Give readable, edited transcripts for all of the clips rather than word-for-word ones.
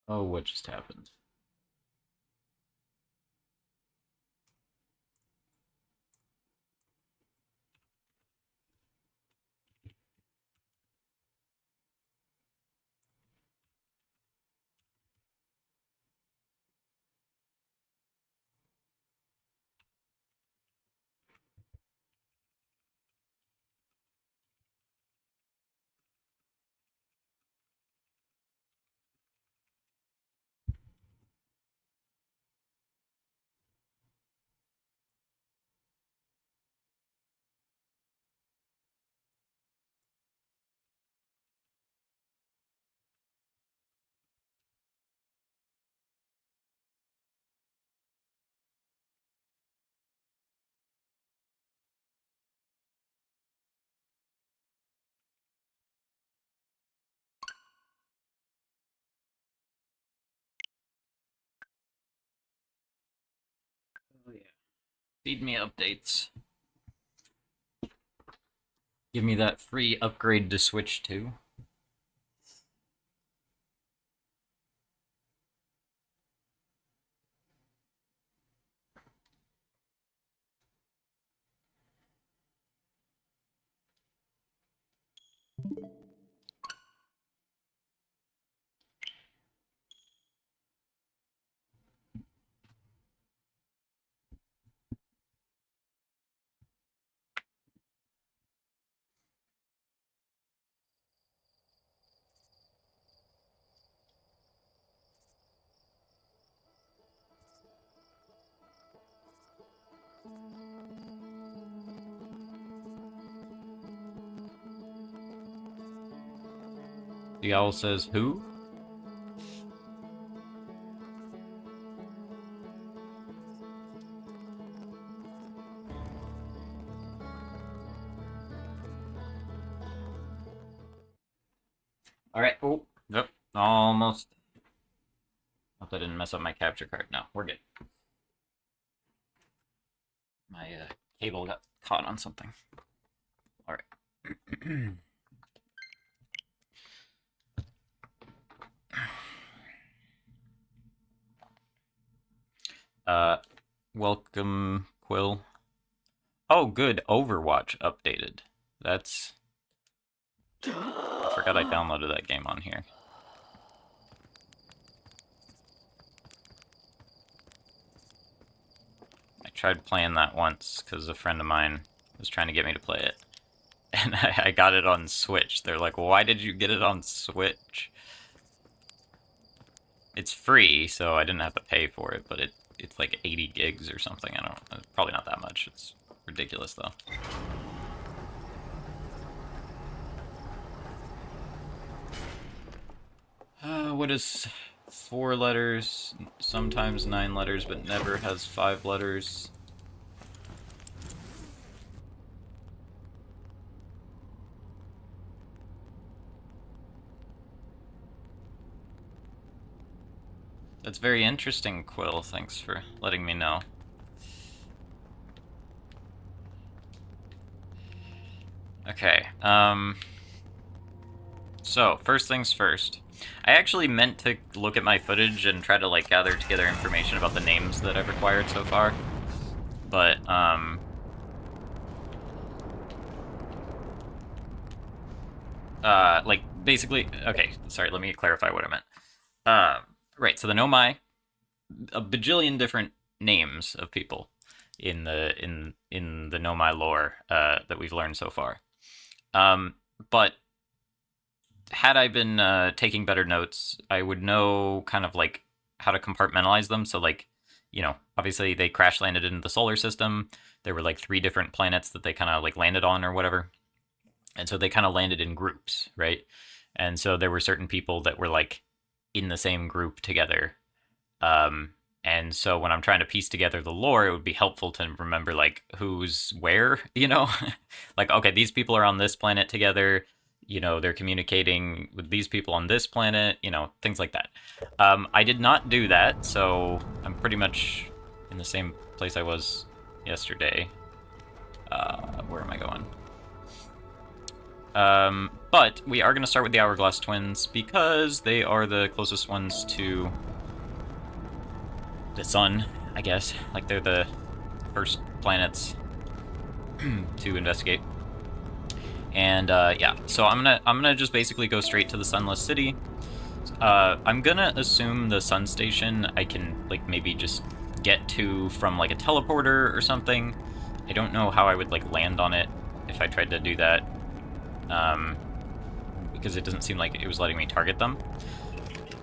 Oh, what just happened? Oh yeah. Feed me updates. Give me that free upgrade to Switch 2. The owl says, who? Alright, oh, yep, almost. Hope I didn't mess up my capture card. No, we're good. My cable got caught on something. Alright. Welcome, Quill. Oh, good. Overwatch updated. That's... I forgot I downloaded that game on here. I tried playing that once because a friend of mine was trying to get me to play it. And I got it on Switch. They're like, why did you get it on Switch? It's free, so I didn't have to pay for it, but it's like 80 gigs or something. I don't... It's probably not that much. It's ridiculous, though. What is 4 letters, sometimes 9 letters, but never has 5 letters? That's very interesting, Quill. Thanks for letting me know. Okay, so, first things first. I actually meant to look at my footage and try to, like, gather together information about the names that I've acquired so far. But, like, basically... Okay, sorry, let me clarify what I meant. Right, so the Nomai, a bajillion different names of people in the Nomai lore that we've learned so far. But had I been taking better notes, I would know kind of like how to compartmentalize them. So like, you know, obviously they crash landed into the solar system. There were like 3 different planets that they kind of like landed on or whatever. And so they kind of landed in groups, right? And so there were certain people that were like in the same group together. And so when I'm trying to piece together the lore, it would be helpful to remember like who's where, you know? Like, okay, these people are on this planet together, you know, they're communicating with these people on this planet, you know, things like that. I did not do that, so I'm pretty much in the same place I was yesterday. Where am I going? But we are going to start with the Hourglass Twins because they are the closest ones to the sun, I guess. Like, they're the first planets to investigate. And yeah, so I'm gonna just basically go straight to the Sunless City. I'm gonna assume the Sun Station I can like maybe just get to from like a teleporter or something. I don't know how I would like land on it if I tried to do that, because it doesn't seem like it was letting me target them.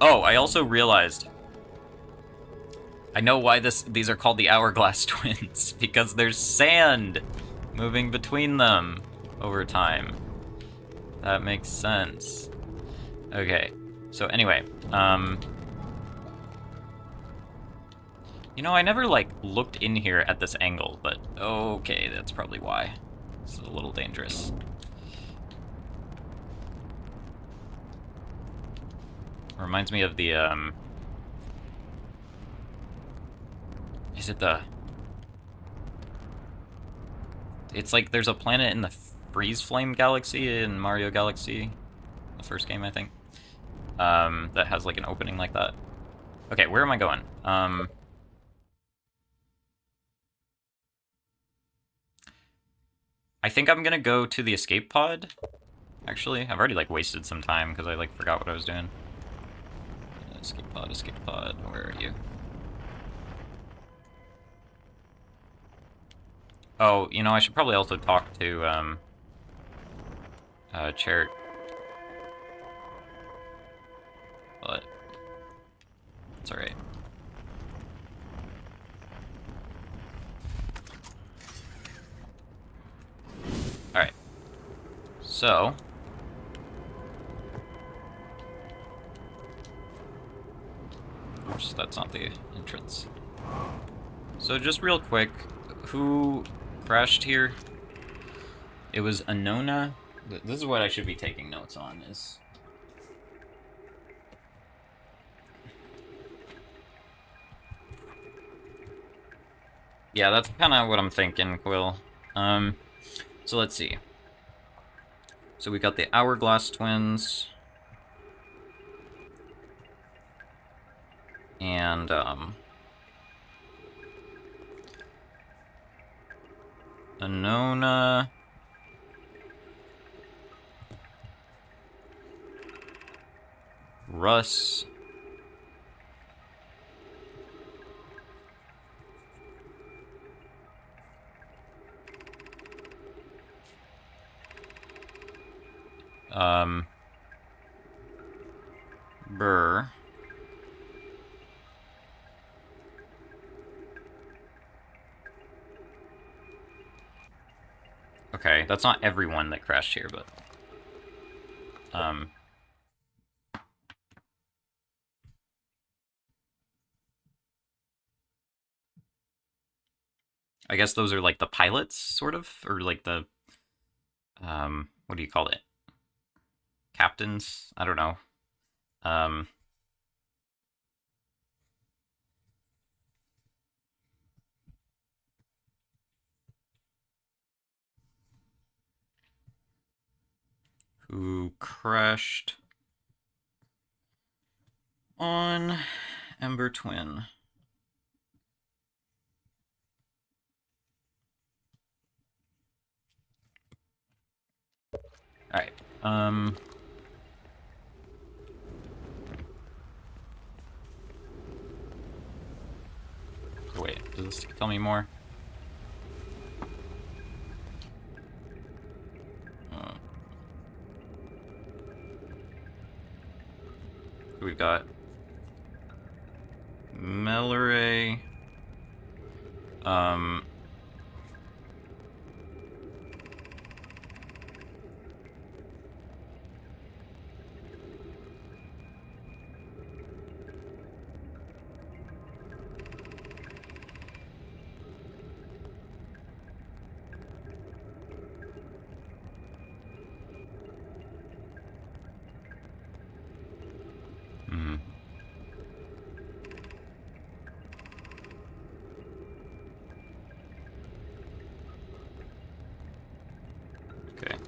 Oh, I also realized I know why these are called the Hourglass Twins, because there's sand moving between them over time. That makes sense. Okay, so anyway, you know, I never, like, looked in here at this angle, but okay, that's probably why. It's a little dangerous. Reminds me of the, is it the... It's like there's a planet in the Freeze Flame Galaxy in Mario Galaxy, the first game, I think, that has, like, an opening like that. Okay, where am I going? I think I'm gonna go to the escape pod, actually. I've already, like, wasted some time because I, like, forgot what I was doing. Escape pod, where are you? Oh, you know, I should probably also talk to, Chert. But it's alright. Alright. So... Oops, that's not the entrance. So just real quick, who crashed here? It was Anona. This is what I should be taking notes on, is... Yeah, that's kind of what I'm thinking, Quill. So let's see. So we got the Hourglass Twins. And, Anona. Russ. Burr. Okay, that's not everyone that crashed here, but... I guess those are, like, the pilots, sort of? Or, like, the... what do you call it? Captains? I don't know. Who crashed on Ember Twin. Alright, wait, does this tell me more? We've got Melore,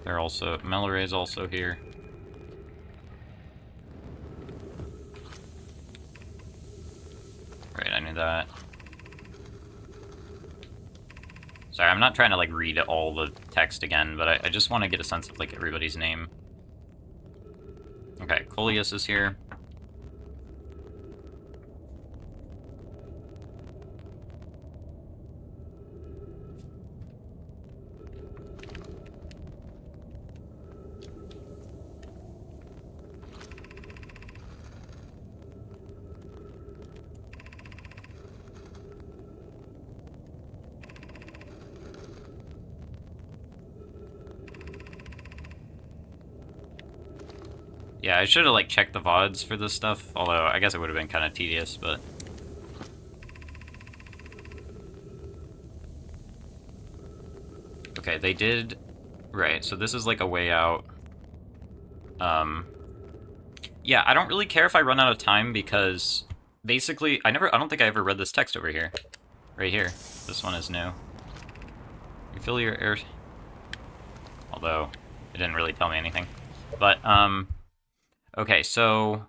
They're also... Meloray's also here. Right, I knew that. Sorry, I'm not trying to, like, read all the text again, but I just want to get a sense of, like, everybody's name. Okay, Coleus is here. Yeah, I should have, like, checked the VODs for this stuff, although I guess it would have been kind of tedious, but... Okay, they did... Right, so this is, like, a way out. Yeah, I don't really care if I run out of time, because... Basically, I don't think I ever read this text over here. Right here. This one is new. Refill your air... Although, it didn't really tell me anything. But, okay, so,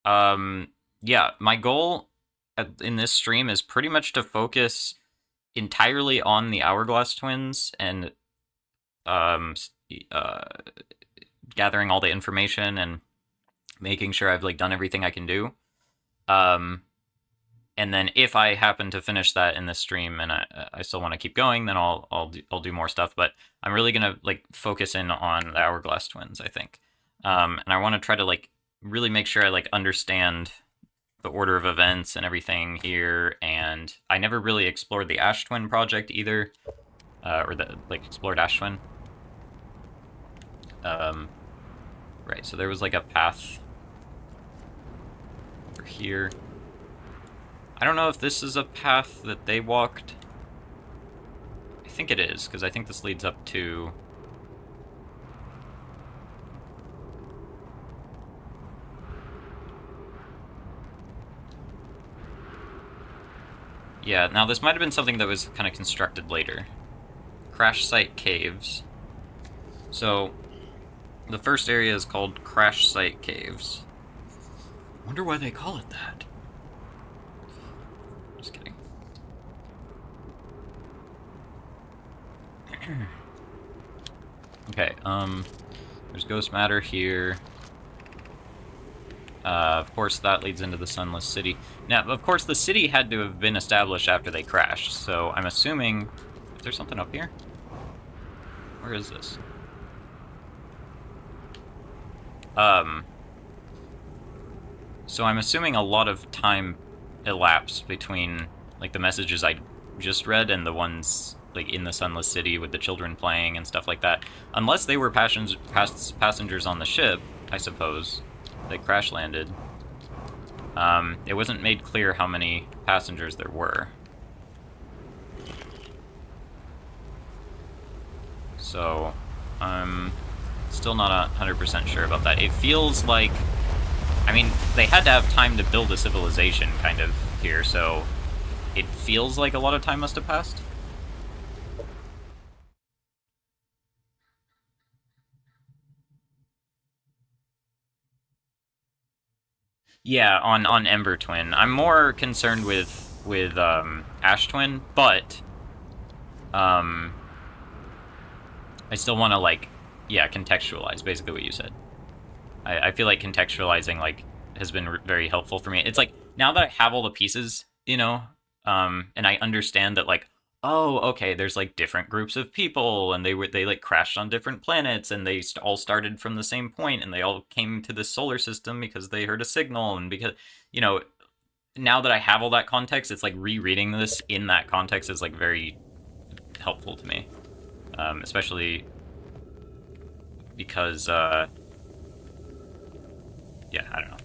yeah, my goal in this stream is pretty much to focus entirely on the Hourglass Twins and, gathering all the information and making sure I've, like, done everything I can do. And then if I happen to finish that in this stream and I still want to keep going, then I'll do more stuff. But I'm really gonna, like, focus in on the Hourglass Twins, I think. And I want to try to, like, really make sure I, like, understand the order of events and everything here. And I never really explored the Ash Twin project either, or explored Ash Twin. Right. So there was, like, a path over here. I don't know if this is a path that they walked. I think it is, because I think this leads up to... Yeah, now this might have been something that was kind of constructed later. Crash Site Caves. So, the first area is called Crash Site Caves. Wonder why they call it that. Just kidding. Okay, there's Ghost Matter here. Of course, that leads into the Sunless City. Now, of course, the city had to have been established after they crashed, so I'm assuming... Is there something up here? Where is this? So I'm assuming a lot of time elapsed between, like, the messages I just read and the ones, like, in the Sunless City with the children playing and stuff like that. Unless they were passengers on the ship, I suppose. They crash landed. It wasn't made clear how many passengers there were. So, I'm still not 100% sure about that. It feels like... I mean, they had to have time to build a civilization, kind of, here, so... It feels like a lot of time must have passed. Yeah, on Ember Twin. I'm more concerned with Ash Twin, but I still want to, like, yeah, contextualize, basically what you said. I feel like contextualizing, like, has been very helpful for me. It's like, now that I have all the pieces, you know, and I understand that, like, oh, okay, there's, like, different groups of people, and they like, crashed on different planets, and they all started from the same point, and they all came to this solar system because they heard a signal, and because, you know, now that I have all that context, it's like, rereading this in that context is, like, very helpful to me. Especially because, yeah, I don't know.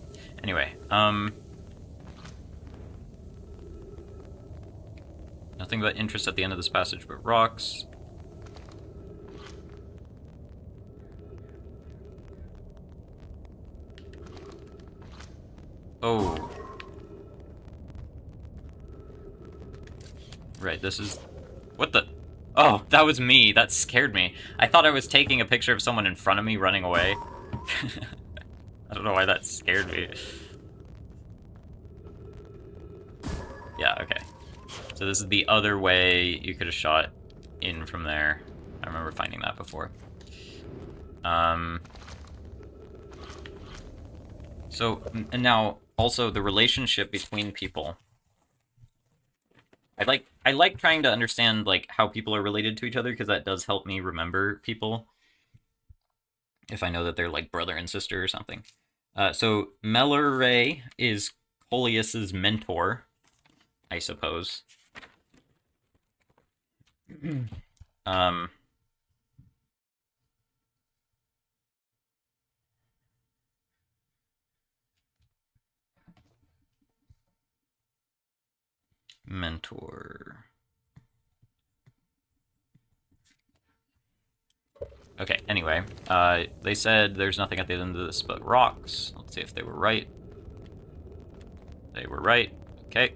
Anyway, nothing but interest at the end of this passage but rocks. Oh. Right, this is... What the... Oh, that was me. That scared me. I thought I was taking a picture of someone in front of me running away. I don't know why that scared me. Yeah, okay. So this is the other way you could have shot in from there. I remember finding that before. So, and now, also, the relationship between people. I like trying to understand, like, how people are related to each other, because that does help me remember people. If I know that they're, like, brother and sister or something. So, Melore is Coleus's mentor, I suppose. um... Mentor. Okay, anyway, they said there's nothing at the end of this but rocks. Let's see if they were right. They were right. Okay.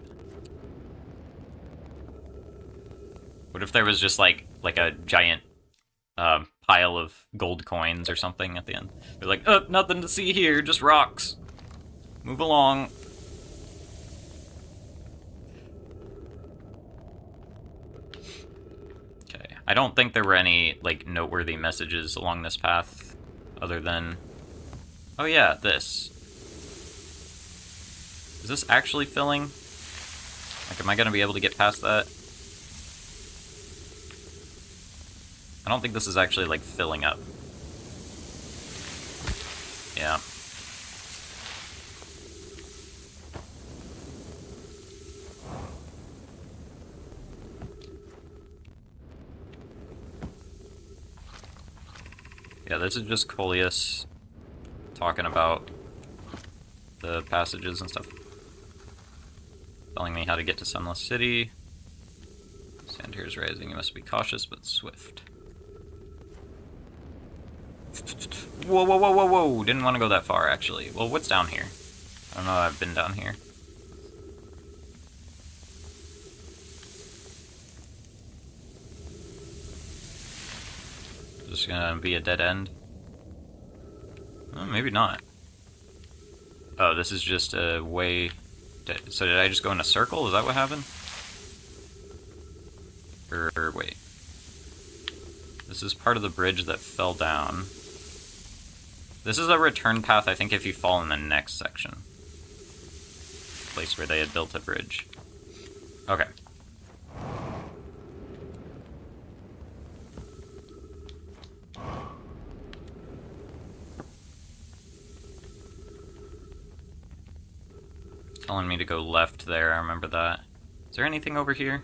What if there was just like a giant pile of gold coins or something at the end? They're like, oh, nothing to see here, just rocks. Move along. Okay. I don't think there were any like noteworthy messages along this path other than, oh yeah, this. Is this actually filling? Like, am I gonna be able to get past that? I don't think this is actually, like, filling up. Yeah. Yeah, this is just Coleus talking about the passages and stuff. Telling me how to get to Sunless City. Sand here is rising. You must be cautious but swift. Whoa, whoa, whoa, whoa, whoa! Didn't want to go that far, actually. Well, what's down here? I don't know, I've been down here. Is this gonna be a dead end? Oh, maybe not. Oh, this is just a way... So did I just go in a circle? Is that what happened? Or wait. This is part of the bridge that fell down. This is a return path, I think, if you fall in the next section. Place where they had built a bridge. Okay. Telling me to go left there, I remember that. Is there anything over here?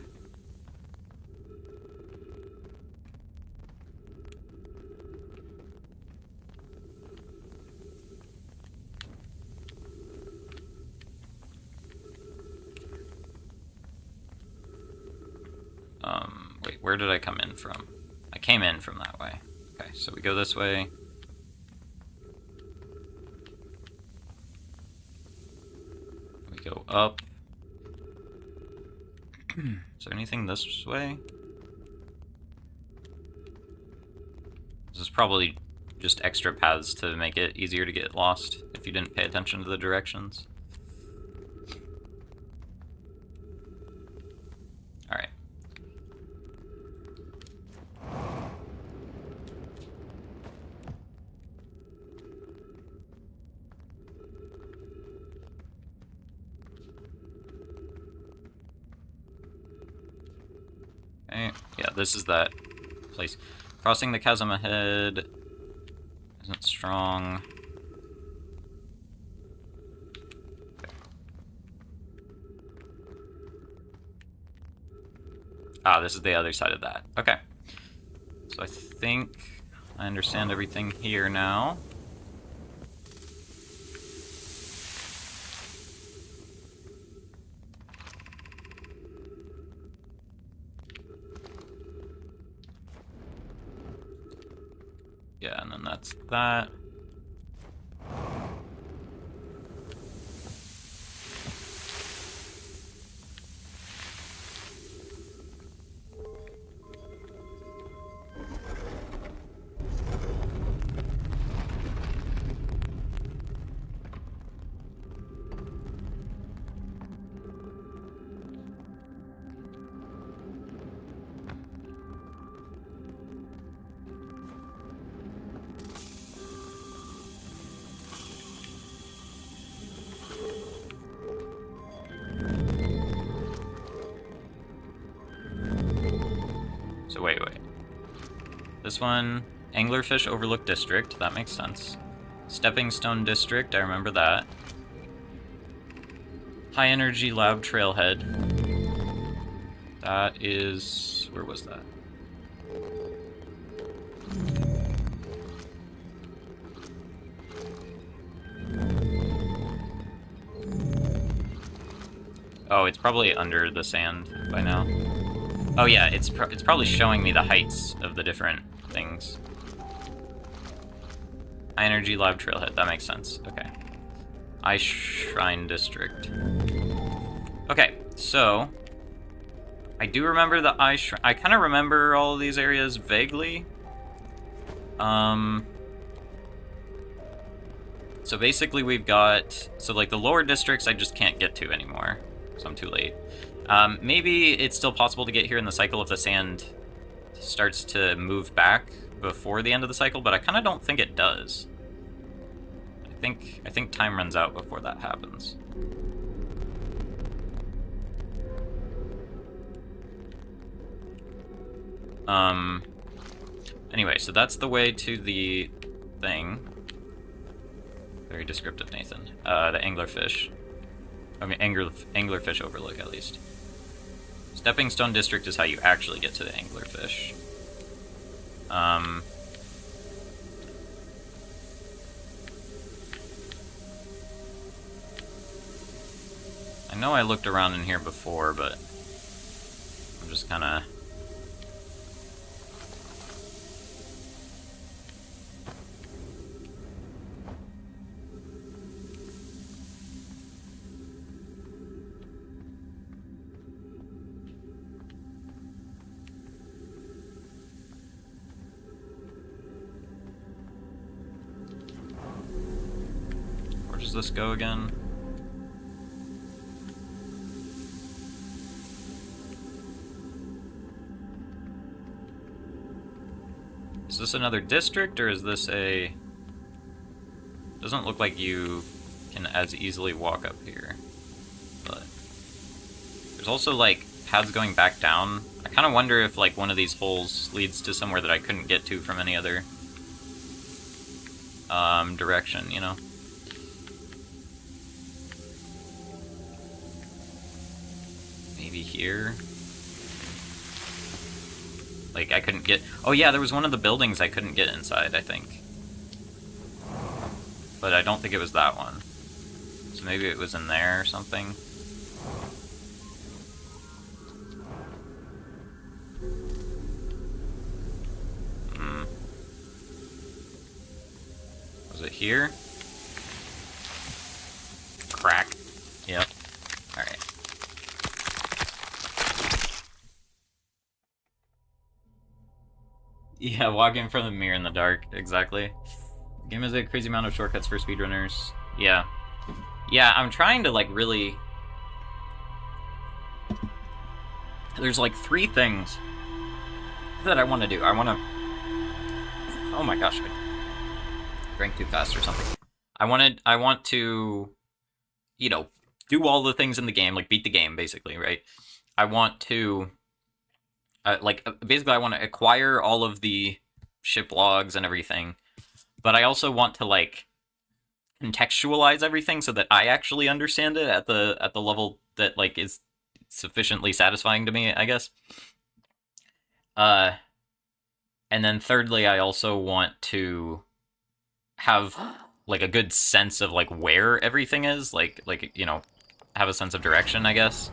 Wait, where did I come in from? I came in from that way. Okay, so we go this way. We go up. Is there anything this way? This is probably just extra paths to make it easier to get lost if you didn't pay attention to the directions. Alright. Okay, yeah, this is that place. Crossing the chasm ahead isn't strong. Okay. Ah, this is the other side of that. Okay. So I think I understand everything here now. Yeah, and then that's that. So wait. This one, Anglerfish Overlook District, that makes sense. Stepping Stone District, I remember that. High Energy Lab Trailhead. That is... where was that? Oh, it's probably under the sand by now. Oh yeah, it's probably showing me the heights of the different things. High Energy Lab Trailhead, that makes sense. Okay. Ice Shrine District. Okay, so... I do remember the Ice Shrine. I kind of remember all of these areas vaguely. So basically we've got... So like the lower districts I just can't get to anymore. So I'm too late. Maybe it's still possible to get here in the cycle if the sand starts to move back before the end of the cycle, but I kind of don't think it does. I think time runs out before that happens. Anyway, so that's the way to the thing. Very descriptive, Nathan. The anglerfish. I mean, anglerfish overlook, at least. Stepping Stone District is how you actually get to the anglerfish. I know I looked around in here before, but I'm just kind of... Where does this go again? Is this another district, or is this a... Doesn't look like you can as easily walk up here. But there's also, like, paths going back down. I kind of wonder if, like, one of these holes leads to somewhere that I couldn't get to from any other direction, you know? Maybe here? Like, I couldn't get... Oh yeah, there was one of the buildings I couldn't get inside, I think. But I don't think it was that one. So maybe it was in there or something. Was it here? Crack. Yep. Alright. Yeah, walk in front of the mirror in the dark, exactly. The game has a crazy amount of shortcuts for speedrunners. Yeah. Yeah, I'm trying to, like, really... There's, like, 3 things that I want to do. I want to... Oh my gosh, I drank too fast or something. I want to, you know, do all the things in the game, like, beat the game, basically, right? I want to... basically I want to acquire all of the ship logs and everything, but I also want to, like, contextualize everything so that I actually understand it at the level that, like, is sufficiently satisfying to me, I guess. And then thirdly, I also want to have, like, a good sense of, like, where everything is, like, you know, have a sense of direction, I guess.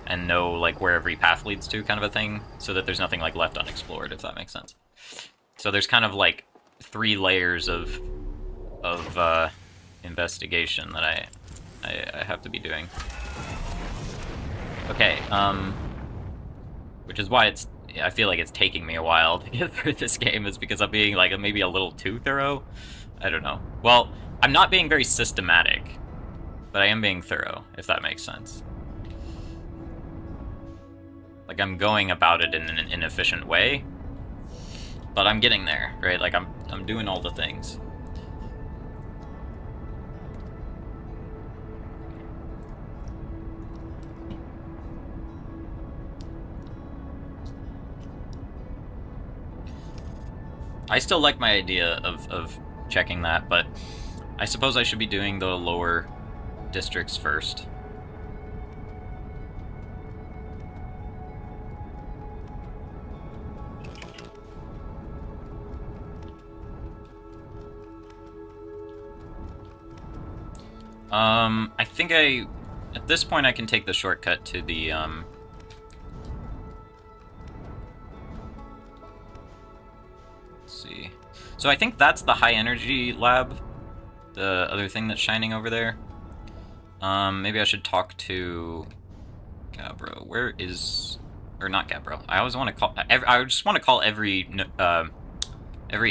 And know, like, where every path leads to, kind of a thing, so that there's nothing, like, left unexplored, if that makes sense. So there's kind of, like, 3 layers of investigation that I have to be doing. Okay, which is why I feel like it's taking me a while to get through this game, is because I'm being, like, maybe a little too thorough. I don't know. Well, I'm not being very systematic, but I am being thorough, if that makes sense. Like, I'm going about it in an inefficient way, but I'm getting there, right? Like, I'm doing all the things. I still like my idea of checking that, but I suppose I should be doing the lower districts first. I think at this point I can take the shortcut to the, let's see. So I think that's the high energy lab, the other thing that's shining over there. Maybe I should talk to Gabbro. Where is, or not Gabbro. I always want to call, I just want to call every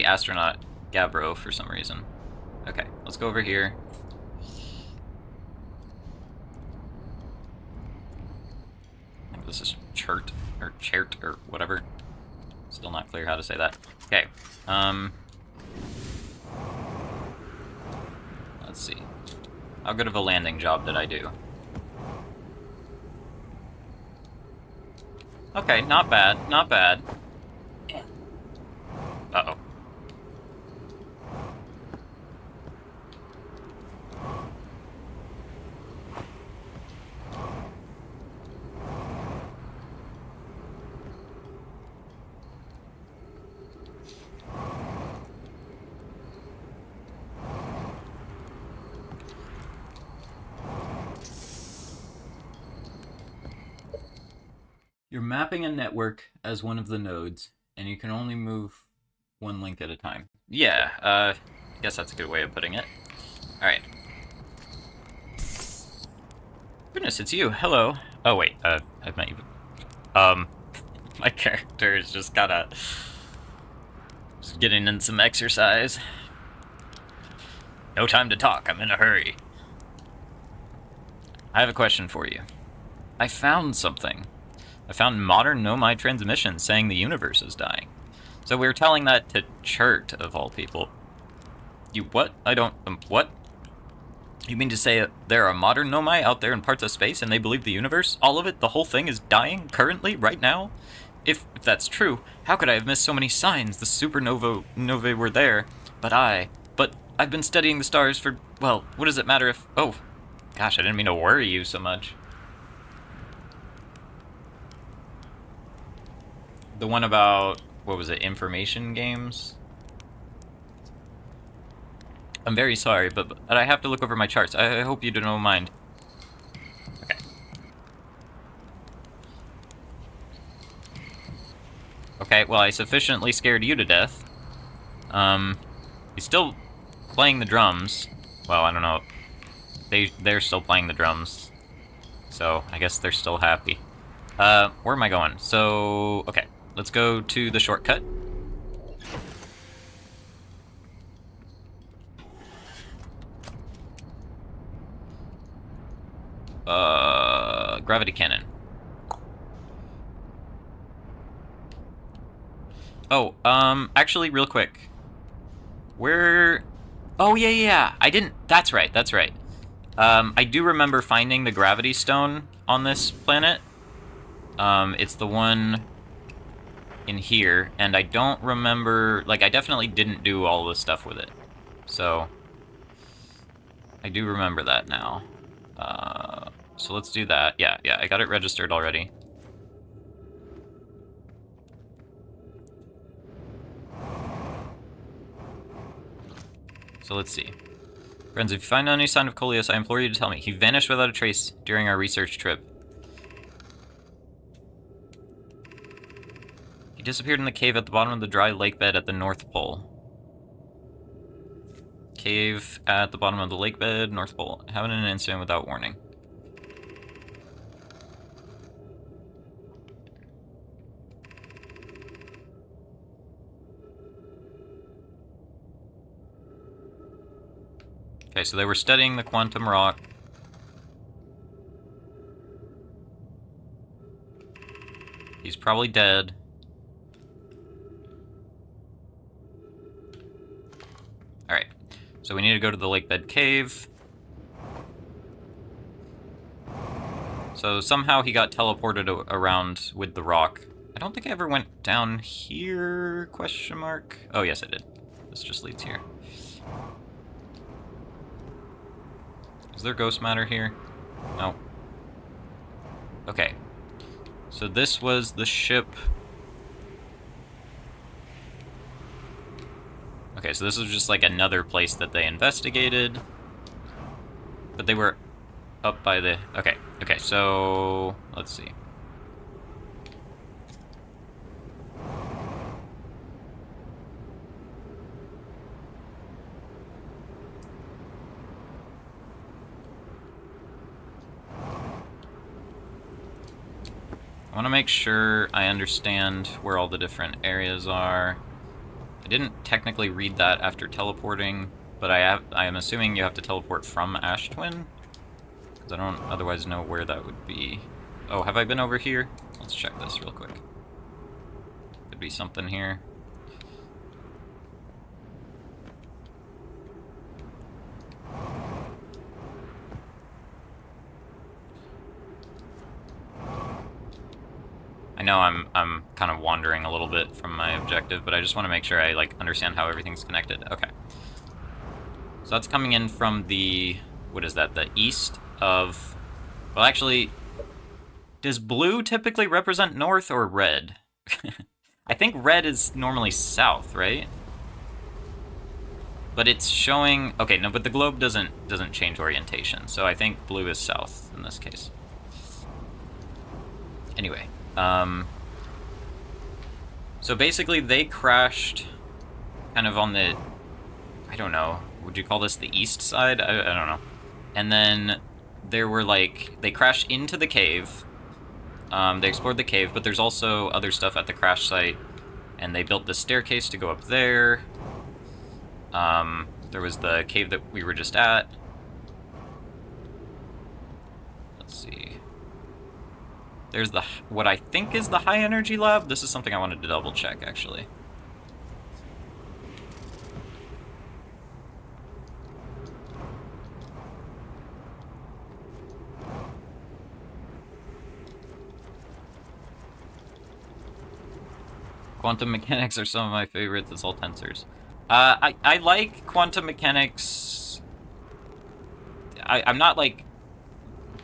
astronaut Gabbro for some reason. Okay, let's go over here. This is Chert, or Chert, or whatever. Still not clear how to say that. Okay, let's see. How good of a landing job did I do? Okay, not bad, not bad. Uh-oh. You're mapping a network as one of the nodes, and you can only move one link at a time. Yeah, I guess that's a good way of putting it. Alright. Goodness, it's you. Hello. Oh, wait, I've met you. My character is just kinda just getting in some exercise. No time to talk, I'm in a hurry. I have a question for you. I found something. I found modern Nomai transmissions saying the universe is dying. So we were telling that to Chert, of all people. You what? I don't... what? You mean to say there are modern Nomai out there in parts of space and they believe the universe, all of it, the whole thing is dying currently, right now? If that's true, how could I have missed so many signs? The supernovae were there, but I've been studying the stars for, well, what does it matter if... oh, gosh, I didn't mean to worry you so much. The one about, what was it, information games? I'm very sorry, but I have to look over my charts. I hope you don't mind. Okay. Okay, well, I sufficiently scared you to death. He's still playing the drums. Well, I don't know. They're still playing the drums. So, I guess they're still happy. Where am I going? So, okay. Let's go to the shortcut. Gravity cannon. Oh, actually, real quick. Where... oh, yeah. I didn't... that's right. I do remember finding the gravity stone on this planet. It's the one in here, and I don't remember... like, I definitely didn't do all the stuff with it. So, I do remember that now. So let's do that. Yeah, I got it registered already. So let's see. Friends, if you find any sign of Coleus, I implore you to tell me. He vanished without a trace during our research trip. He disappeared in the cave at the bottom of the dry lake bed at the North Pole. Cave at the bottom of the lake bed, North Pole. Having an incident without warning. Okay, so they were studying the quantum rock. He's probably dead. Alright, so we need to go to the lake bed cave. So somehow he got teleported around with the rock I don't think I ever went down here, question mark. Oh, yes, I did. This just leads here. Is there ghost matter here? No. Okay. So this was the ship. Okay, so this was just like another place that they investigated. But they were up by the... Okay, so... Let's see. I want to make sure I understand where all the different areas are. I didn't technically read that after teleporting, but I am assuming you have to teleport from Ash Twin, because I don't otherwise know where that would be. Oh, have I been over here? Let's check this real quick. Could be something here. I know I'm kind of wandering a little bit from my objective, but I just want to make sure I like understand how everything's connected. Okay. So that's coming in from the, what is that? The east of, well, actually, does blue typically represent north or red? I think red is normally south, right? But it's showing, okay, no, but the globe doesn't change orientation, so I think blue is south in this case. Anyway, so basically they crashed kind of on the, I don't know, would you call this the east side? I don't know. And then there were like, they crashed into the cave. They explored the cave, but there's also other stuff at the crash site. And they built the staircase to go up there. There was the cave that we were just at. Let's see. There's the, what I think is the high energy lab. This is something I wanted to double check, actually. Quantum mechanics are some of my favorites. It's all tensors. I like quantum mechanics. I'm not, like,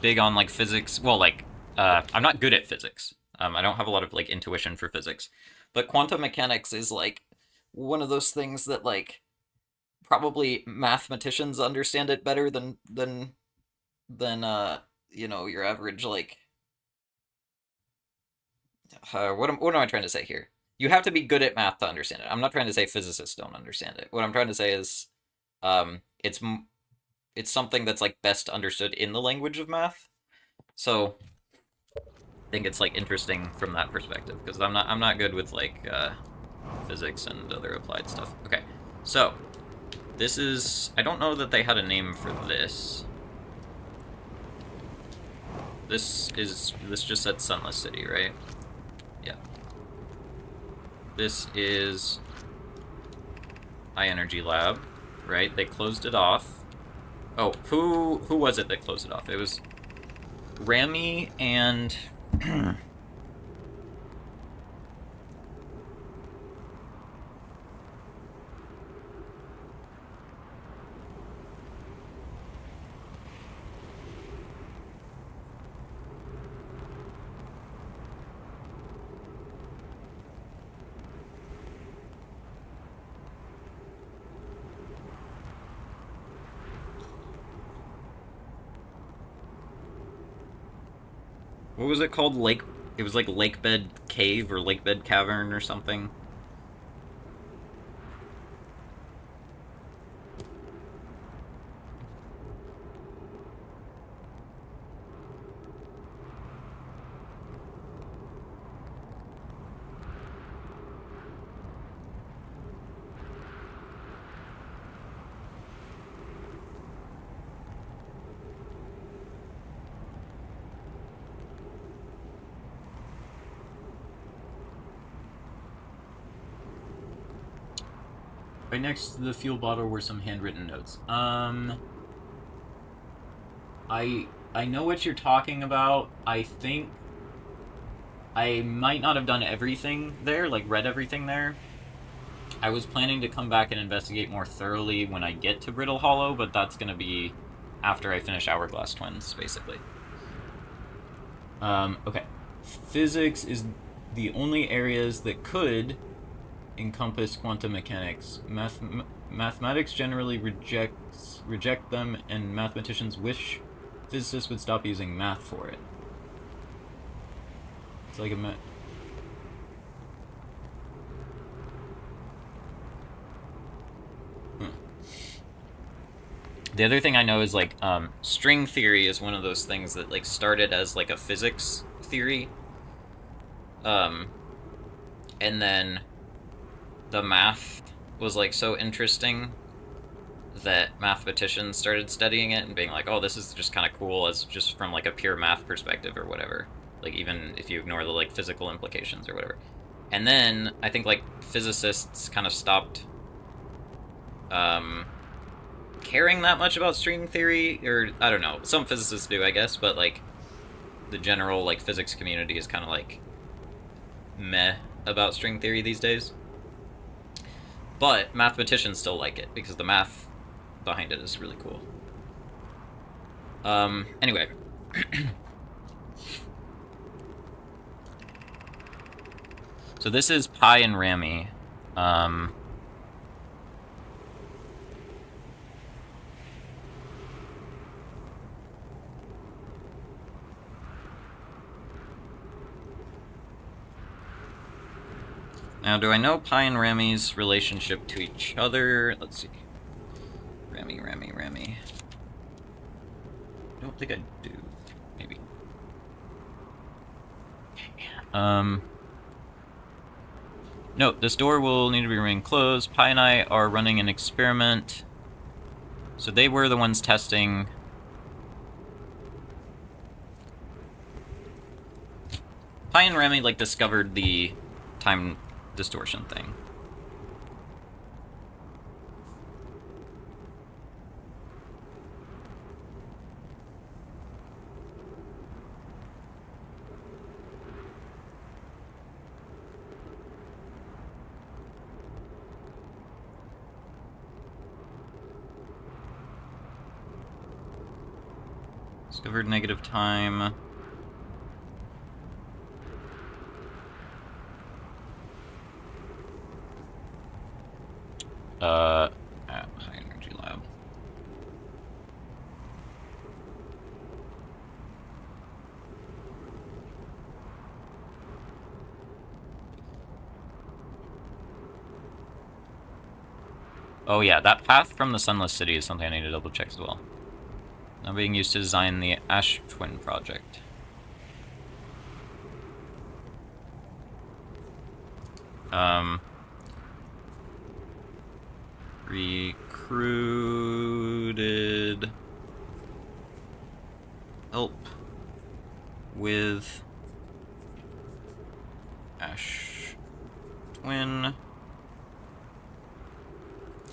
big on, like, physics. Well, like, I'm not good at physics. I don't have a lot of, like, intuition for physics. But quantum mechanics is, like, one of those things that, like, probably mathematicians understand it better than you know, your average, like... what am I trying to say here? You have to be good at math to understand it. I'm not trying to say physicists don't understand it. What I'm trying to say is, it's something that's like best understood in the language of math. So, I think it's like interesting from that perspective because I'm not good with like physics and other applied stuff. Okay, so this is, I don't know that they had a name for this. This just said Sunless City, right? Yeah. This is High Energy Lab, right? They closed it off. Oh, who was it that closed it off? It was Rami and what was it called? Lake. It was like Lakebed Cave or Lakebed Cavern or something. Right next to the fuel bottle were some handwritten notes. I know what you're talking about. I think I might not have done everything there, like read everything there. I was planning to come back and investigate more thoroughly when I get to Brittle Hollow, but that's going to be after I finish Hourglass Twins, basically. Okay. Physics is the only areas that could encompass quantum mechanics. Mathematics generally reject them, and mathematicians wish physicists would stop using math for it. It's like a The other thing I know is like string theory is one of those things that like started as like a physics theory, and then the math was like so interesting that mathematicians started studying it and being like, oh, this is just kind of cool as just from like a pure math perspective or whatever. Like even if you ignore the like physical implications or whatever. And then I think like physicists kind of stopped caring that much about string theory, or I don't know. Some physicists do, I guess, but like the general like physics community is kind of like meh about string theory these days. But mathematicians still like it because the math behind it is really cool. Anyway. So this is Pi and Rami. Now, do I know Pi and Rami's relationship to each other? Let's see. Rami. I don't think I do. Maybe. Note, this door will need to remain closed. Pi and I are running an experiment. So they were the ones testing. Pi and Rami, like, discovered the time distortion thing. Discovered negative time. High energy lab. Oh yeah, that path from the Sunless City is something I need to double check as well. Now being used to design the Ash Twin project. Recruited help with Ash Twin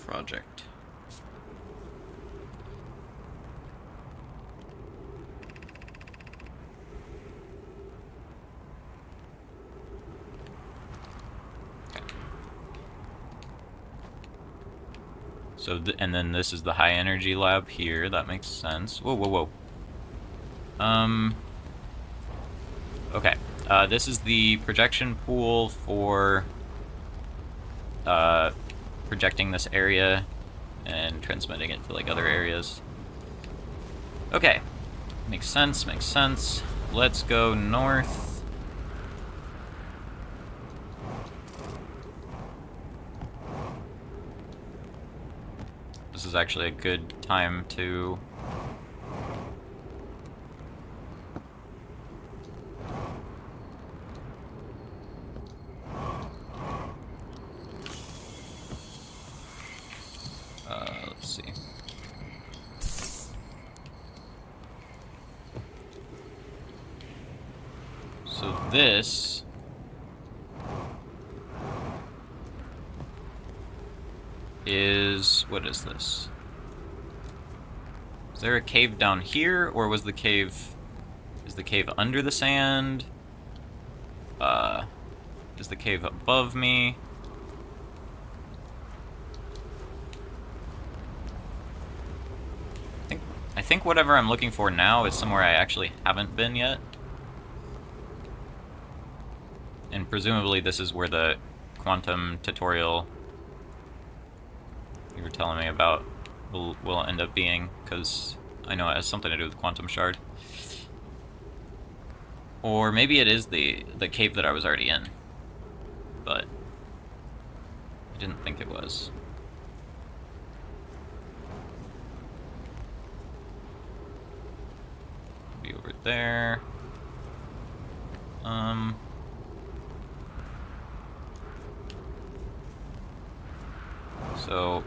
project. So, and then this is the high energy lab here. That makes sense. Whoa. Okay. This is the projection pool for projecting this area and transmitting it to like other areas. Okay. Makes sense. Let's go north. This is actually a good time to let's see. So this is, what is this? Is there a cave down here, or was the cave, is the cave under the sand? Is the cave above me? I think whatever I'm looking for now is somewhere I actually haven't been yet. And presumably this is where the quantum tutorial you were telling me about will end up being, because I know it has something to do with quantum shard. Or maybe it is the cave that I was already in, but I didn't think it was. Be over there. So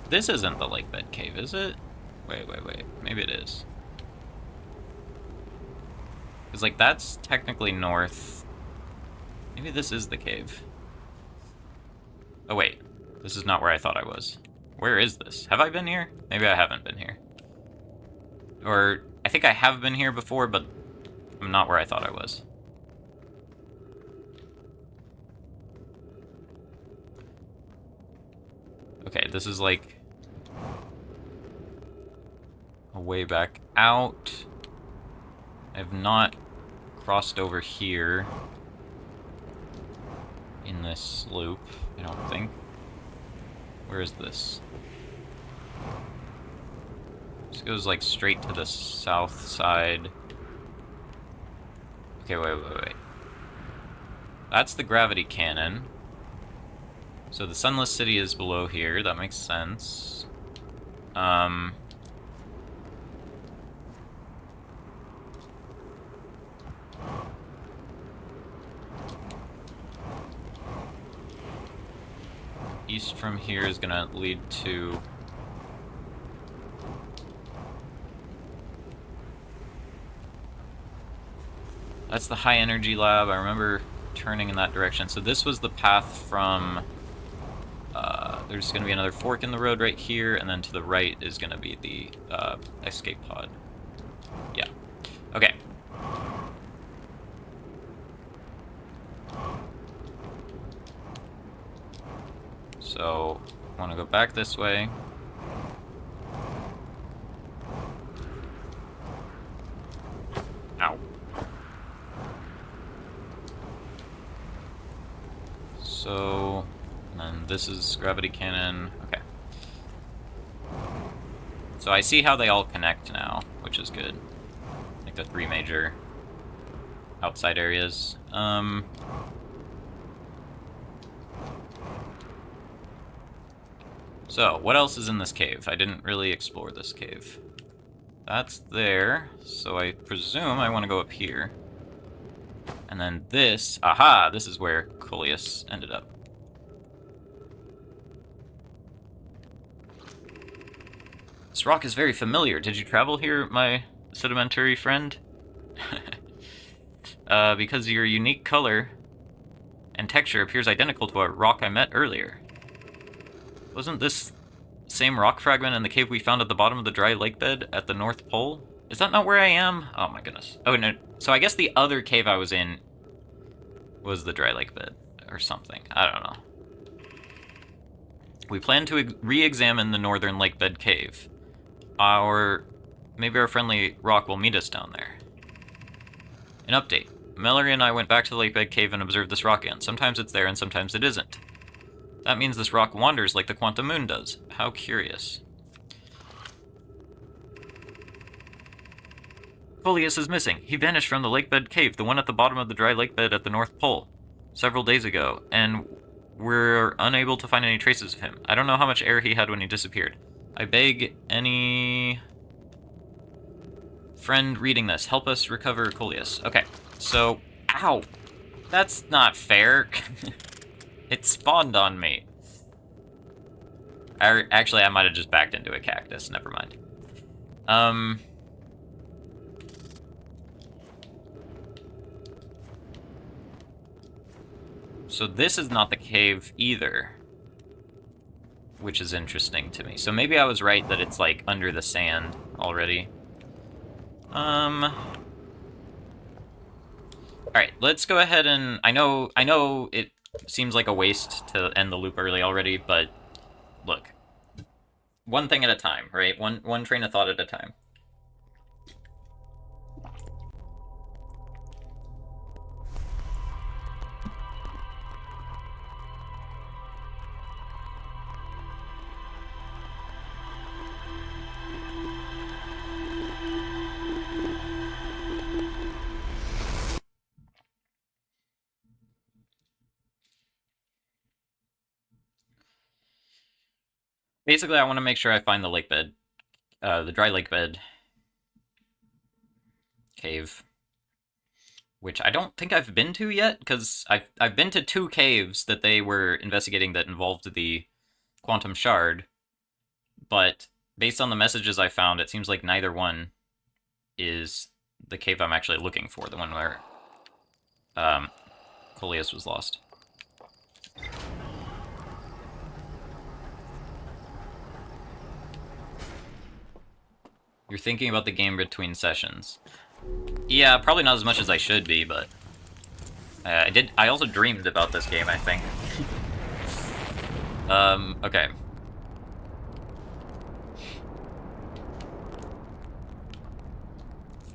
this isn't the lake bed cave, is it? Wait. Maybe it is. Because, like, that's technically north. Maybe this is the cave. Oh, wait. This is not where I thought I was. Where is this? Have I been here? Maybe I haven't been here. Or, I think I have been here before, but I'm not where I thought I was. Okay, this is like a way back out. I have not crossed over here in this loop, I don't think. Where is this? This goes like straight to the south side. Okay, wait. That's the gravity cannon. So the Sunless City is below here, that makes sense. East from here is gonna lead to... That's the high energy lab. I remember turning in that direction. So this was the path from... there's going to be another fork in the road right here, and then to the right is going to be the escape pod. Yeah. Okay. So, I want to go back this way. Ow. So... And this is gravity cannon. Okay. So I see how they all connect now, which is good. Like the three major outside areas. So, what else is in this cave? I didn't really explore this cave. That's there, so I presume I want to go up here. And then this, aha, this is where Coleus ended up. This rock is very familiar. Did you travel here, my sedimentary friend? Because your unique color and texture appears identical to a rock I met earlier. Wasn't this same rock fragment in the cave we found at the bottom of the dry lake bed at the North Pole? Is that not where I am? Oh my goodness. Oh no, so I guess the other cave I was in was the dry lake bed or something. I don't know. We plan to re-examine the northern lake bed cave. Maybe our friendly rock will meet us down there. An update. Mallory and I went back to the lake bed cave and observed this rock again. Sometimes it's there and sometimes it isn't. That means this rock wanders like the quantum moon does. How curious. Coleus is missing. He vanished from the lake bed cave, the one at the bottom of the dry lake bed at the North Pole, several days ago, and we're unable to find any traces of him. I don't know how much air he had when he disappeared. I beg any friend reading this, help us recover Coleus. Okay, so, ow, that's not fair. It spawned on me. Actually, I might have just backed into a cactus, never mind. So this is not the cave either, which is interesting to me. So maybe I was right that it's, like, under the sand already. Alright, let's go ahead and... I know it seems like a waste to end the loop early already, but look. One thing at a time, right? One train of thought at a time. Basically, I want to make sure I find the lake bed, the dry lake bed cave, which I don't think I've been to yet, because I've been to 2 caves that they were investigating that involved the quantum shard, but based on the messages I found, it seems like neither one is the cave I'm actually looking for, the one where Coleus was lost. You're thinking about the game between sessions. Yeah, probably not as much as I should be, but I also dreamed about this game, I think. Okay.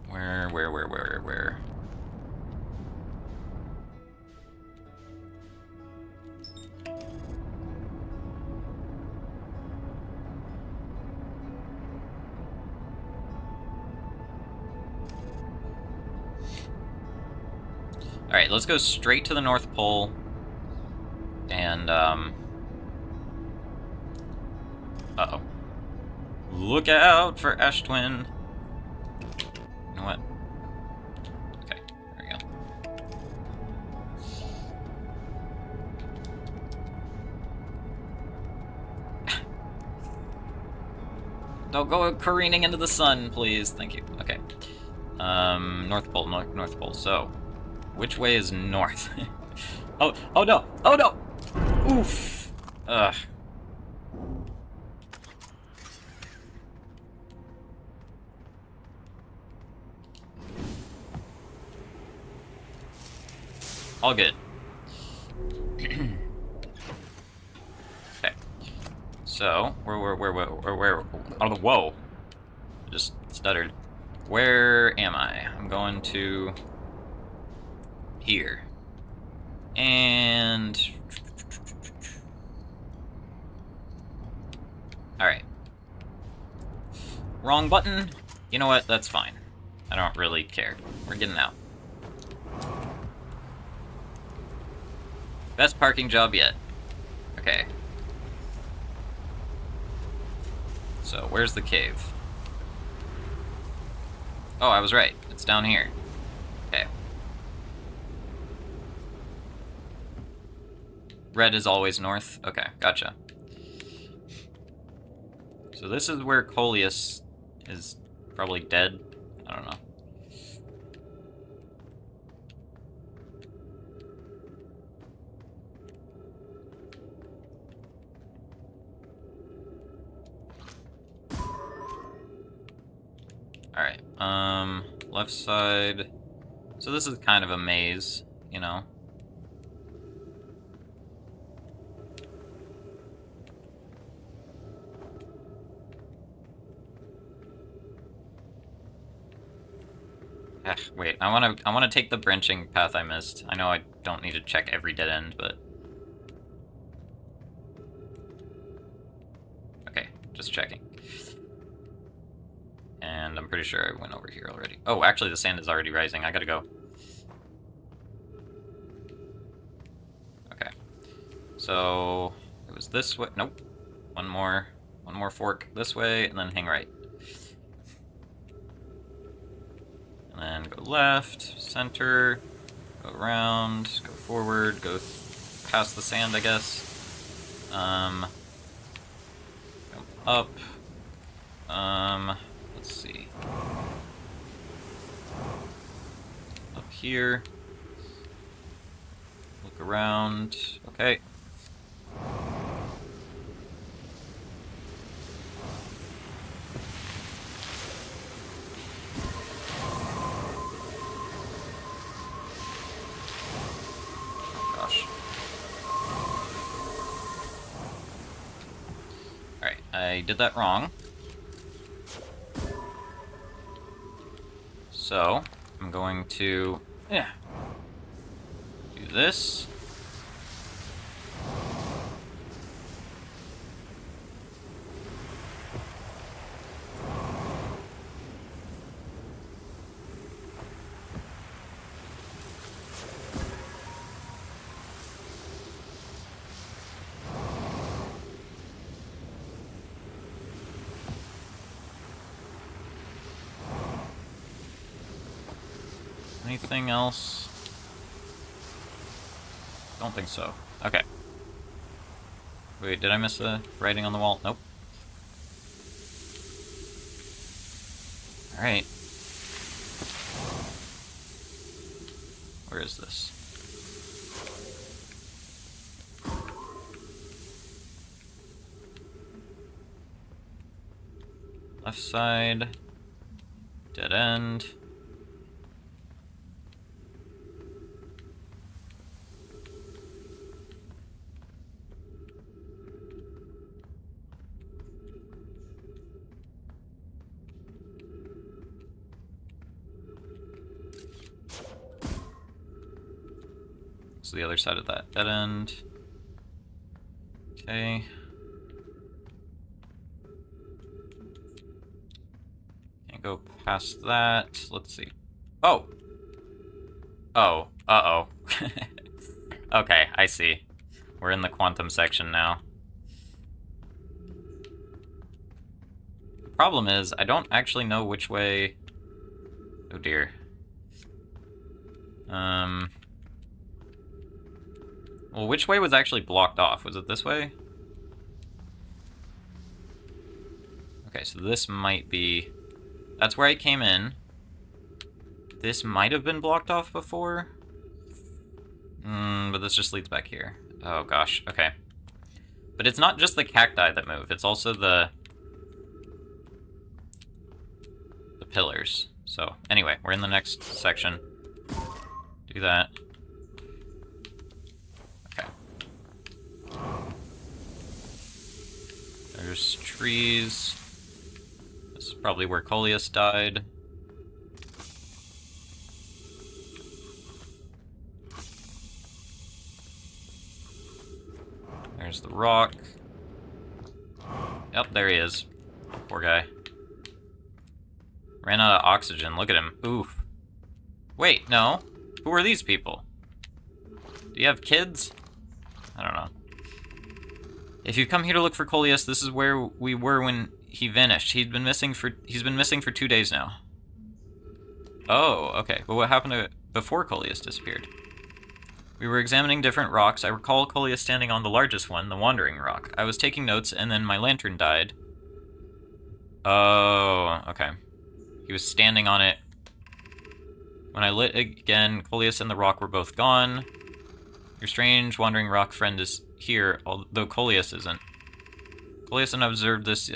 Where? Alright, let's go straight to the North Pole. And, uh-oh. Look out for Ash Twin. You know what? Okay, there we go. Don't go careening into the sun, please. Thank you. Okay. North Pole, North Pole. So, which way is north? oh no! Oh no! Oof! Ugh. All good. Okay. So, where? Oh, whoa! Just stuttered. Where am I? I'm going to here. And alright. Wrong button. You know what? That's fine. I don't really care. We're getting out. Best parking job yet. Okay. So, where's the cave? Oh, I was right. It's down here. Okay. Red is always north? Okay, gotcha. So this is where Coleus is probably dead. I don't know. Alright, left side. So this is kind of a maze, you know. Wait, I wanna take the branching path I missed. I know I don't need to check every dead end, but okay, just checking. And I'm pretty sure I went over here already. Oh, actually the sand is already rising. I gotta go. Okay. So it was this way. Nope. One more fork this way, and then hang right. And then go left, center, go around, go forward, go past the sand, I guess. Come up. Let's see. Up here. Look around. Okay. I did that wrong. So, I'm going to do this. Anything else? Don't think so. Okay. Wait, did I miss the writing on the wall? Nope. Alright. Where is this? Left side. Dead end. So the other side of that dead end. Okay. Can't go past that. Let's see. Oh! Oh. Uh-oh. Okay, I see. We're in the quantum section now. The problem is, I don't actually know which way... Oh dear. Well, which way was actually blocked off? Was it this way? Okay, so this might be... That's where I came in. This might have been blocked off before. But this just leads back here. Oh gosh, okay. But it's not just the cacti that move, it's also the pillars. So, anyway, we're in the next section. Do that. Okay. There's trees. This is probably where Coleus died. There's the rock. Yep, there he is. Poor guy. Ran out of oxygen. Look at him. Oof. Wait, no. Who are these people? Do you have kids? I don't know. If you've come here to look for Coleus, this is where we were when he vanished. He's been missing for 2 days now. Oh, okay. But what happened to before Coleus disappeared? We were examining different rocks. I recall Coleus standing on the largest one, the Wandering Rock. I was taking notes, and then my lantern died. Oh, okay. He was standing on it. When I lit again, Coleus and the rock were both gone. Your strange Wandering Rock friend is here, although Coleus isn't. Coleus and I observed this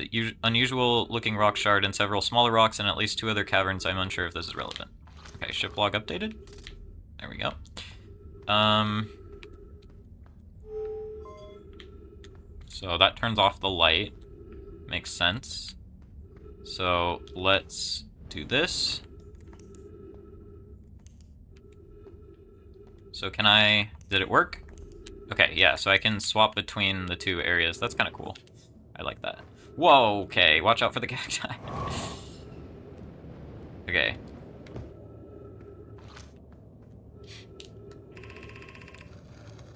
unusual-looking rock shard and several smaller rocks and at least 2 other caverns. I'm unsure if this is relevant. Okay, ship log updated. There we go. So that turns off the light. Makes sense. So let's do this. So can I... Did it work? Okay, yeah, so I can swap between the 2 areas. That's kind of cool. I like that. Whoa, okay, watch out for the cacti. Okay.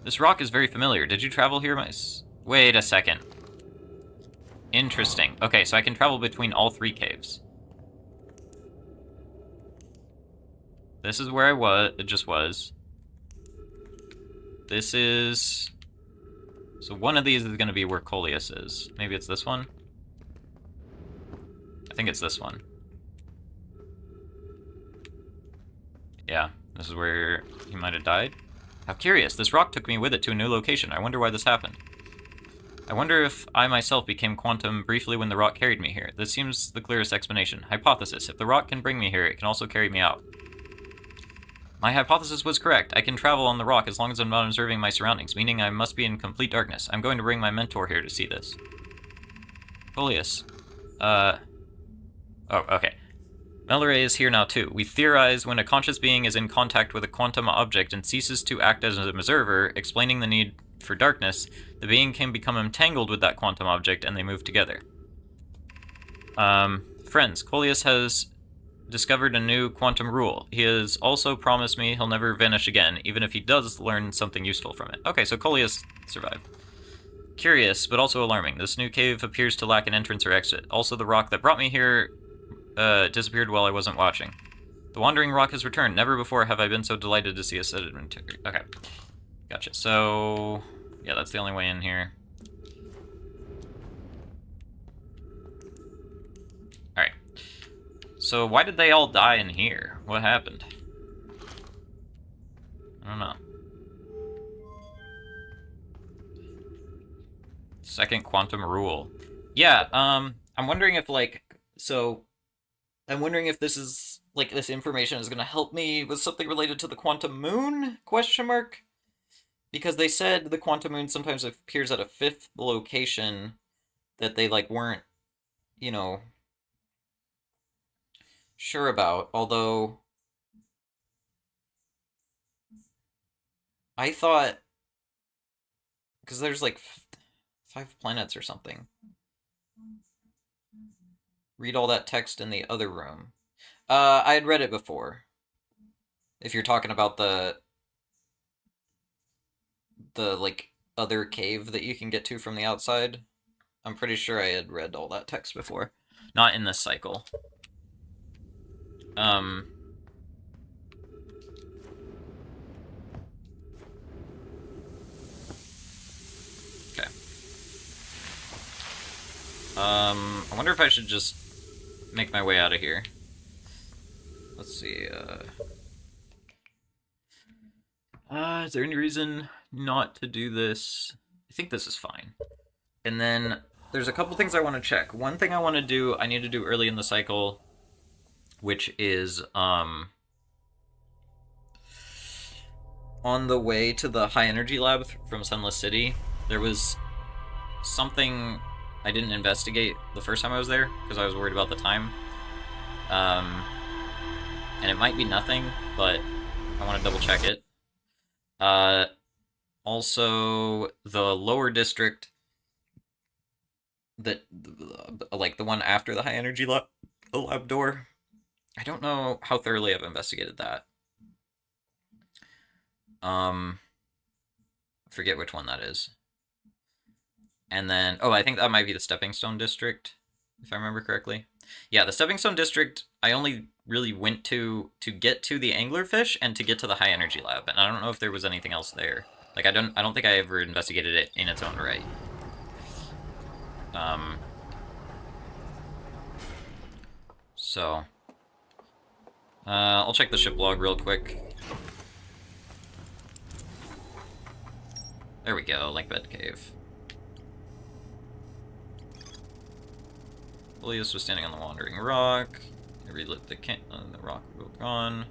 This rock is very familiar. Did you travel here, Wait a second. Interesting. Okay, so I can travel between all 3 caves. This is where it just was. This is... So one of these is going to be where Coleus is. Maybe it's this one? I think it's this one. Yeah, this is where he might have died. How curious. This rock took me with it to a new location. I wonder why this happened. I wonder if I myself became quantum briefly when the rock carried me here. This seems the clearest explanation. Hypothesis. If the rock can bring me here, it can also carry me out. My hypothesis was correct. I can travel on the rock as long as I'm not observing my surroundings, meaning I must be in complete darkness. I'm going to bring my mentor here to see this. Coleus. Oh, okay. Melore is here now too. We theorize when a conscious being is in contact with a quantum object and ceases to act as an observer, explaining the need for darkness, the being can become entangled with that quantum object and they move together. Friends, Coleus has discovered a new quantum rule. He has also promised me he'll never vanish again, even if he does learn something useful from it. Okay, so Coleus survived. Curious, but also alarming. This new cave appears to lack an entrance or exit. Also, the rock that brought me here disappeared while I wasn't watching. The wandering rock has returned. Never before have I been so delighted to see a sedimentary. Okay, gotcha. So, yeah, that's the only way in here. Alright. So, why did they all die in here? What happened? I don't know. Second quantum rule. Yeah, I'm wondering if, like, so, I'm wondering if this is, like, this information is gonna help me with something related to the quantum moon? Question mark? Because they said the quantum moon sometimes appears at a fifth location that they, like, weren't, you know, sure about, although I thought, because there's, like, 5 planets or something. Read all that text in the other room. I had read it before. If you're talking about the like other cave that you can get to from the outside, I'm pretty sure I had read all that text before. Not in this cycle. Okay. I wonder if I should just make my way out of here. Let's see, is there any reason not to do this? I think this is fine. And then there's a couple things I want to check. One thing I want to do, I need to do early in the cycle, which is, on the way to the high energy lab from Sunless City, there was something I didn't investigate the first time I was there, because I was worried about the time. And it might be nothing, but I want to double check it. Also, the lower district, that, like the one after the high energy lab door, I don't know how thoroughly I've investigated that. I forget which one that is. And then, oh, I think that might be the Stepping Stone District, if I remember correctly. Yeah, the Stepping Stone District, I only really went to get to the anglerfish and to get to the high energy lab, and I don't know if there was anything else there. Like, I don't think I ever investigated it in its own right. So, I'll check the ship log real quick. There we go, like Bed Cave. Coleus was standing on the wandering rock. I relit the rock will go gone.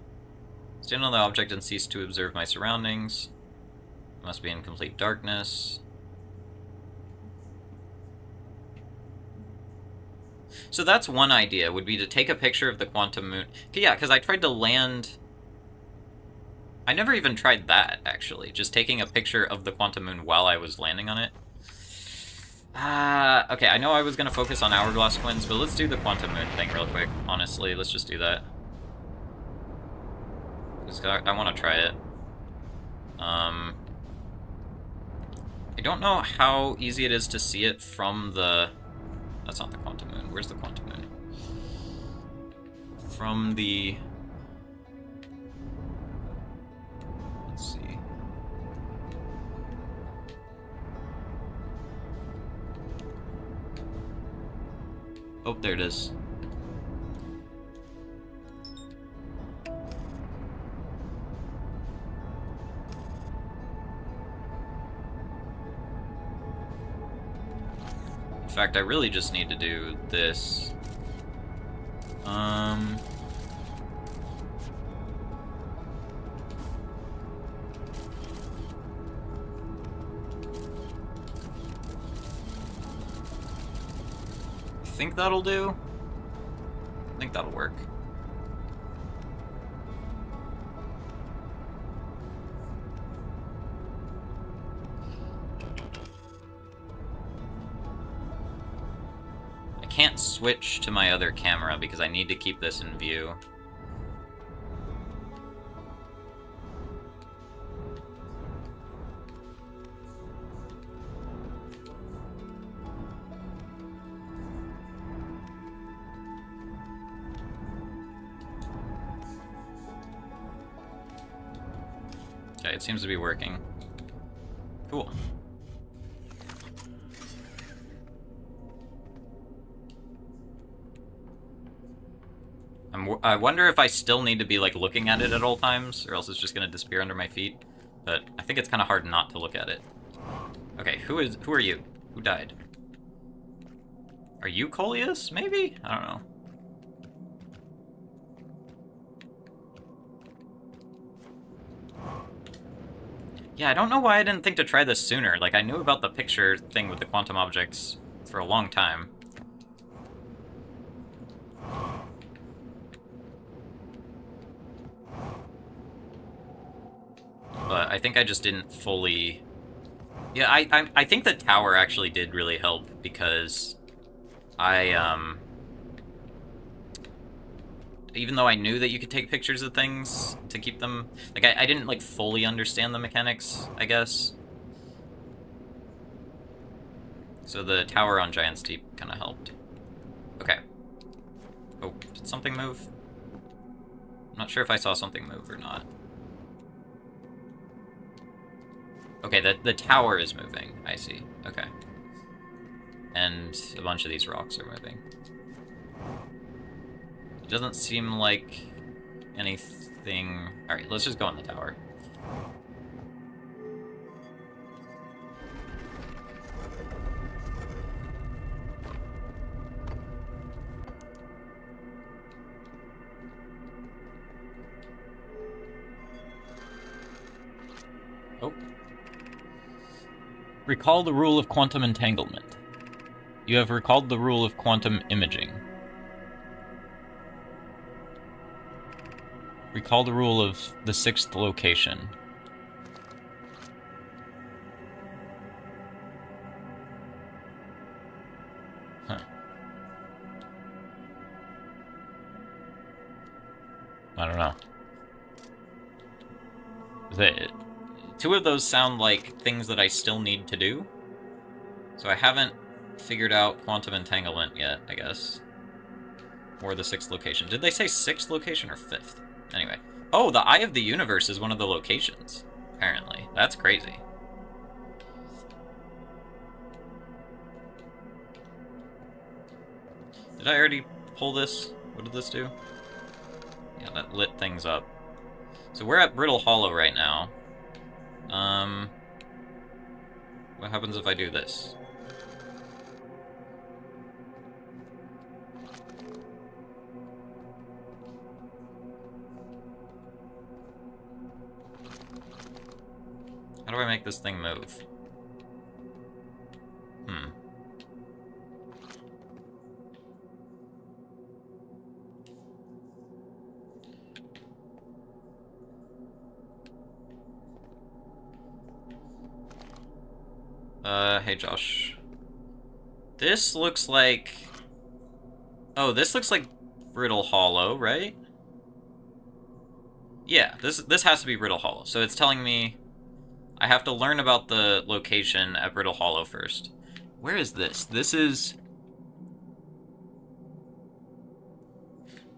Stand on the object and cease to observe my surroundings. Must be in complete darkness. So that's one idea, would be to take a picture of the quantum moon. Yeah, because I tried to land... I never even tried that, actually. Just taking a picture of the quantum moon while I was landing on it. Okay, I know I was going to focus on Hourglass Twins, but let's do the quantum moon thing real quick. Honestly, let's just do that. I want to try it. I don't know how easy it is to see it from the... That's not the quantum moon. Where's the quantum moon? From the... Let's see. Oh, there it is. In fact, I really just need to do this. think that'll do. I think that'll work. I can't switch to my other camera because I need to keep this in view. Okay, it seems to be working. Cool. I wonder if I still need to be, like, looking at it at all times, or else it's just gonna disappear under my feet. But I think it's kind of hard not to look at it. Okay, who are you? Who died? Are you Coleus, maybe? I don't know. Yeah, I don't know why I didn't think to try this sooner. Like, I knew about the picture thing with the quantum objects for a long time. But I think I just didn't fully... Yeah, I think the tower actually did really help, because even though I knew that you could take pictures of things to keep them... Like, I didn't, like, fully understand the mechanics, I guess. So the tower on Giant's Deep kind of helped. Okay. Oh, did something move? I'm not sure if I saw something move or not. Okay, the tower is moving. I see. Okay. And a bunch of these rocks are moving. It doesn't seem like anything... Alright, let's just go on the tower. Oh. Recall the rule of quantum entanglement. You have recalled the rule of quantum imaging. Recall the rule of the sixth location. Huh. I don't know. Two of those sound like things that I still need to do. So I haven't figured out quantum entanglement yet, I guess. Or the sixth location. Did they say sixth location or fifth? Anyway. Oh, the Eye of the Universe is one of the locations, apparently. That's crazy. Did I already pull this? What did this do? Yeah, that lit things up. So we're at Brittle Hollow right now. What happens if I do this? How do I make this thing move? Hey Josh. This looks like... Oh, this looks like Brittle Hollow, right? Yeah, this has to be Brittle Hollow. So it's telling me I have to learn about the location at Brittle Hollow first. Where is this? This is...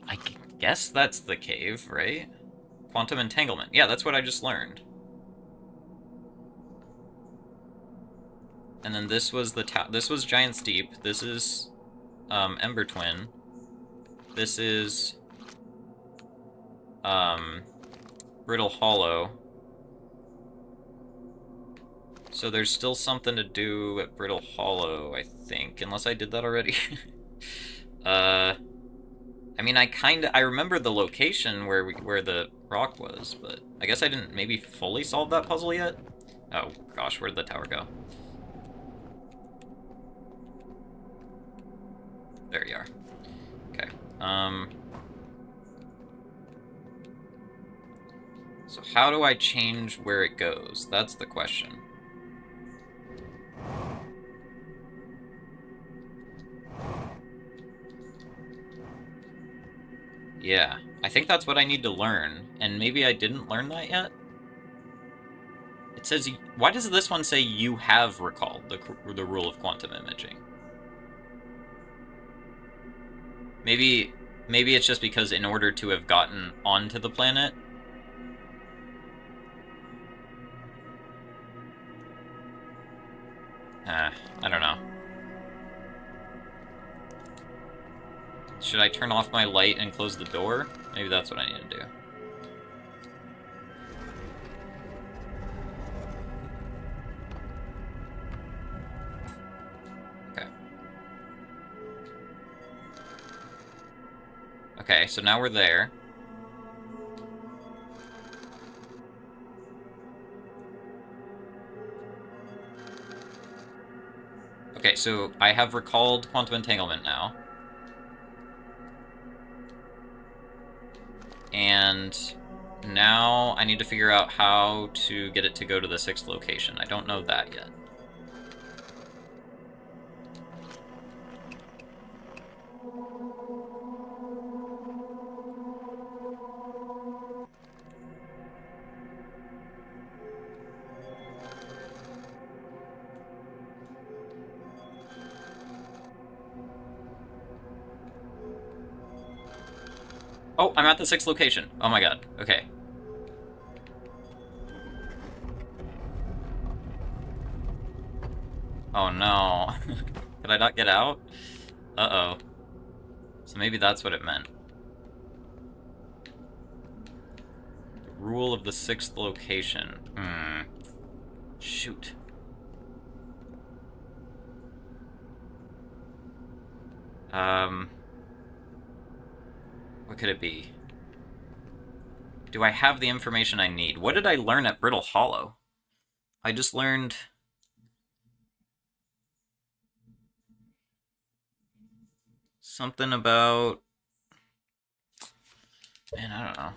I guess that's the cave, right? Quantum entanglement. Yeah, that's what I just learned. And then this was this was Giant's Deep. This is Ember Twin. This is Brittle Hollow. So there's still something to do at Brittle Hollow, I think, unless I did that already. I mean, I remember the location where the rock was, but I guess I didn't maybe fully solve that puzzle yet. Oh gosh, where did the tower go? There So how do I change where it goes? That's the question. Yeah, I think that's what I need to learn, and maybe I didn't learn that yet? It says, why does this one say you have recalled the rule of quantum imaging? Maybe it's just because in order to have gotten onto the planet... I don't know. Should I turn off my light and close the door? Maybe that's what I need to do. Okay. Okay, so now we're there. Okay, so I have recalled quantum entanglement now. And now I need to figure out how to get it to go to the 6th location. I don't know that yet. Oh, I'm at the 6th location. Oh my god. Okay. Oh no. Could I not get out? Uh-oh. So maybe that's what it meant. The rule of the 6th location. Shoot. What could it be? Do I have the information I need? What did I learn at Brittle Hollow? I just learned... something about... Man, I don't know.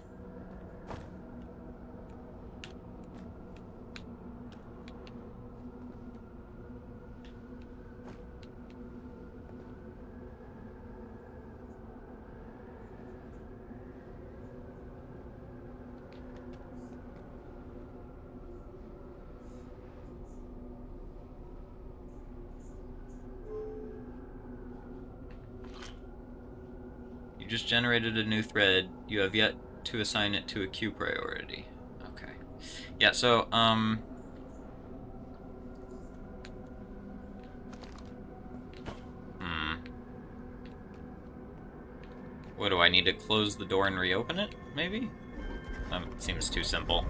You just generated a new thread. You have yet to assign it to a queue priority. Okay. Yeah, so, What, do I need to close the door and reopen it, maybe? Seems too simple.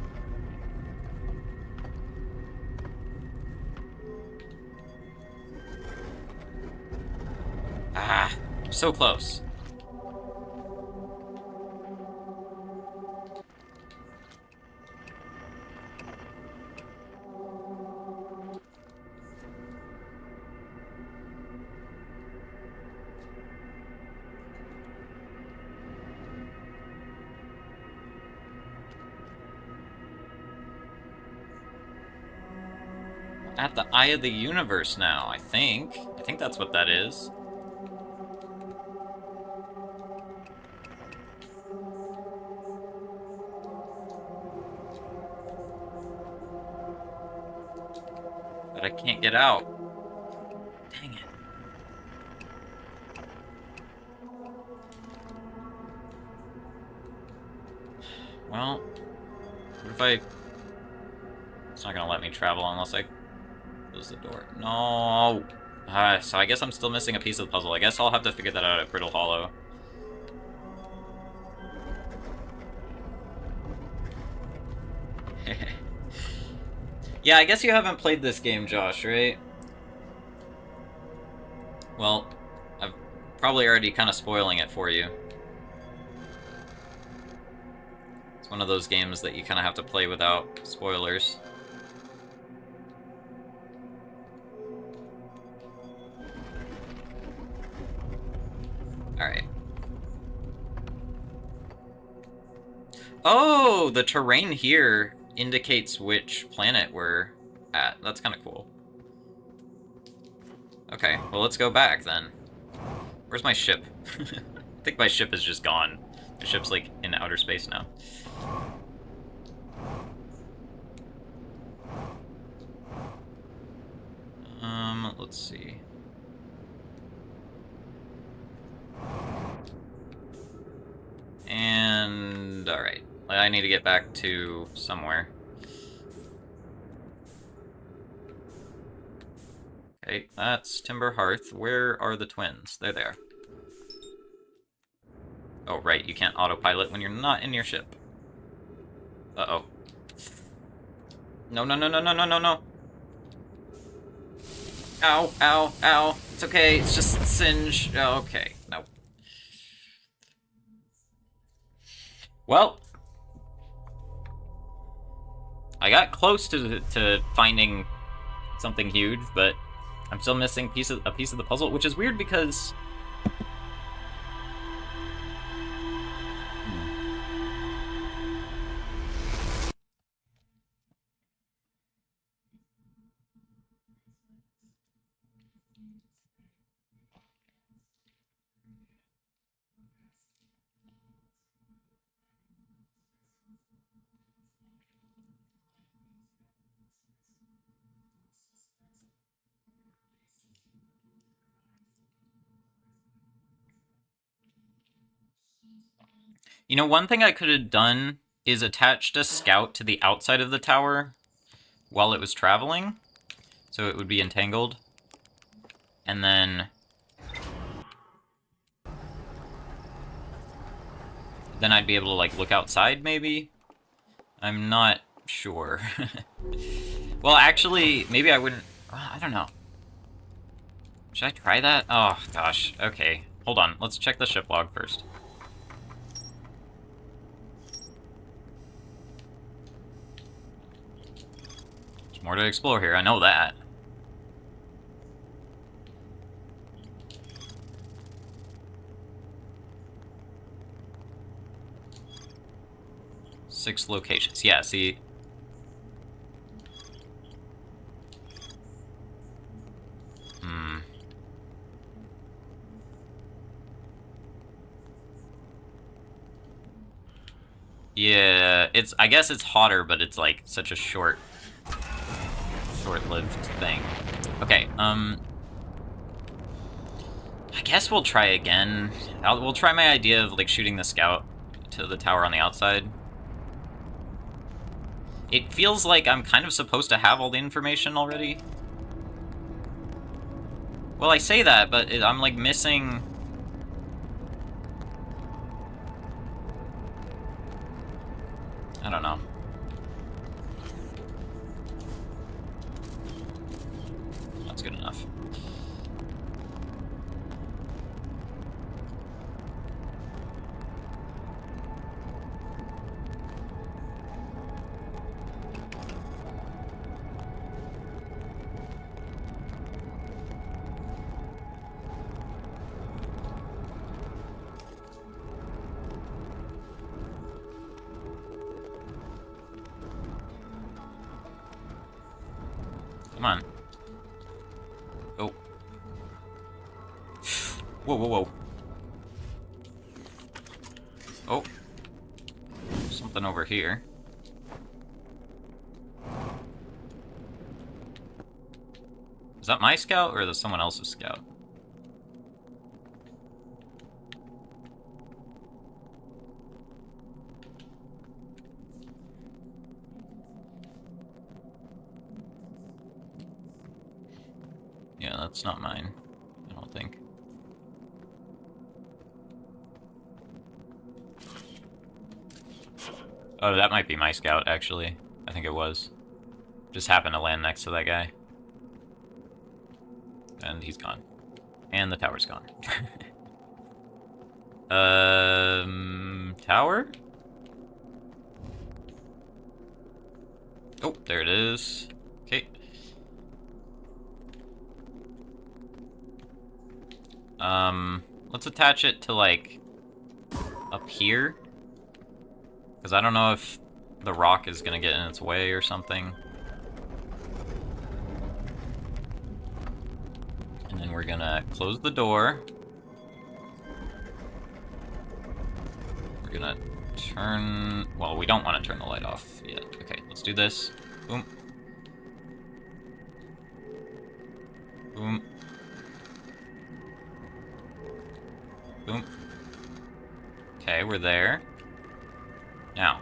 Ah, so close. At the Eye of the Universe now, I think. I think that's what that is. But I can't get out. Dang it. Well, what if I... It's not gonna let me travel unless I close the door. No! So I guess I'm still missing a piece of the puzzle. I guess I'll have to figure that out at Brittle Hollow. Yeah, I guess you haven't played this game, Josh, right? Well, I'm probably already kind of spoiling it for you. It's one of those games that you kind of have to play without spoilers. Alright. Oh, the terrain here indicates which planet we're at. That's kind of cool. Okay, well, let's go back then. Where's my ship? I think my ship is just gone. My ship's, like, in outer space now. Let's see. And... alright. I need to get back to somewhere. Okay, that's Timber Hearth. Where are the twins? They're there. Oh, right, you can't autopilot when you're not in your ship. Uh-oh. No, no, no, no, no, no, no, no. Ow, ow, ow. It's okay, it's just singe. Oh, okay, no. Well, I got close to finding something huge, but I'm still missing a piece of the puzzle, which is weird because... You know, one thing I could have done is attached a scout to the outside of the tower while it was traveling, so it would be entangled. And then I'd be able to, like, look outside, maybe? I'm not sure. Well, actually, maybe I wouldn't... I don't know. Should I try that? Oh, gosh. Okay. Hold on. Let's check the ship log first. There's more to explore here. I know that. Six locations. Yeah, see... Yeah, it's... I guess it's hotter, but it's, like, such a short-lived thing. Okay, I guess we'll try again. We'll try my idea of, like, shooting the scout to the tower on the outside. It feels like I'm kind of supposed to have all the information already. Well, I say that, but I'm, like, missing... I don't know. That's good enough. Come on. Oh. Whoa, whoa, whoa. Oh. Something over here. Is that my scout, or is that someone else's scout? Yeah, that's not mine, I don't think. Oh, that might be my scout, actually. I think it was. Just happened to land next to that guy. And he's gone. And the tower's gone. Tower? Oh, there it is. Okay. Let's attach it to, like, up here. Because I don't know if the rock is going to get in its way or something. And then we're going to close the door. We're going to turn... Well, we don't want to turn the light off yet. Okay, let's do this. Boom. Boom. Boom. Okay, we're there. Now.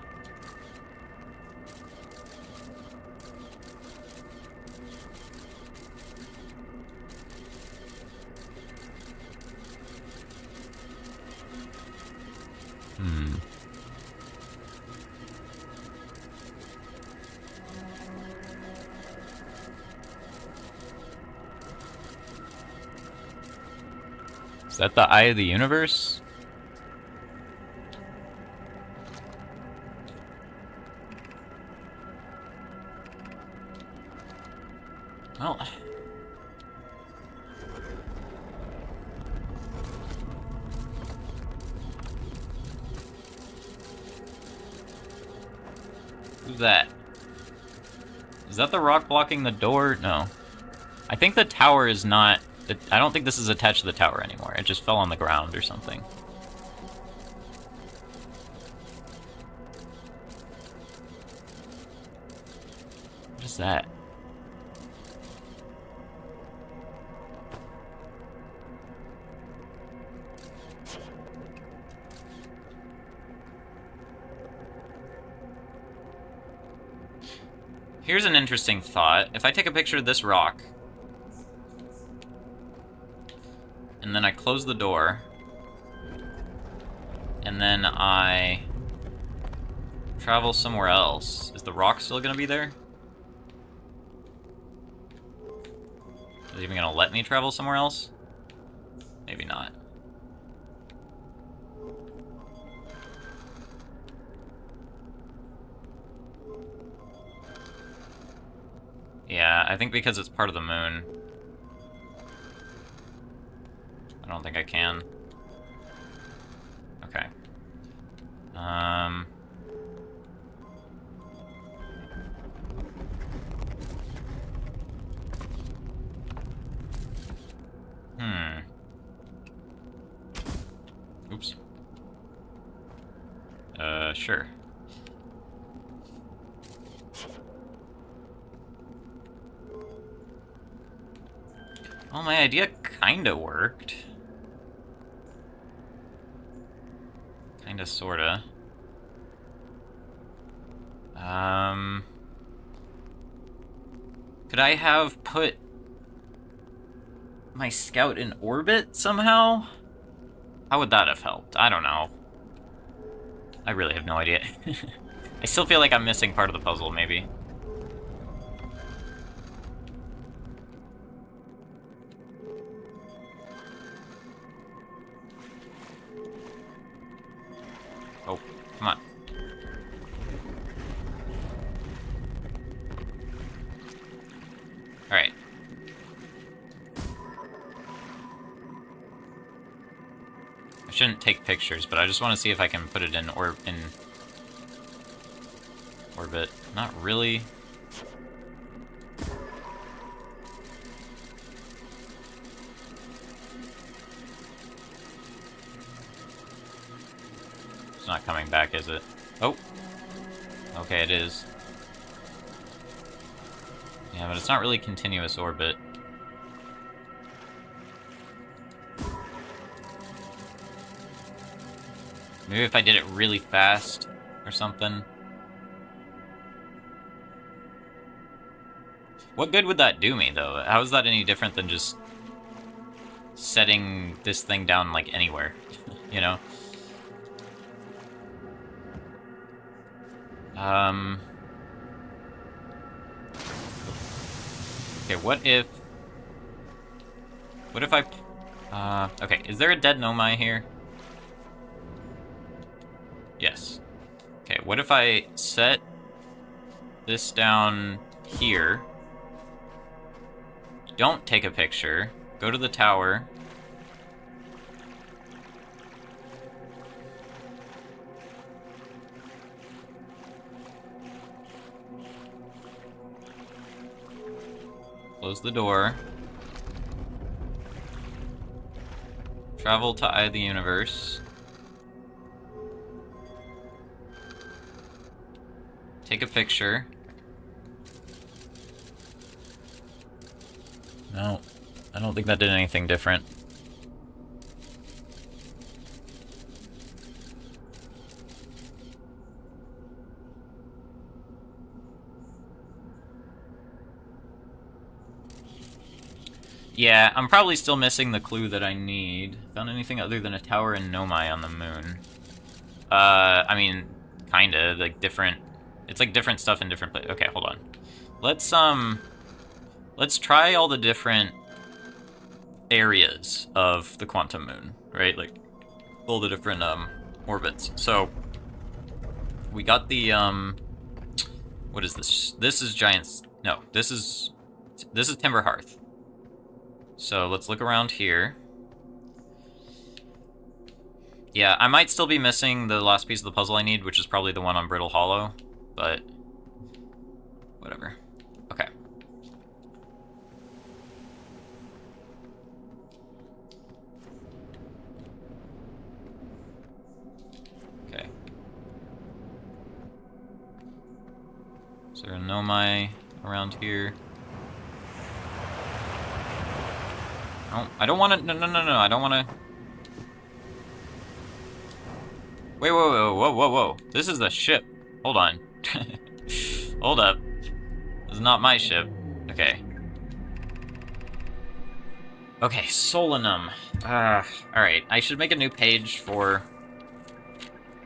Is that the eye of the universe? Well... Who's that? Is that the rock blocking the door? No. I think the tower is not... I don't think this is attached to the tower anymore. It just fell on the ground or something. What is that? Here's an interesting thought. If I take a picture of this rock, and then I close the door, and then I travel somewhere else, is the rock still gonna be there? Is it even gonna let me travel somewhere else? Maybe not. Yeah, I think because it's part of the moon. I don't think I can. Okay. Oops. Sure. Well, my idea kinda worked. Kinda, sorta. Could I have put my scout in orbit somehow? How would that have helped? I don't know. I really have no idea. I still feel like I'm missing part of the puzzle, maybe. Oh, come on. Alright. I shouldn't take pictures, but I just want to see if I can put it in orbit. Not really. It's not coming back, is it? Oh. Okay, it is. Yeah, but it's not really continuous orbit. Maybe if I did it really fast or something. What good would that do me, though? How is that any different than just setting this thing down, like, anywhere? You know? Okay, what if I... okay, is there a dead Nomai here? Yes. Okay, what if I set this down here, don't take a picture, go to the tower, Close the door. Travel to Eye of the Universe. Take a picture. No, I don't think that did anything different. Yeah, I'm probably still missing the clue that I need. Found anything other than a tower and Nomai on the moon? I mean, kinda, like different... It's like different stuff in different places. Okay, hold on. Let's try all the different areas of the quantum moon, right? Like, all the different, orbits. So, we got the, what is this? This is Giant's... No, this is Timber Hearth. So, let's look around here. Yeah, I might still be missing the last piece of the puzzle I need, which is probably the one on Brittle Hollow, but whatever. Okay. Okay. Is there a Nomai around here? I don't want to... No, I don't want to... Wait, whoa. This is the ship. Hold on. Hold up. This is not my ship. Okay. Okay, Solanum. Alright. I should make a new page for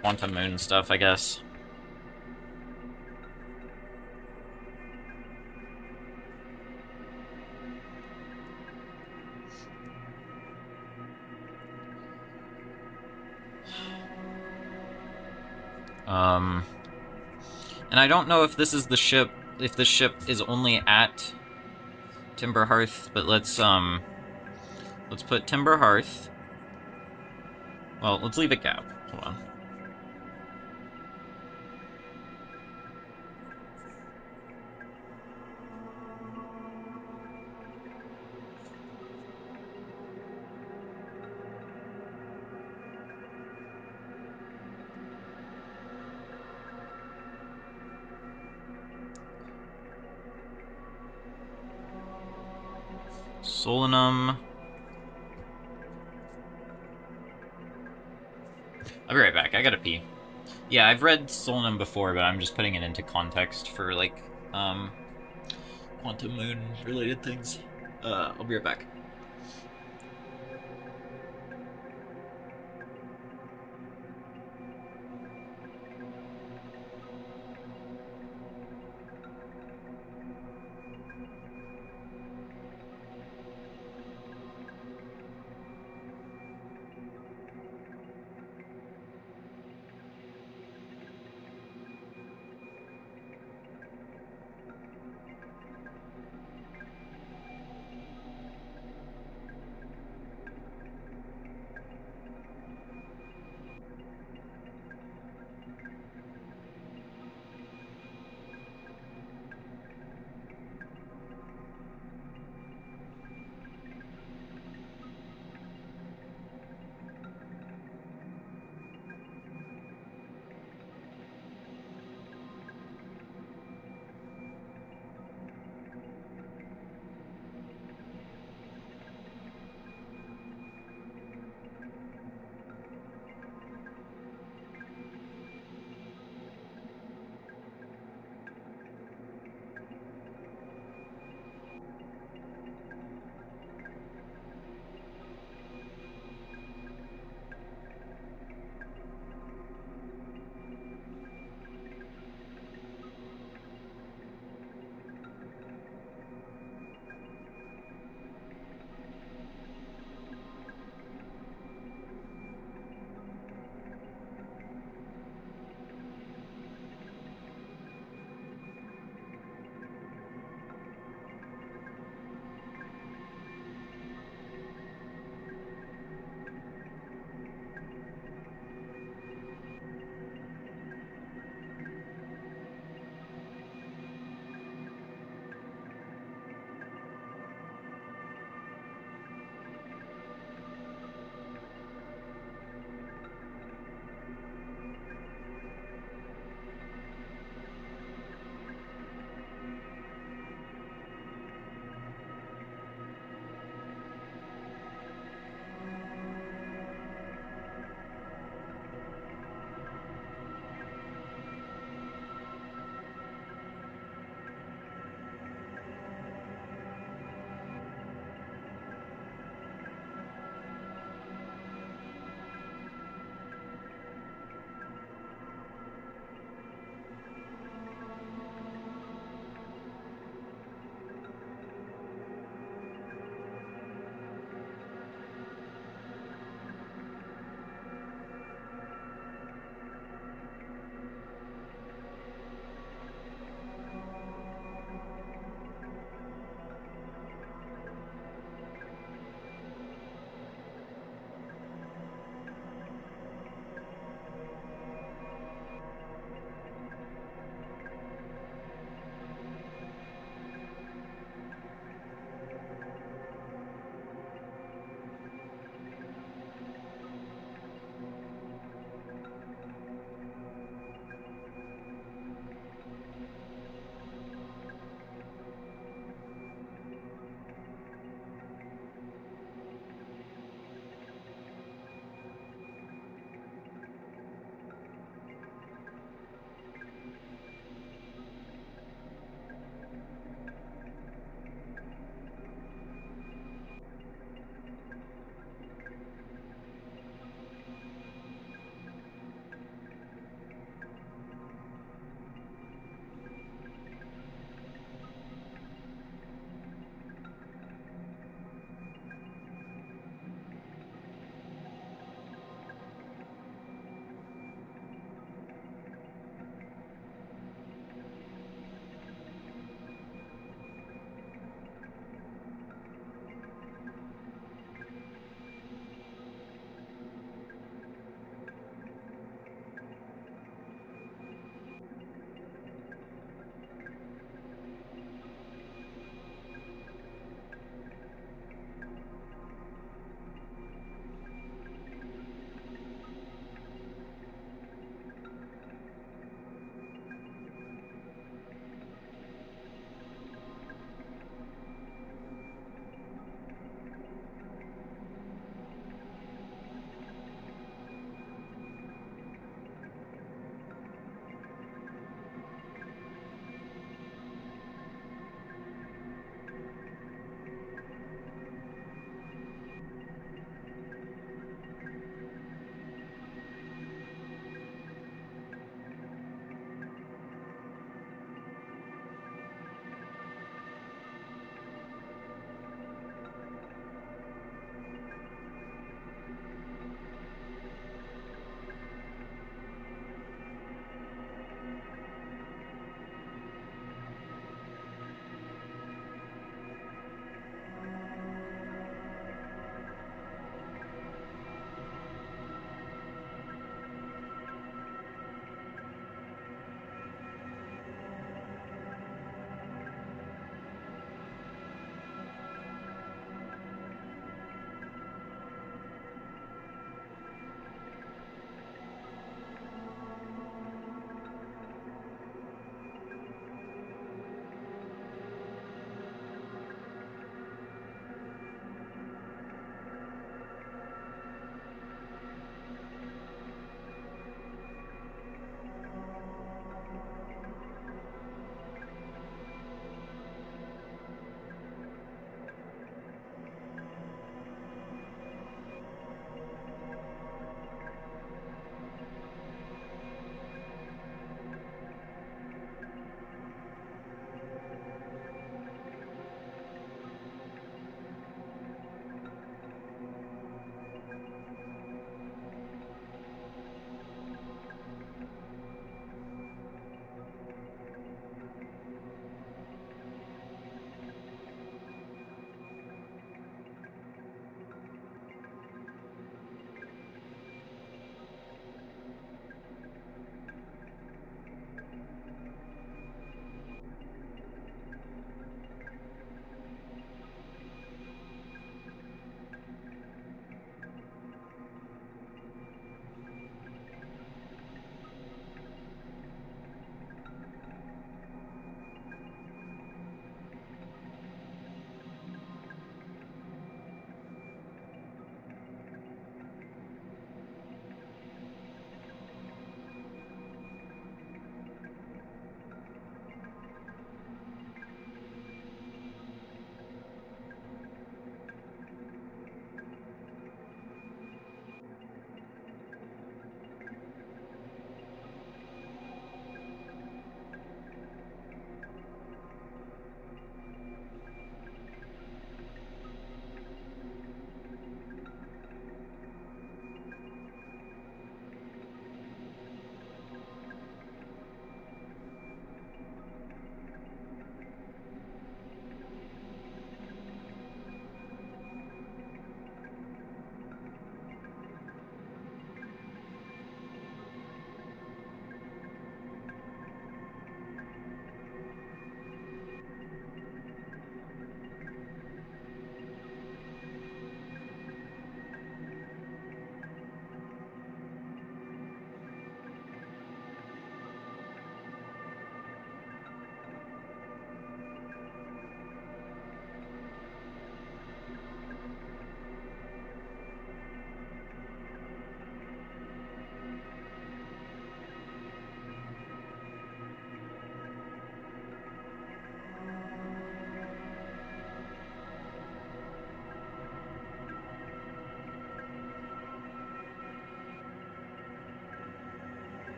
Quantum Moon stuff, I guess. And I don't know if this is the ship, if the ship is only at Timber Hearth, but let's put Timber Hearth. Well, let's leave a gap. Hold on. Solanum. I'll be right back. I gotta pee. Yeah, I've read Solanum before, but I'm just putting it into context for, like, Quantum Moon related things. I'll be right back.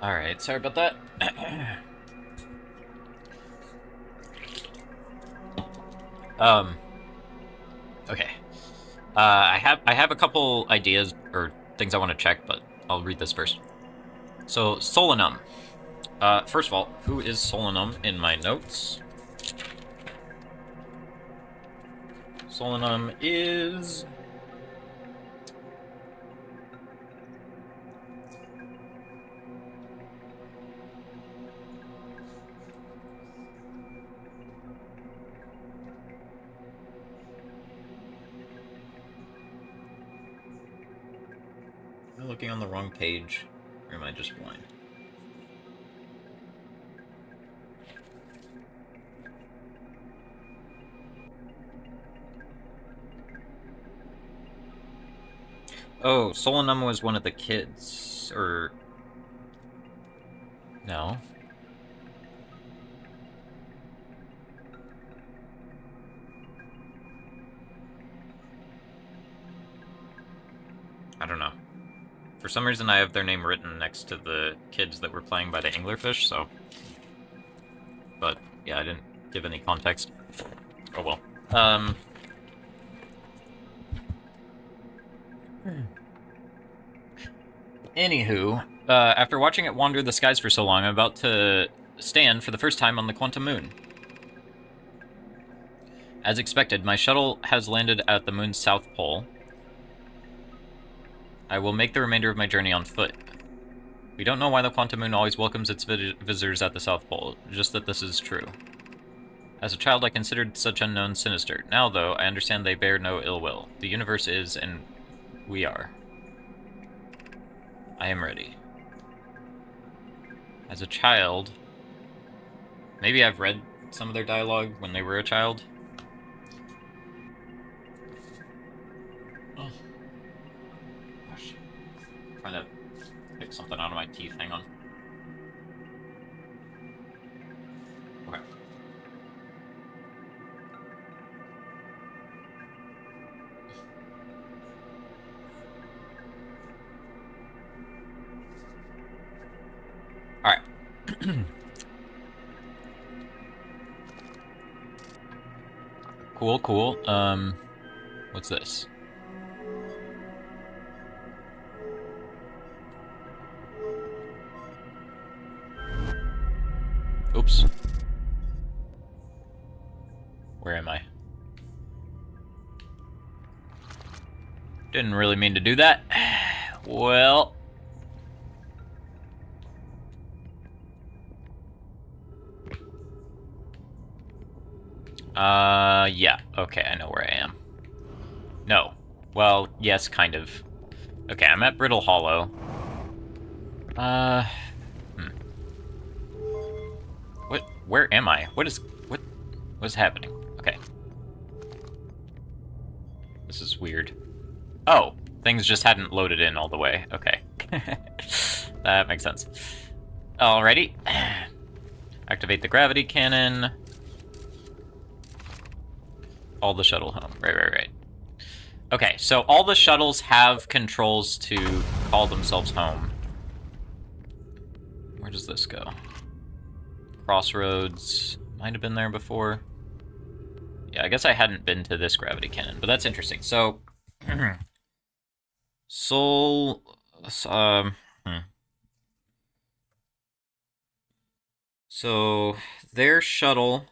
Alright, sorry about that. um, okay. I have a couple ideas or things I want to check, but I'll read this first. So, Solanum. First of all, who is Solanum in my notes? Solanum is... Am I looking on the wrong page? Or am I just blind? Oh, Solanum was one of the kids. Or... No. I don't know. For some reason I have their name written next to the kids that were playing by the Anglerfish, so... But, yeah, I didn't give any context. Oh well. Anywho, after watching it wander the skies for so long, I'm about to stand for the first time on the Quantum Moon. As expected, my shuttle has landed at the moon's south pole. I will make the remainder of my journey on foot. We don't know why the Quantum Moon always welcomes its visitors at the South Pole, just that this is true. As a child, I considered such unknowns sinister. Now, though, I understand they bear no ill will. The universe is, and we are. I am ready. As a child... Maybe I've read some of their dialogue when they were a child. Oh. Gosh. I'm trying to pick something out of my teeth. Hang on. Okay. Alright. Cool. What's this? Oops. Where am I? Didn't really mean to do that. Well... yeah. Okay, I know where I am. No. Well, yes, kind of. Okay, I'm at Brittle Hollow. What? Where am I? What is happening? Okay. This is weird. Oh, things just hadn't loaded in all the way. Okay. That makes sense. Alrighty. Activate the gravity cannon. All the shuttle home. Right. Okay, so all the shuttles have controls to call themselves home. Where does this go? Crossroads. Might have been there before. Yeah, I guess I hadn't been to this gravity cannon, but that's interesting. So, So, their shuttle...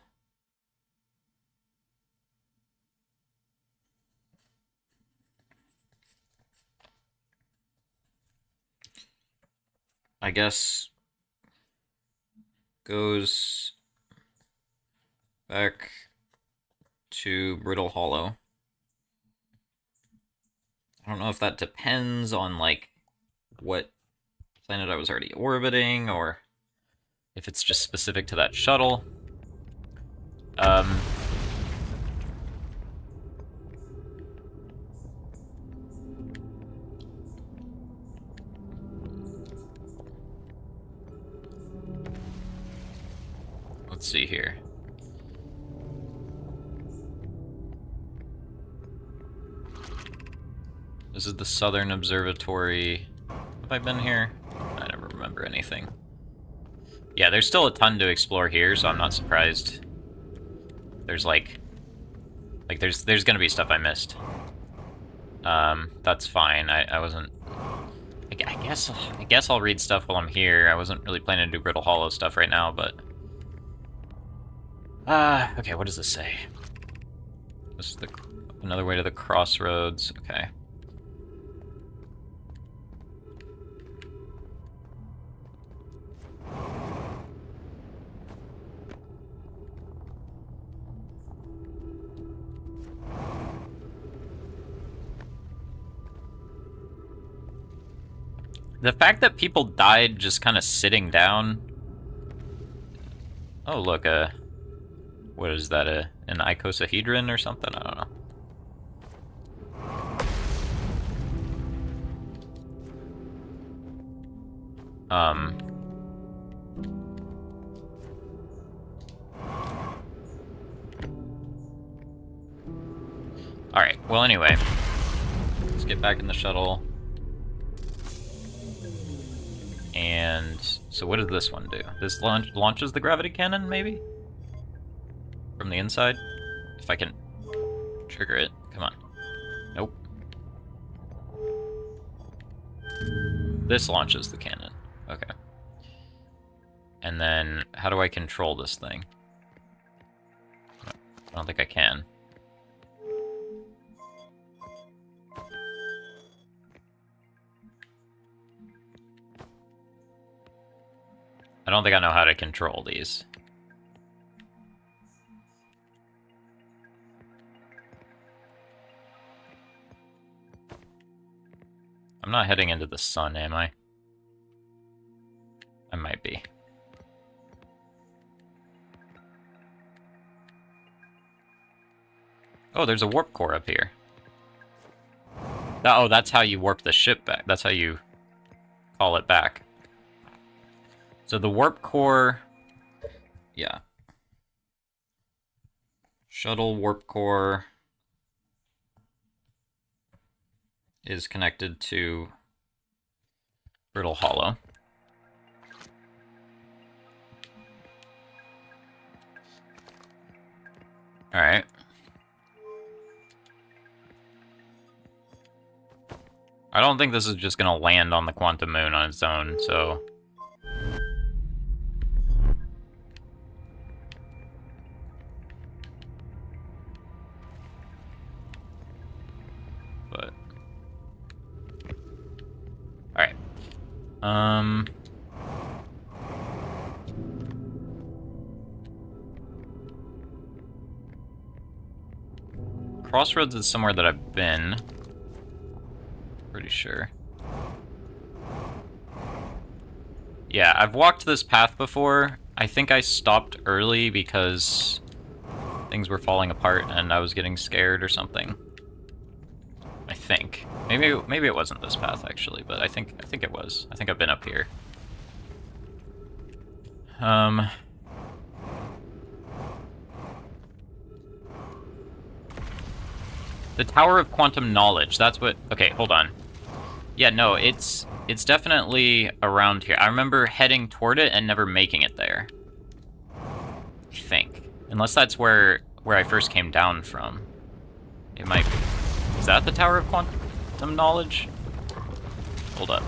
I guess goes back to Brittle Hollow. I don't know if that depends on, like, what planet I was already orbiting, or if it's just specific to that shuttle. Let's see here. This is the Southern Observatory. Have I been here? I never remember anything. Yeah, there's still a ton to explore here, so I'm not surprised. There's like there's gonna be stuff I missed. That's fine. I wasn't. I guess I'll read stuff while I'm here. I wasn't really planning to do Brittle Hollow stuff right now, but okay. What does this say? This is another way to the crossroads. Okay. The fact that people died just kind of sitting down. Oh, look, what is that, an icosahedron or something? I don't know. Alright, well anyway. Let's get back in the shuttle. And so what does this one do? This launches the gravity cannon, maybe? From the inside? If I can trigger it. Come on. Nope. This launches the cannon. Okay. And then, how do I control this thing? I don't think I can. I don't think I know how to control these. I'm not heading into the sun, am I? I might be. Oh, there's a warp core up here. Oh, that's how you warp the ship back. That's how you call it back. So the warp core, yeah. Shuttle warp core is connected to Brittle Hollow. All right. I don't think this is just gonna land on the Quantum Moon on its own, so. But. Alright. Crossroads is somewhere that I've been. Pretty sure. Yeah, I've walked this path before. I think I stopped early because things were falling apart and I was getting scared or something. I think. Maybe it wasn't this path actually, but I think it was. I think I've been up here. The Tower of Quantum Knowledge. That's what. Okay, hold on. Yeah, no, it's definitely around here. I remember heading toward it and never making it there. I think. Unless that's where I first came down from. It might be. Is that the Tower of Quantum Knowledge? Hold up.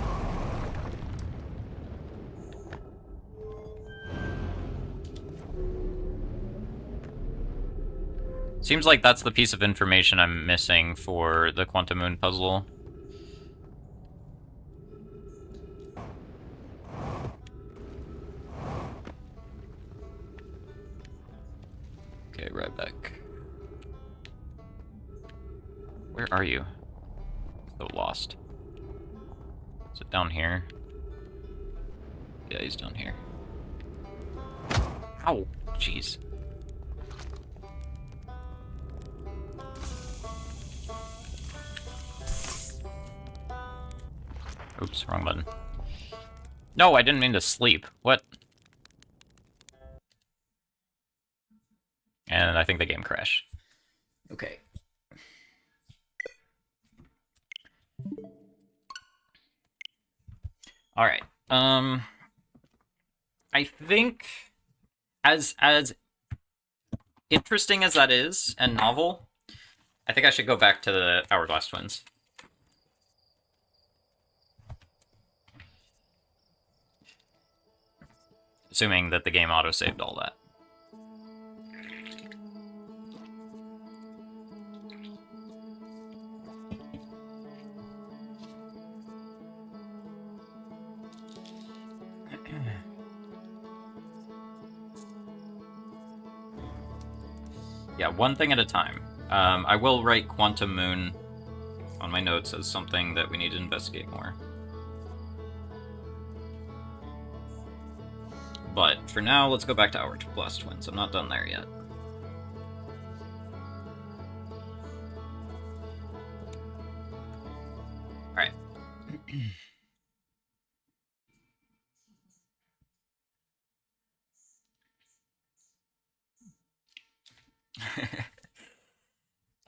Seems like that's the piece of information I'm missing for the Quantum Moon puzzle. Okay, right back. Where are you? So lost. Is it down here? Yeah, he's down here. Ow! Jeez. Oops, wrong button. No, I didn't mean to sleep. What? And I think the game crashed. Okay. Alright, Um, I think as interesting as that is and novel, I think I should go back to the Hourglass Twins. Assuming that the game auto-saved all that. Yeah, one thing at a time. I will write Quantum Moon on my notes as something that we need to investigate more. But for now, let's go back to Hourglass Twins. I'm not done there yet. Alright.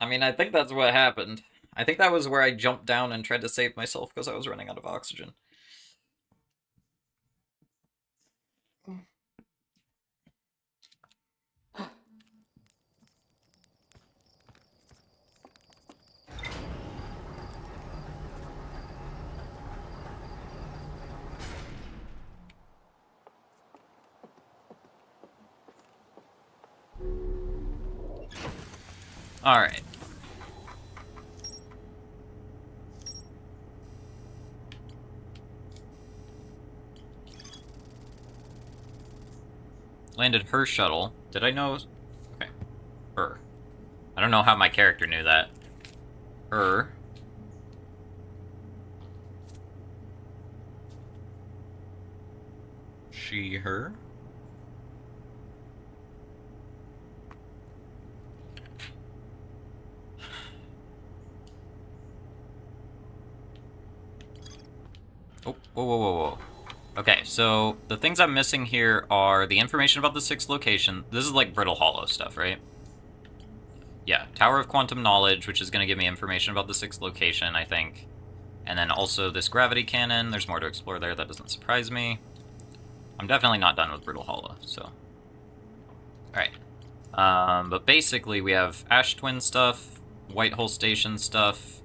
I mean, I think that's what happened. I think that was where I jumped down and tried to save myself because I was running out of oxygen. Alright. Landed her shuttle. Did I know? Okay. Her. I don't know how my character knew that. Her. She, her. Oh, whoa, whoa, whoa, whoa. Okay, so the things I'm missing here are the information about the 6th location. This is like Brittle Hollow stuff, right? Yeah, Tower of Quantum Knowledge, which is going to give me information about the 6th location, I think. And then also this gravity cannon. There's more to explore there. That doesn't surprise me. I'm definitely not done with Brittle Hollow, so... Alright. But basically, we have Ash Twin stuff, White Hole Station stuff,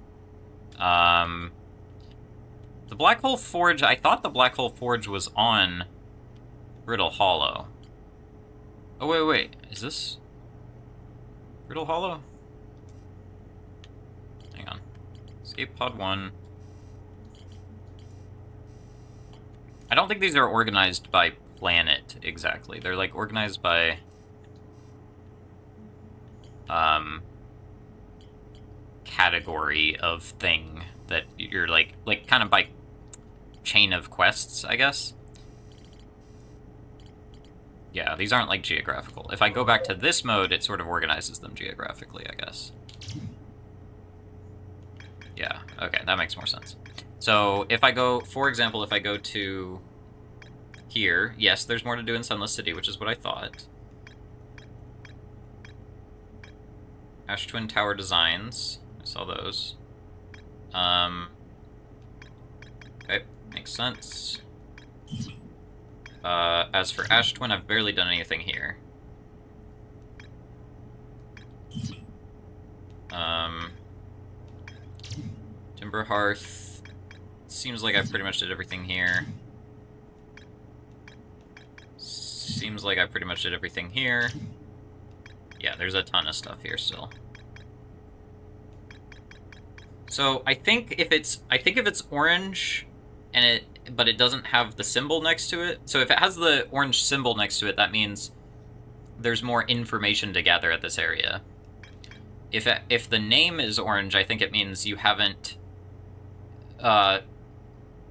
the Black Hole Forge, I thought the Black Hole Forge was on Brittle Hollow. Oh, wait. Is this Brittle Hollow? Hang on. Escape Pod 1. I don't think these are organized by planet, exactly. They're, like, organized by... category of thing that you're, like kind of by chain of quests, I guess. Yeah, these aren't, like, geographical. If I go back to this mode, it sort of organizes them geographically, I guess. Yeah, okay, that makes more sense. So, if I go, for example, if I go to here, yes, there's more to do in Sunless City, which is what I thought. Ash Twin Tower Designs. I saw those. Okay, makes sense. As for Ash Twin, I've barely done anything here. Timber Hearth. Seems like I pretty much did everything here. Seems like I pretty much did everything here. Yeah, there's a ton of stuff here still. So I think if it's orange and but it doesn't have the symbol next to it. So if it has the orange symbol next to it, that means there's more information to gather at this area. If the name is orange, I think it means you haven't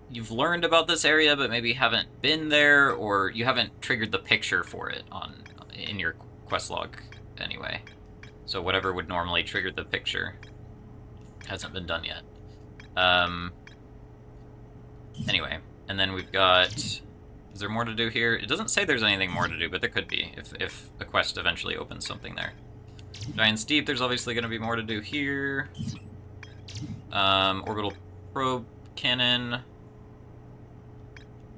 you've learned about this area but maybe haven't been there, or you haven't triggered the picture for it in your quest log anyway. So whatever would normally trigger the picture hasn't been done yet. Anyway, and then we've got... Is there more to do here? It doesn't say there's anything more to do, but there could be if a quest eventually opens something there. Giant's Deep, there's obviously going to be more to do here. Orbital Probe Cannon.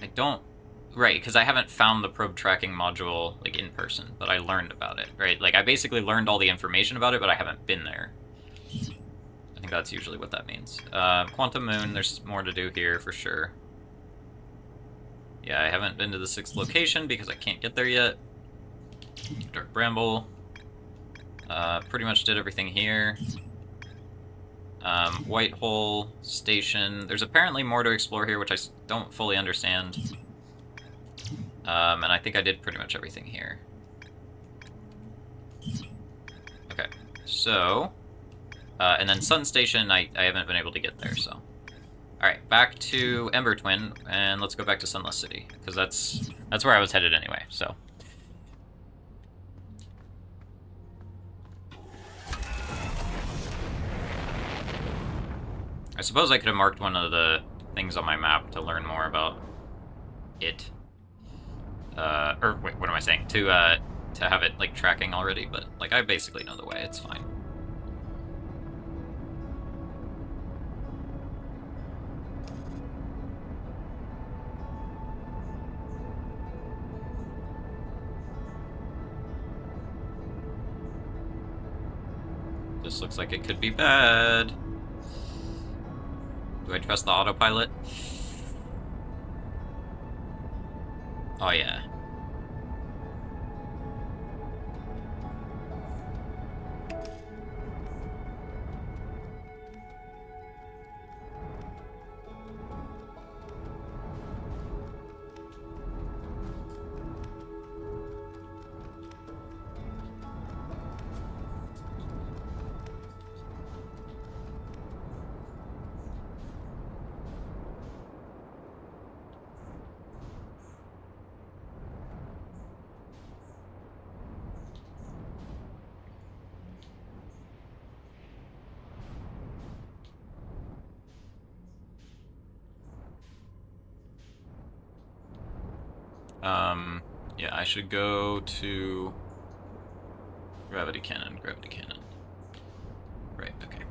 I don't... Right, because I haven't found the probe tracking module, like, in person, but I learned about it, right? Like, I basically learned all the information about it, but I haven't been there. I think that's usually what that means. Quantum Moon, there's more to do here, for sure. Yeah, I haven't been to the 6th location because I can't get there yet. Dark Bramble. Pretty much did everything here. White Hole Station. There's apparently more to explore here, which I don't fully understand. And I think I did pretty much everything here. Okay, so... and then Sun Station, I haven't been able to get there, so... Alright, back to Ember Twin, and let's go back to Sunless City, because that's where I was headed anyway, so... I suppose I could have marked one of the things on my map to learn more about it. Or, wait, what am I saying? To have it, like, tracking already, but, like, I basically know the way, it's fine. This looks like it could be bad. Do I trust the autopilot? Oh, yeah. Yeah, I should go to Gravity Cannon, Gravity Cannon. Right, okay.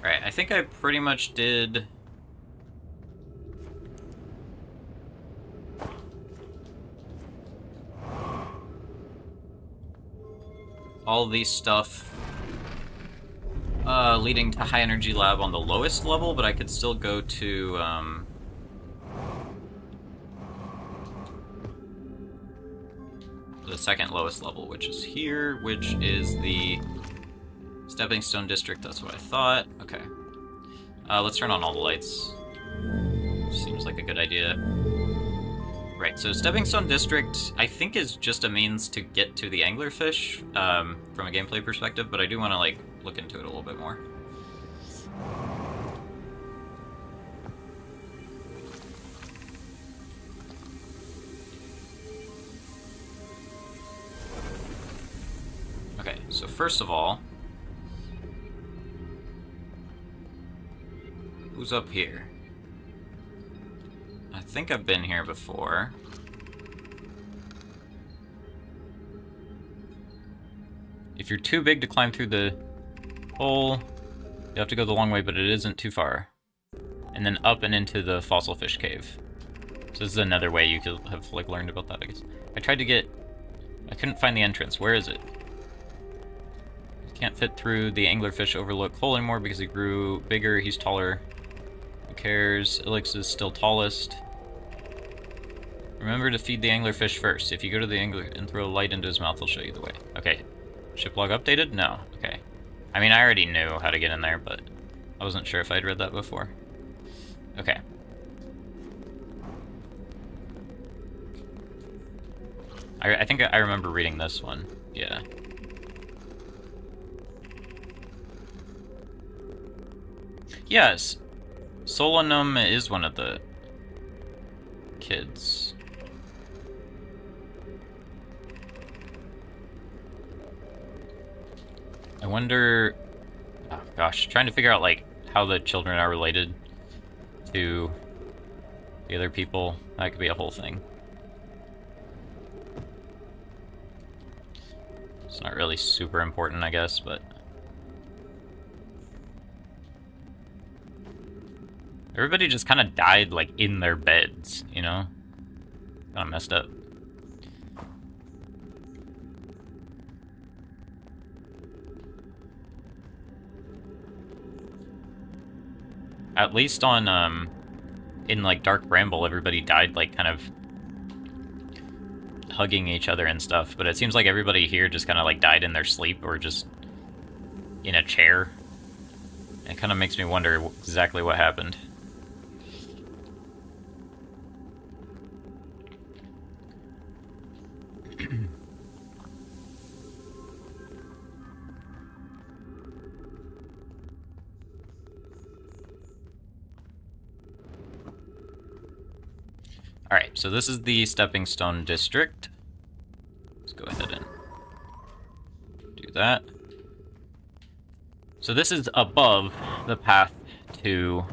Alright, I think I pretty much did... all these stuff leading to High Energy Lab on the lowest level, but I could still go to the second lowest level, which is here, which is the Stepping Stone District. That's what I thought. Okay. Let's turn on all the lights. Seems like a good idea. Right, so Stepping Stone District, I think, is just a means to get to the anglerfish, from a gameplay perspective, but I do want to, like, look into it a little bit more. Okay, so first of all, who's up here? I think I've been here before. If you're too big to climb through the hole, you have to go the long way, but it isn't too far. And then up and into the fossil fish cave. So this is another way you could have, like, learned about that, I guess. I tried to get... I couldn't find the entrance. Where is it? Can't fit through the anglerfish overlook hole anymore because he grew bigger, he's taller. Who cares? Ilix is still tallest. Remember to feed the anglerfish first. If you go to the angler and throw light into his mouth, he'll show you the way. Okay. Ship log updated? No. Okay. I mean, I already knew how to get in there, but I wasn't sure if I'd read that before. Okay. I think I remember reading this one. Yeah. Yes. Solanum is one of the kids. I wonder... Oh gosh, trying to figure out, like, how the children are related to the other people. That could be a whole thing. It's not really super important, I guess, but... Everybody just kind of died, like, in their beds, you know? Kind of messed up. At least on, in, like, Dark Bramble, everybody died, like, kind of hugging each other and stuff, but it seems like everybody here just kind of, like, died in their sleep or just in a chair. It kind of makes me wonder exactly what happened. Alright, so this is the Stepping Stone District. Let's go ahead and do that. So this is above the path to,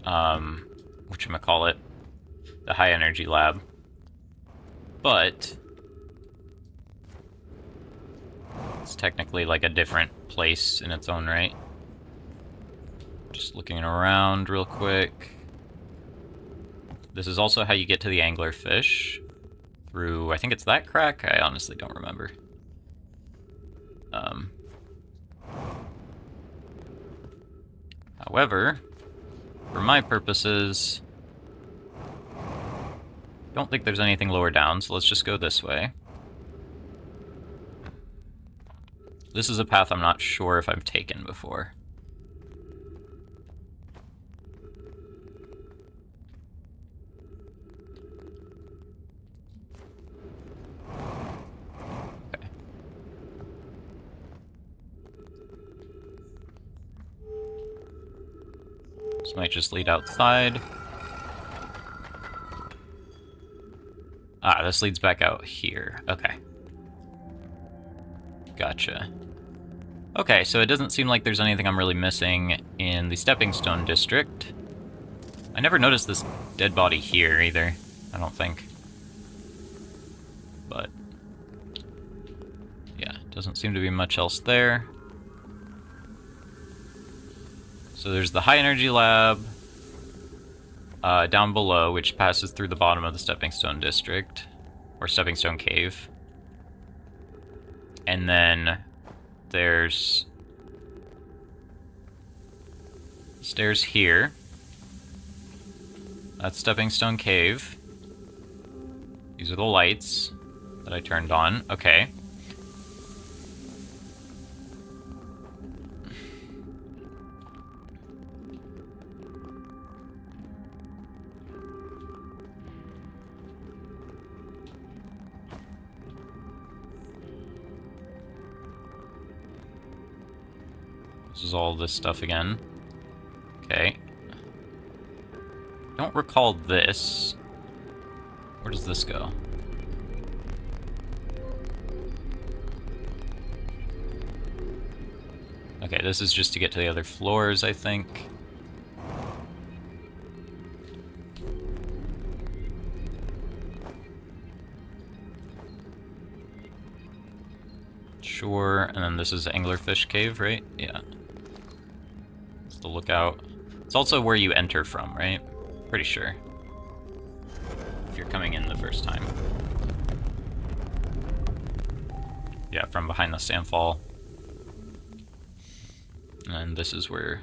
whatchamacallit, the High Energy Lab. But it's technically like a different place in its own right. Just looking around real quick. This is also how you get to the anglerfish. Through, I think it's that crack? I honestly don't remember. However, for my purposes, don't think there's anything lower down, so let's just go this way. This is a path I'm not sure if I've taken before. This might just lead outside. Ah, this leads back out here. Okay. Gotcha. Okay, so it doesn't seem like there's anything I'm really missing in the Stepping Stone District. I never noticed this dead body here either, I don't think. But yeah, doesn't seem to be much else there. So there's the High Energy Lab down below, which passes through the bottom of the Stepping Stone District, or Stepping Stone Cave. And then there's stairs here. That's Stepping Stone Cave. These are the lights that I turned on. Okay. This is all this stuff again. Okay. Don't recall this. Where does this go? Okay, this is just to get to the other floors, I think. Sure, and then this is Anglerfish Cave, right? Yeah. It's the lookout. It's also where you enter from, right? Pretty sure. If you're coming in the first time. Yeah, from behind the sandfall. And this is where...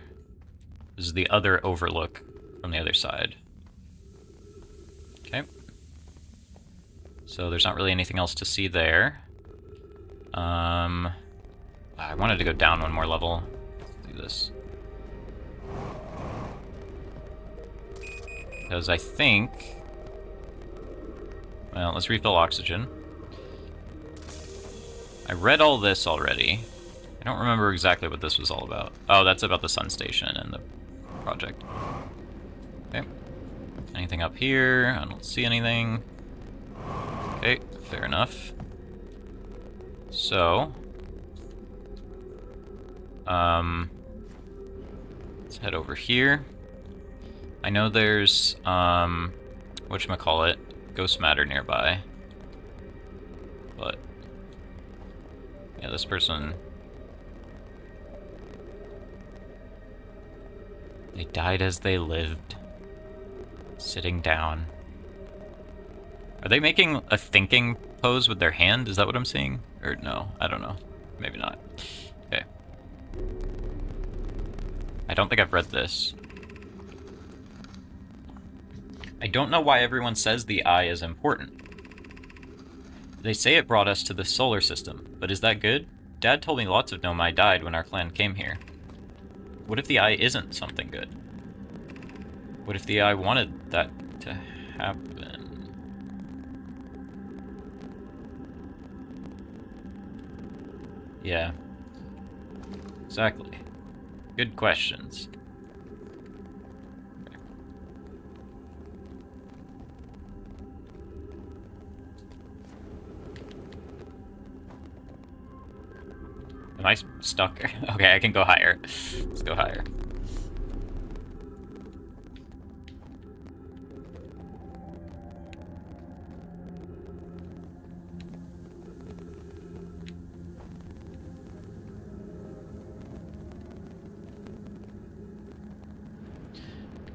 This is the other overlook from the other side. Okay. So there's not really anything else to see there. I wanted to go down one more level. Let's do this. Because I think... Well, let's refill oxygen. I read all this already. I don't remember exactly what this was all about. Oh, that's about the sun station and the project. Okay. Anything up here? I don't see anything. Okay, fair enough. So, let's head over here. I know there's, whatchamacallit, ghost matter nearby. But, yeah, this person... They died as they lived. Sitting down. Are they making a thinking pose with their hand? Is that what I'm seeing? Or no, I don't know. Maybe not. Okay. I don't think I've read this. I don't know why everyone says the eye is important. They say it brought us to the solar system, but is that good? Dad told me lots of Nomai died when our clan came here. What if the eye isn't something good? What if the eye wanted that to happen? Yeah. Exactly. Good questions. Am I stuck? Okay, I can go higher. Let's go higher.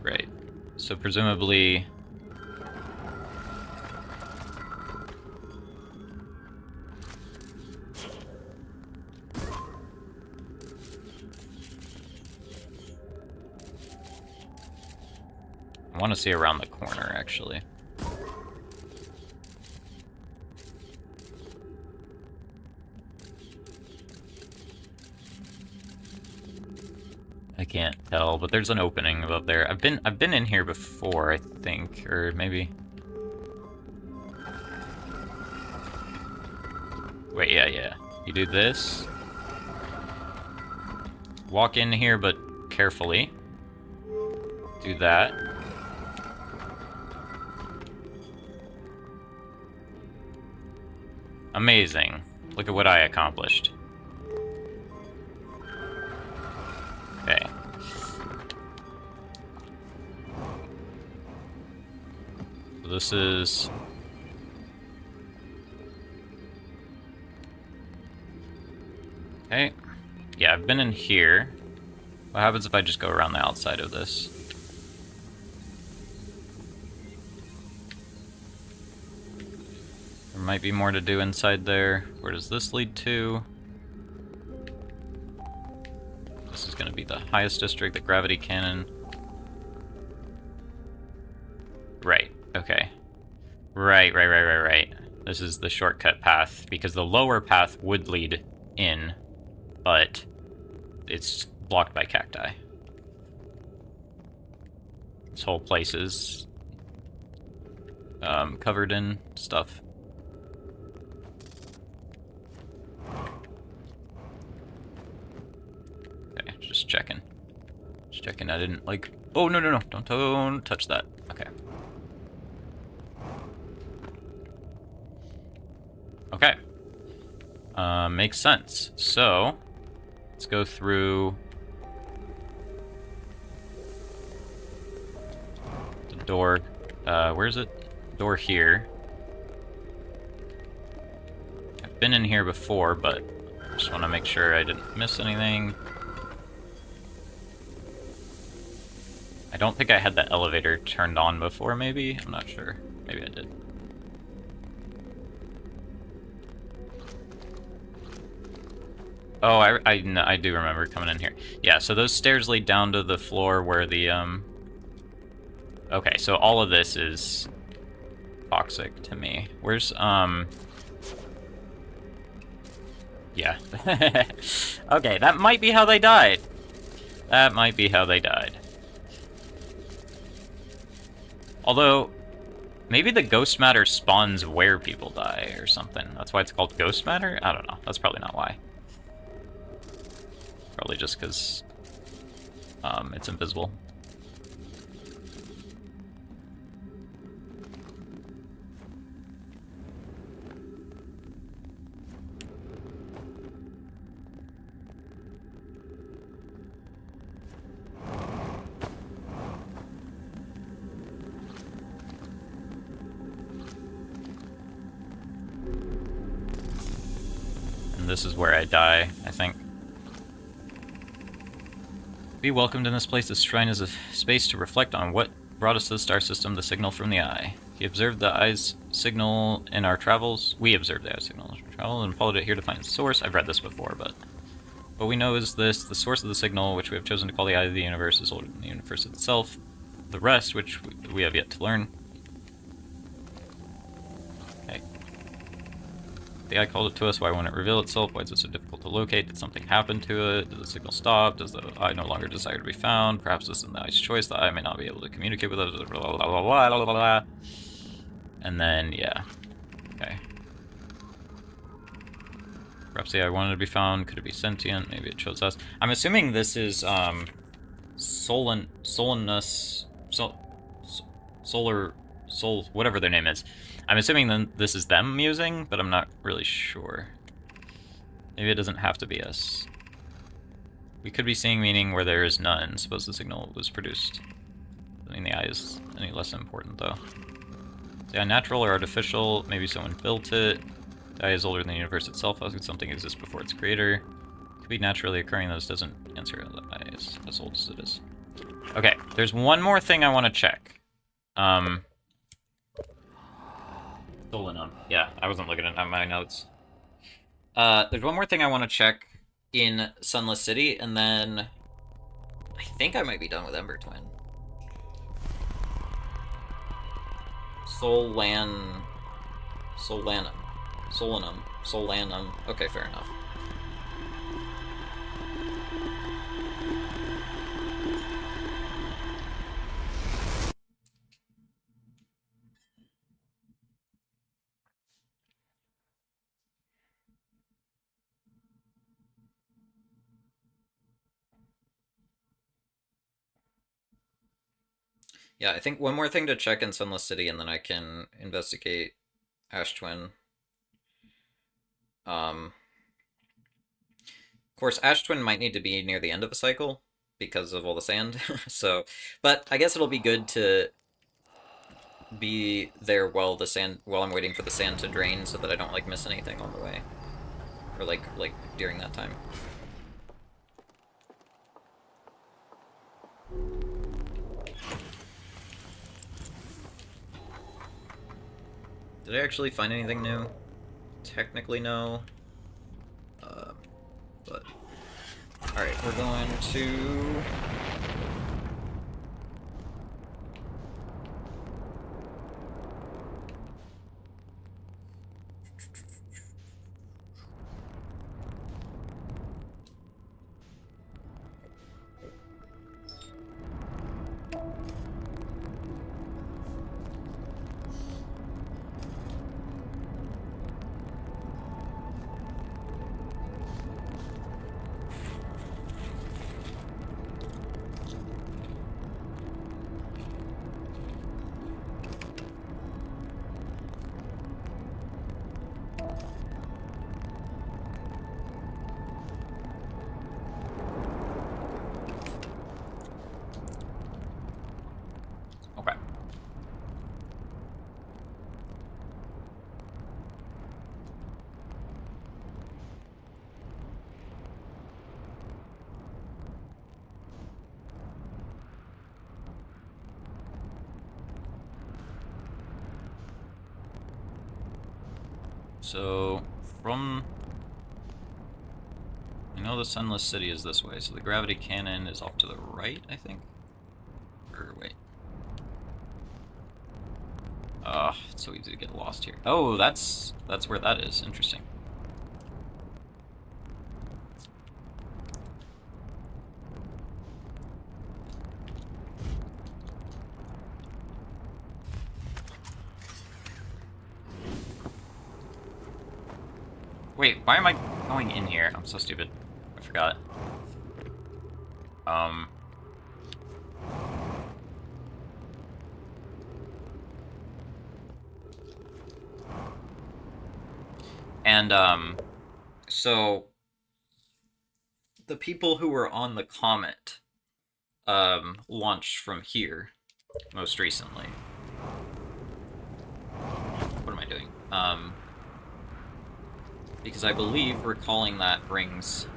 Right. So presumably... I want to see around the corner, actually. I can't tell, but there's an opening above there. I've been in here before, I think, or maybe. Wait, yeah. You do this. Walk in here, but carefully. Do that. Amazing. Look at what I accomplished. Okay. So this is... Okay. Yeah, I've been in here. What happens if I just go around the outside of this? There might be more to do inside there. Where does this lead to? This is going to be the highest district, the gravity cannon. Right, okay. Right. This is the shortcut path, because the lower path would lead in, but it's blocked by cacti. This whole place is covered in stuff. Okay, just checking. Just checking I didn't, like... Oh, no, don't touch that. Okay. Okay. Makes sense. So, let's go through the door. Where is it? Door here. I've been in here before, but I just want to make sure I didn't miss anything. I don't think I had the elevator turned on before, maybe? I'm not sure. Maybe I did. Oh, I do remember coming in here. Yeah, so those stairs lead down to the floor where the, Okay, so all of this is toxic to me. Where's, Yeah. Okay, that might be how they died. That might be how they died. Although, maybe the ghost matter spawns where people die or something. That's why it's called ghost matter? I don't know. That's probably not why. Probably just because it's invisible. And this is where I die, I think. Be welcomed in this place. This shrine is a space to reflect on what brought us to the star system, the signal from the eye. He observed the eye's signal in our travels. We observed the eye's signal in our travels and followed it here to find its source. I've read this before, but what we know is this: the source of the signal, which we have chosen to call the eye of the universe, is older than the universe itself. The rest, which we have yet to learn. Okay. The eye called it to us. Why won't it reveal itself? Why is it so difficult to locate? Did something happen to it? Did the signal stop? Does the eye no longer desire to be found? Perhaps this is the eye's choice. The eye may not be able to communicate with us. Blah, blah, blah, blah, blah, blah. And then, yeah. Okay. Perhaps the eye wanted to be found. Could it be sentient? Maybe it chose us. I'm assuming this is, whatever their name is. I'm assuming then this is them musing, but I'm not really sure. Maybe it doesn't have to be us. We could be seeing meaning where there is none. Suppose the signal was produced. I mean, the eye is any less important, though. Is the eye natural or artificial? Maybe someone built it. The eye is older than the universe itself. How could something exist before its creator? It could be naturally occurring, though this doesn't answer the eye is as old as it is. Okay, there's one more thing I want to check. Solanum. Yeah, I wasn't looking at my notes. There's one more thing I want to check in Sunless City, and then I think I might be done with Ember Twin. Solanum. Okay, fair enough. Yeah, I think one more thing to check in Sunless City, and then I can investigate Ash Twin. Of course, Ash Twin might need to be near the end of a cycle because of all the sand. So, but I guess it'll be good to be there while I'm waiting for the sand to drain, so that I don't like miss anything on the way, or like during that time. Did I actually find anything new? Technically, no. But... Alright, we're going to... Okay. So, from... I know the Sunless City is this way, so the gravity cannon is off to the right, I think? Or, wait. It's so easy to get lost here. Oh, that's where that is. Interesting. Wait, why am I going in here? I'm so stupid. I forgot. And, so... the people who were on the Comet, launched from here, most recently. What am I doing? Because I believe recalling that brings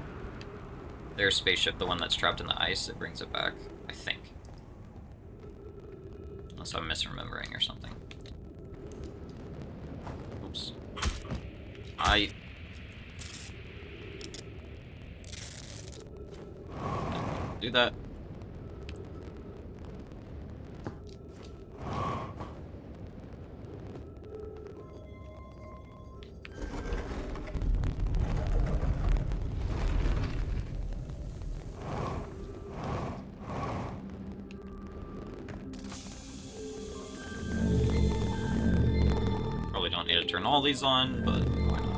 their spaceship, the one that's trapped in the ice, it brings it back. I think. Unless I'm misremembering or something. Oops. Do that. Probably don't need to turn all these on, but why not?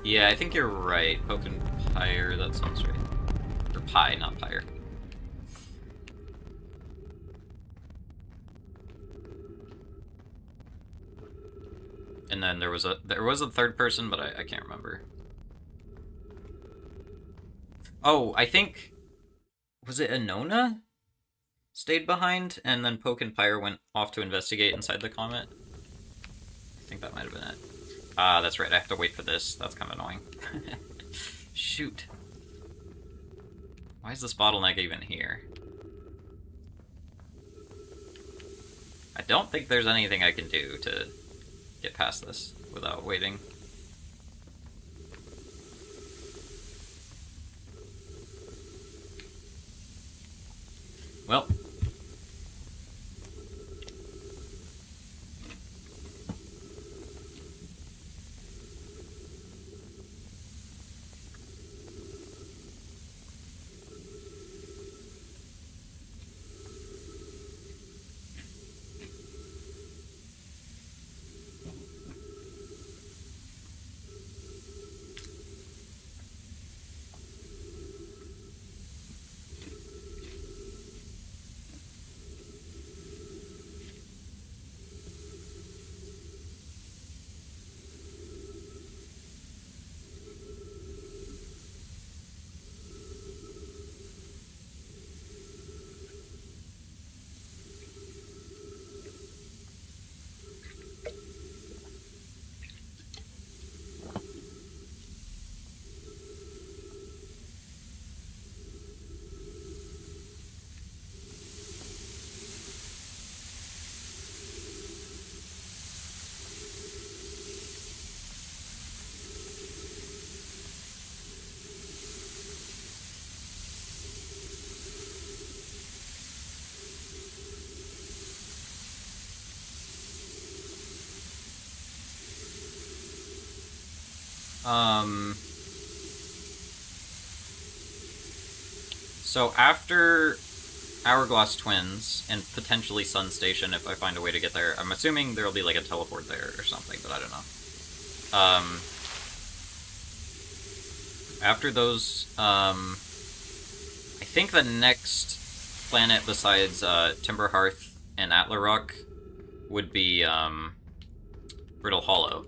Yeah, I think you're right. Poke and Pyre, that sounds right. Or Pie, not Pyre. And then there was a third person, but I can't remember. Oh, I think, was it Anona stayed behind, and then Poke and Pyre went off to investigate inside the comet? I think that might have been it. Ah, that's right, I have to wait for this. That's kind of annoying. Shoot. Why is this bottleneck even here? I don't think there's anything I can do to get past this without waiting. Well. So after Hourglass Twins and potentially Sun Station, if I find a way to get there, I'm assuming there'll be like a teleport there or something, but I don't know. After those, I think the next planet besides Timberhearth and Atlarock would be Brittle Hollow.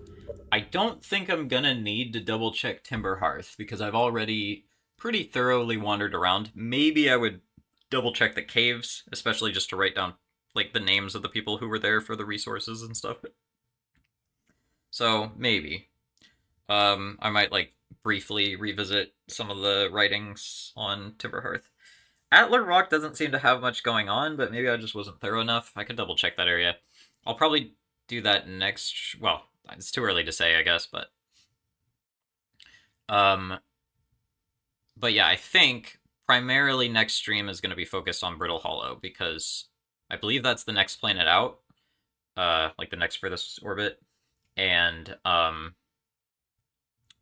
I don't think I'm gonna need to double check Timberhearth because I've already pretty thoroughly wandered around. Maybe I would double check the caves, especially just to write down like the names of the people who were there for the resources and stuff. So maybe. I might like briefly revisit some of the writings on Timberhearth. Atler Rock doesn't seem to have much going on, but maybe I just wasn't thorough enough. I could double check that area. I'll probably do that next. Well, it's too early to say, I guess, um, but yeah, I think primarily next stream is going to be focused on Brittle Hollow because I believe that's the next planet out, like the next furthest orbit, and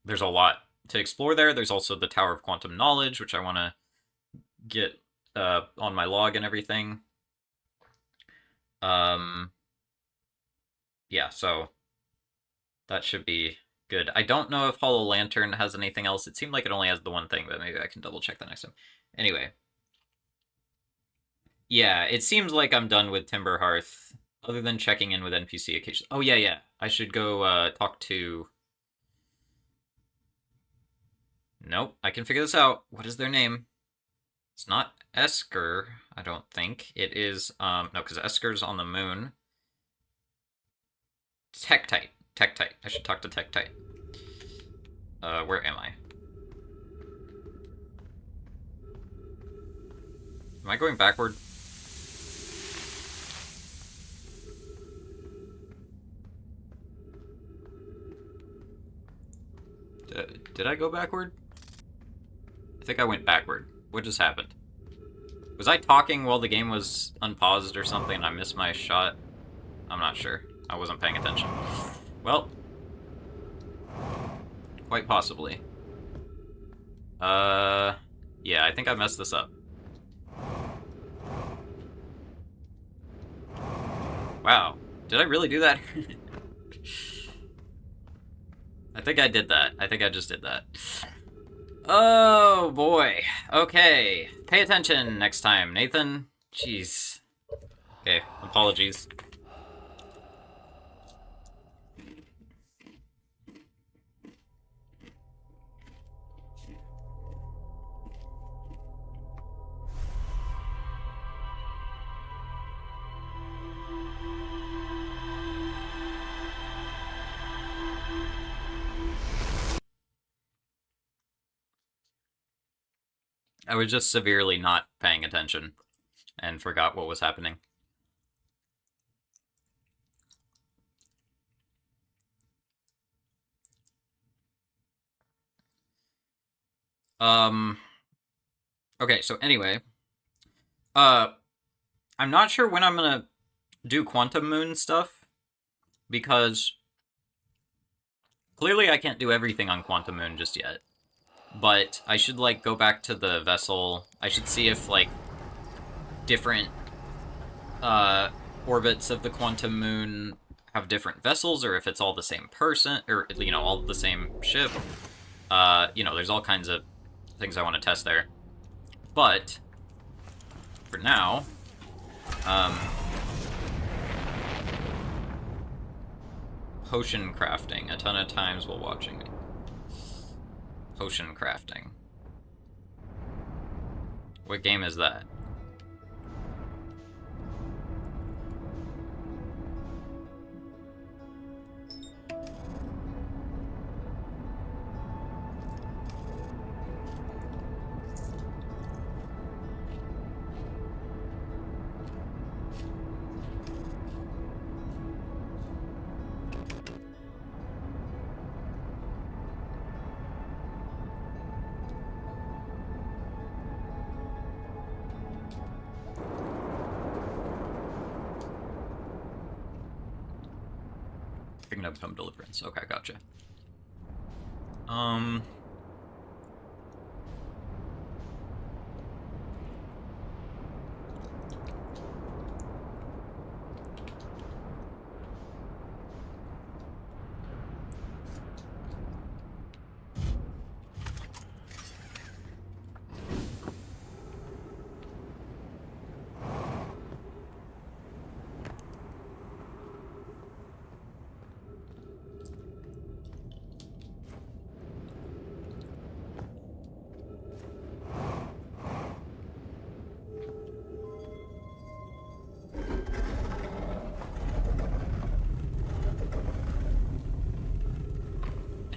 there's a lot to explore there. There's also the Tower of Quantum Knowledge, which I want to get on my log and everything. Yeah, so that should be good. I don't know if Hollow Lantern has anything else. It seemed like it only has the one thing, but maybe I can double check that next time. Anyway. Yeah, it seems like I'm done with Timberhearth, other than checking in with NPC occasionally. Oh, yeah. I should go talk to... Nope, I can figure this out. What is their name? It's not Esker, I don't think. It is, no, because Esker's on the moon. Tektite. Tektite. I should talk to Tektite. Where am I? Am I going backward? Did I go backward? I think I went backward. What just happened? Was I talking while the game was unpaused or something and I missed my shot? I'm not sure. I wasn't paying attention. Well, quite possibly. Yeah, I think I messed this up. Wow. Did I really do that? I think I did that. I think I just did that. Oh, boy. Okay. Pay attention next time, Nathan. Jeez. Okay, apologies. I was just severely not paying attention and forgot what was happening. Um, okay, so anyway, uh, I'm not sure when I'm gonna do Quantum Moon stuff because clearly I can't do everything on Quantum Moon just yet. But I should, like, go back to the vessel. I should see if, like, different orbits of the Quantum Moon have different vessels, or if it's all the same person, or, you know, all the same ship. You know, there's all kinds of things I want to test there. But, for now, potion crafting a ton of times while watching me. Potion crafting. What game is that? Kingdom Come Deliverance. Okay, gotcha.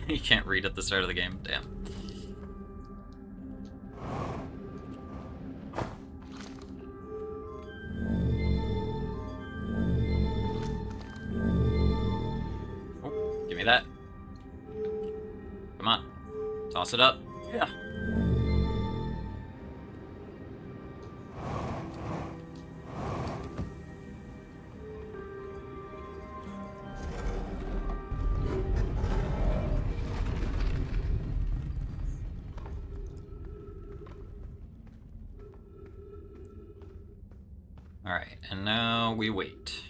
You can't read at the start of the game. Damn. Oh, give me that. Come on. Toss it up. Yeah. Alright, and now we wait.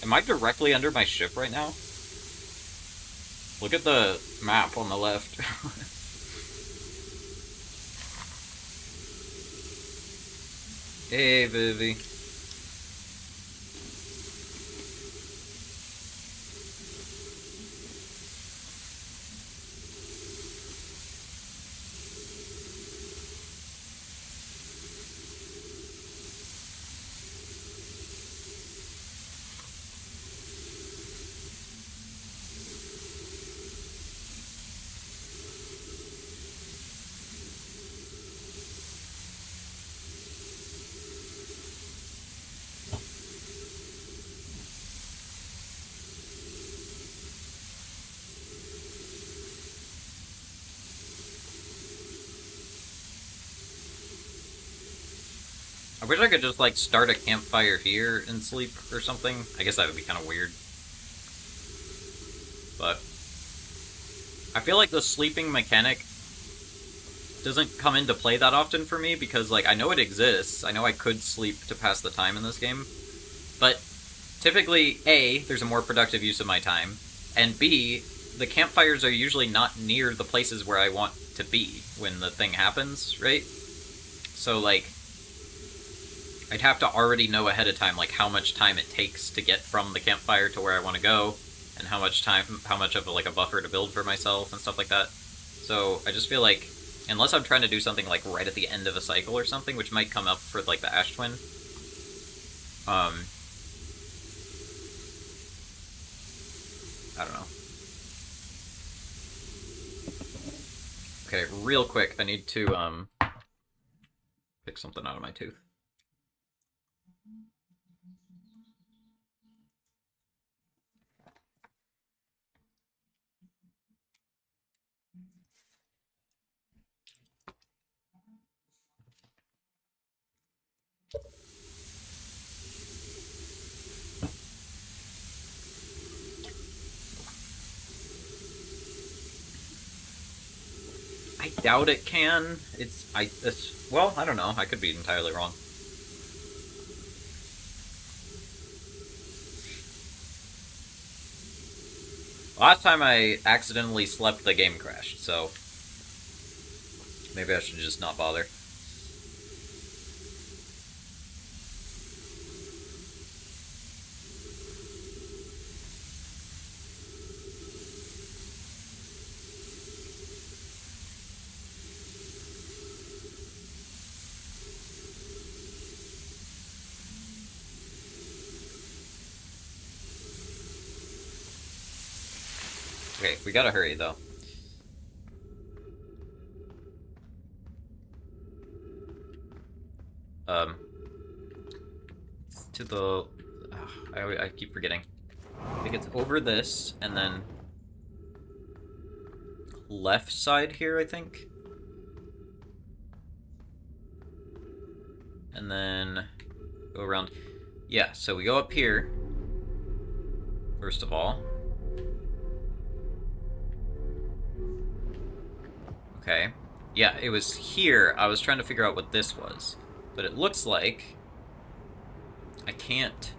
Am I directly under my ship right now? Look at the map on the left. Hey, Vivi. I wish I could just, like, start a campfire here and sleep or something. I guess that would be kind of weird. But I feel like the sleeping mechanic doesn't come into play that often for me because, like, I know it exists. I know I could sleep to pass the time in this game. But typically, A, there's a more productive use of my time, and B, the campfires are usually not near the places where I want to be when the thing happens, right? So, like, I'd have to already know ahead of time, like, how much time it takes to get from the campfire to where I want to go, and how much of, like, a buffer to build for myself and stuff like that. So I just feel like, unless I'm trying to do something, like, right at the end of a cycle or something, which might come up for, like, the Ash Twin, I don't know. Okay, real quick, I need to, pick something out of my tooth. I doubt it can. Well, I don't know. I could be entirely wrong. Last time I accidentally slept, the game crashed, so maybe I should just not bother. Okay, we gotta hurry, though. To the... I keep forgetting. I think it's over this, and then... left side here, I think? And then... go around... Yeah, so we go up here. First of all. Okay. Yeah, it was here. I was trying to figure out what this was. But it looks like I can't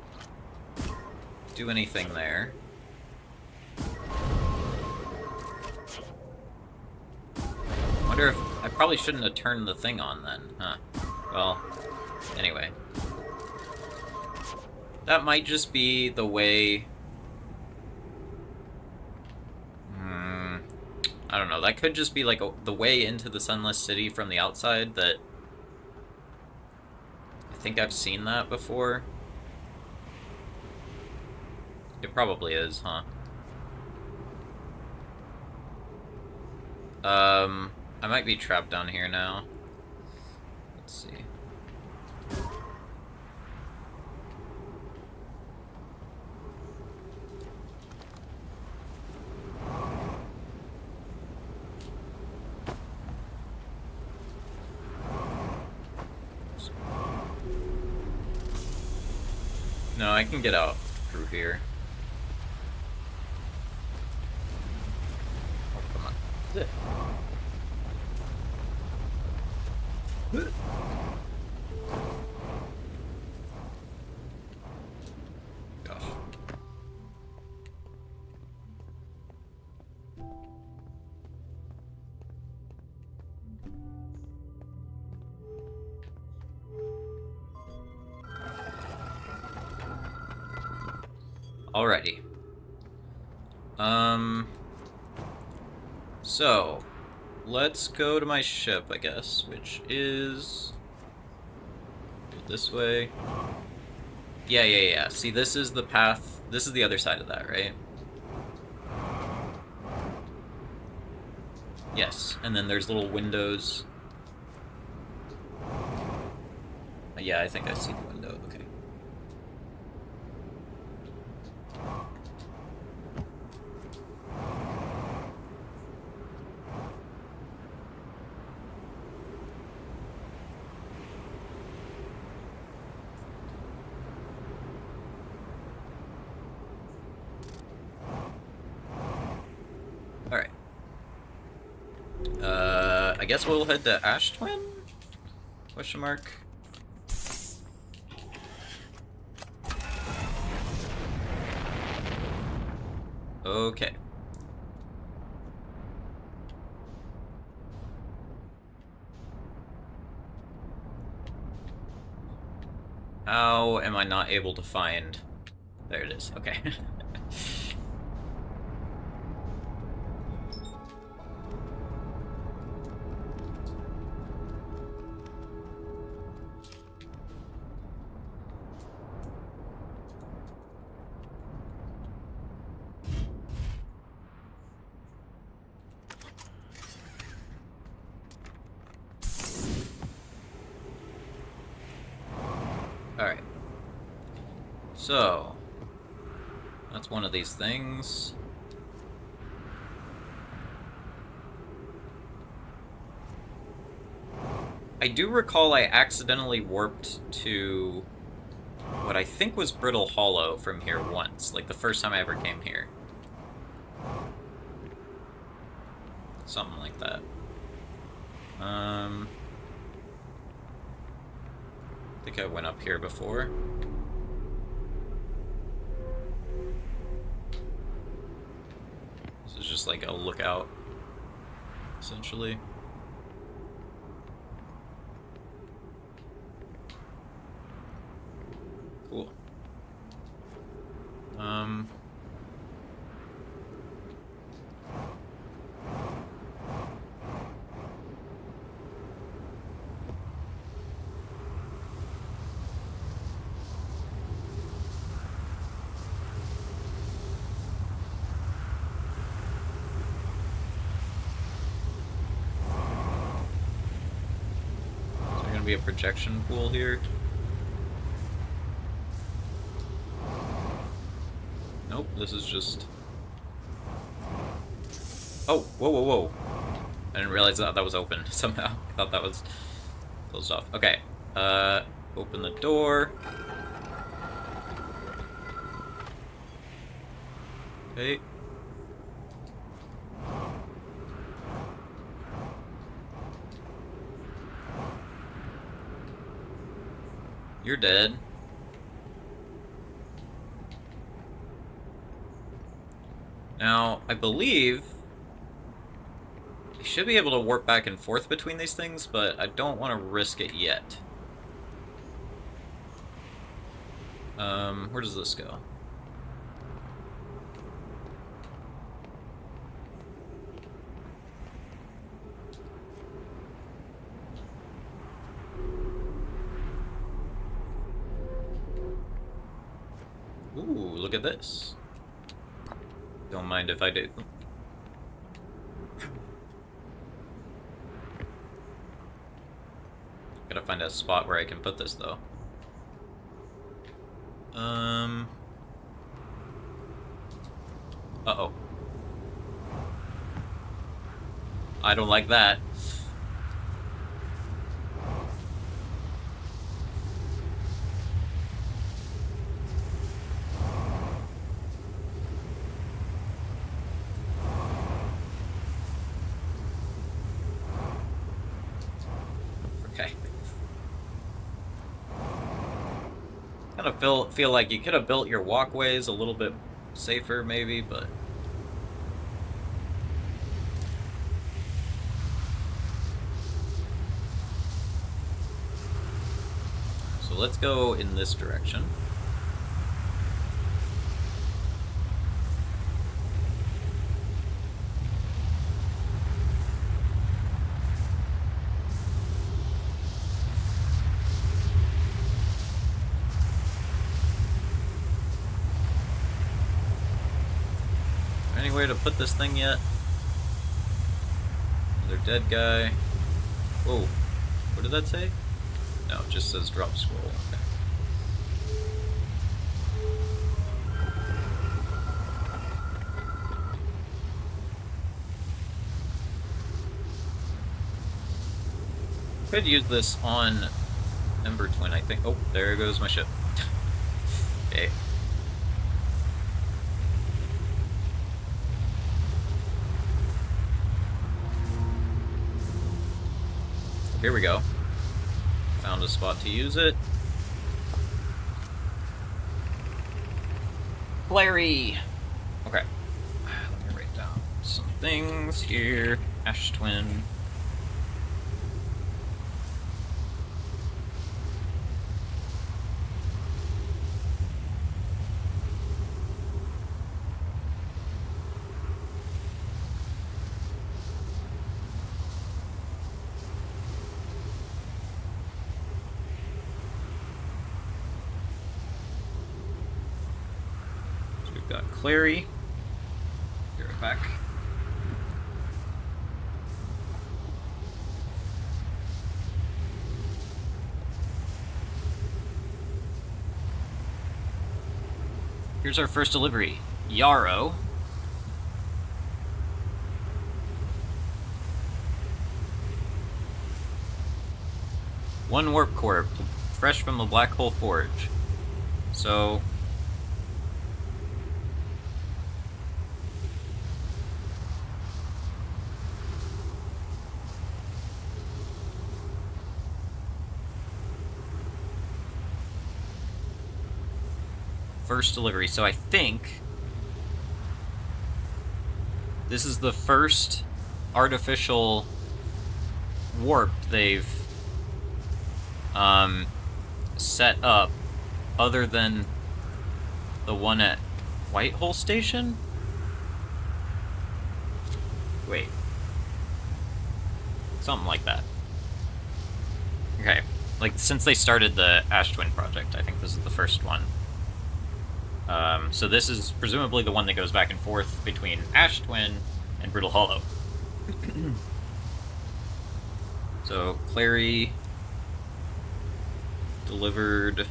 do anything there. Wonder if... I probably shouldn't have turned the thing on then, huh? Well, anyway. That might just be the way... I don't know, that could just be like the way into the Sunless City from the outside that... I think I've seen that before. It probably is, huh? I might be trapped down here now. Let's see. No, I can get out through here. Oh, come on. Gosh. Alrighty. So, let's go to my ship, I guess, which is this way. Yeah. See, this is the path. This is the other side of that, right? Yes, and then there's little windows. Yeah, I think I see the window. Okay. Alright. I guess we'll head to Ash Twin? Question mark. Okay. How am I not able to find... There it is. Okay. Alright. So, that's one of these things. I do recall I accidentally warped to what I think was Brittle Hollow from here once, like the first time I ever came here. Something like that. I think I went up here before. This is just like a lookout, essentially. Cool. Be a projection pool here. Nope, this is just... Oh, whoa. I didn't realize that was open somehow. I thought that was closed off. Okay, open the door. Okay. You're dead. Now, I believe I should be able to warp back and forth between these things, but I don't want to risk it yet. Where does this go? Ooh, look at this. Don't mind if I do. Gotta find a spot where I can put this, though. Uh-oh. I don't like that. Okay. Kind of feel like you could have built your walkways a little bit safer, maybe, but... So let's go in this direction. anywhere to put this thing yet? Another dead guy. Whoa. What did that say? No, it just says drop scroll. Okay. Could use this on Ember Twin, I think. Oh, there goes my ship. Okay. Here we go. Found a spot to use it. Larry! Okay. Let me write down some things here. Ash Twin. Got Clary. Be right back. Here's our first delivery. Yarrow. One warp core, fresh from the Black Hole Forge. So first delivery. So I think this is the first artificial warp they've set up other than the one at Whitehole Station? Wait. Something like that. Okay. Like, since they started the Ash Twin project, I think this is the first one. So this is presumably the one that goes back and forth between Ash Twin and Brittle Hollow. So, Clary delivered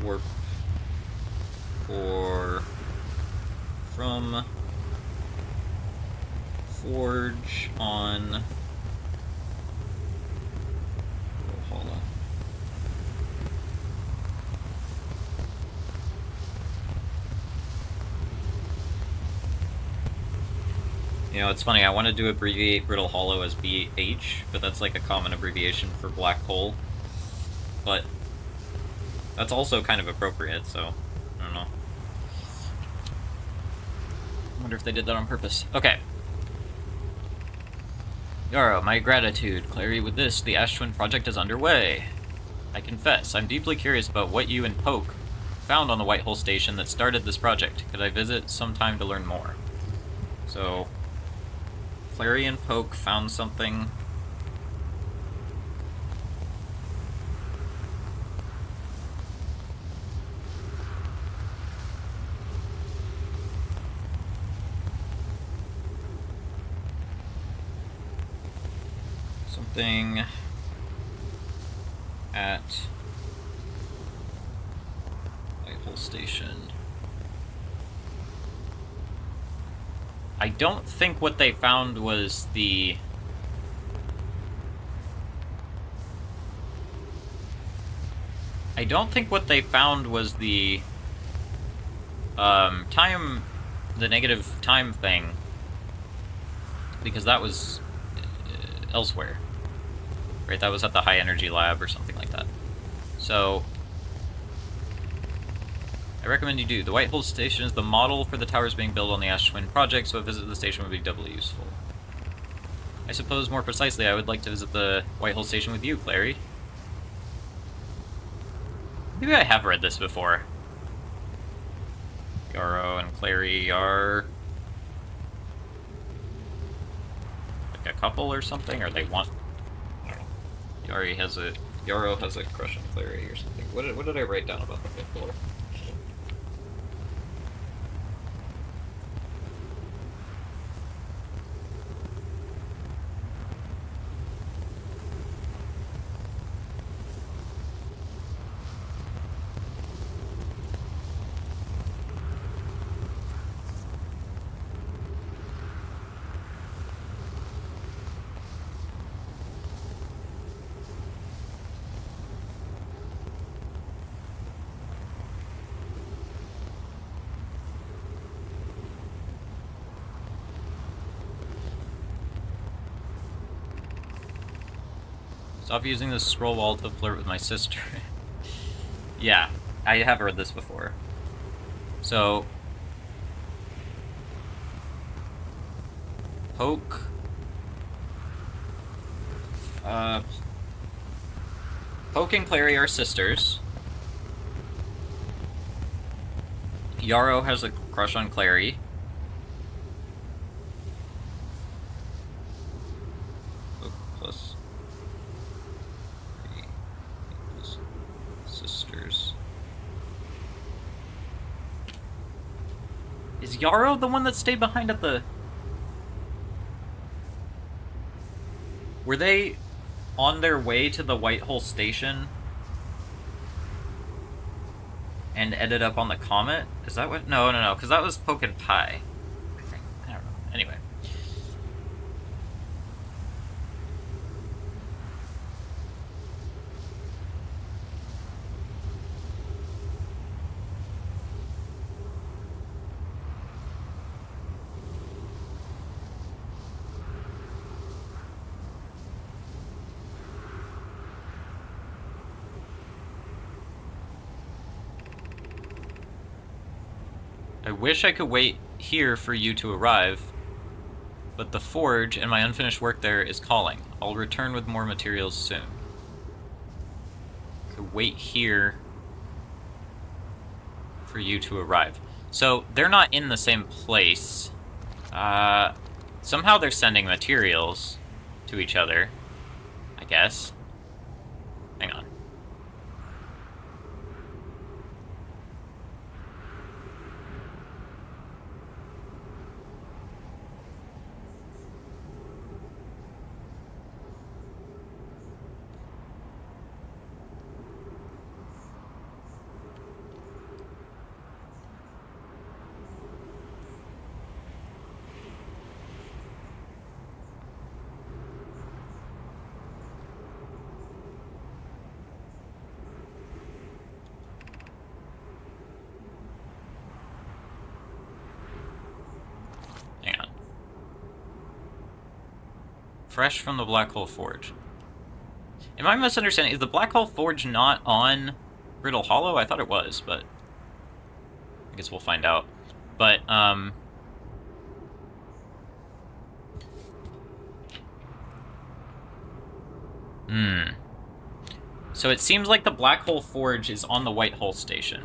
warp core from Forge on Hollow. You know, it's funny, I wanted to abbreviate Brittle Hollow as BH, but that's like a common abbreviation for black hole. But that's also kind of appropriate, so I don't know. I wonder if they did that on purpose. Okay. Yarrow, my gratitude. Clary, with this, the Ash Twin project is underway. I confess, I'm deeply curious about what you and Poke found on the Whitehole Station that started this project. Could I visit sometime to learn more? So, Clary and Poke found something. Something at Whitehole Station. I don't think what they found was the... I don't think what they found was the time, the negative time thing, because that was elsewhere. Right, that was at the high energy lab or something like that. So, I recommend you do. The Whitehole Station is the model for the towers being built on the Ash Twin project, so a visit to the station would be doubly useful. I suppose, more precisely, I would like to visit the Whitehole Station with you, Clary. Maybe I have read this before. Yarrow and Clary are... like a couple or something, or they want... Yarrow has a crush on Clary or something. What did I write down about the fifth lore? Stop using this scroll wall to flirt with my sister. Yeah, I have read this before. So, Poke. Poke and Clary are sisters. Yarrow has a crush on Clary. Poke plus sisters. Is Yarrow the one that stayed behind at the... Were they on their way to the Whitehole Station and ended up on the Comet? Is that what? No, because that was Poke and Pie, I think. I don't know. Anyway. I wish I could wait here for you to arrive, but the forge and my unfinished work there is calling. I'll return with more materials soon. I could wait here for you to arrive. So, they're not in the same place. Somehow they're sending materials to each other, I guess. Hang on. Fresh from the Black Hole Forge. Am I misunderstanding? Is the Black Hole Forge not on Brittle Hollow? I thought it was, but I guess we'll find out. But, So it seems like the Black Hole Forge is on the Whitehole Station.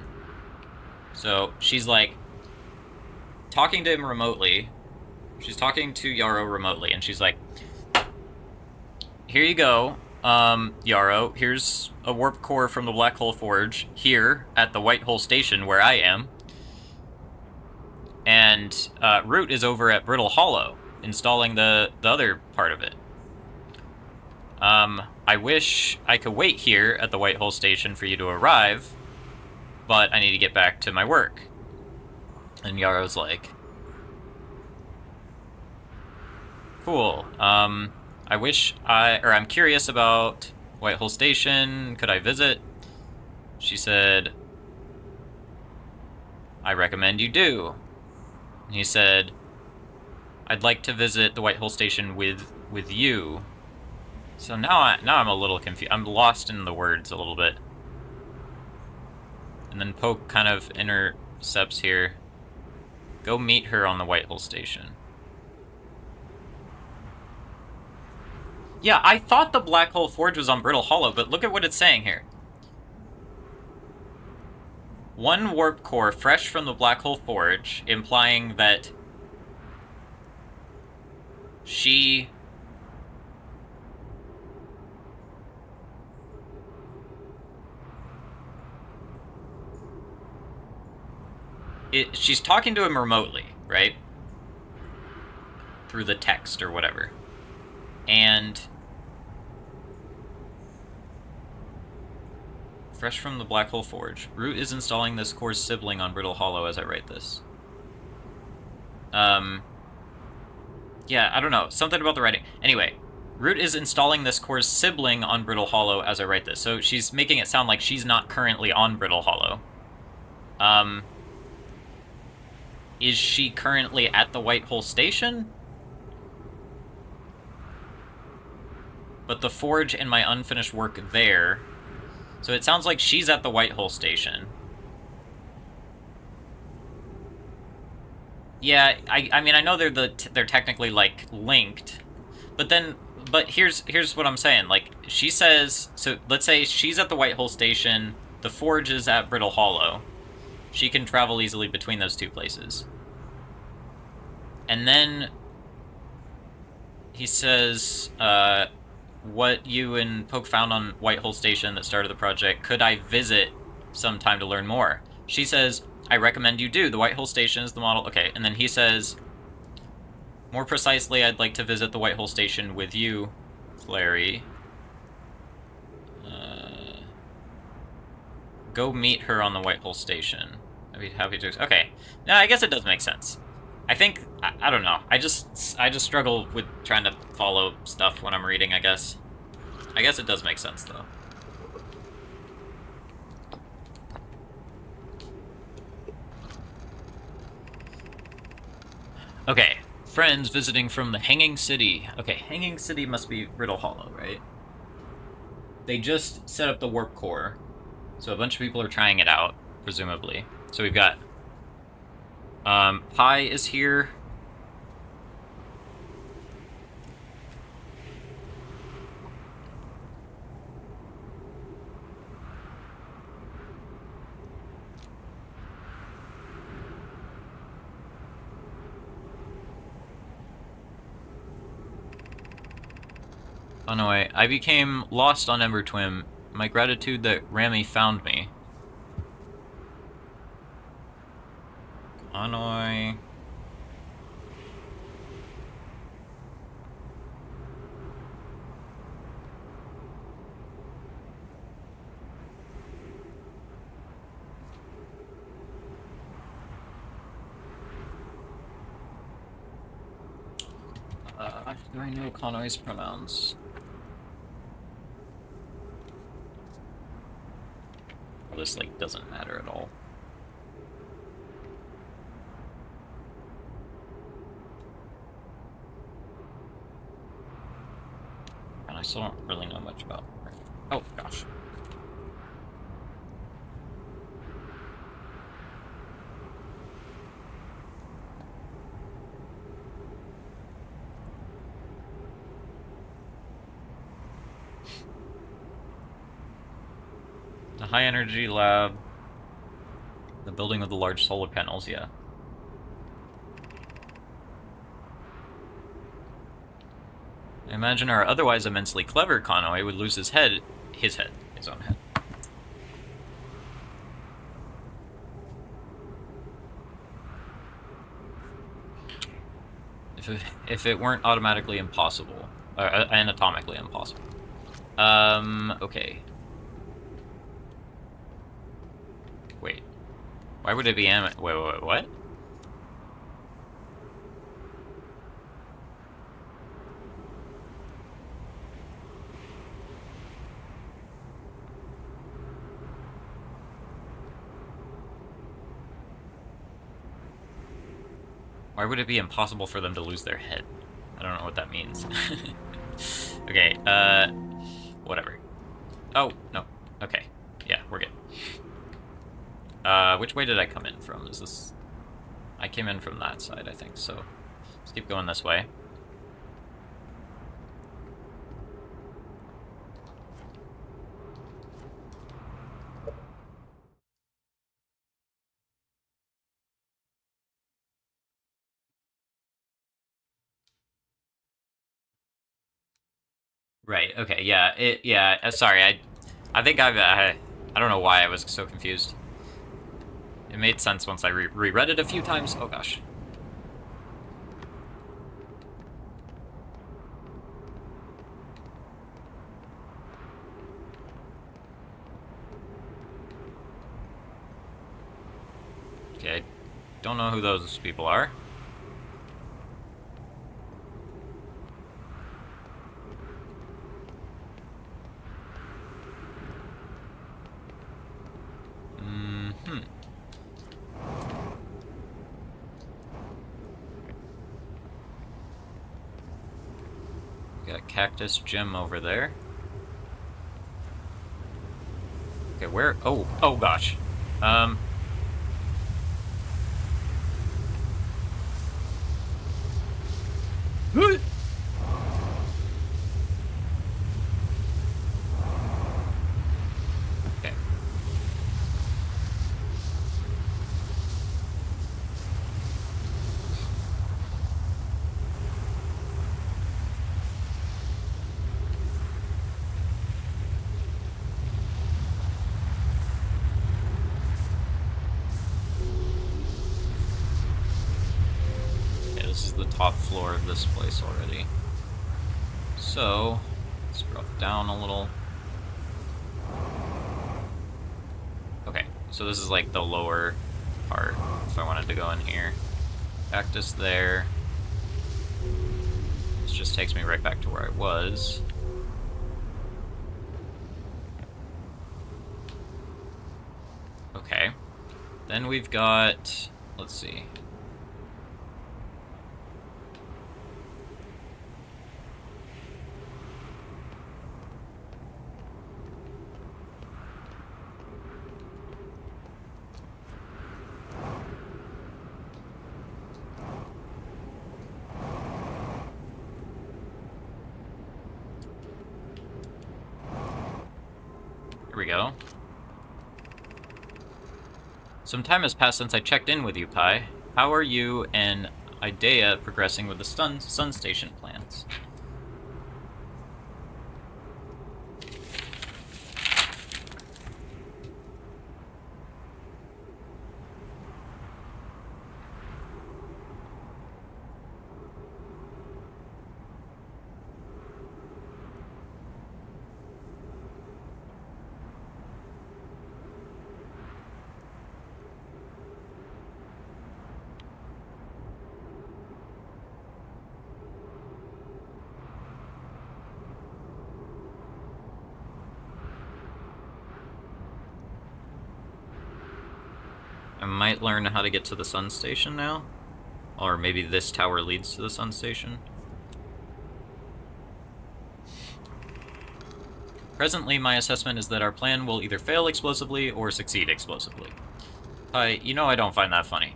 So she's like talking to him remotely. She's talking to Yarrow remotely, and she's like, here you go, Yarrow. Here's a warp core from the Black Hole Forge here at the Whitehole Station where I am. And Root is over at Brittle Hollow, installing the other part of it. I wish I could wait here at the Whitehole Station for you to arrive, but I need to get back to my work. And Yarrow's like, cool, I'm curious about Whitehole Station, could I visit? She said, I recommend you do. And he said, I'd like to visit the Whitehole Station with you. So now I'm a little confused. I'm lost in the words a little bit. And then Poke kind of intercepts here. Go meet her on the Whitehole Station. Yeah, I thought the Black Hole Forge was on Brittle Hollow, but look at what it's saying here. One warp core fresh from the Black Hole Forge, implying that she she's talking to him remotely, right? Through the text or whatever. And fresh from the Black Hole Forge. Root is installing this core's sibling on Brittle Hollow as I write this. Yeah, I don't know. Something about the writing. Anyway, Root is installing this core's sibling on Brittle Hollow as I write this. So she's making it sound like she's not currently on Brittle Hollow. Is she currently at the White Hole Station? But the Forge and my unfinished work there. So it sounds like she's at the White Hole Station. Yeah, I mean, I know they're technically, like, linked. But here's what I'm saying. Like, she says, so let's say she's at the White Hole Station, the Forge is at Brittle Hollow. She can travel easily between those two places. And then he says, what you and Poke found on White Hole Station that started the project, could I visit sometime to learn more? She says, I recommend you do. The White Hole Station is the model. Okay, and then he says, more precisely, I'd like to visit the White Hole Station with you, Clary. Go meet her on the White Hole Station. I'd be happy to. Okay, now I guess it does make sense. I think I don't know. I just struggle with trying to follow stuff when I'm reading. I guess it does make sense though. Okay, friends visiting from the Hanging City. Okay, Hanging City must be Brittle Hollow, right? They just set up the warp core, so a bunch of people are trying it out, presumably. So we've got Pi is here. Anyway, I became lost on Embertwin. My gratitude that Rami found me. Annoy. Do I know Konoi's pronouns? Well, this, like, doesn't matter at all. And I still don't really know much about her. Oh, gosh. The high energy lab. The building with the large solar panels, yeah. I imagine our otherwise immensely clever Konoi would lose his own head. If it weren't automatically impossible, anatomically impossible. Okay. Wait. Why would it be wait, what? Why would it be impossible for them to lose their head? I don't know what that means. Okay, whatever. Oh, no. Okay. Yeah, we're good. Which way did I come in from? Is this... I came in from that side, I think, so... Let's keep going this way. Right, okay, yeah, sorry, I think I don't know why I was so confused. It made sense once I reread it a few times. Oh gosh. Okay, don't know who those people are. Got Cactus Gem over there. Okay, where? Oh gosh. Okay. Okay, this is the top floor of this place already. So, let's drop down a little. Okay, so this is like the lower part, if I wanted to go in here. Cactus there. This just takes me right back to where I was. Okay. Then we've got... let's see. Here we go. Some time has passed since I checked in with you, Pi. How are you and Idea progressing with the sun station plans? I might learn how to get to the sun station now. Or maybe this tower leads to the sun station. Presently, my assessment is that our plan will either fail explosively or succeed explosively. You know I don't find that funny.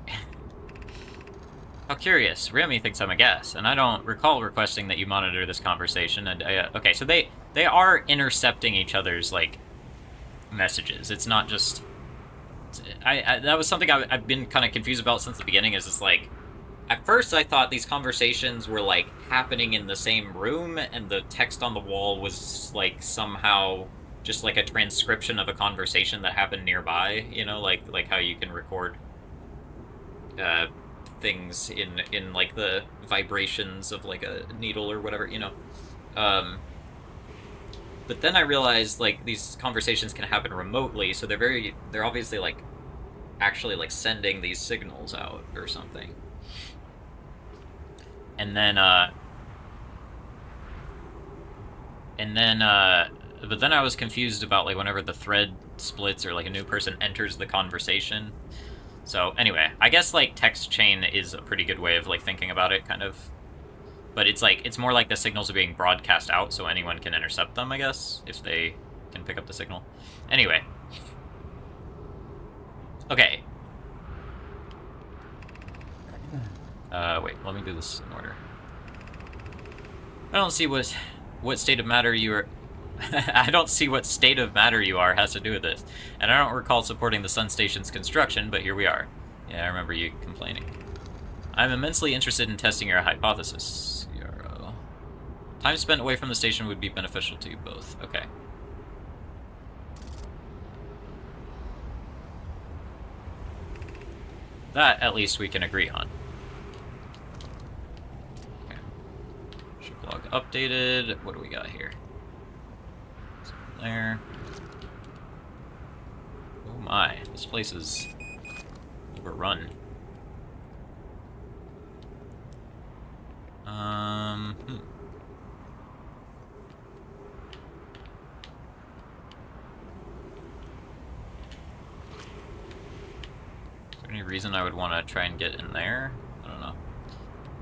How curious. Remy thinks I'm a guess, and I don't recall requesting that you monitor this conversation. And okay, so they are intercepting each other's, like, messages. It's not just... that was something I've been kind of confused about since the beginning, is just like, at first I thought these conversations were like happening in the same room, and the text on the wall was like somehow just like a transcription of a conversation that happened nearby, you know, like how you can record things in like the vibrations of like a needle or whatever, you know. But then I realized, like, these conversations can happen remotely, so they're obviously, like, actually, like, sending these signals out or something. And then, but then I was confused about, like, whenever the thread splits or, like, a new person enters the conversation. So, anyway, I guess, like, text chain is a pretty good way of, like, thinking about it, kind of. But it's like, it's more like the signals are being broadcast out so anyone can intercept them, I guess, if they can pick up the signal. Anyway. Okay. Wait, let me do this in order. I don't see what state of matter you are... I don't see what state of matter you are has to do with this. And I don't recall supporting the sun station's construction, but here we are. Yeah, I remember you complaining. I'm immensely interested in testing your hypothesis. Time spent away from the station would be beneficial to you both. Okay. That, at least, we can agree on. Okay. Ship log updated. What do we got here? There. Oh my, this place is overrun. Is there any reason I would want to try and get in there? I don't know.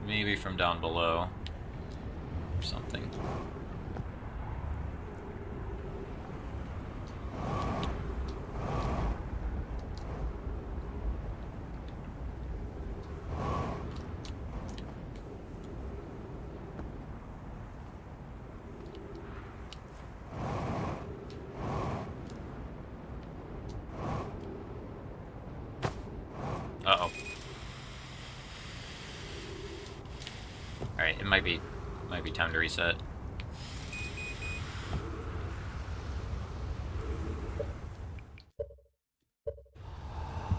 Maybe from down below or something. Uh-oh. Alright, it might be time to reset.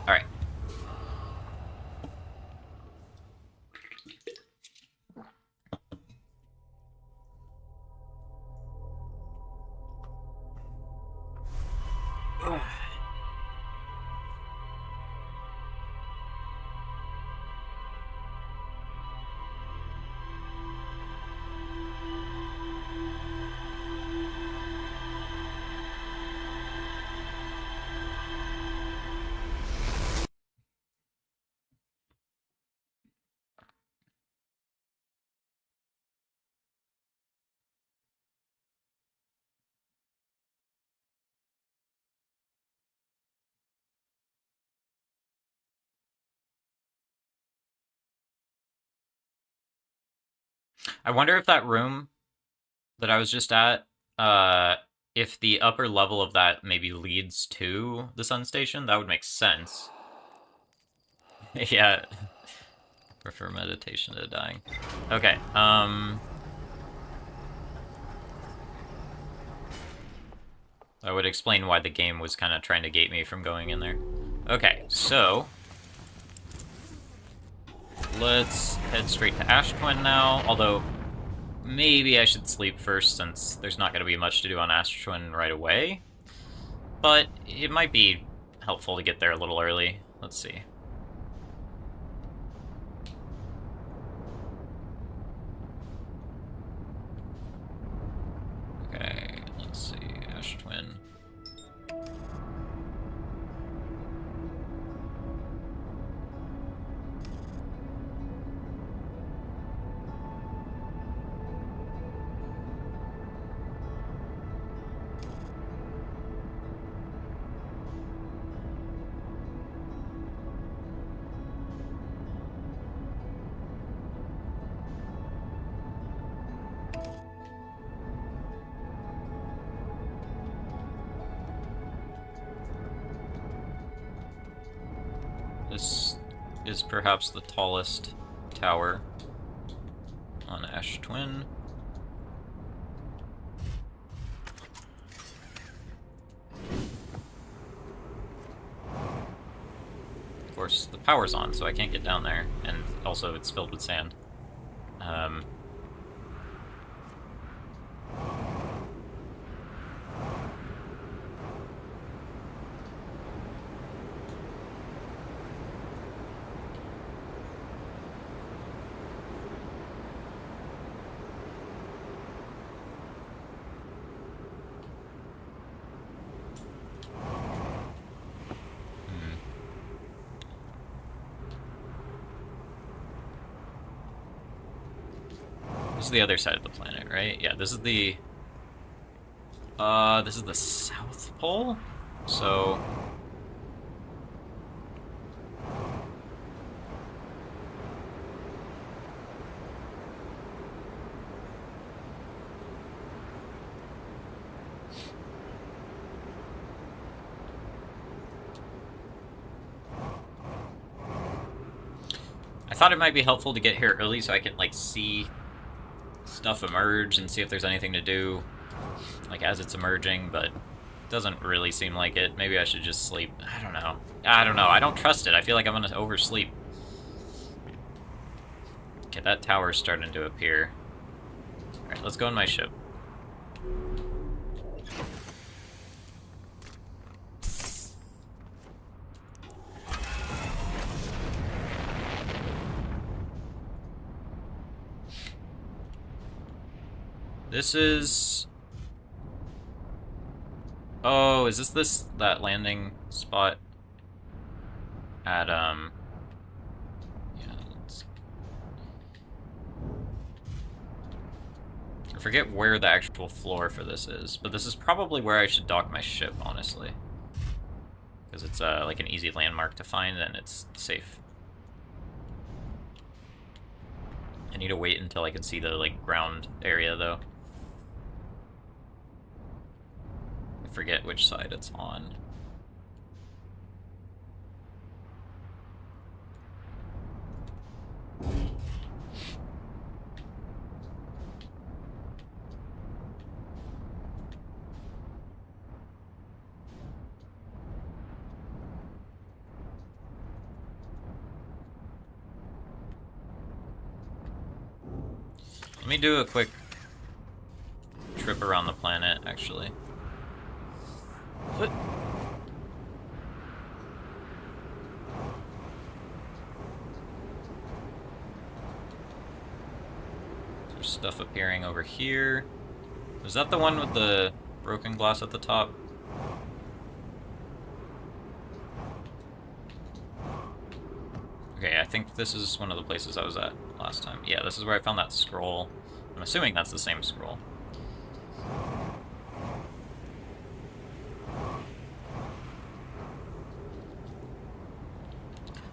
Alright. I wonder if that room that I was just at, if the upper level of that maybe leads to the sun station, that would make sense. Yeah. Prefer meditation to dying. Okay, that would explain why the game was kind of trying to gate me from going in there. Okay, so let's head straight to Ash Twin now, although maybe I should sleep first since there's not going to be much to do on Ash Twin right away. But it might be helpful to get there a little early. Let's see. Okay, let's see. Ash Twin. This is perhaps the tallest tower on Ash Twin. Of course, the power's on, so I can't get down there, and also it's filled with sand. This is the other side of the planet, right? Yeah, this is the South Pole? So I thought it might be helpful to get here early so I can, like, see stuff emerge and see if there's anything to do, like, as it's emerging, but Doesn't really seem like it. Maybe I should just sleep. I don't know. I don't know. I don't trust it. I feel like I'm gonna oversleep. Okay, that tower's starting to appear. Alright, let's go in my ship. This is... Oh, is this that landing spot at, yeah, let's... I forget where the actual floor for this is, but this is probably where I should dock my ship, honestly. Because it's, like an easy landmark to find, and it's safe. I need to wait until I can see the, like, ground area, though. I forget which side it's on. Let me do a quick trip around the planet, actually. What? There's stuff appearing over here. Is that the one with the broken glass at the top? Okay, I think this is one of the places I was at last time. Yeah, this is where I found that scroll. I'm assuming that's the same scroll.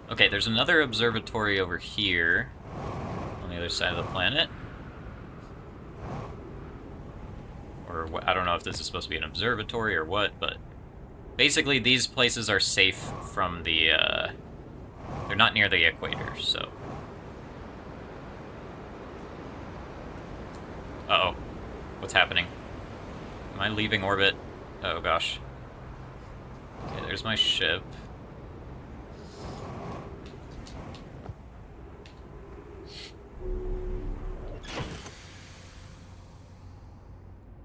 Okay, there's another observatory over here on the other side of the planet. Or what, I don't know if this is supposed to be an observatory or what, but basically these places are safe from the, they're not near the equator, so. Uh-oh. What's happening? Am I leaving orbit? Oh gosh. Okay, there's my ship.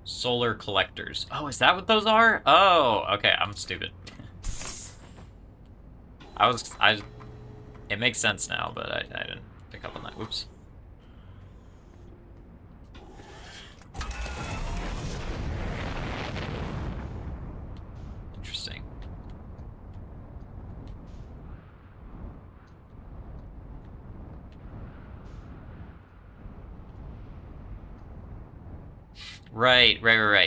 Solar collectors. Oh, is that what those are? Oh, okay, I'm stupid. It makes sense now, but I didn't pick up on that. Whoops. Interesting. Right.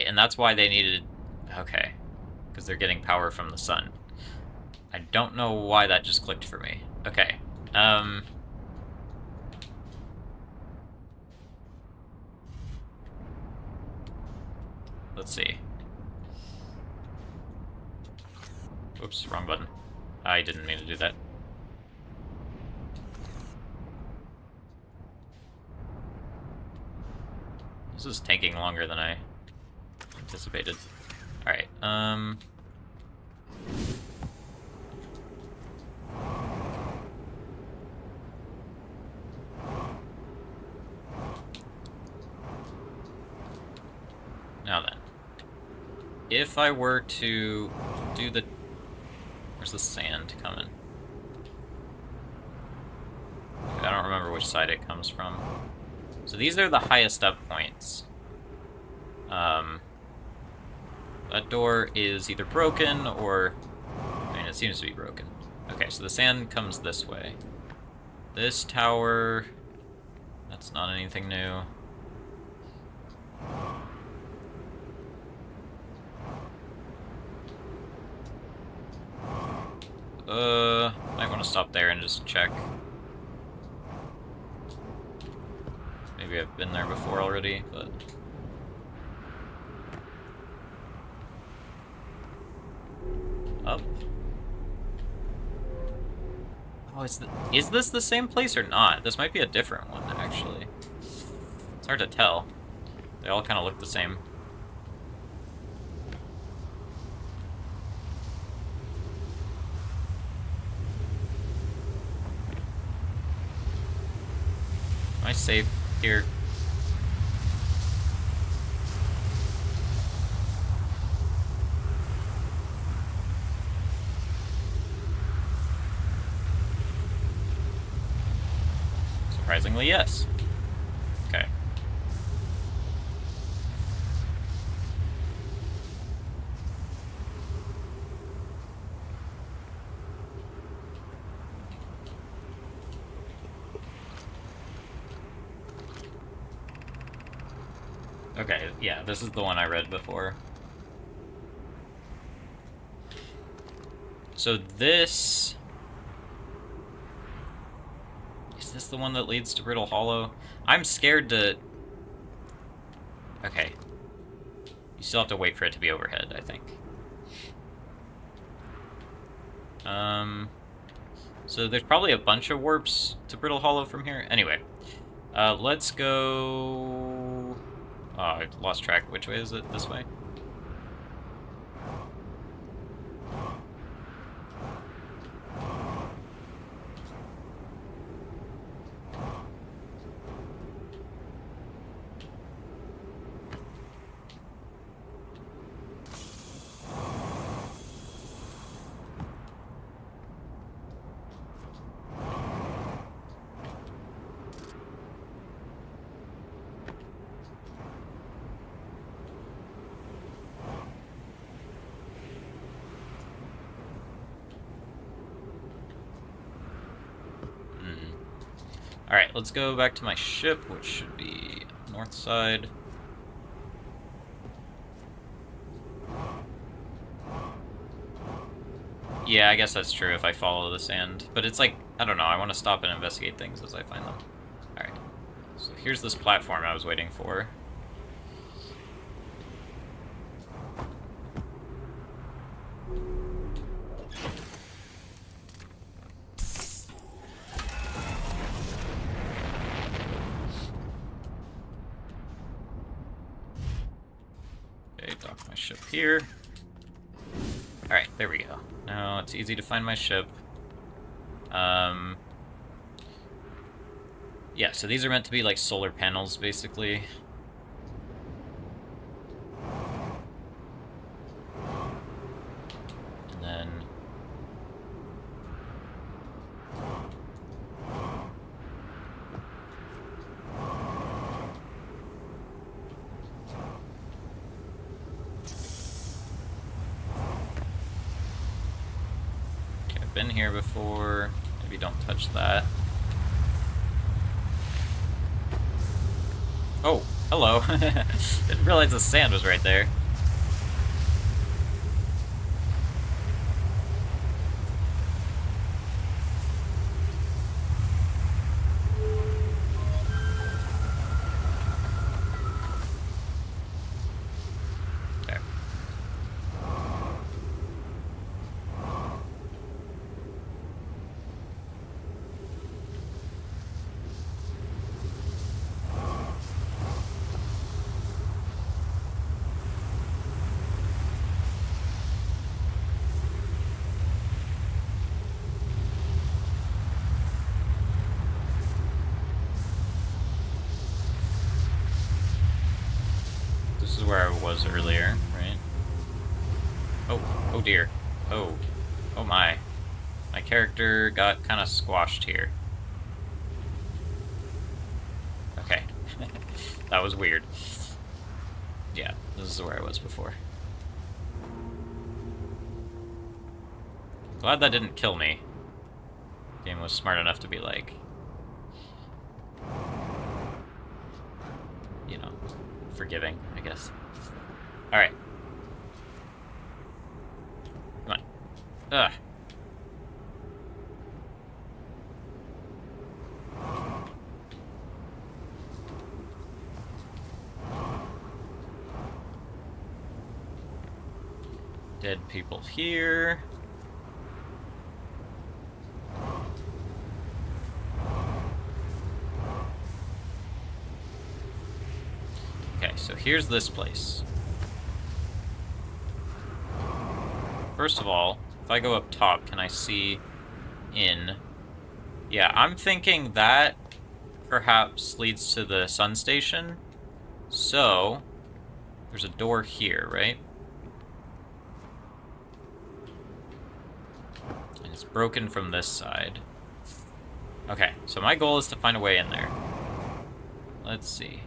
And that's why they needed... Okay. Because they're getting power from the sun. I don't know why that just clicked for me. Okay. Let's see. Oops, wrong button. I didn't mean to do that. This is taking longer than I anticipated. Alright, now then. If I were to do the... Where's the sand coming? I don't remember which side it comes from. So these are the highest up points. That door is either broken or... I mean, it seems to be broken. Okay, so the sand comes this way. This tower... That's not anything new. Might want to stop there and just check. Maybe I've been there before already, but... Up. Oh, is this the same place or not? This might be a different one, actually. It's hard to tell. They all kind of look the same. safe here? Surprisingly, yes. Okay. Okay, yeah, this is the one I read before. So this... Is this the one that leads to Brittle Hollow? I'm scared to... Okay. You still have to wait for it to be overhead, I think. So there's probably a bunch of warps to Brittle Hollow from here. Anyway, let's go... Oh, I lost track. Which way is it? This way? Alright, let's go back to my ship, which should be north side. Yeah, I guess that's true if I follow the sand. But it's like, I don't know, I want to stop and investigate things as I find them. Alright, so here's this platform I was waiting for. Dock my ship here. Alright, there we go. Now it's easy to find my ship. Yeah, so these are meant to be like solar panels, basically. And then... been here before. Maybe don't touch that. Oh, hello. Didn't realize the sand was right there. This is where I was earlier, right? Oh dear. Oh my. My character got kind of squashed here. Okay. That was weird. Yeah, this is where I was before. Glad that didn't kill me. The game was smart enough to be like... You know, forgiving, I guess. Alright. Come on. Ugh. Dead people here. Okay, so here's this place. First of all, if I go up top, can I see in? Yeah, I'm thinking that perhaps leads to the sun station. So, there's a door here, right? And it's broken from this side. Okay, so my goal is to find a way in there. Let's see.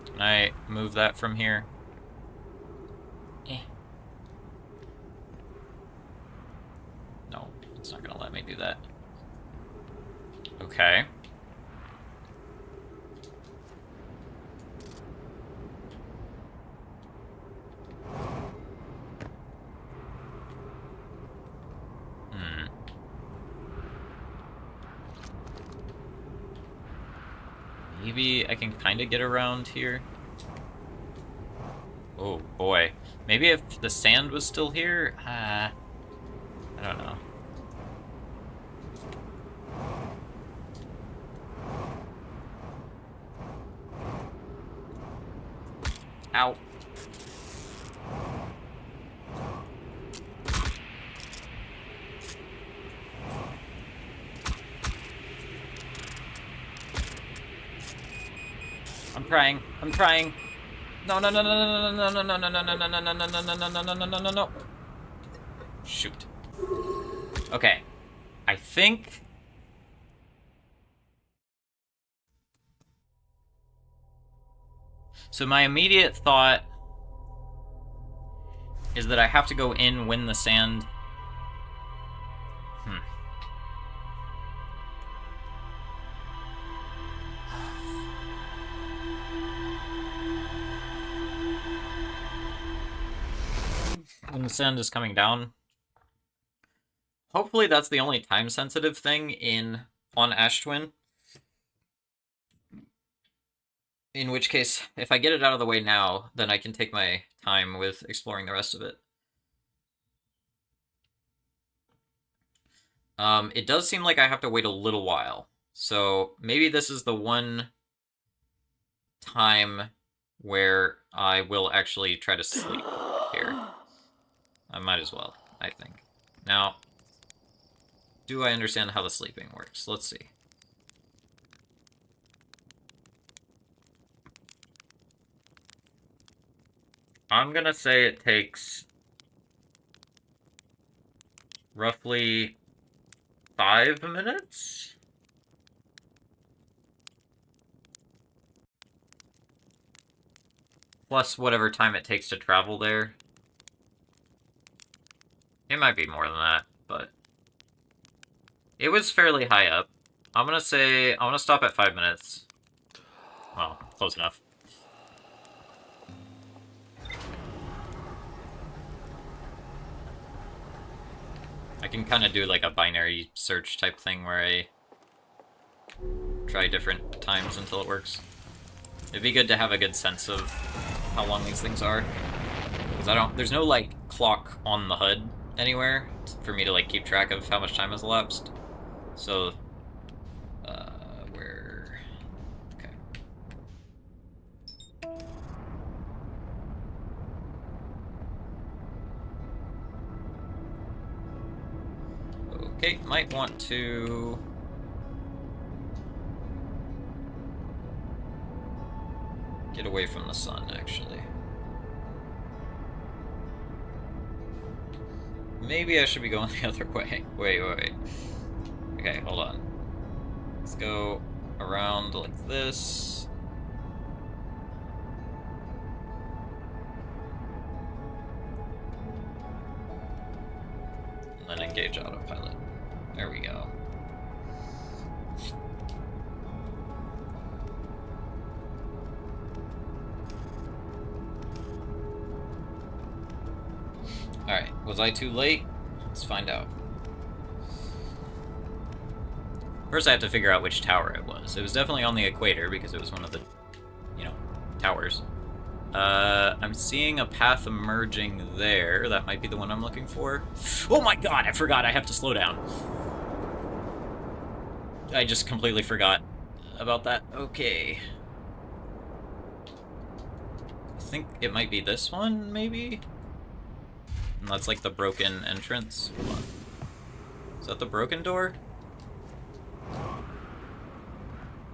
Can I move that from here? No, it's not gonna let me do that. Okay. Maybe I can kind of get around here. Oh boy. Maybe if the sand was still here? I don't know. Ow. I'm trying. No. Shoot. Okay. I think... So my immediate thought is that I have to go in when the sand... When the sand is coming down. Hopefully that's the only time-sensitive thing on Ash Twin. In which case, if I get it out of the way now, then I can take my time with exploring the rest of it. It does seem like I have to wait a little while. So maybe this is the one time where I will actually try to sleep here. I might as well, I think. Now, do I understand how the sleeping works? Let's see. I'm gonna say it takes roughly 5 minutes? Plus whatever time it takes to travel there. It might be more than that, but it was fairly high up. I'm gonna stop at 5 minutes. Well, close enough. I can kind of do like a binary search type thing where I try different times until it works. It'd be good to have a good sense of how long these things are. Because there's no like clock on the HUD anywhere for me to like keep track of how much time has elapsed. So, okay. Okay, might want to... get away from the sun, actually. Maybe I should be going the other way. Wait. Okay, hold on. Let's go around like this. And then engage autopilot. There we go. Alright, was I too late? Let's find out. First I have to figure out which tower it was. It was definitely on the equator because it was one of the, towers. I'm seeing a path emerging there. That might be the one I'm looking for. Oh my god, I forgot I have to slow down. I just completely forgot about that. Okay. I think it might be this one, maybe? And that's like the broken entrance. Hold on. Is that the broken door?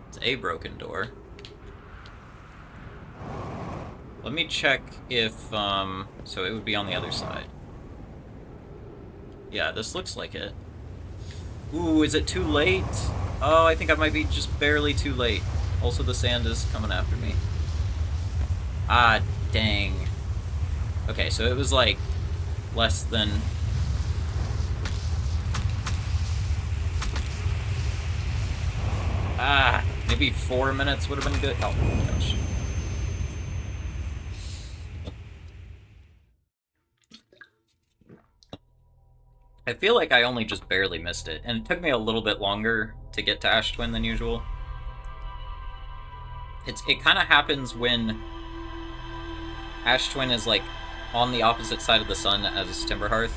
It's a broken door. Let me check if, so it would be on the other side. Yeah, this looks like it. Ooh, is it too late? Oh, I think I might be just barely too late. Also, the sand is coming after me. Ah, dang. Okay, so it was like less than... Ah, maybe 4 minutes would have been good. Oh, gosh. I feel like I only just barely missed it, and it took me a little bit longer to get to Ash Twin than usual. It kind of happens when Ash Twin is like on the opposite side of the sun as Timberhearth.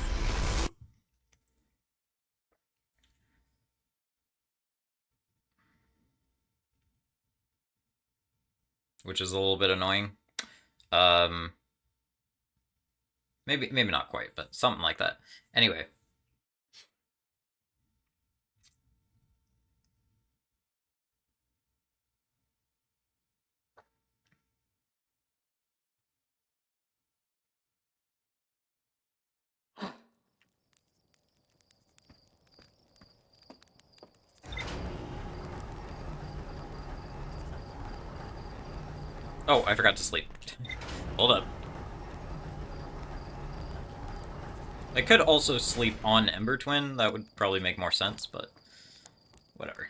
Which is a little bit annoying. Maybe not quite, but something like that. Anyway. Oh, I forgot to sleep. Hold up. I could also sleep on Ember Twin. That would probably make more sense, but whatever.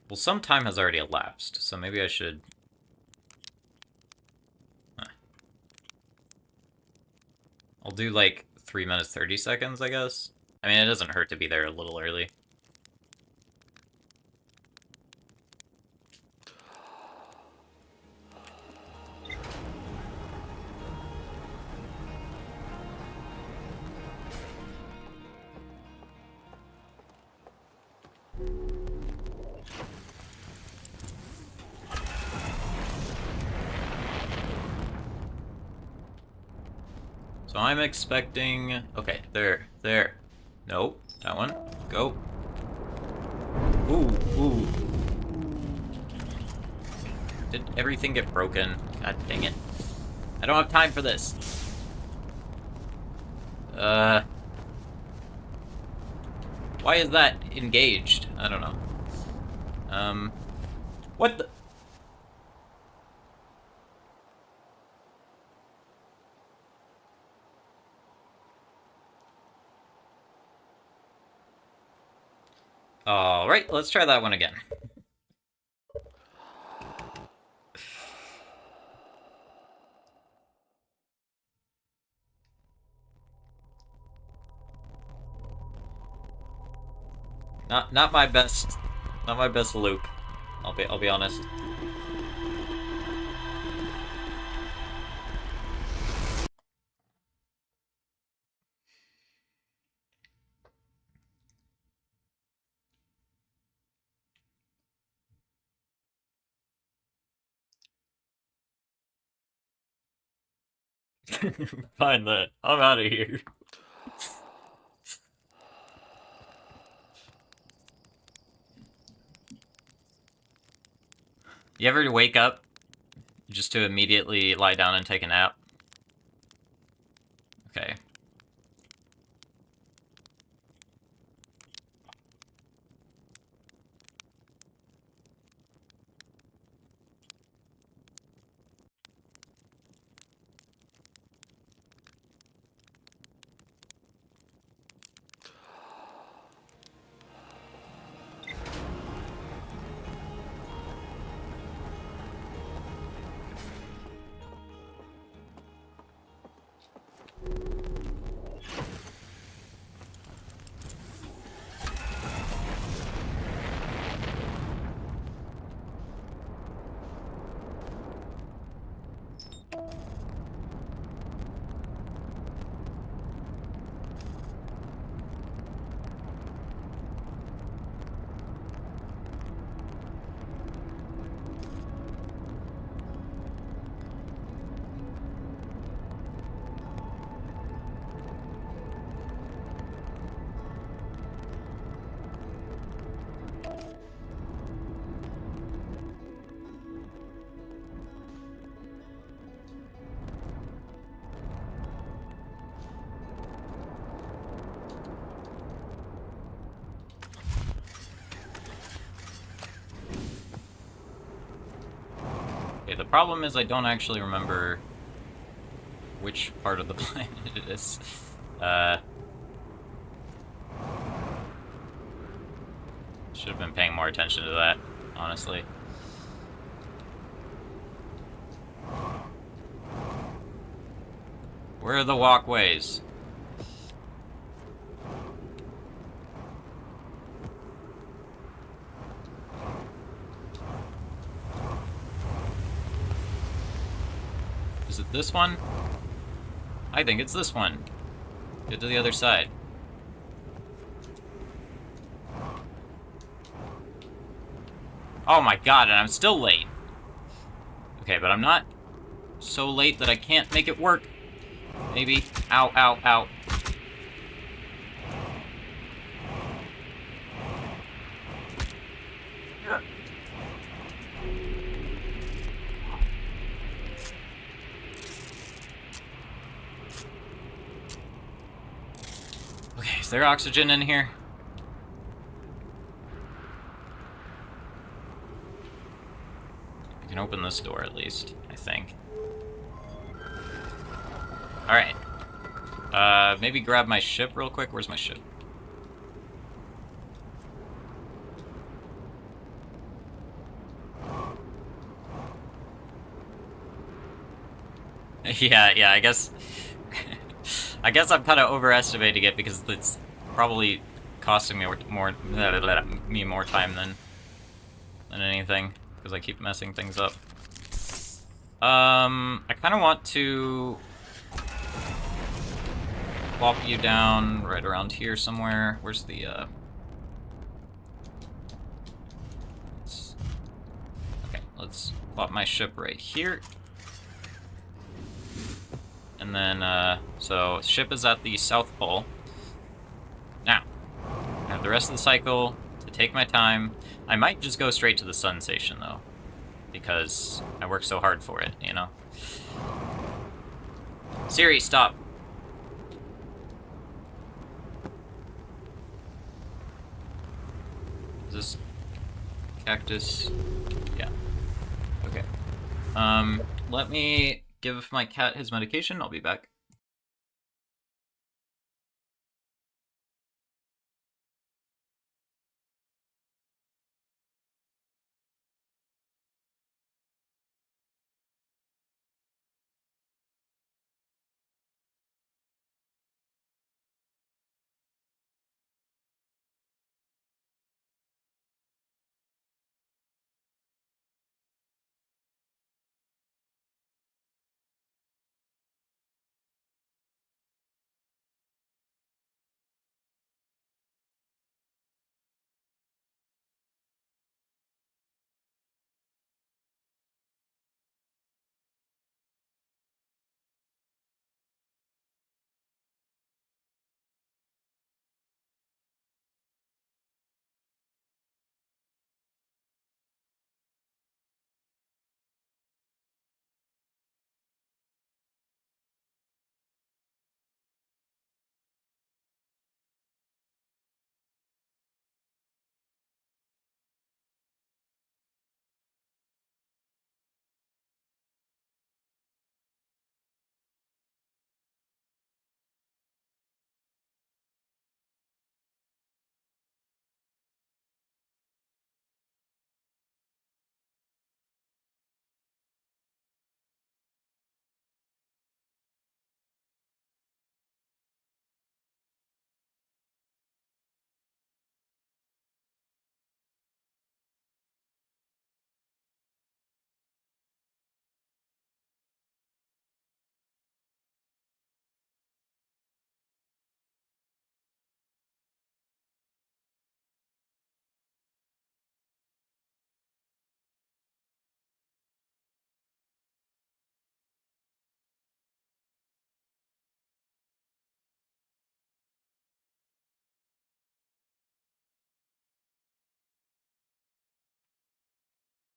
Well, some time has already elapsed, so maybe I should... I'll do like 3 minutes 30 seconds, I guess. I mean, it doesn't hurt to be there a little early. So I'm expecting... Okay, there. Nope, that one. Go. Ooh. Did everything get broken? God dang it. I don't have time for this. Why is that engaged? I don't know. What the... Alright, let's try that one again. Not my best loop. I'll be honest. Fine then. I'm out of here. You ever wake up just to immediately lie down and take a nap? Okay. the problem is I don't actually remember which part of the planet it is. Should have been paying more attention to that, honestly. Where are the walkways? Is it this one? I think it's this one. Get to the other side. Oh my god, and I'm still late. Okay, but I'm not so late that I can't make it work. Maybe. Ow, ow, ow. Okay, is there oxygen in here? I can open this door at least, I think. Alright. Maybe grab my ship real quick. Where's my ship? Yeah, I guess... I guess I'm kind of overestimating it because it's probably costing me more time than anything, because I keep messing things up. I kind of want to plop you down right around here somewhere. Where's the, Okay, let's plop my ship right here. And then, so, ship is at the South Pole. Now, I have the rest of the cycle to take my time. I might just go straight to the sun station, though, because I worked so hard for it, you know? Siri, stop! Is this cactus? Yeah. Okay. Let me give my cat his medication. I'll be back.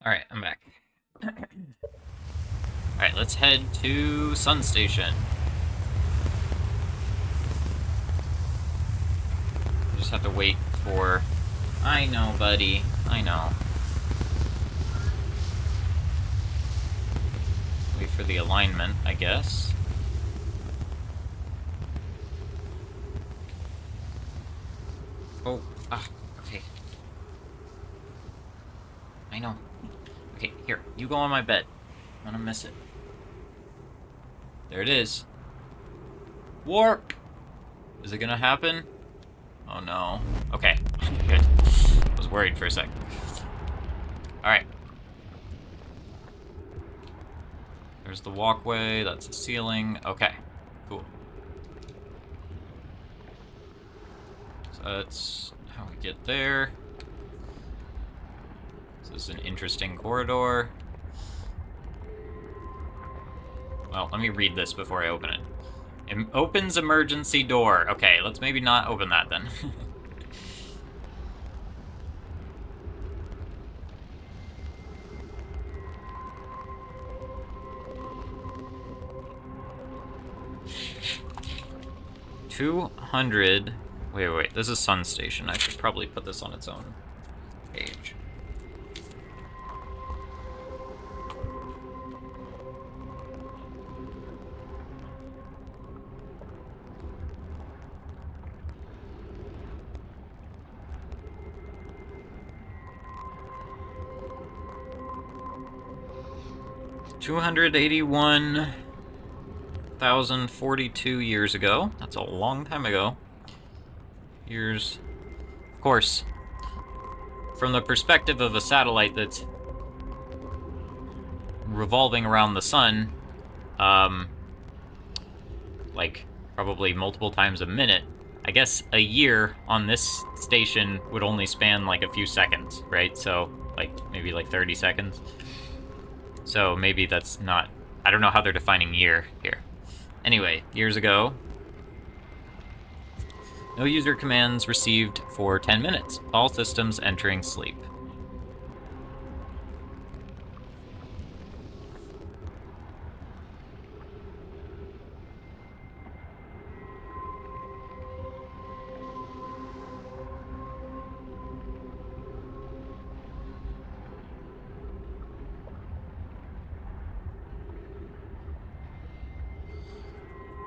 Alright, I'm back. Alright, let's head to Sun Station. We just have to wait for... I know, buddy. I know. for the alignment, I guess. Oh, okay. I know. Okay, here, you go on my bed. I'm gonna miss it. There it is. Warp! Is it gonna happen? Oh no. Okay, good. I was worried for a sec. Alright. There's the walkway, that's the ceiling. Okay, cool. So that's how we get there. This is an interesting corridor. Well, let me read this before I open it. Opens emergency door. Okay, let's maybe not open that then. $200. Wait. This is Sun Station. I should probably put this on its own page. $281,042 years ago. That's a long time ago. Years. Of course, from the perspective of a satellite that's revolving around the sun, like probably multiple times a minute, I guess a year on this station would only span like a few seconds, right? So like maybe like 30 seconds. So maybe that's not, I don't know how they're defining year here. Anyway, years ago, no user commands received for 10 minutes. All systems entering sleep.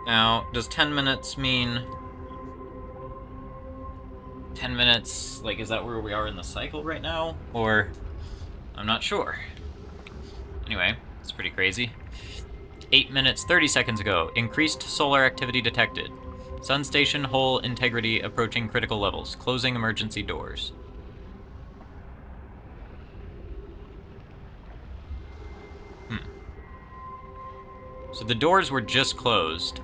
Now, does 10 minutes mean 10 minutes, like, is that where we are in the cycle right now? Or, I'm not sure. Anyway, it's pretty crazy. 8 minutes, 30 seconds ago, increased solar activity detected. Sun station hull integrity approaching critical levels. Closing emergency doors. So the doors were just closed.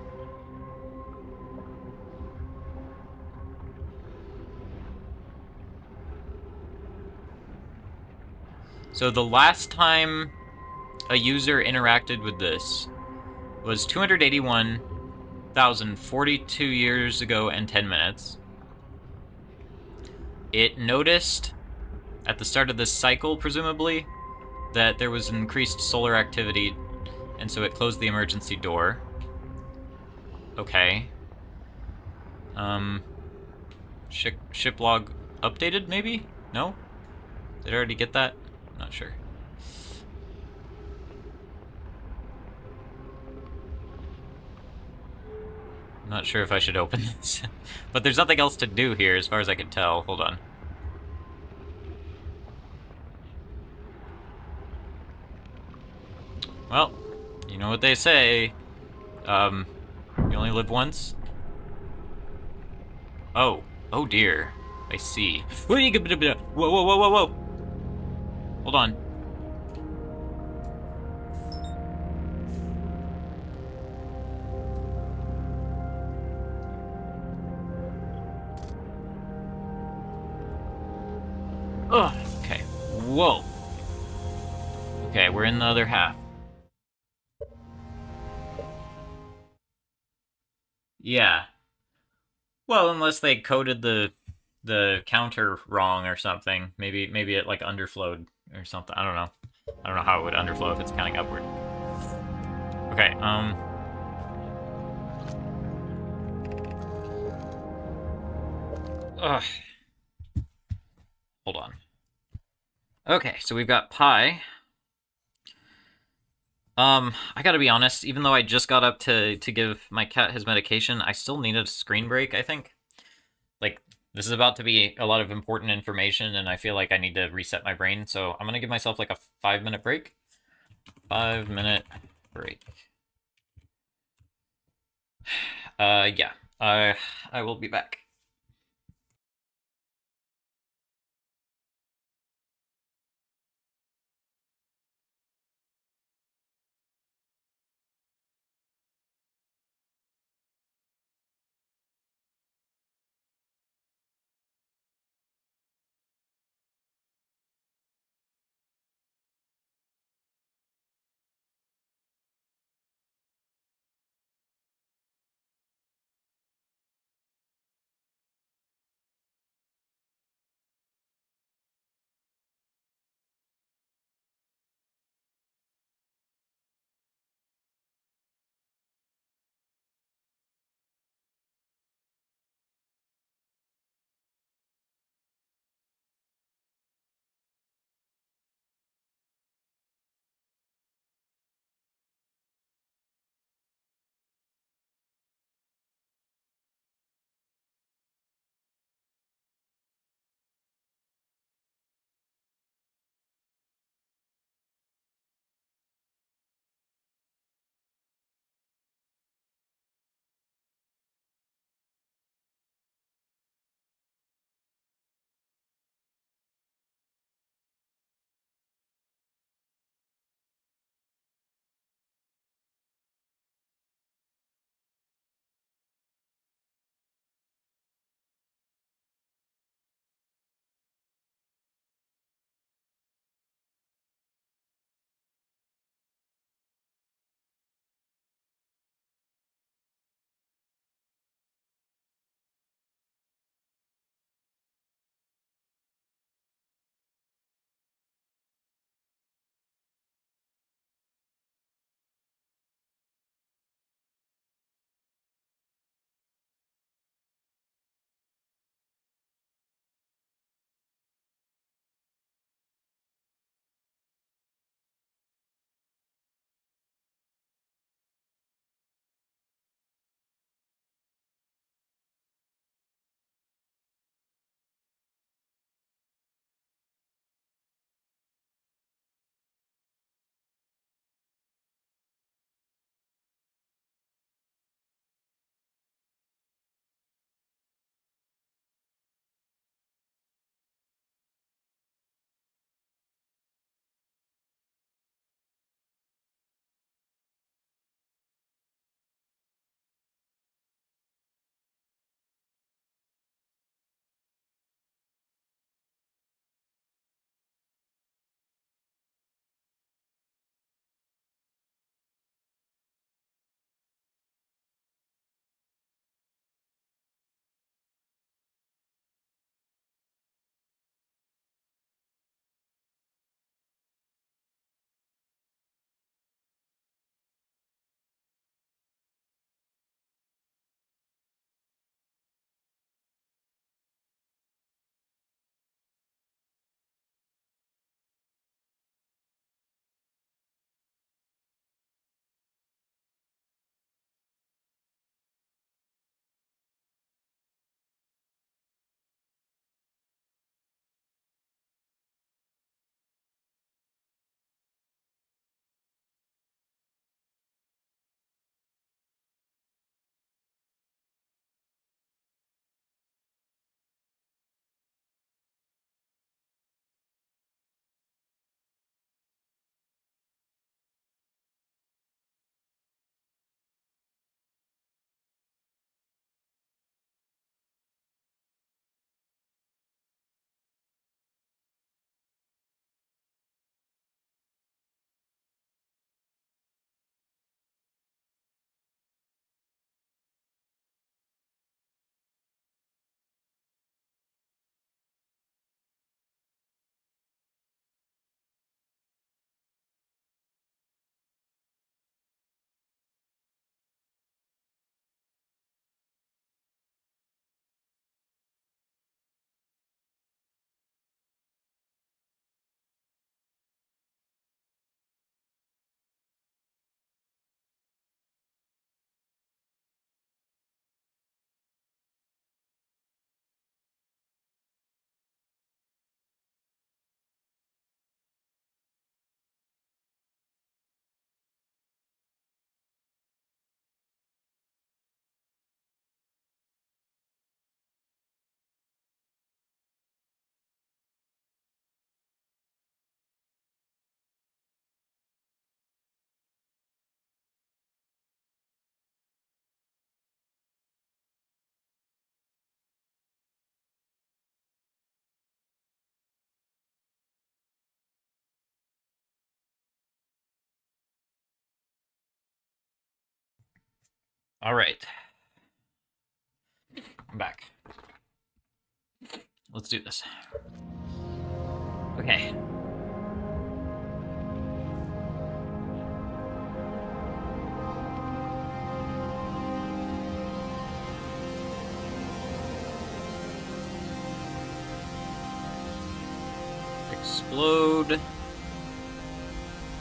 So the last time a user interacted with this was 281,042 years ago and 10 minutes. It noticed at the start of this cycle, presumably, that there was increased solar activity, and so it closed the emergency door. Okay. Ship log updated, maybe? No? Did I already get that? Not sure. Not sure if I should open this. But there's nothing else to do here as far as I can tell. Hold on. Well, you know what they say. You only live once? Oh. Oh dear. I see. Whoa. Hold on. Ugh. Okay. Whoa. Okay, we're in the other half. Yeah. Well, unless they coded the counter wrong or something. Maybe it like underflowed or something. I don't know. I don't know how it would underflow if it's counting upward. Okay, Ugh. Hold on. Okay, so we've got pi. I gotta be honest, even though I just got up to give my cat his medication, I still need a screen break, I think. Like, this is about to be a lot of important information, and I feel like I need to reset my brain, so I'm gonna give myself like a 5 minute break. 5 minute break. Yeah. I will be back. All right. I'm back. Let's do this. Okay. Explode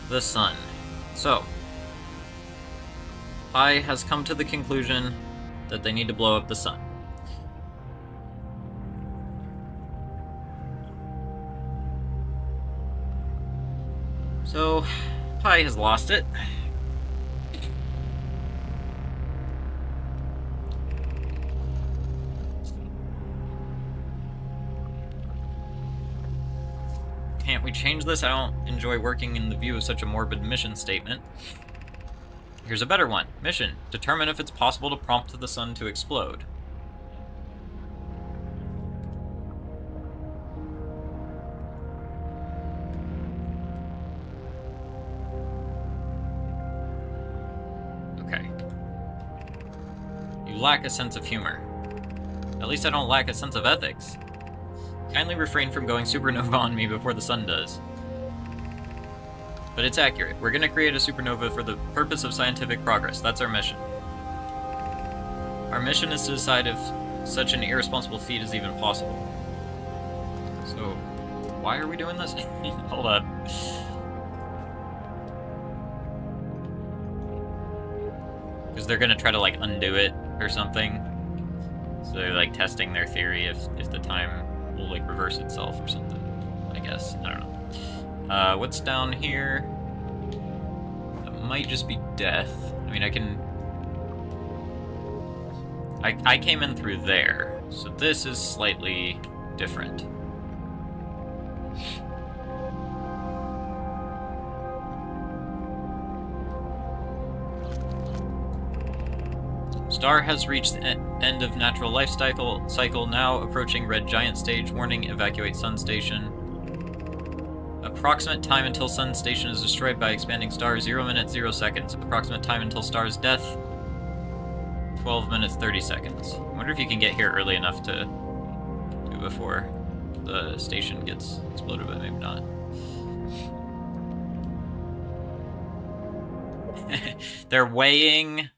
the sun. So, Pi has come to the conclusion that they need to blow up the sun. So, Pi has lost it. Can't we change this? I don't enjoy working in the view of such a morbid mission statement. Here's a better one. Mission. Determine if it's possible to prompt the sun to explode. Okay. You lack a sense of humor. At least I don't lack a sense of ethics. Kindly refrain from going supernova on me before the sun does. But it's accurate. We're gonna create a supernova for the purpose of scientific progress. That's our mission. Our mission is to decide if such an irresponsible feat is even possible. So, why are we doing this? Hold on. Because they're gonna try to, like, undo it or something. So they're, like, testing their theory if the time will, like, reverse itself or something. I guess. I don't know. What's down here? That might just be death. I mean, I can... I came in through there, so this is slightly different. Star has reached the end of natural life cycle, now approaching red giant stage. Warning, evacuate sun station. Approximate time until sun station is destroyed by expanding star, 0 minutes, 0 seconds. Approximate time until star's death, 12 minutes, 30 seconds. I wonder if you can get here early enough to do before the station gets exploded, but maybe not. They're weighing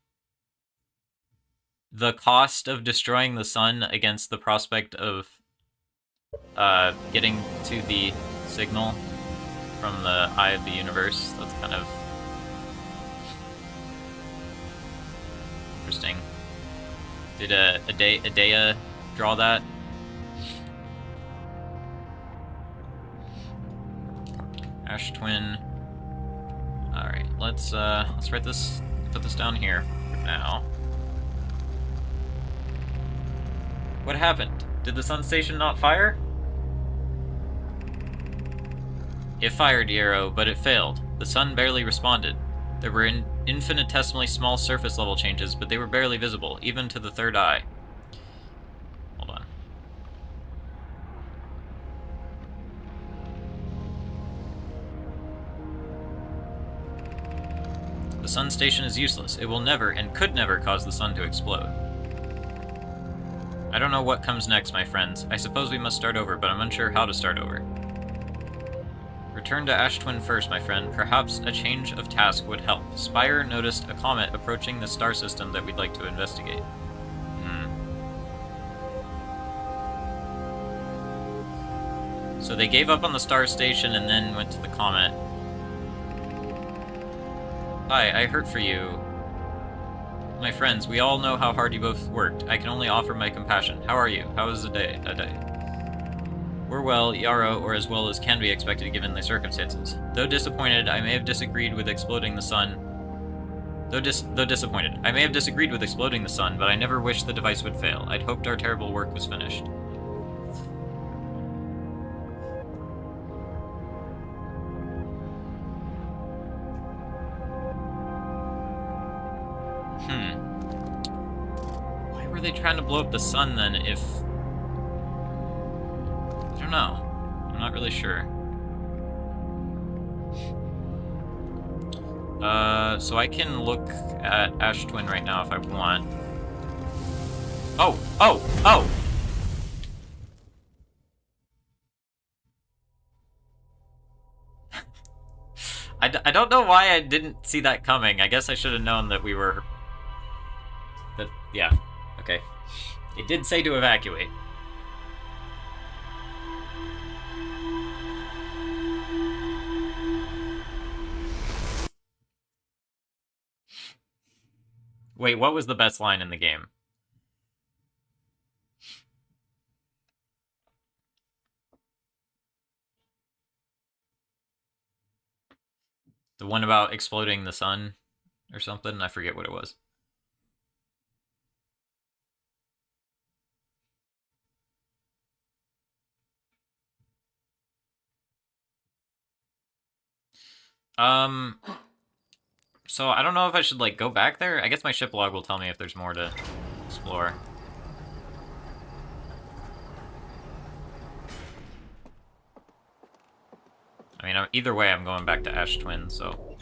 the cost of destroying the sun against the prospect of getting to the signal from the eye of the universe. That's kind of interesting. Did Adea draw that? Ash Twin. All right, let's write this. Put this down here for now. What happened? Did the sun station not fire? It fired, Yarrow, but it failed. The sun barely responded. There were infinitesimally small surface level changes, but they were barely visible, even to the third eye. Hold on. The sun station is useless. It will never and could never cause the sun to explode. I don't know what comes next, my friends. I suppose we must start over, but I'm unsure how to start over. Return to Ash Twin first, my friend. Perhaps a change of task would help. Spire noticed a comet approaching the star system that we'd like to investigate. So they gave up on the star station and then went to the comet. Hi, I hurt for you. My friends, we all know how hard you both worked. I can only offer my compassion. How are you? How is the day? We're well, Yarrow, or as well as can be expected given the circumstances. Though disappointed, I may have disagreed with exploding the sun. Though disappointed, I may have disagreed with exploding the sun, but I never wished the device would fail. I'd hoped our terrible work was finished. Why were they trying to blow up the sun then if... I don't know. I'm not really sure. So I can look at Ash Twin right now if I want. Oh! Oh! Oh! I don't know why I didn't see that coming. I guess I should have known that we were... yeah. Okay. It did say to evacuate. Wait, what was the best line in the game? The one about exploding the sun or something? I forget what it was. So I don't know if I should, like, go back there. I guess my ship log will tell me if there's more to explore. I mean, either way, I'm going back to Ash Twin, so...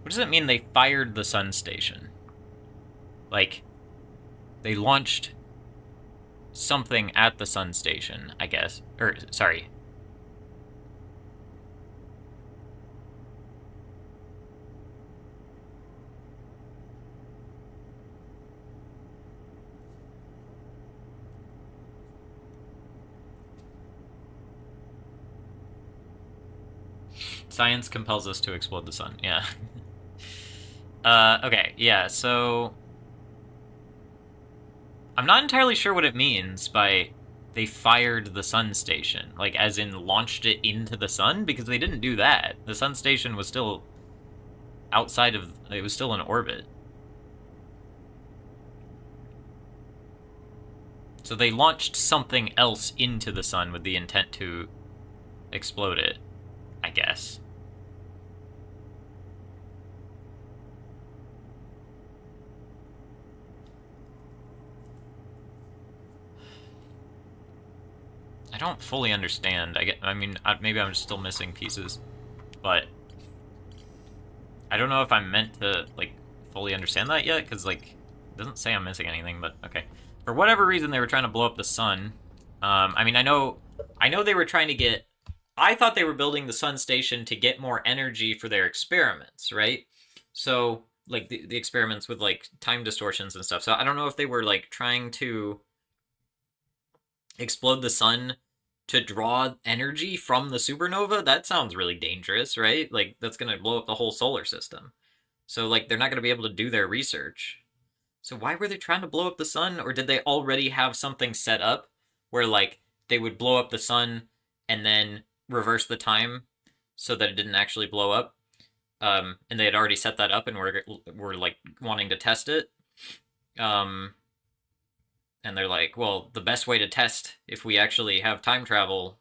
What does it mean they fired the sun station? Like, they launched something at the sun station, I guess. Or, sorry. Science compels us to explode the sun, yeah. Okay, yeah, so... I'm not entirely sure what it means by they fired the sun station. Like, as in launched it into the sun? Because they didn't do that. The sun station was still outside of... It was still in orbit. So they launched something else into the sun with the intent to explode it, I guess. I don't fully understand. I mean, maybe I'm still missing pieces, but I don't know if I'm meant to, like, fully understand that yet, because, like, it doesn't say I'm missing anything, but okay. For whatever reason, they were trying to blow up the sun. I mean, I know they were trying to get... I thought they were building the sun station to get more energy for their experiments, right? So, like, the experiments with, like, time distortions and stuff. So I don't know if they were, like, trying to explode the sun to draw energy from the supernova. That sounds really dangerous, right? Like, that's going to blow up the whole solar system. So, like, they're not going to be able to do their research. So why were they trying to blow up the sun? Or did they already have something set up where, like, they would blow up the sun and then reverse the time so that it didn't actually blow up? And they had already set that up and were like, wanting to test it. And they're like, well, the best way to test if we actually have time travel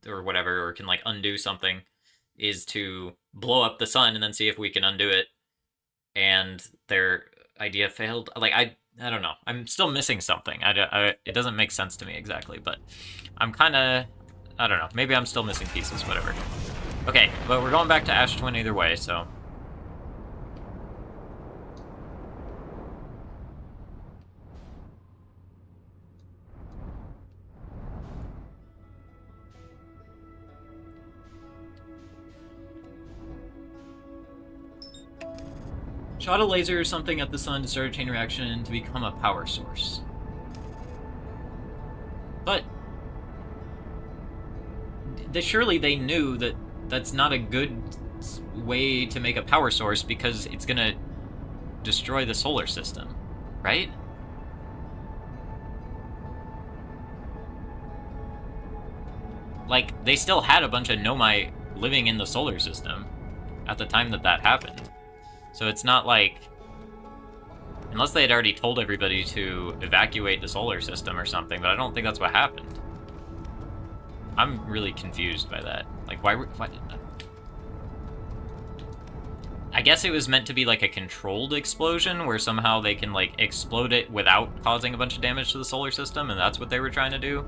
or whatever, or can, like, undo something, is to blow up the sun and then see if we can undo it. And their idea failed. Like, I don't know. I'm still missing something. It doesn't make sense to me exactly, but I'm kind of... I don't know. Maybe I'm still missing pieces, whatever. Okay, but we're going back to Ash Twin either way, so... Shot a laser or something at the sun to start a chain reaction to become a power source. But surely they knew that that's not a good way to make a power source because it's gonna destroy the solar system, right? Like, they still had a bunch of Nomai living in the solar system at the time that happened. So it's not like... Unless they had already told everybody to evacuate the solar system or something, but I don't think that's what happened. I'm really confused by that. Like, why? I guess it was meant to be like a controlled explosion where somehow they can like explode it without causing a bunch of damage to the solar system, and that's what they were trying to do.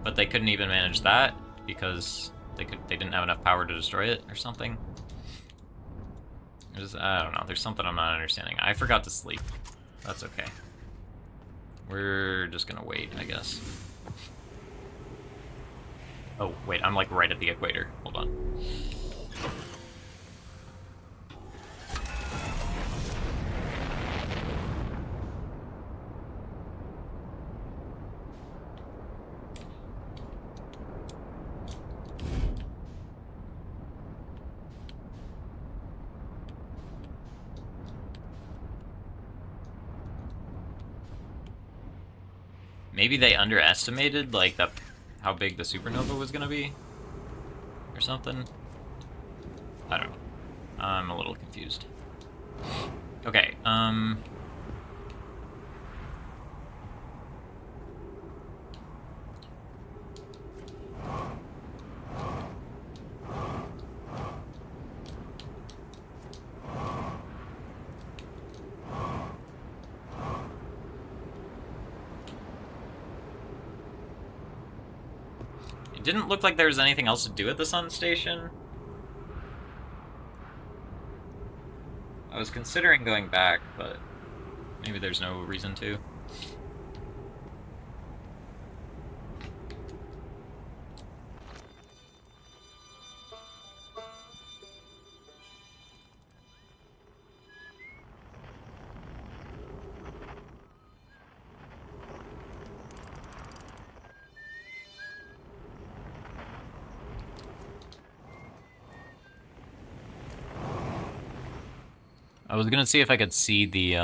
But they couldn't even manage that because they didn't have enough power to destroy it or something. I don't know. There's something I'm not understanding. I forgot to sleep. That's okay. We're just gonna wait, I guess. Oh, wait, I'm like right at the equator. Hold on. Maybe they underestimated, like, how big the supernova was gonna be? Or something? I don't know. I'm a little confused. Okay, it didn't look like there was anything else to do at the sun station. I was considering going back, but maybe there's no reason to. I was gonna see if I could see the,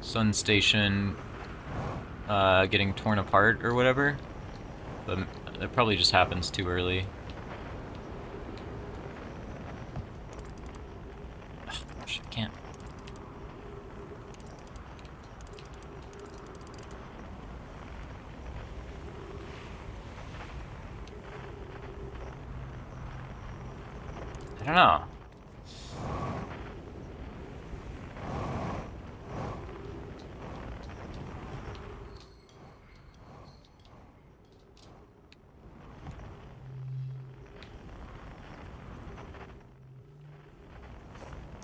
sun station, getting torn apart or whatever, but it probably just happens too early. Oh, gosh, I can't. I don't know.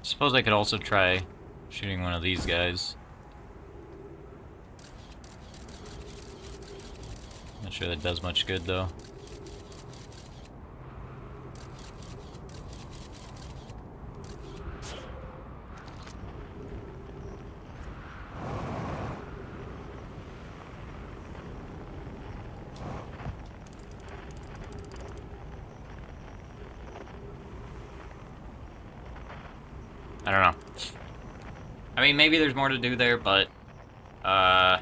Suppose I could also try shooting one of these guys. Not sure that does much good, though. I don't know. I mean, maybe there's more to do there, but, I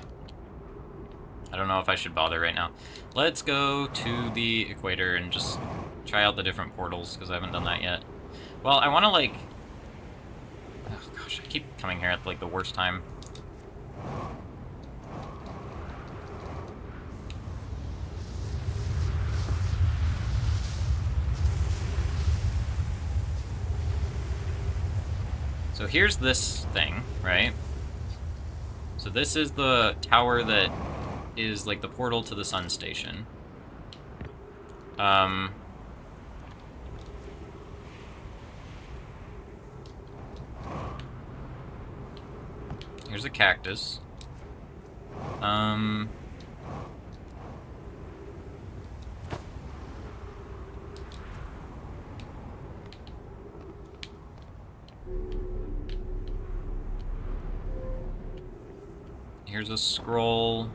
don't know if I should bother right now. Let's go to the equator and just try out the different portals, because I haven't done that yet. Well, I want to, like... Oh, gosh, I keep coming here at, like, the worst time. So here's this thing, right? So this is the tower that is like the portal to the sun station. Here's a cactus. Here's a scroll.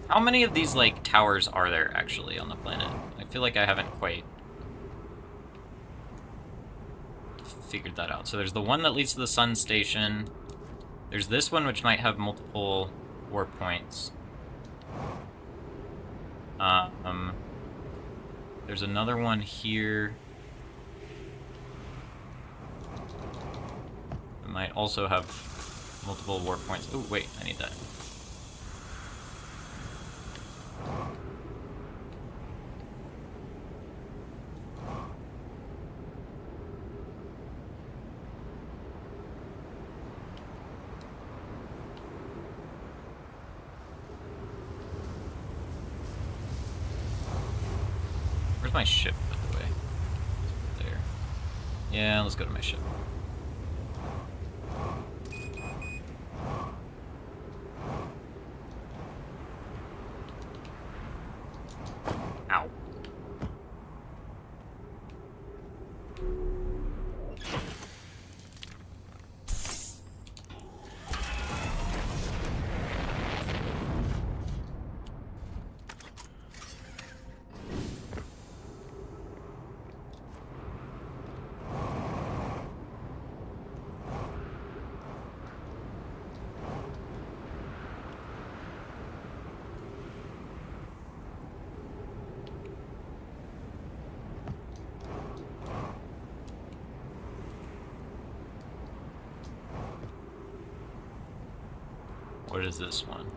How many of these, like, towers are there actually on the planet? I feel like I haven't quite... figured that out. So there's the one that leads to the sun station. There's this one, which might have multiple warp points. There's another one here. It might also have multiple warp points. Oh, wait, I need that. Where's my ship, by the way? There. Yeah, let's go to my ship. Ow. What is this one?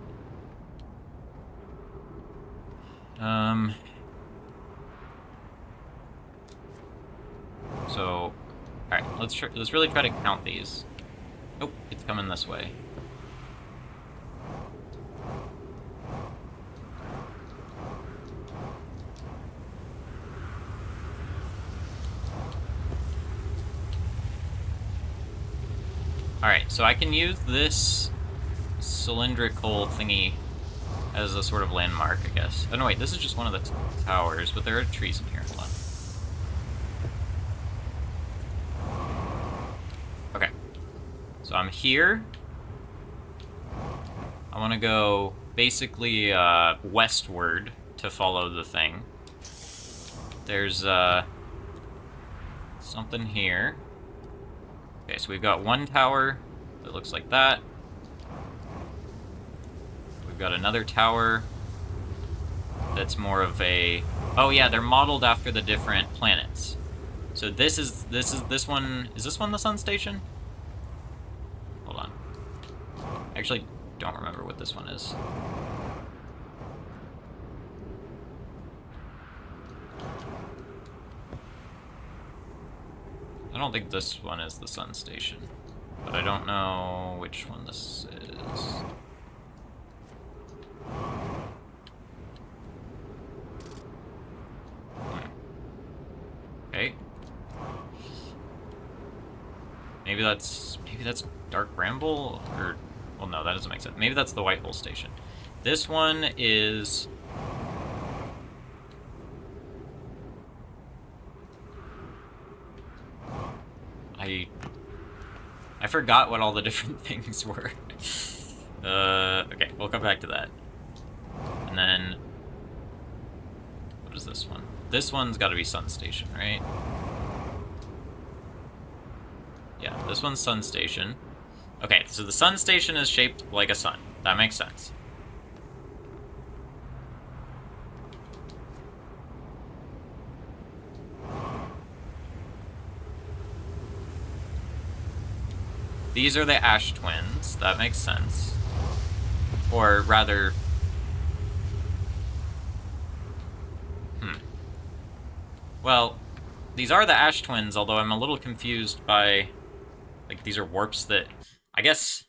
So, alright, let's really try to count these. Nope, it's coming this way. Alright, so I can use this cylindrical thingy as a sort of landmark, I guess. Oh no, wait, this is just one of the towers, but there are trees in here. Hold on. Okay. So I'm here. I want to go basically westward to follow the thing. There's something here. Okay, so we've got one tower that looks like that. We've got another tower that's more of a... Oh yeah, they're modeled after the different planets. So this one... Is this one the sun station? Hold on. I actually don't remember what this one is. I don't think this one is the sun station, but I don't know which one this is. Okay. Maybe that's Dark Bramble, or well, no, that doesn't make sense. Maybe that's the White Hole station. This one is. I forgot what all the different things were. Okay, we'll come back to that. And then... What is this one? This one's gotta be Sun Station, right? Yeah, this one's Sun Station. Okay, so the Sun Station is shaped like a sun. That makes sense. These are the Ash Twins. That makes sense. Or rather... Well, these are the Ash Twins, although I'm a little confused by... Like, these are warps that... I guess...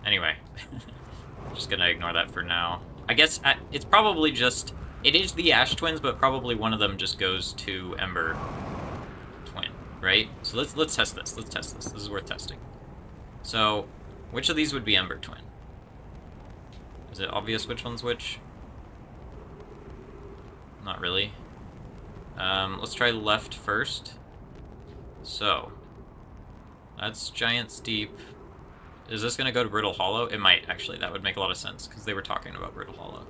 Anyway. Just gonna ignore that for now. I guess it's probably just... It is the Ash Twins, but probably one of them just goes to Ember Twin, right? So let's test this. Let's test this. This is worth testing. So, which of these would be Ember Twin? Is it obvious which one's which? Not really. Let's try left first. So, that's Giant Steep. Is this going to go to Brittle Hollow? It might, actually. That would make a lot of sense, because they were talking about Brittle Hollow.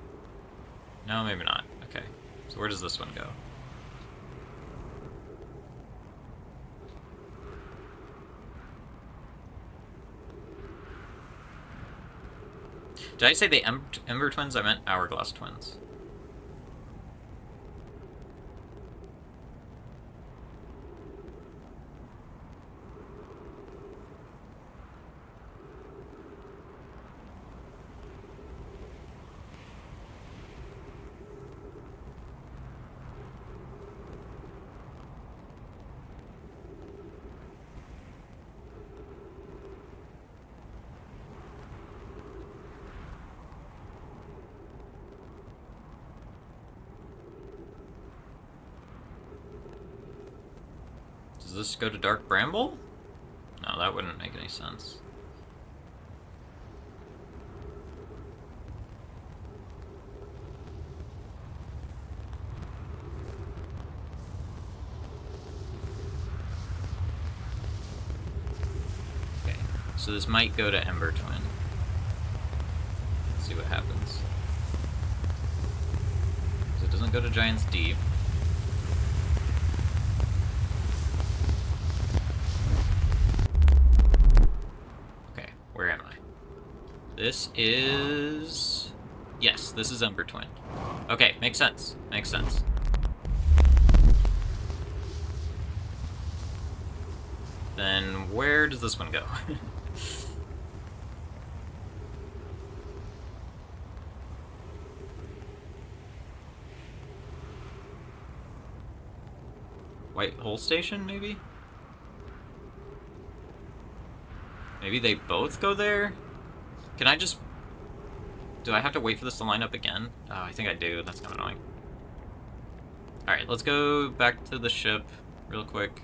No, maybe not. Okay. So where does this one go? Did I say the Ember Twins? I meant Hourglass Twins. Does this go to Dark Bramble? No, that wouldn't make any sense. Okay, so this might go to Ember Twin. Let's see what happens. So it doesn't go to Giant's Deep. Where am I? This is... Yes, this is Ember Twin. Okay, makes sense. Makes sense. Then where does this one go? White Hole Station, maybe? Maybe they both go there? Can I just... Do I have to wait for this to line up again? Oh, I think I do. That's kind of annoying. Alright, let's go back to the ship real quick.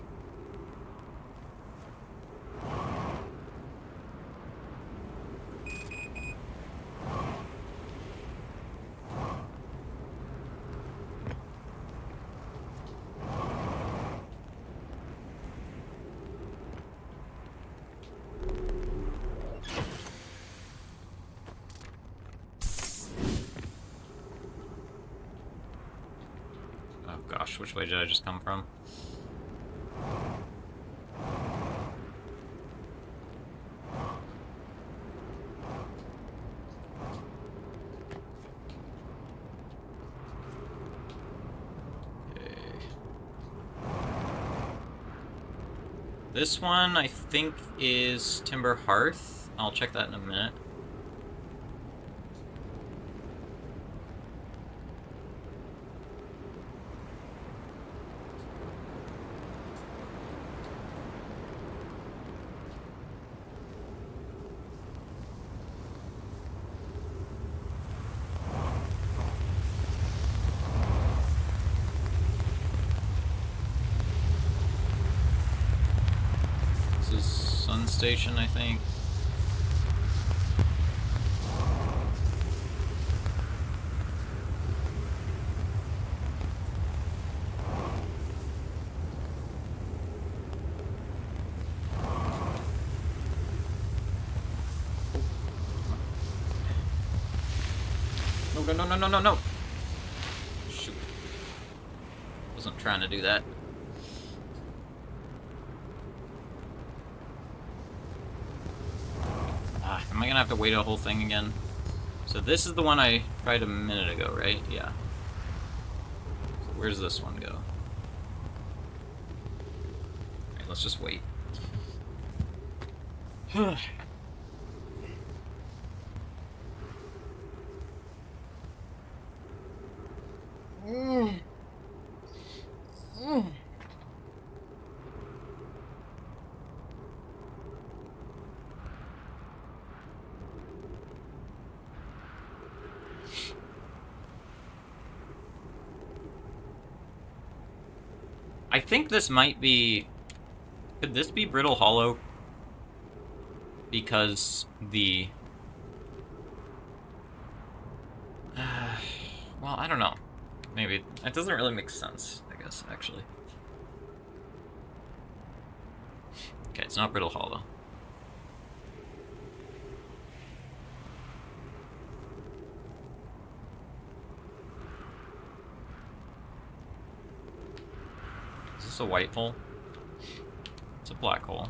Gosh, which way did I just come from? Okay. This one, I think, is Timber Hearth. I'll check that in a minute. Sun Station, I think. No. Shoot. Wasn't trying to do that. Am I gonna have to wait a whole thing again? So this is the one I tried a minute ago, right? Yeah. So where's this one go? Alright, let's just wait. I think this might be... Could this be Brittle Hollow? Because the... well, I don't know. Maybe. It doesn't really make sense, I guess, actually. Okay, it's not Brittle Hollow. Is this a white hole? It's a black hole.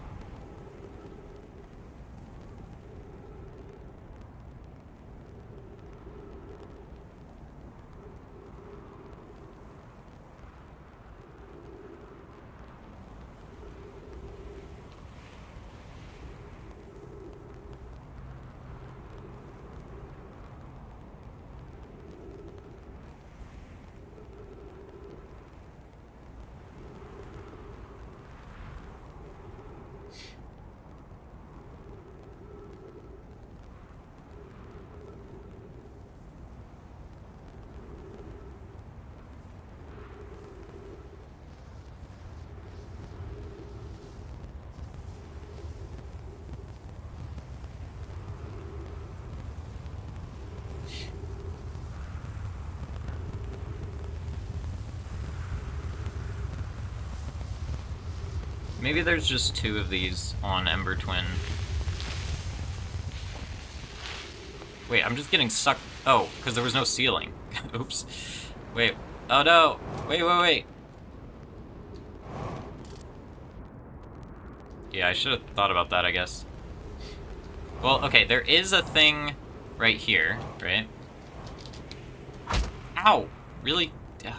Maybe there's just 2 of these on Ember Twin. Wait, I'm just getting sucked. Oh, because there was no ceiling. Oops. Wait. Oh no! Wait. Yeah, I should have thought about that, I guess. Well, okay, there is a thing right here, right? Ow! Really? Yeah.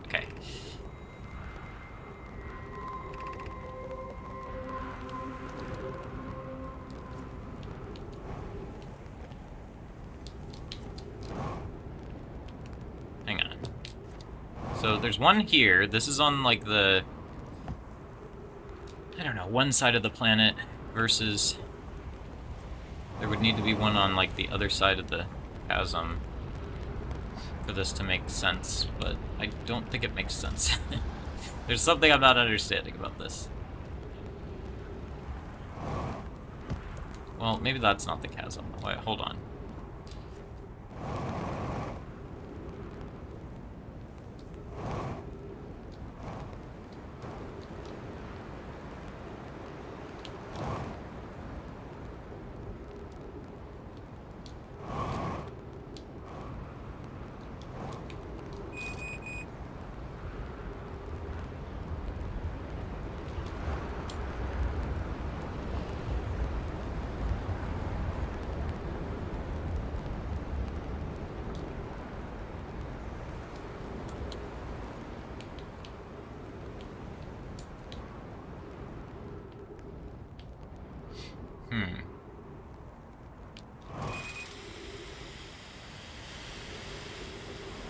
Okay. Hang on. So there's one here. This is on, like, the... I don't know, one side of the planet versus... There would need to be one on, like, the other side of the chasm for this to make sense, but I don't think it makes sense. There's something I'm not understanding about this. Well, maybe that's not the chasm. Wait, hold on.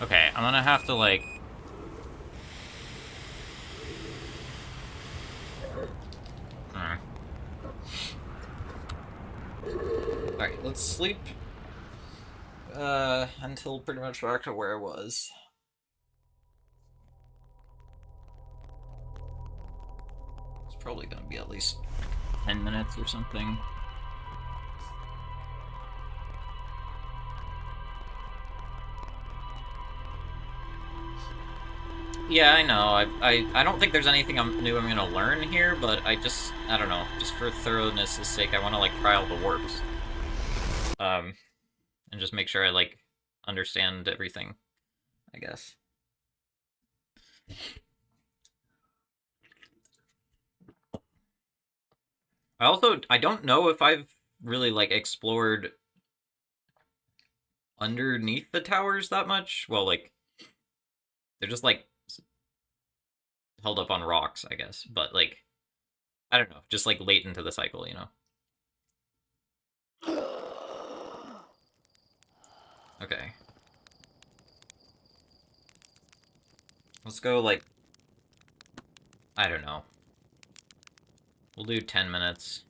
Okay, I'm gonna have to, like... Alright, let's sleep until pretty much back to where I was. It's probably gonna be at least 10 minutes or something. Yeah, I know. I don't think there's anything new I'm gonna learn here, but I don't know. Just for thoroughness' sake, I want to, like, try all the warps. And just make sure I, like, understand everything, I guess. I don't know if I've really, like, explored underneath the towers that much. Well, like, they're just, like, held up on rocks, I guess. But, like, I don't know. Just, like, late into the cycle, you know? Okay. Let's go, like... I don't know. We'll do 10 minutes.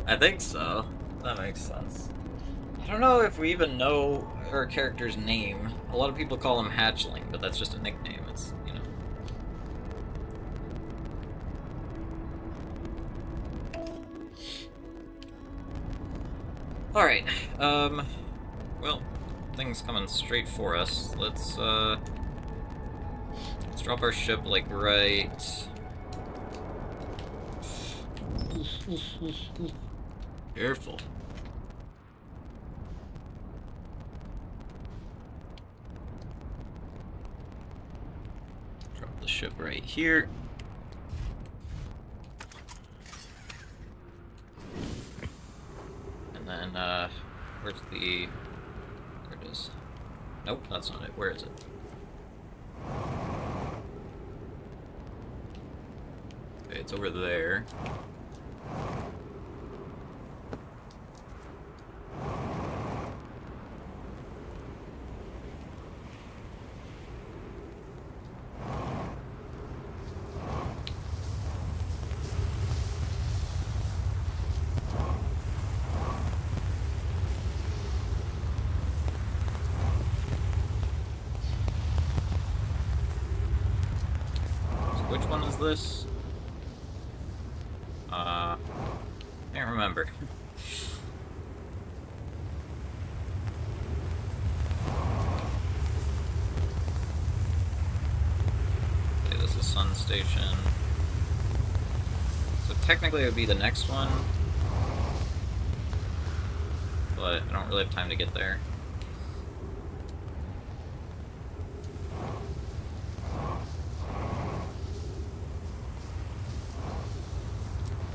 I think so. That makes sense. I don't know if we even know her character's name. A lot of people call him Hatchling, but that's just a nickname. It's, you know. Alright, well, things coming straight for us. Let's drop our ship, like, right... Careful. Drop the ship right here. And then, where's the... There it is. Nope, that's not it. Where is it? Okay, it's over there. Which one is this? Can't remember. Okay, this is Sun Station. So technically it would be the next one, but I don't really have time to get there.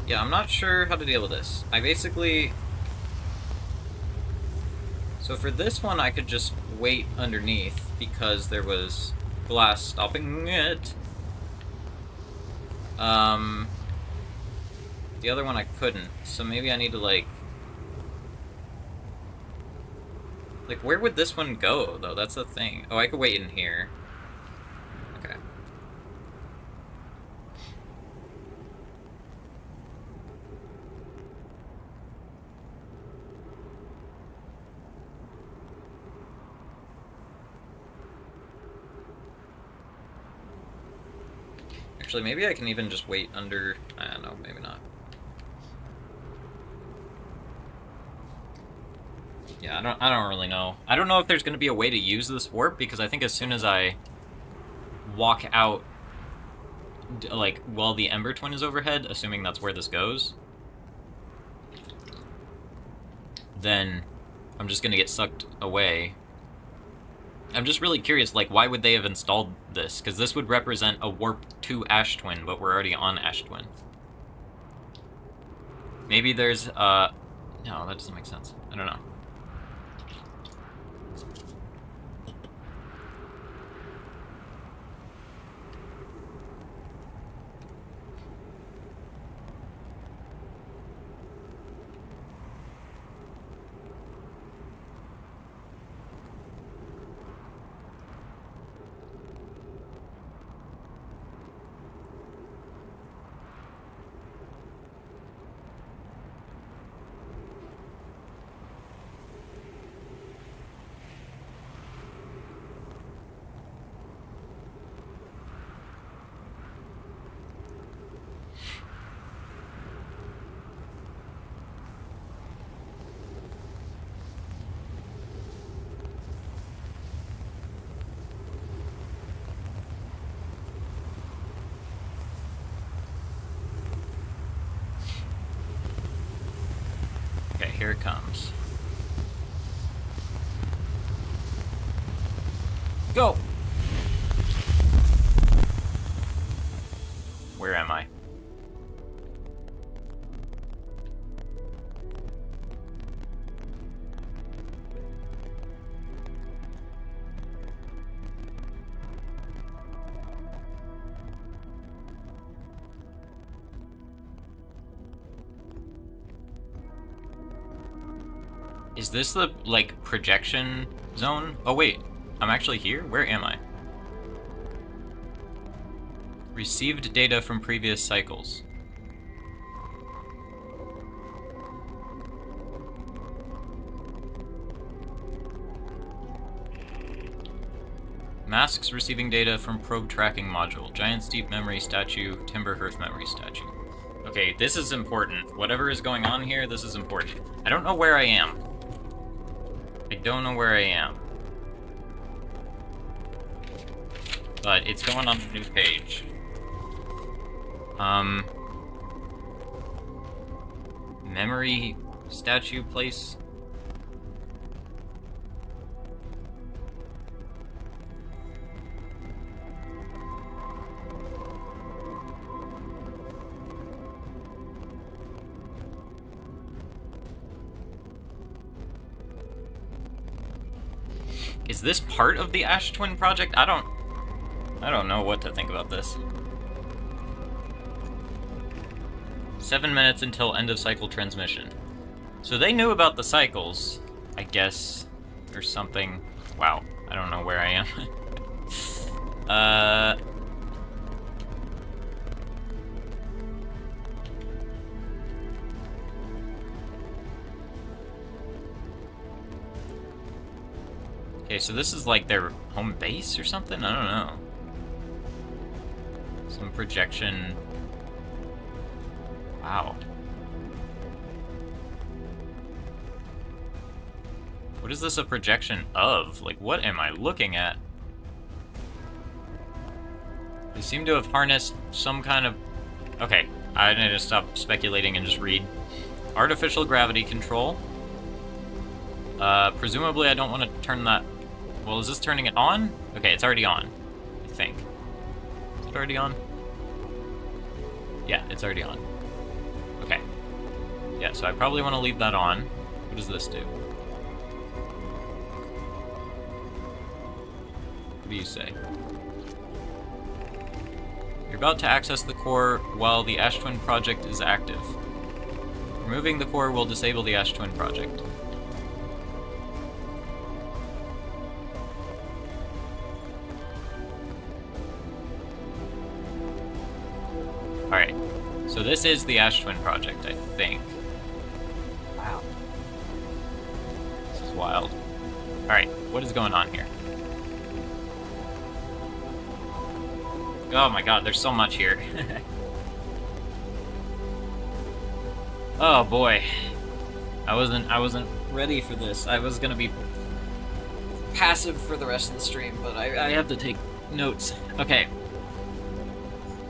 Yeah, I'm not sure how to deal with this. I basically... So for this one, I could just wait underneath because there was glass stopping it. The other one I couldn't, so maybe I need to, like... Like, where would this one go, though? That's the thing. Oh, I could wait in here. Okay. Actually, maybe I can even just wait under... no, maybe not. Yeah, I don't really know. I don't know if there's going to be a way to use this warp, because I think as soon as I walk out, like, while the Ember Twin is overhead, assuming that's where this goes, then I'm just going to get sucked away. I'm just really curious, like, why would they have installed this? Because this would represent a warp to Ash Twin, but we're already on Ash Twin. Maybe there's, no, that doesn't make sense. I don't know. Okay, here it comes. Go! Where am I? Is this the, like, projection zone? Oh, wait. I'm actually here? Where am I? Received data from previous cycles. Masks receiving data from probe tracking module. Giant steep memory statue, timber hearth memory statue. Okay, this is important. Whatever is going on here, this is important. I don't know where I am. I don't know where I am. But it's going on the new page. Memory statue place. Is this part of the Ash Twin project? I don't know what to think about this. 7 minutes until end of cycle transmission. So they knew about the cycles, I guess, or something. Wow, I don't know where I am. Okay, so this is like their home base or something? I don't know. Some projection. Wow. What is this a projection of? Like, what am I looking at? They seem to have harnessed some kind of... Okay, I need to stop speculating and just read. Artificial gravity control. Presumably I don't want to turn that... Well, is this turning it on? Okay, it's already on, I think. Is it already on? Yeah, it's already on. Okay. Yeah, so I probably want to leave that on. What does this do? What do you say? You're about to access the core while the Ash Twin project is active. Removing the core will disable the Ash Twin project. Alright, so this is the Ash Twin project, I think. Wow. This is wild. Alright, what is going on here? Oh my god, there's so much here. Oh boy. I wasn't ready for this. I was gonna be passive for the rest of the stream, but I have to take notes. Okay.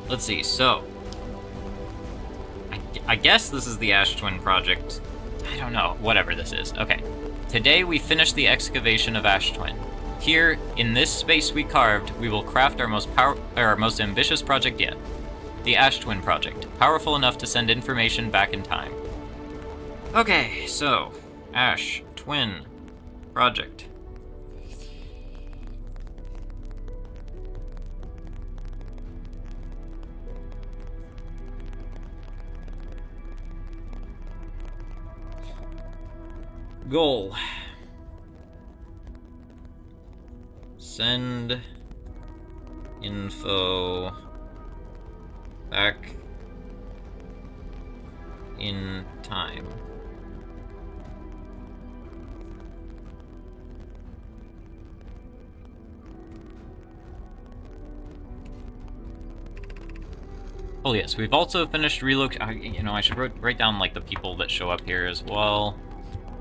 Let's see, so... I guess this is the Ash Twin project. I don't know. Whatever this is. Okay. Today we finish the excavation of Ash Twin. Here, in this space we carved, we will craft our most ambitious project yet. The Ash Twin project. Powerful enough to send information back in time. Okay, so... Ash Twin project. Goal. Send info back in time. Oh yes, we've also finished I should write down like the people that show up here as well.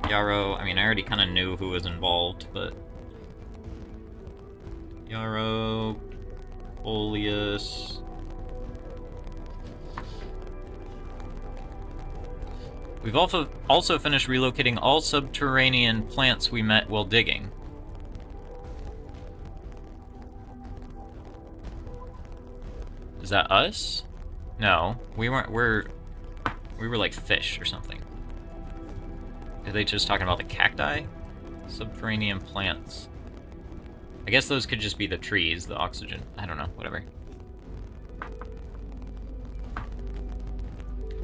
Yarrow, I mean, I already kind of knew who was involved, but... Yarrow... Oleus... We've also finished relocating all subterranean plants we met while digging. Is that us? No, we weren't, we were like fish or something. Are they just talking about the cacti? Subterranean plants. I guess those could just be the trees, the oxygen. I don't know, whatever.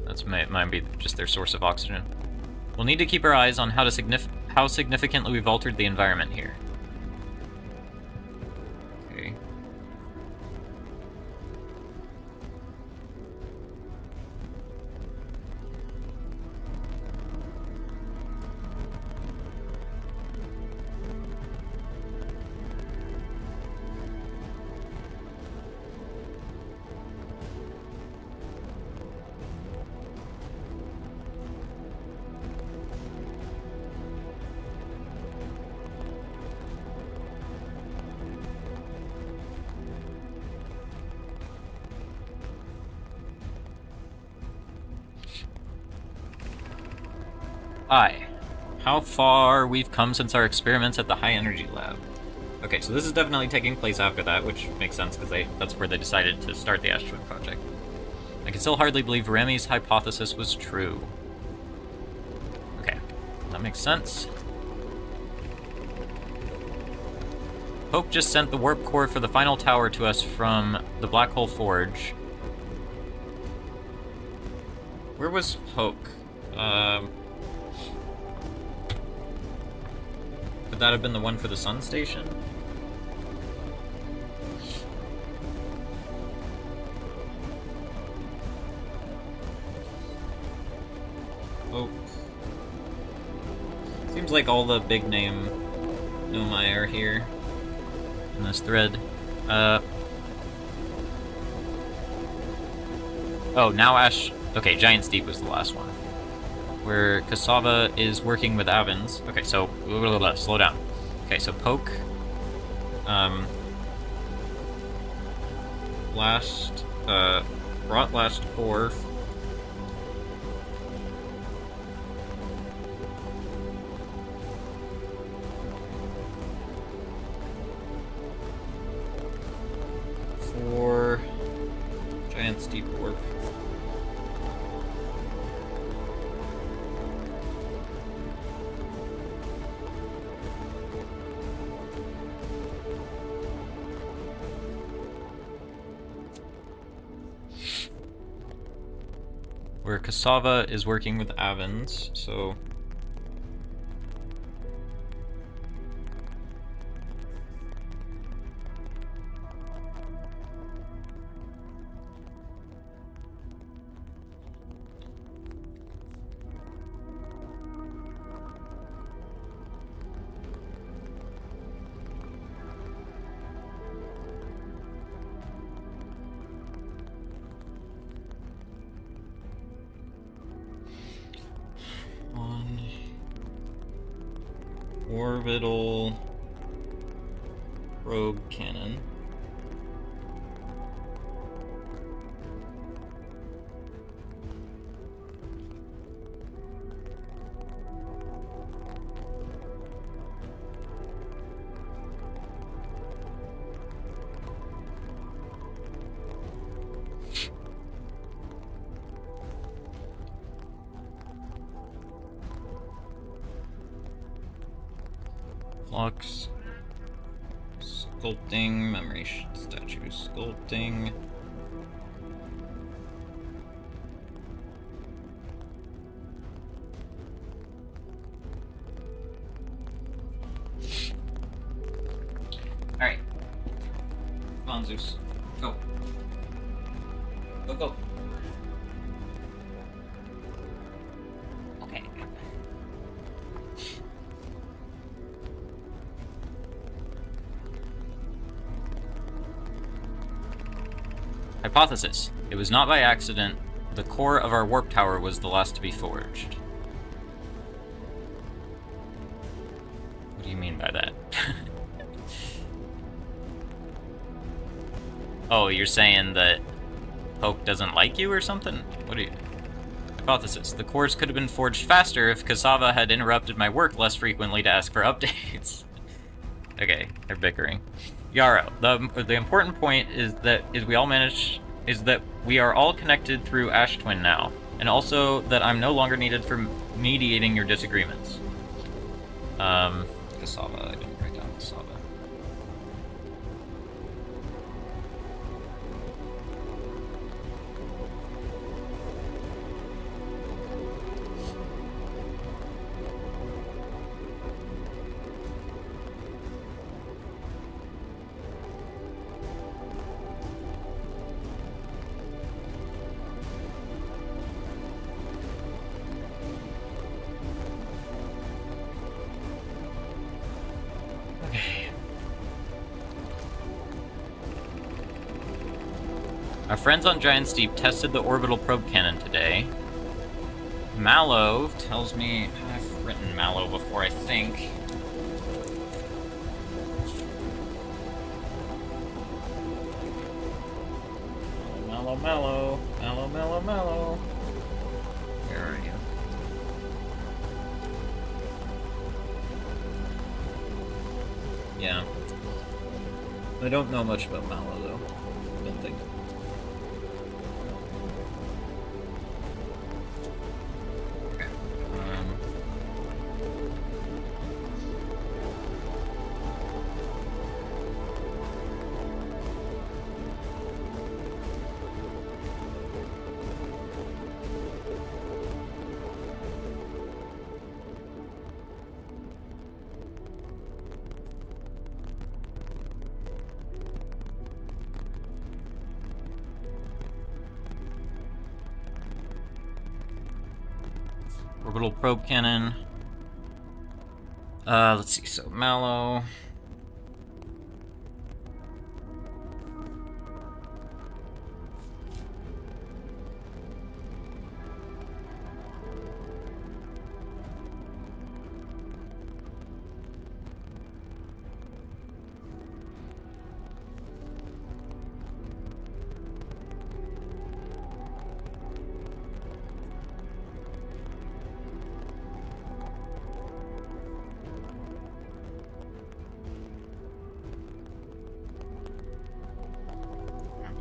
That's might be just their source of oxygen. We'll need to keep our eyes on how significantly we've altered the environment here. Okay. I. How far we've come since our experiments at the high energy lab. Okay, so this is definitely taking place after that, which makes sense because that's where they decided to start the Ash Twin project. I can still hardly believe Remy's hypothesis was true. Okay, that makes sense. Poke just sent the warp core for the final tower to us from the Black Hole Forge. Where was Poke? Could that have been the one for the Sun Station? Poke. Seems like all the big name Nomai are here in this thread. Oh, now Ash... Okay, Giant's Deep was the last one. Where Cassava is working with Avens. Okay, so... slow down. Okay, so Poke... brought last core... for... Giant's Deep Warp. Where Cassava is working with Avens, so... Orbital probe cannon. Flux, sculpting, memory statue, sculpting. Alright. Come on, Zeus. Go. Go, go. Okay. Hypothesis. It was not by accident. The core of our warp tower was the last to be forged. What do you mean by that? Oh, you're saying that Poke doesn't like you or something? What are you... Hypothesis. The cores could have been forged faster if Cassava had interrupted my work less frequently to ask for updates. Okay, they're bickering. Yarrow, the important point is that we are all connected through Ash Twin now, and also that I'm no longer needed for mediating your disagreements. Cassava, I didn't write down Cassava. Our friends on Giant's Deep tested the orbital probe cannon today. Mallow tells me... I've written Mallow before, I think. Mallow, Mallow. Mallow, Mallow, Mallow. Where are you? Yeah. I don't know much about Mallow, though. I don't think. Okay. Orbital probe cannon. Let's see. So Mallow.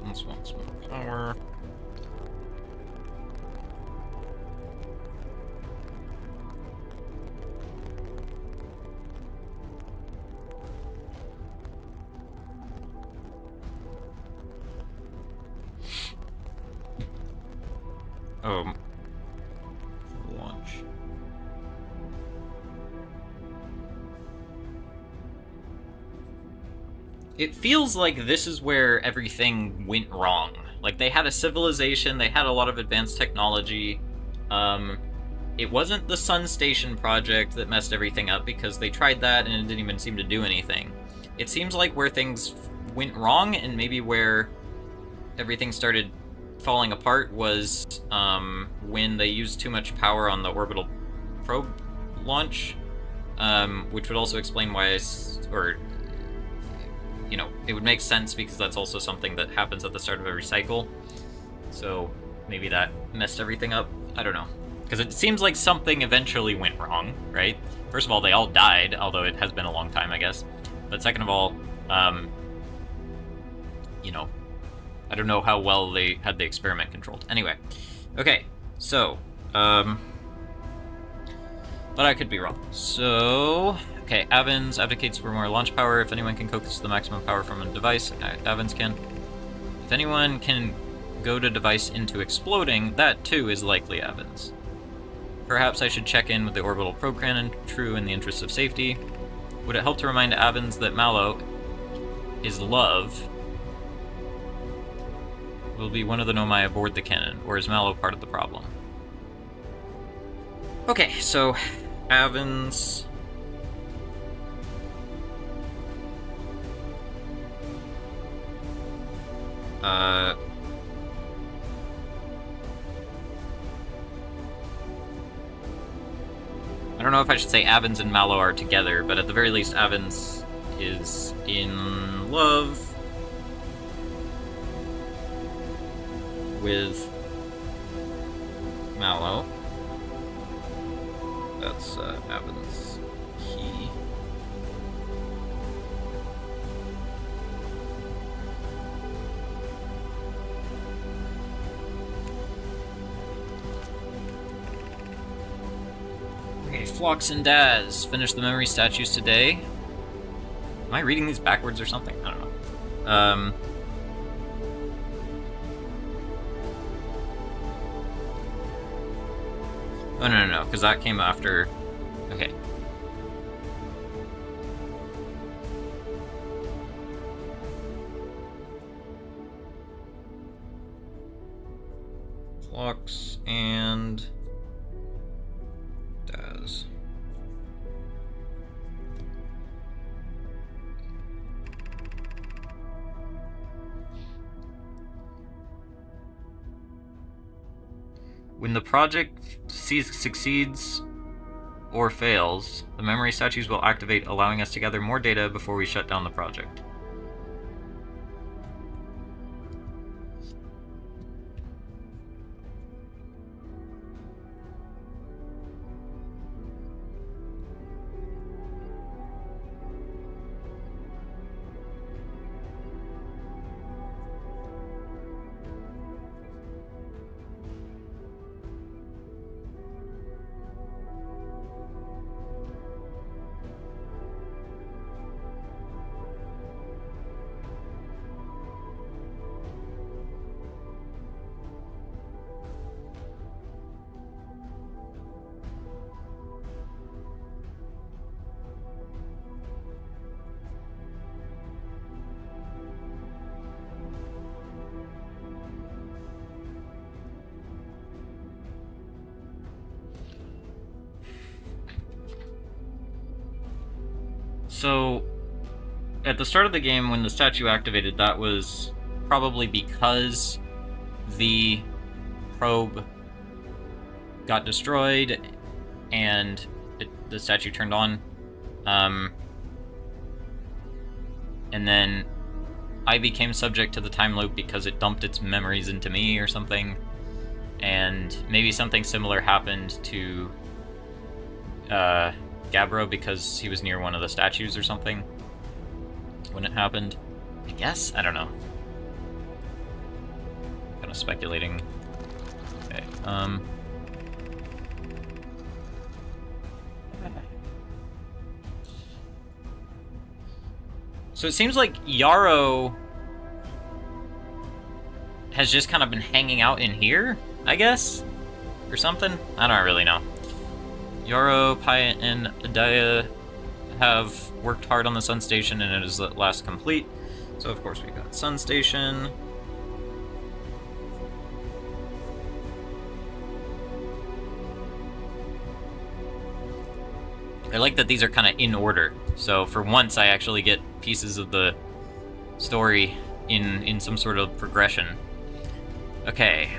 This wants more power. Oh. Launch. It feels like this is where everything went wrong. Like, they had a civilization, they had a lot of advanced technology. It wasn't the Sun Station project that messed everything up, because they tried that and it didn't even seem to do anything. It seems like where things went wrong, and maybe where everything started falling apart, was when they used too much power on the orbital probe launch, which would also explain why it would make sense, because that's also something that happens at the start of every cycle. So maybe that messed everything up. I don't know. Because it seems like something eventually went wrong, right? First of all, they all died, although it has been a long time, I guess. But second of all, I don't know how well they had the experiment controlled. Anyway, okay, so, but I could be wrong. So, okay, Avens abdicates for more launch power. If anyone can focus the maximum power from a device, Avens can. If anyone can go to device into exploding, that too is likely Avens. Perhaps I should check in with the orbital probe cannon, true in the interest of safety. Would it help to remind Avens that Mallow is love? Will be one of the Nomai aboard the cannon, or is Mallow part of the problem? Okay, so Avens. I don't know if I should say Avens and Mallow are together, but at the very least, Avens is in love with Mallow. That's Avens' key. Okay, Phlox and Daz finished the memory statues today. Am I reading these backwards or something? I don't know. Oh, no, because that came after... Okay. Phlox and... Daz. When the project succeeds or fails, the memory statues will activate, allowing us to gather more data before we shut down the project. So, at the start of the game, when the statue activated, that was probably because the probe got destroyed and the statue turned on. And then I became subject to the time loop because it dumped its memories into me or something. And maybe something similar happened to Gabbro because he was near one of the statues or something when it happened. I guess? I don't know. Kind of speculating. Okay, so it seems like Yarrow has just kind of been hanging out in here, I guess? Or something? I don't really know. Yarrow, Pi, and Adaya have worked hard on the Sun Station, and it is at last complete. So of course we've got Sun Station. I like that these are kind of in order. So for once I actually get pieces of the story in some sort of progression. Okay,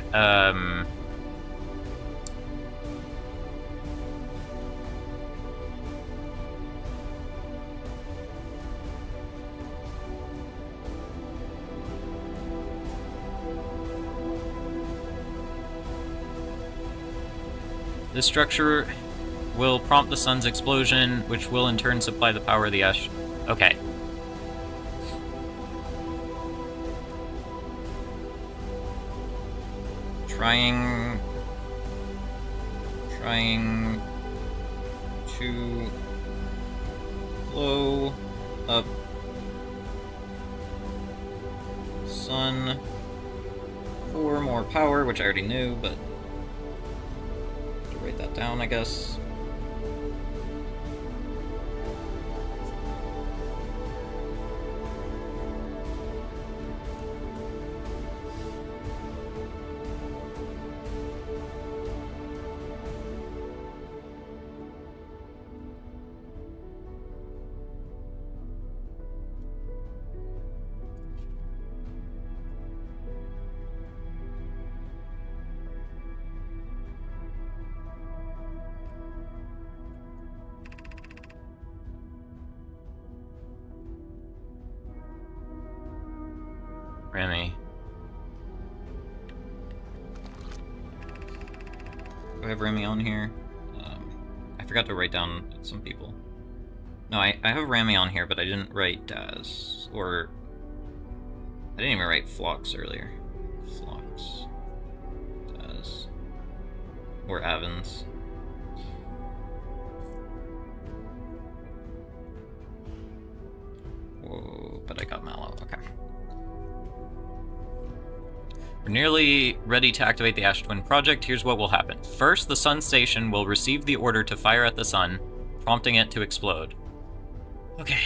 this structure will prompt the sun's explosion, which will in turn supply the power of the ash. Okay. Trying to blow up sun for more power, which I already knew, but to write that down, I guess. Remy. Do I have Remy on here? I forgot to write down some people. No, I have Remy on here, but I didn't write Daz. Or... I didn't even write Phlox earlier. Phlox. Daz. Or Avens. Whoa, but I got Mallow, okay. We're nearly ready to activate the Ash Twin project. Here's what will happen. First, the Sun Station will receive the order to fire at the sun, prompting it to explode. Okay.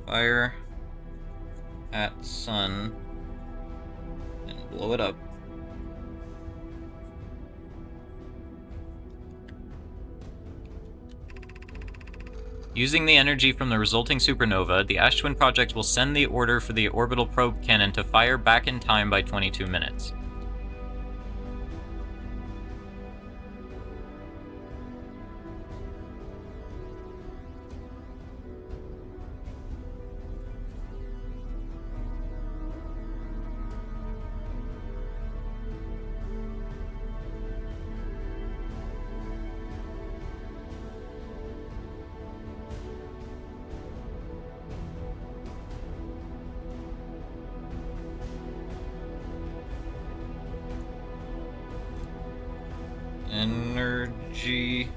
Fire at sun and blow it up. Using the energy from the resulting supernova, the Ash Twin project will send the order for the orbital probe cannon to fire back in time by 22 minutes. Energy.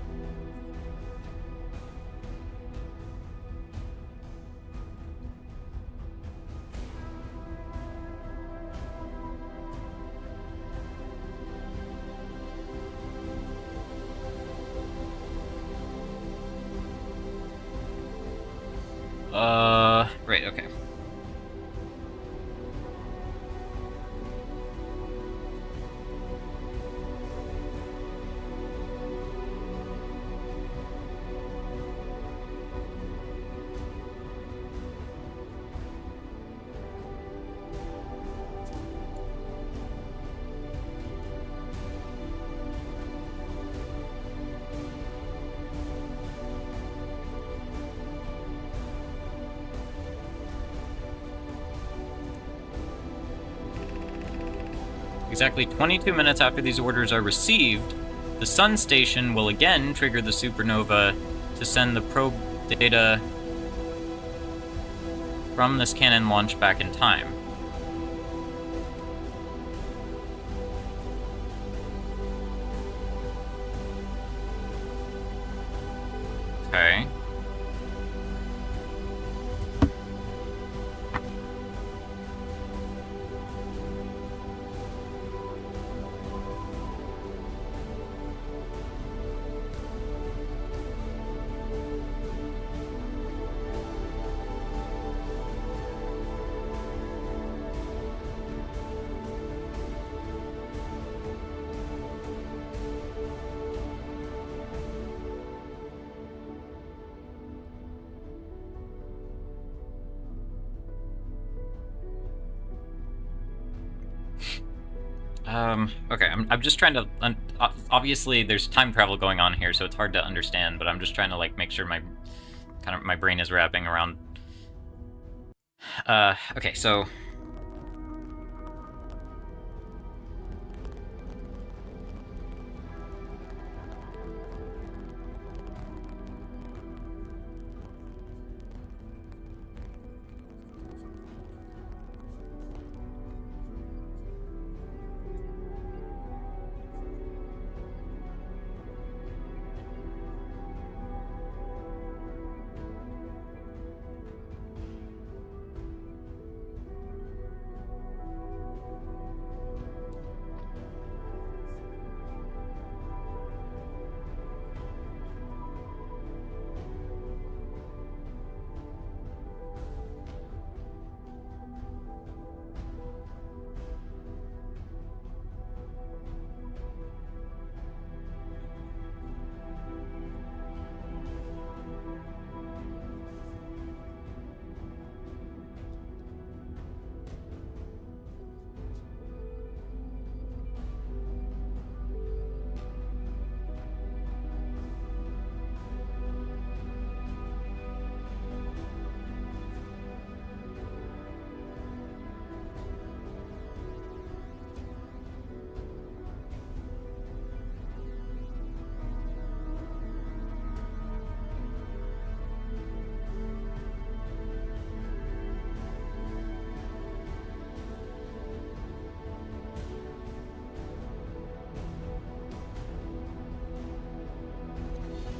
Right, okay. Exactly 22 minutes after these orders are received, the Sun Station will again trigger the supernova to send the probe data from this cannon launch back in time. Okay. Okay, I'm just trying to... obviously, there's time travel going on here, so it's hard to understand, but I'm just trying to, like, make sure my brain is wrapping around... okay, so...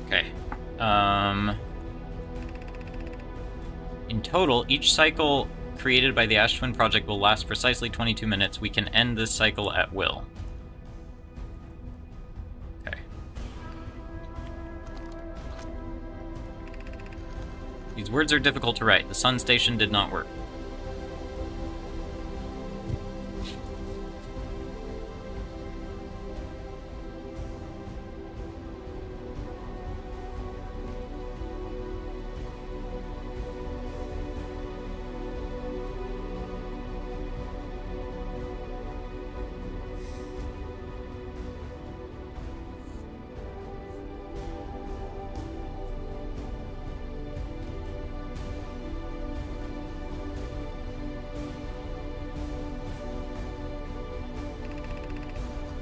Okay. In total, each cycle created by the Ash Twin Project will last precisely 22 minutes. We can end this cycle at will. Okay. These words are difficult to write. The Sun Station did not work.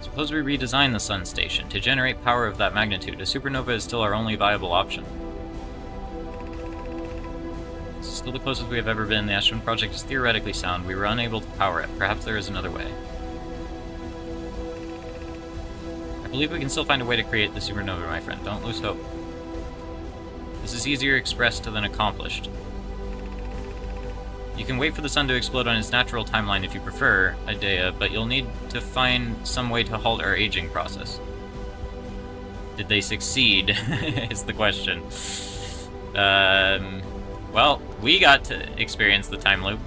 Suppose we redesign the Sun Station. To generate power of that magnitude, a supernova is still our only viable option. This is still the closest we have ever been. The Ash Twin Project is theoretically sound. We were unable to power it. Perhaps there is another way. I believe we can still find a way to create the supernova, my friend. Don't lose hope. This is easier expressed than accomplished. You can wait for the sun to explode on its natural timeline if you prefer, Idea, but you'll need to find some way to halt our aging process. Did they succeed, is the question. Well, we got to experience the time loop.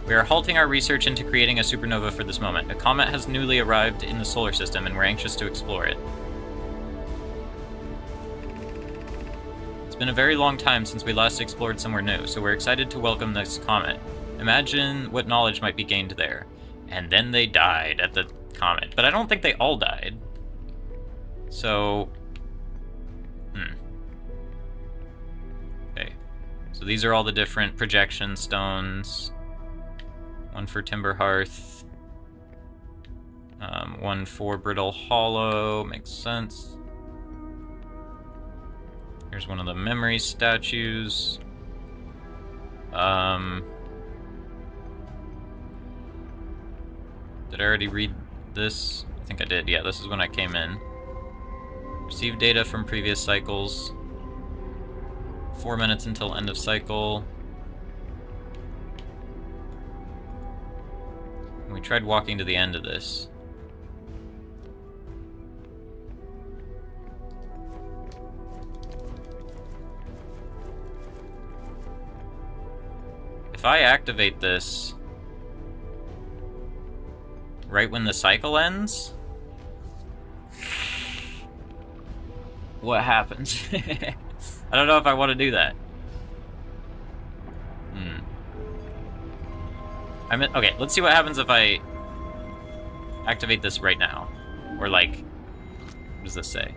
We are halting our research into creating a supernova for this moment. A comet has newly arrived in the solar system, and we're anxious to explore it. It's been a very long time since we last explored somewhere new, so we're excited to welcome this comet. Imagine what knowledge might be gained there. And then they died at the comet. But I don't think they all died. So... Okay. So these are all the different projection stones. One for Timber Hearth. One for Brittle Hollow, makes sense. Here's one of the memory statues. Did I already read this? I think I did. Yeah, this is when I came in. Receive data from previous cycles. 4 minutes until end of cycle. We tried walking to the end of this. If I activate this right when the cycle ends, what happens? I don't know if I want to do that. Okay, let's see what happens if I activate this right now. Or like, what does this say?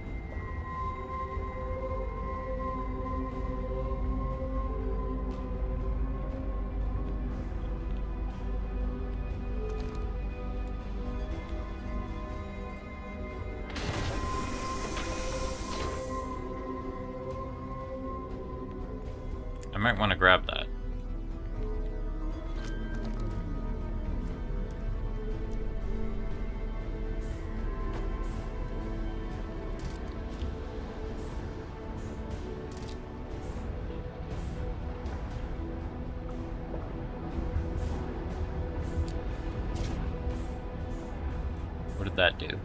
I might want to grab that. What did that do?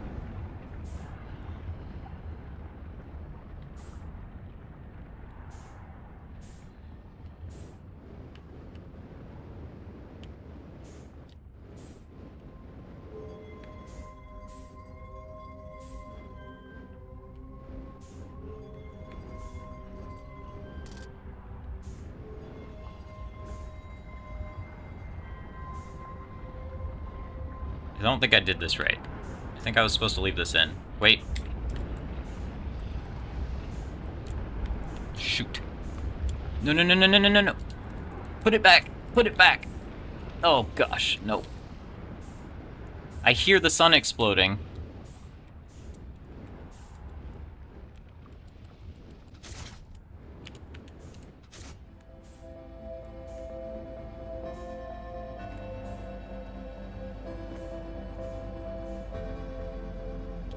I don't think I did this right. I think I was supposed to leave this in. Wait. Shoot. No, no, no, no, no, no, no, no. Put it back. Put it back. Oh, gosh. No. I hear the sun exploding.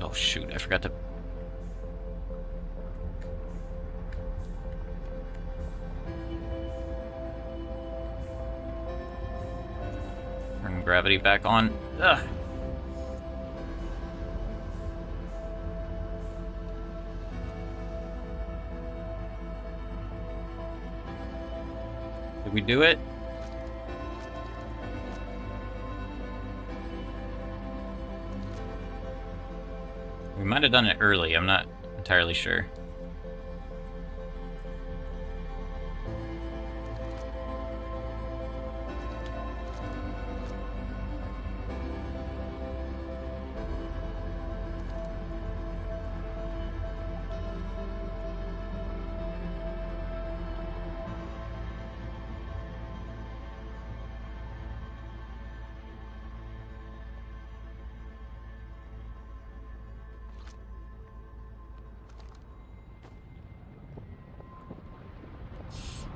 Oh, shoot. I forgot to... turn gravity back on. Ugh. Did we do it? We might have done it early, I'm not entirely sure.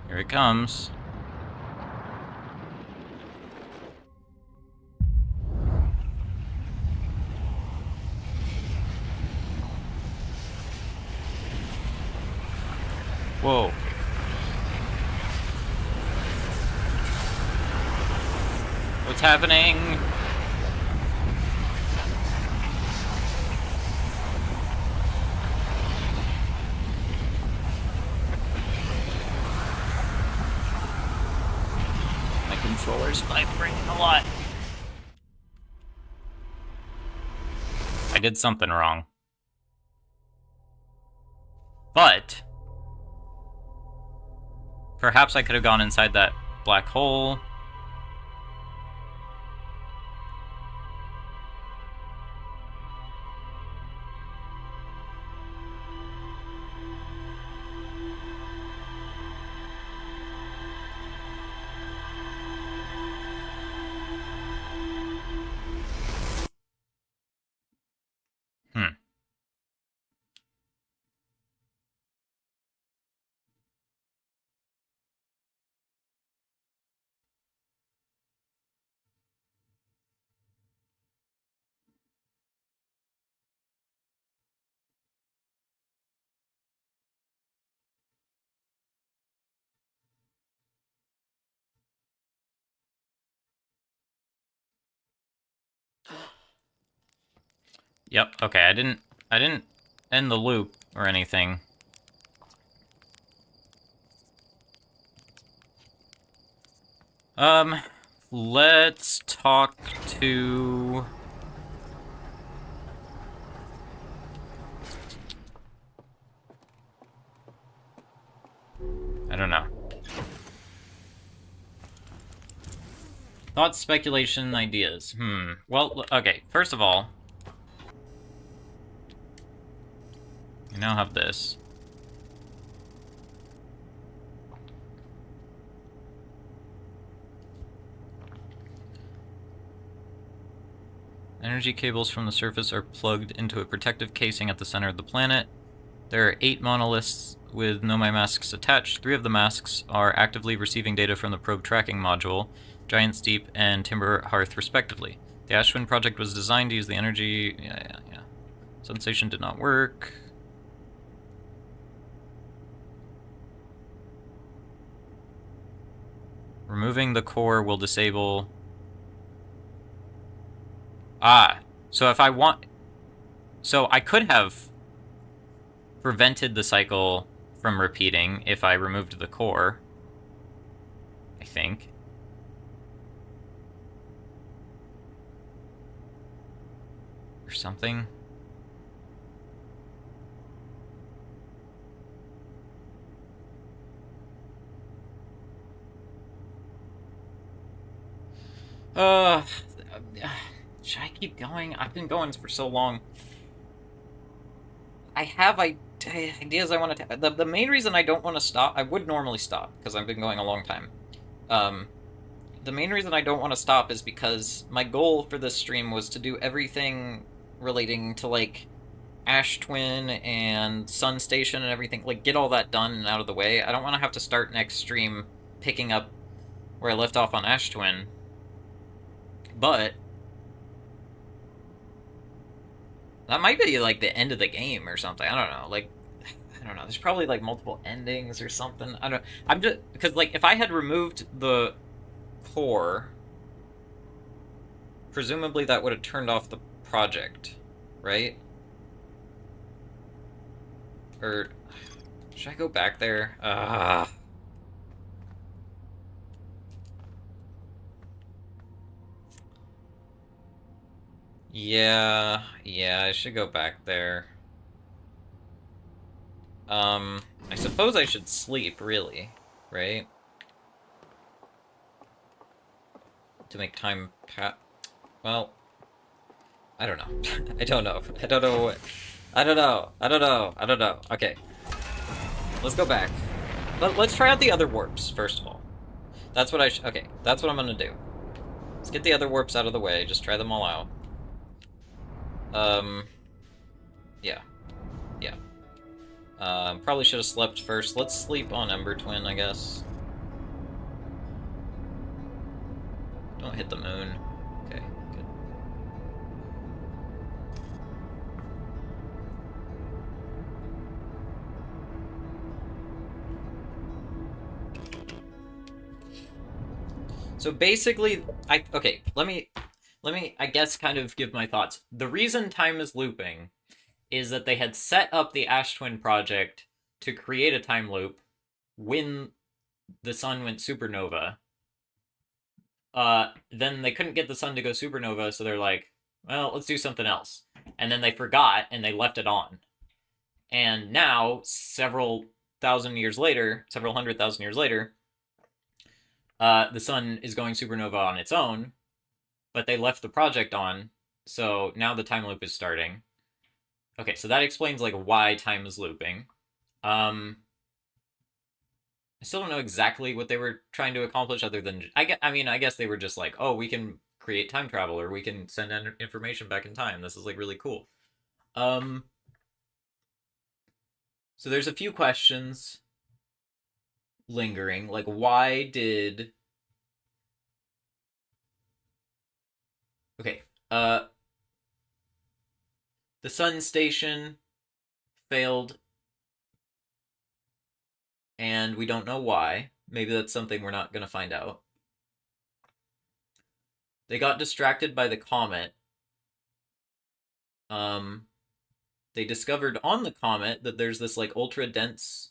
Here it comes. Whoa. What's happening? Controller's vibrating a lot. I did something wrong. But perhaps I could have gone inside that black hole. Yep, okay, I didn't end the loop or anything. Let's talk to... I don't know. Thoughts, speculation, ideas. Well, okay, first of all, I now have this. Energy cables from the surface are plugged into a protective casing at the center of the planet. There are 8 monoliths with Nomai masks attached. 3 of the masks are actively receiving data from the probe tracking module, Giant Steep and Timber Hearth respectively. The Ash Twin project was designed to use the energy... Yeah. Sensation did not work. Removing the core will disable... so if I want... So I could have prevented the cycle from repeating if I removed the core, I think. Or something. Should I keep going? I've been going for so long. I have ideas I want to... The main reason I don't want to stop... I would normally stop, because I've been going a long time. The main reason I don't want to stop is because my goal for this stream was to do everything relating to, like, Ash Twin and Sun Station and everything. Like, get all that done and out of the way. I don't want to have to start next stream picking up where I left off on Ash Twin. But that might be, like, the end of the game or something. I don't know. Like, I don't know. There's probably, like, multiple endings or something. I don't... I'm just... Because, like, if I had removed the core, presumably that would have turned off the project, right? Or... Should I go back there? Yeah, I should go back there. I suppose I should sleep, really, right? To make time well, I don't know. I don't know. I don't know what... I don't know. Okay. Let's go back. Let's try out the other warps, first of all. That's what okay, that's what I'm gonna do. Let's get the other warps out of the way, just try them all out. Yeah. Probably should have slept first. Let's sleep on Ember Twin, I guess. Don't hit the moon. Okay, good. So basically, okay, let me, I guess, kind of give my thoughts. The reason time is looping is that they had set up the Ash Twin project to create a time loop when the sun went supernova. Then they couldn't get the sun to go supernova, so they're like, well, let's do something else. And then they forgot, and they left it on. And now, several hundred years later, the sun is going supernova on its own, but they left the project on, so now the time loop is starting. Okay, so that explains, like, why time is looping. I still don't know exactly what they were trying to accomplish, other than... I guess they were just like, oh, we can create time travel, or we can send information back in time. This is, like, really cool. So there's a few questions lingering. Like, why did... Okay, the Sun Station failed, and we don't know why. Maybe that's something we're not going to find out. They got distracted by the comet. they discovered on the comet that there's this like ultra dense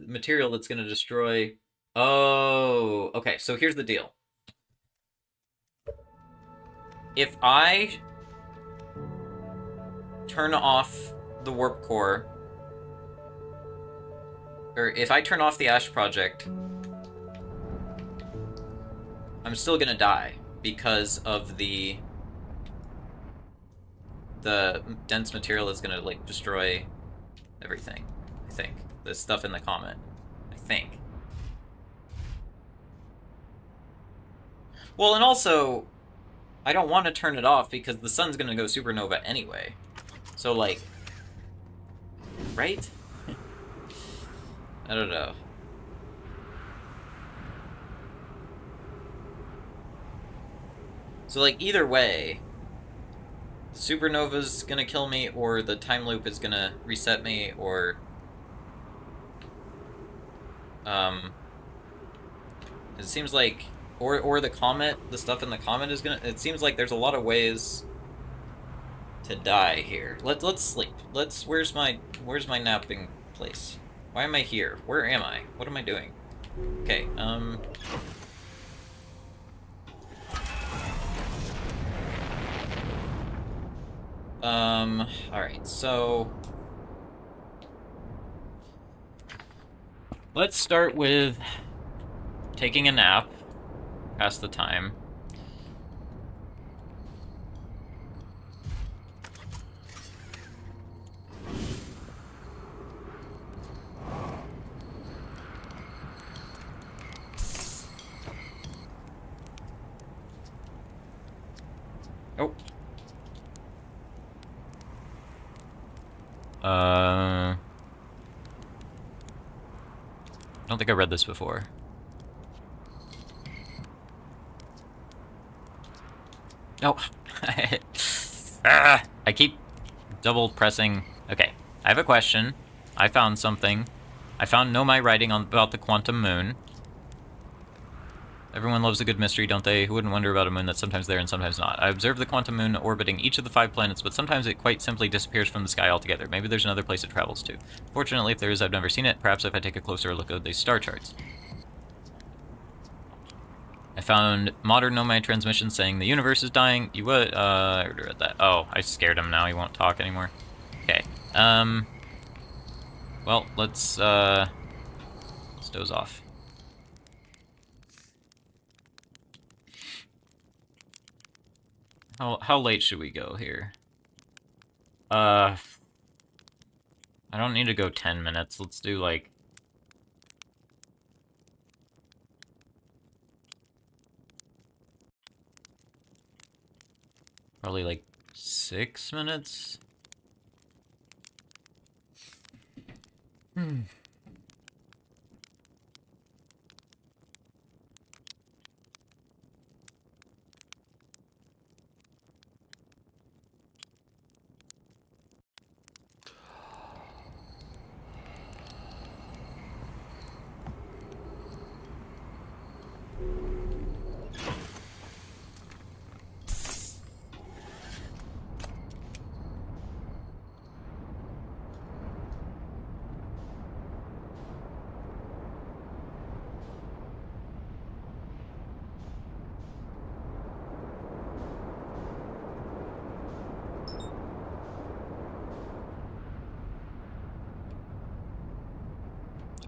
material that's going to destroy. Oh, okay. So here's the deal. If I turn off the warp core, or if I turn off the Ash Project, I'm still gonna die because of the dense material that's gonna like destroy everything. I think the stuff in the comet. I think. Well, and also, I don't want to turn it off because the sun's gonna go supernova anyway. So like, right? I don't know. So like either way, supernova's gonna kill me, or the time loop is gonna reset me, or it seems like, or the comet, the stuff in the comet is gonna. It seems like there's a lot of ways to die here. Let's sleep. Where's my napping place? Why am I here? Where am I? What am I doing? Okay. Alright, so let's start with taking a nap, pass the time. Oh. I don't think I read this before. Oh. I keep double pressing. Okay, I have a question. I found something. I found Nomai writing about the quantum moon. Everyone loves a good mystery, don't they? Who wouldn't wonder about a moon that's sometimes there and sometimes not? I observed the quantum moon orbiting each of the 5 planets, but sometimes it quite simply disappears from the sky altogether. Maybe there's another place it travels to. Fortunately, if there is, I've never seen it. Perhaps if I take a closer look at these star charts. I found modern Nomai transmissions saying the universe is dying. You would, I already read that. Oh, I scared him now. He won't talk anymore. Okay. Well, let's doze off. How late should we go here? I don't need to go 10 minutes. Let's do, like... probably, like, 6 minutes?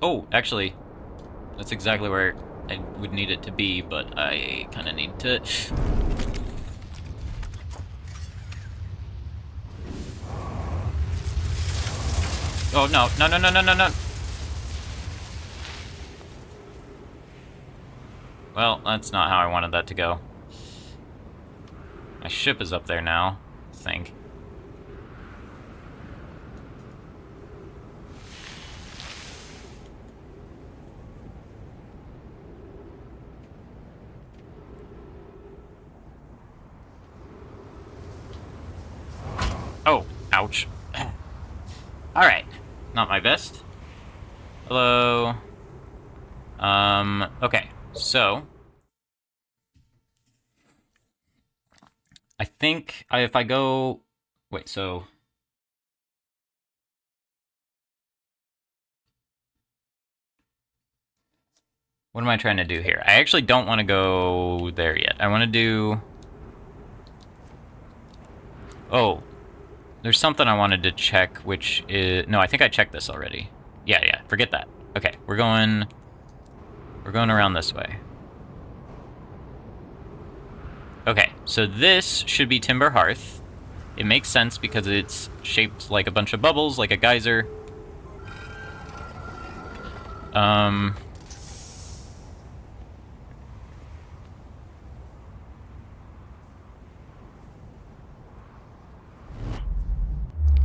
Oh, actually, that's exactly where I would need it to be, but I kind of need to... Oh, no, no, no, no, no, no, no! Well, that's not how I wanted that to go. My ship is up there now, I think. Oh, ouch. Alright. Not my best. Hello. Okay. So, I think if I go... Wait, so... What am I trying to do here? I actually don't want to go there yet. I want to do... Oh, there's something I wanted to check, which is... No, I think I checked this already. Yeah, forget that. Okay, we're going around this way. Okay, so this should be Timber Hearth. It makes sense because it's shaped like a bunch of bubbles, like a geyser.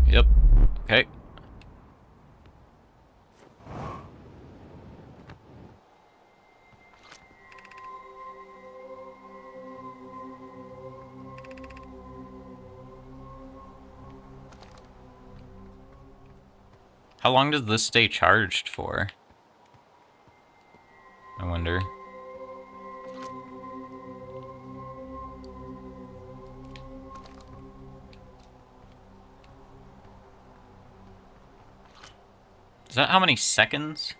Yep. Okay. How long does this stay charged for? I wonder. Is that how many seconds?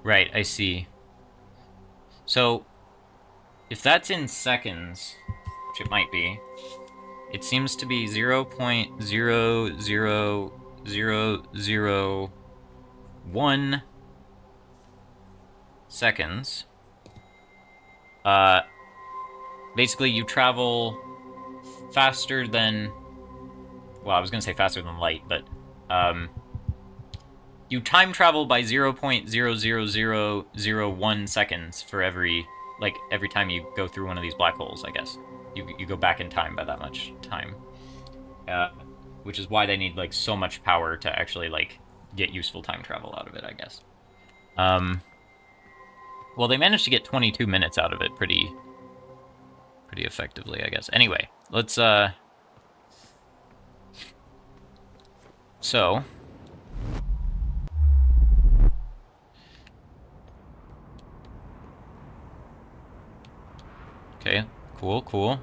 Right, I see. So, if that's in seconds, which it might be, it seems to be 0.00001 seconds. Basically, you travel faster than... Well, I was going to say faster than light, but... you time travel by 0.00001 seconds for every time you go through one of these black holes, I guess. You go back in time by that much time. Which is why they need, like, so much power to actually, like, get useful time travel out of it, I guess. Well, they managed to get 22 minutes out of it pretty effectively, I guess. Anyway, let's, So... Okay, cool.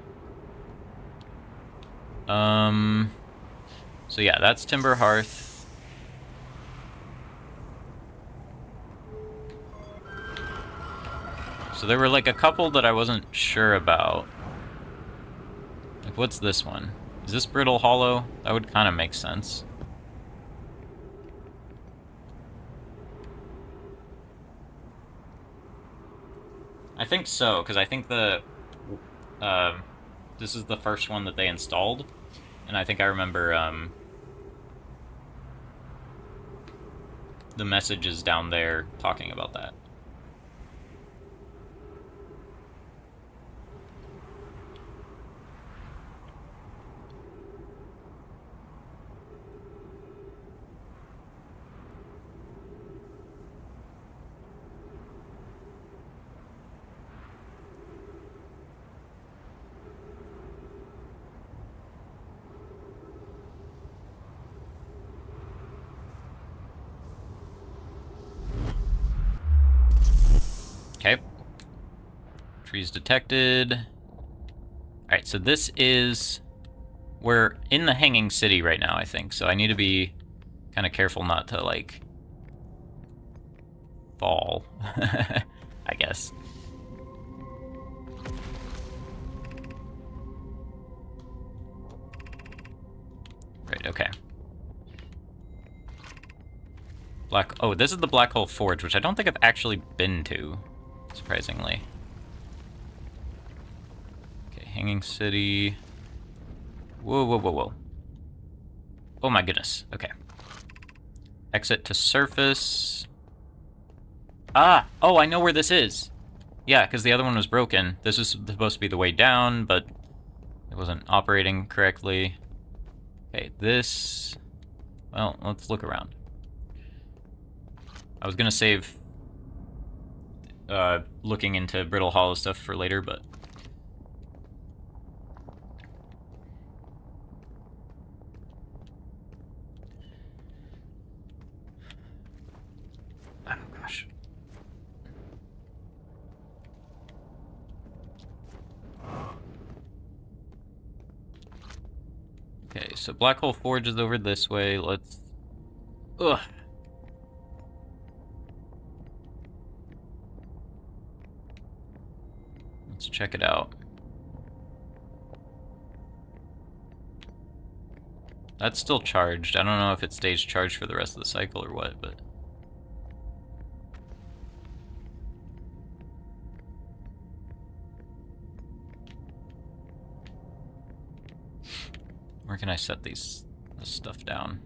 So yeah, that's Timber Hearth. So there were like a couple that I wasn't sure about. Like, what's this one? Is this Brittle Hollow? That would kind of make sense. I think so, because I think this is the first one that they installed, and I think I remember, the messages down there talking about that. Okay. Trees detected. Alright, so this is... We're in the Hanging City right now, I think, so I need to be kind of careful not to, like... fall. I guess. Right, okay. Oh, this is the Black Hole Forge, which I don't think I've actually been to, surprisingly. Okay, Hanging City. Whoa. Oh my goodness, okay. Exit to surface. Ah! Oh, I know where this is! Yeah, because the other one was broken. This was supposed to be the way down, but it wasn't operating correctly. Okay, this... Well, let's look around. I was gonna save looking into Brittle Hollow stuff for later, but... Okay, so Black Hole Forge is over this way. Let's... Ugh. Let's check it out. That's still charged. I don't know if it stays charged for the rest of the cycle or what, but... Where can I set this stuff down?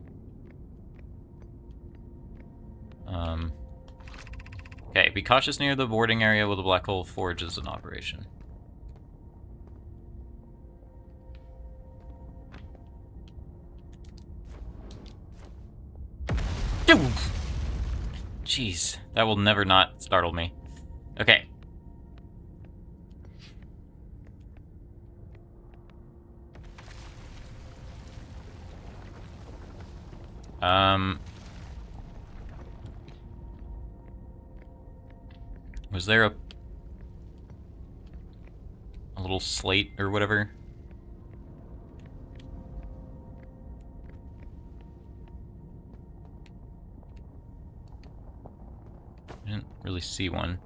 Okay, be cautious near the boarding area where the Black Hole Forge is in operation. Jeez, that will never not startle me. Okay. Was there a little slate or whatever? I didn't really see one.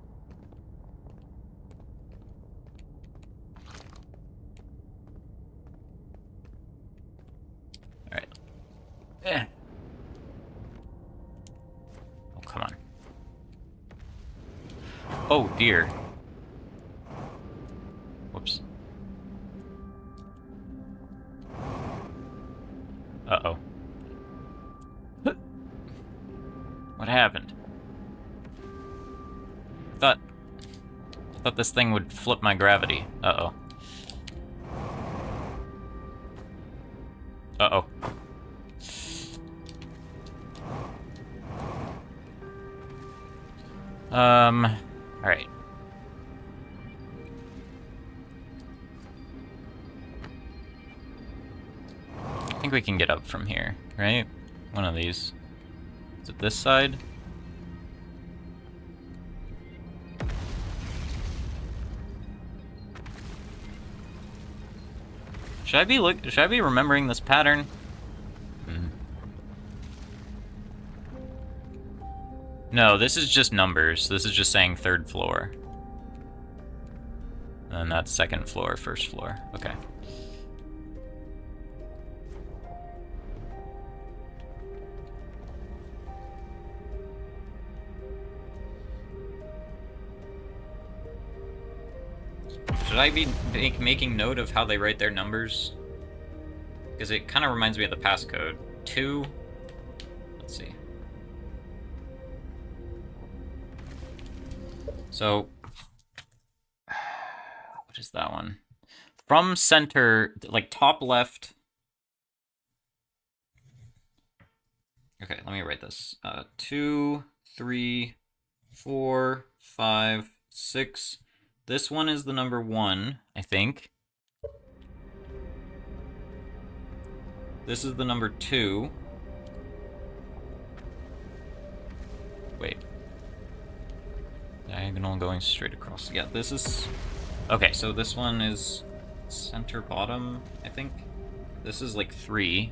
Alright. Eh. Oh, come on. Oh, dear. Whoops. Uh-oh. What happened? I thought this thing would flip my gravity. Uh-oh. Uh-oh. Alright. I think we can get up from here, right? One of these. Is it this side? Should I be remembering this pattern? No, this is just numbers. This is just saying 3rd floor. And that's 2nd floor, 1st floor. Okay. Should I be making note of how they write their numbers? Because it kind of reminds me of the passcode. 2... Let's see. So... What is that one? From center, like top left... Okay, let me write this. 2, 3, 4, 5, 6... This one is the number 1, I think. This is the number 2. Wait. Diagonal going straight across. Yeah, this is... Okay, so this one is center bottom, I think. This is like 3.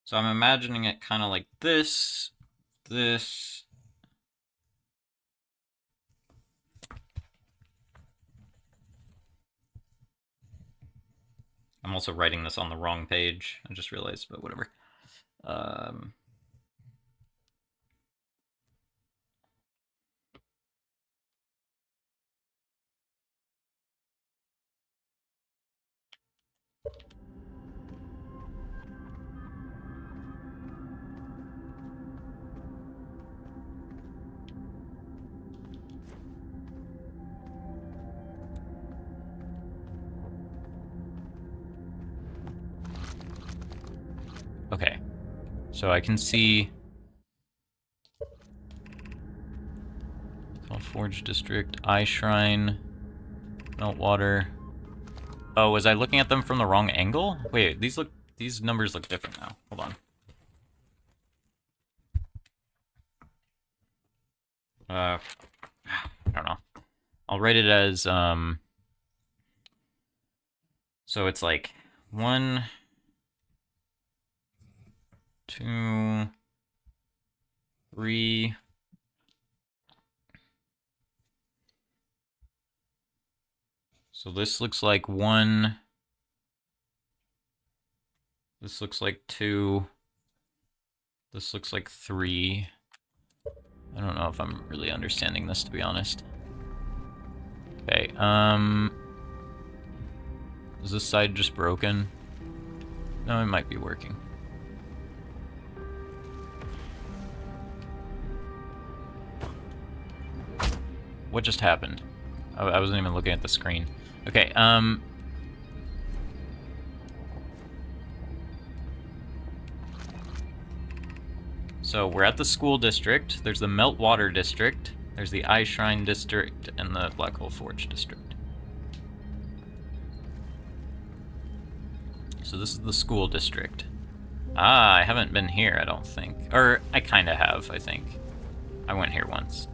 So I'm imagining it kind of like this, this. I'm also writing this on the wrong page. I just realized, but whatever. Okay, so I can see Forge District, Eye Shrine, Meltwater, Oh, was I looking at them from the wrong angle? Wait, these numbers look different now. Hold on. I don't know. I'll write it as, so it's like 1, 2, 3. So this looks like 1. This looks like 2. This looks like 3. I don't know if I'm really understanding this, to be honest. Okay, is this side just broken? No, it might be working. What just happened? I wasn't even looking at the screen. Okay, so we're at the school district. There's the Meltwater district. There's the Eye Shrine district and the Black Hole Forge district. So this is the school district. Ah, I haven't been here, I don't think. Or, I kinda have, I think. I went here once.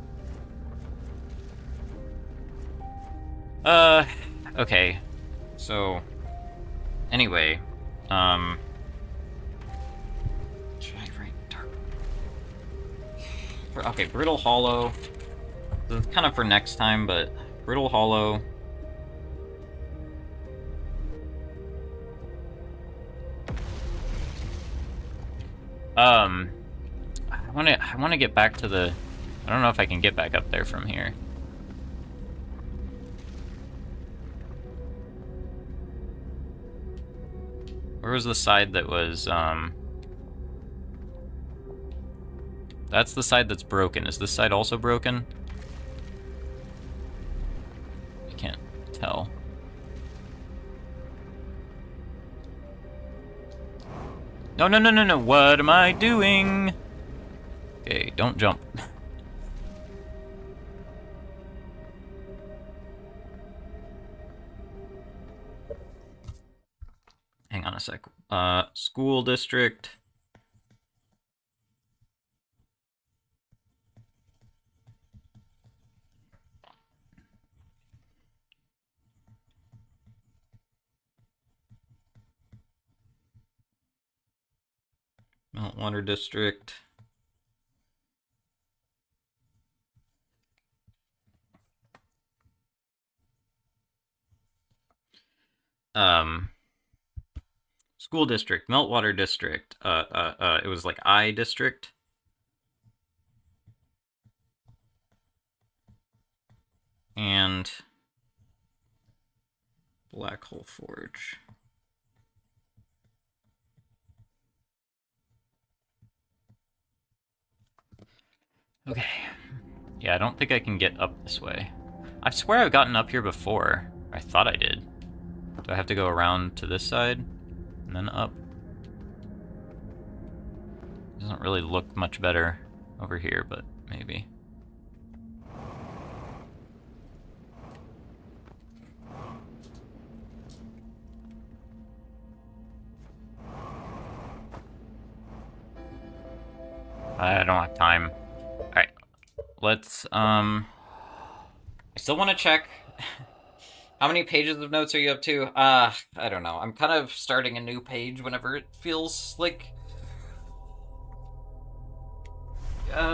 Okay. So, anyway, should I write dark? Okay, Brittle Hollow. This is kind of for next time, but Brittle Hollow. I want to get back to the. I don't know if I can get back up there from here. Where was the side that was, That's the side that's broken. Is this side also broken? I can't tell. No, no, no, no, no. What am I doing? Okay, don't jump. Hang on a sec. School district. Meltwater district. School district, Meltwater district. It was like I district. And Black Hole Forge. Okay. Yeah, I don't think I can get up this way. I swear I've gotten up here before. I thought I did. Do I have to go around to this side? And then up? Doesn't really look much better over here, but maybe. I don't have time. Alright. Let's, I still want to check. How many pages of notes are you up to? I don't know. I'm kind of starting a new page whenever it feels like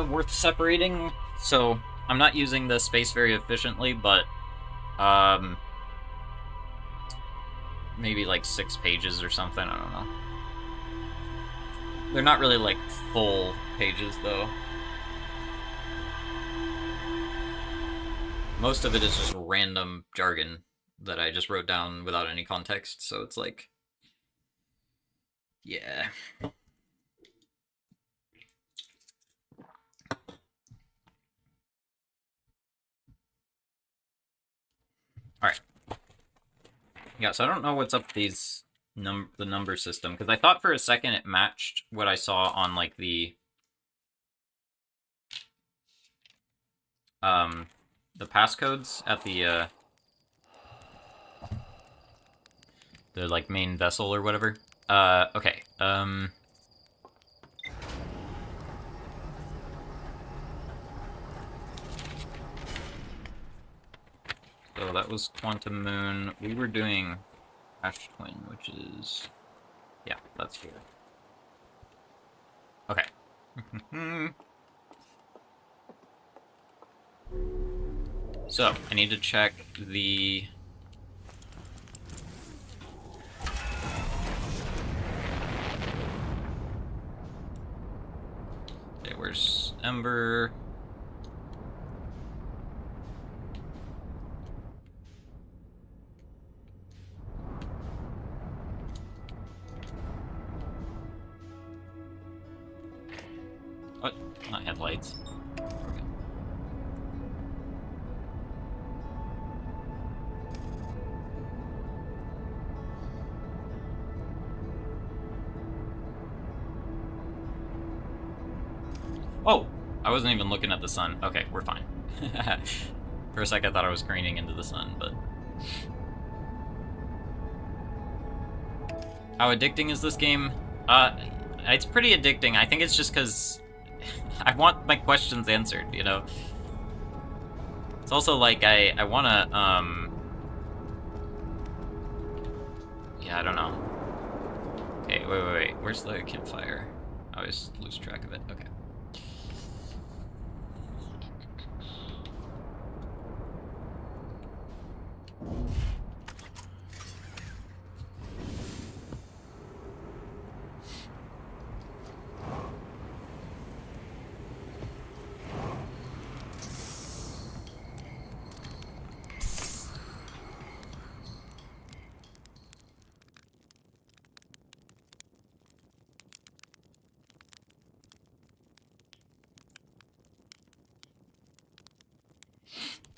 worth separating. So I'm not using the space very efficiently, but maybe like 6 pages or something. I don't know. They're not really like full pages though. Most of it is just random jargon that I just wrote down without any context, so it's like, yeah. Alright. Yeah, so I don't know what's up with these the number system, because I thought for a second it matched what I saw on like the passcodes at the the like main vessel or whatever. Okay. So that was Quantum Moon. We were doing Ash Twin, which is... Yeah, that's here. Okay. So, I need to check the... Okay, where's Ember? What? Not headlights. Okay. Oh! I wasn't even looking at the sun. Okay, we're fine. For a sec I thought I was careening into the sun, but... How addicting is this game? It's pretty addicting. I think it's just because I want my questions answered, you know? It's also like, I wanna, yeah, I don't know. Okay, wait. Where's the campfire? I always lose track of it. Okay.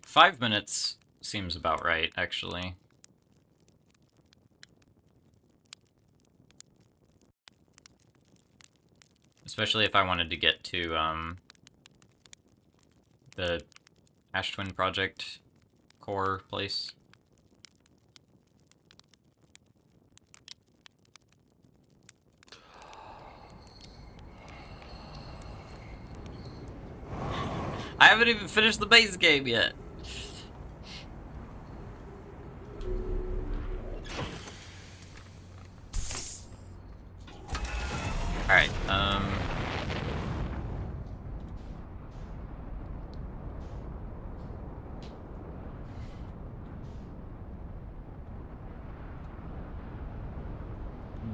Five minutes seems about right, actually. Especially if I wanted to get to, the Ash Twin Project core place. I haven't even finished the base game yet. Alright,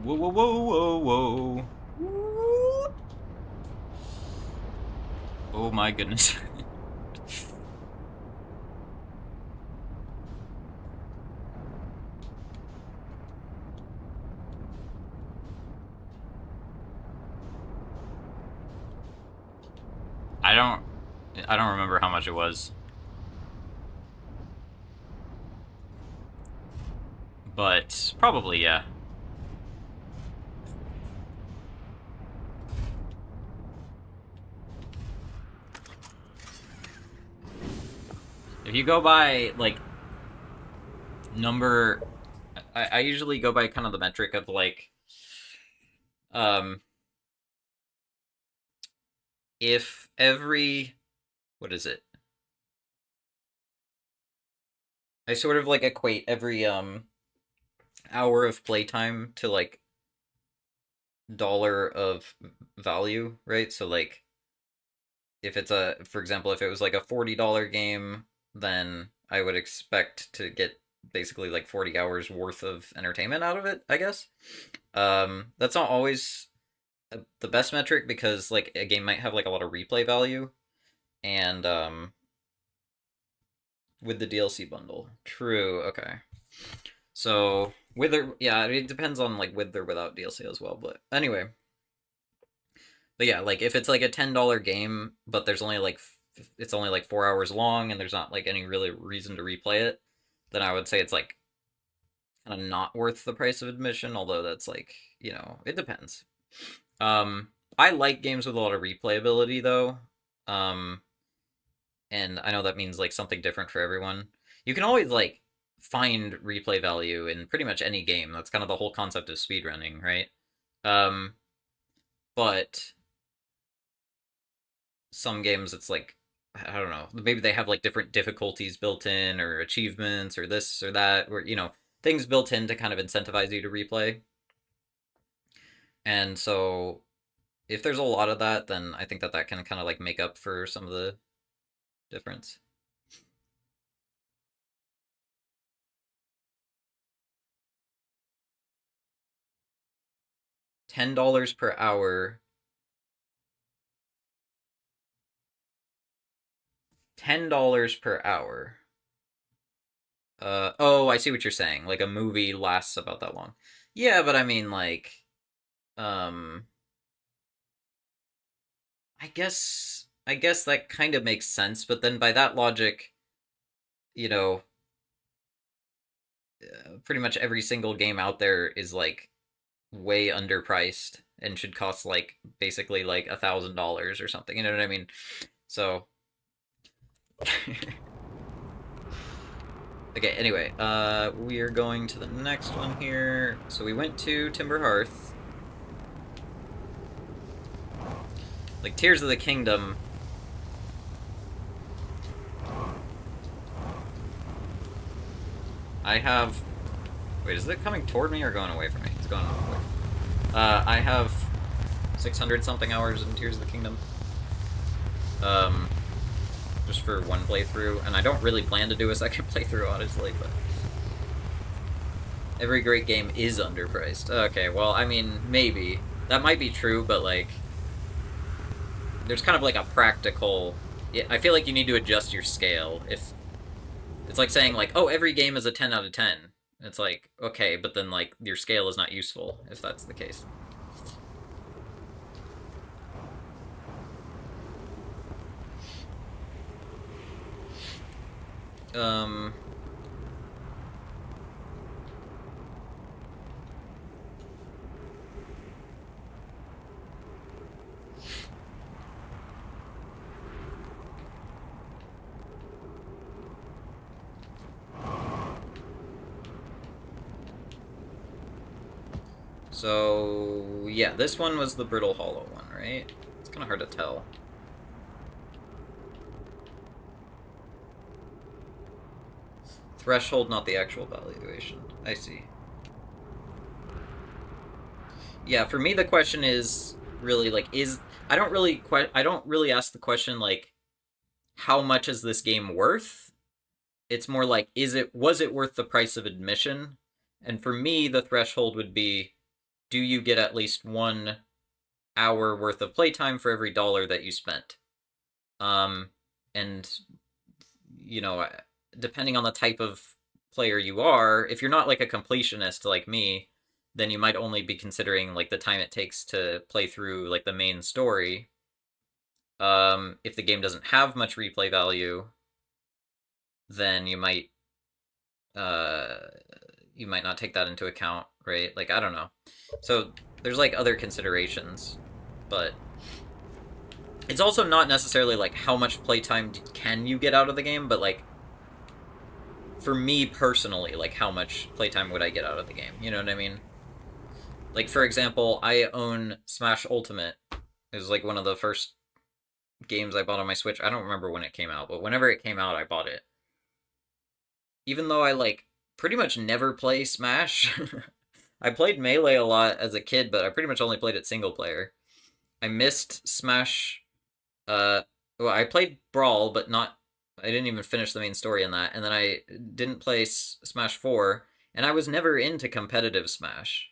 Whoa. Oh my goodness. I don't remember how much it was. But probably, yeah. If you go by, like, number... I usually go by kind of the metric of, like... If every... What is it? I sort of, like, equate every, hour of playtime to, like, dollar of value, right? So, like, if it's a... For example, if it was, like, a $40 game, then I would expect to get basically like 40 hours worth of entertainment out of it, I guess. That's not always the best metric because like a game might have like a lot of replay value and with the DLC bundle. True, okay. So with or yeah, it depends on like with or without DLC as well, but anyway. But yeah, like if it's like a $10 game but there's only like it's only like 4 hours long and there's not like any really reason to replay it, then I would say it's like kind of not worth the price of admission, although that's like, you know, it depends. I like games with a lot of replayability though. And I know that means like something different for everyone. You can always like find replay value in pretty much any game. That's kind of the whole concept of speedrunning, right? Um, but some games it's like I don't know, maybe they have like different difficulties built in or achievements or this or that, or things built in to kind of incentivize you to replay. And so if there's a lot of that, then I think that that can kind of like make up for some of the difference. $10 per hour. $10 per hour. Oh, I see what you're saying. Like a movie lasts about that long. Yeah, but I mean like um I guess that kind of makes sense, but then by that logic, you know, pretty much every single game out there is like way underpriced and should cost like basically like $1,000 or something. You know what I mean? So okay, anyway, we are going to the next one here. So we went to Timber Hearth. Like Tears of the Kingdom. I have. Wait, is it coming toward me or going away from me? It's going away. I have 600 something hours in Tears of the Kingdom. Um, just for one playthrough, and I don't really plan to do a second playthrough, honestly, but every great game is underpriced. Okay, well, I mean, maybe. That might be true, but, like, there's kind of, like, a practical... I feel like you need to adjust your scale. If it's like saying, like, oh, every game is a 10 out of 10. It's like, okay, but then, like, your scale is not useful, if that's the case. Um... So, yeah, this one was the Brittle Hollow one, right? It's kind of hard to tell. Threshold, not the actual valuation. I see. Yeah, for me the question is really like I don't really ask the question like how much is this game worth? It's more like was it worth the price of admission? And for me the threshold would be do you get at least 1 hour worth of playtime for every dollar that you spent? Um and you know, depending on the type of player you are, if you're not like a completionist like me, then you might only be considering like the time it takes to play through like the main story. If the game doesn't have much replay value, then uh, you might not take that into account, right? Like I don't know. So there's like other considerations, but it's also not necessarily like how much playtime can you get out of the game, but like for me personally, like how much playtime would I get out of the game? You know what I mean? Like for example, I own Smash Ultimate. It was like one of the first games I bought on my Switch. I don't remember when it came out, but whenever it came out, I bought it. Even though I like pretty much never play Smash. I played Melee a lot as a kid, but I pretty much only played it single player. I missed Smash. Uh, well, I played Brawl, but not. I didn't even finish the main story in that, and then I didn't play Smash 4, and I was never into competitive Smash.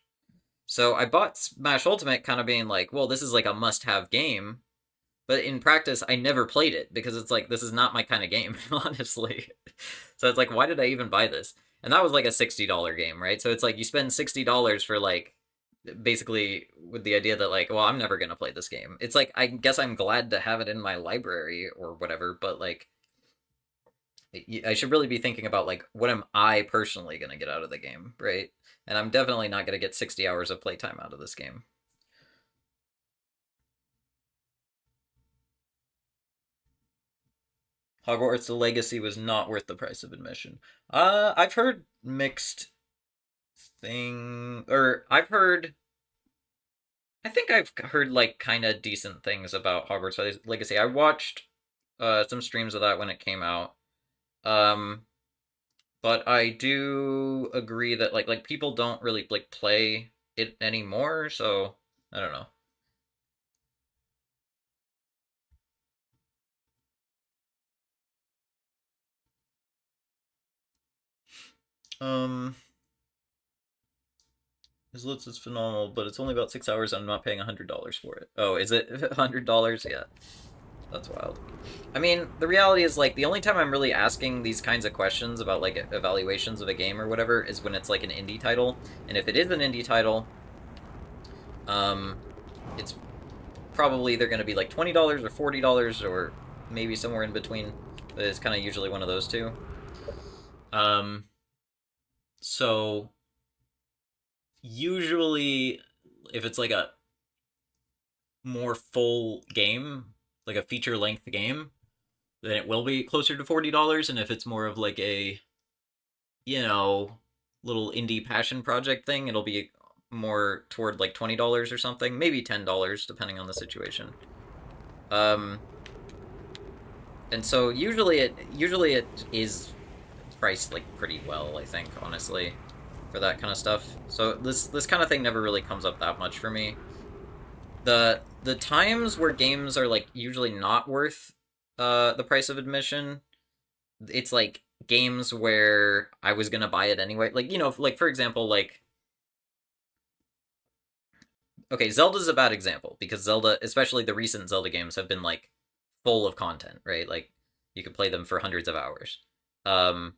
So I bought Smash Ultimate kind of being like, well, this is like a must-have game, but in practice I never played it because it's like this is not my kind of game, honestly. So it's like why did I even buy this? And that was like a $60 game, right? So it's like you spend $60 for like basically with the idea that like, well, I'm never going to play this game. It's like I guess I'm glad to have it in my library or whatever, but like I should really be thinking about like what am I personally going to get out of the game, right? And I'm definitely not going to get 60 hours of playtime out of this game. Hogwarts Legacy was not worth the price of admission. I've heard mixed or I think I've heard like kind of decent things about Hogwarts Legacy. I watched some streams of that when it came out. Um, but I do agree that like people don't really like play it anymore, so I don't know. Um, his looks is phenomenal, but it's only about 6 hours. And I'm not paying $100 for it. Oh, is it $100? Yeah, that's wild. I mean, the reality is like the only time I'm really asking these kinds of questions about like evaluations of a game or whatever is when it's like an indie title, and if it is an indie title, um, it's probably either going to be like $20 or $40 or maybe somewhere in between. But it's kind of usually one of those two. Um, so usually, if it's like a more full game, like a feature length game, then it will be closer to $40. And if it's more of like a, you know, little indie passion project thing, it'll be more toward like $20 or something, maybe $10 depending on the situation. Um, and so usually it is priced like pretty well, I think, honestly, for that kind of stuff. So this kind of thing never really comes up that much for me. The times where games are like usually not worth the price of admission, it's like games where I was gonna buy it anyway. Like, like for example, like okay, Zelda's a bad example because Zelda, especially the recent Zelda games, have been like full of content, right? Like you could play them for hundreds of hours. Um,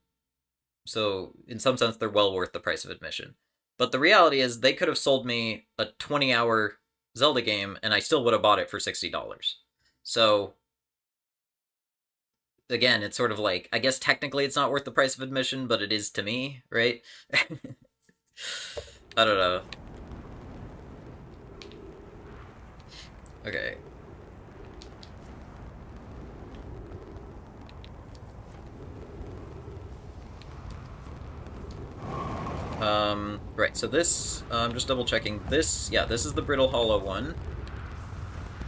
so in some sense, they're well worth the price of admission. But the reality is, they could have sold me a 20-hour Zelda game, and I still would have bought it for $60. So again, it's sort of like I guess technically it's not worth the price of admission, but it is to me, right? I don't know. Okay. Right, so this, I'm just double checking. This, yeah, this is the Brittle Hollow one.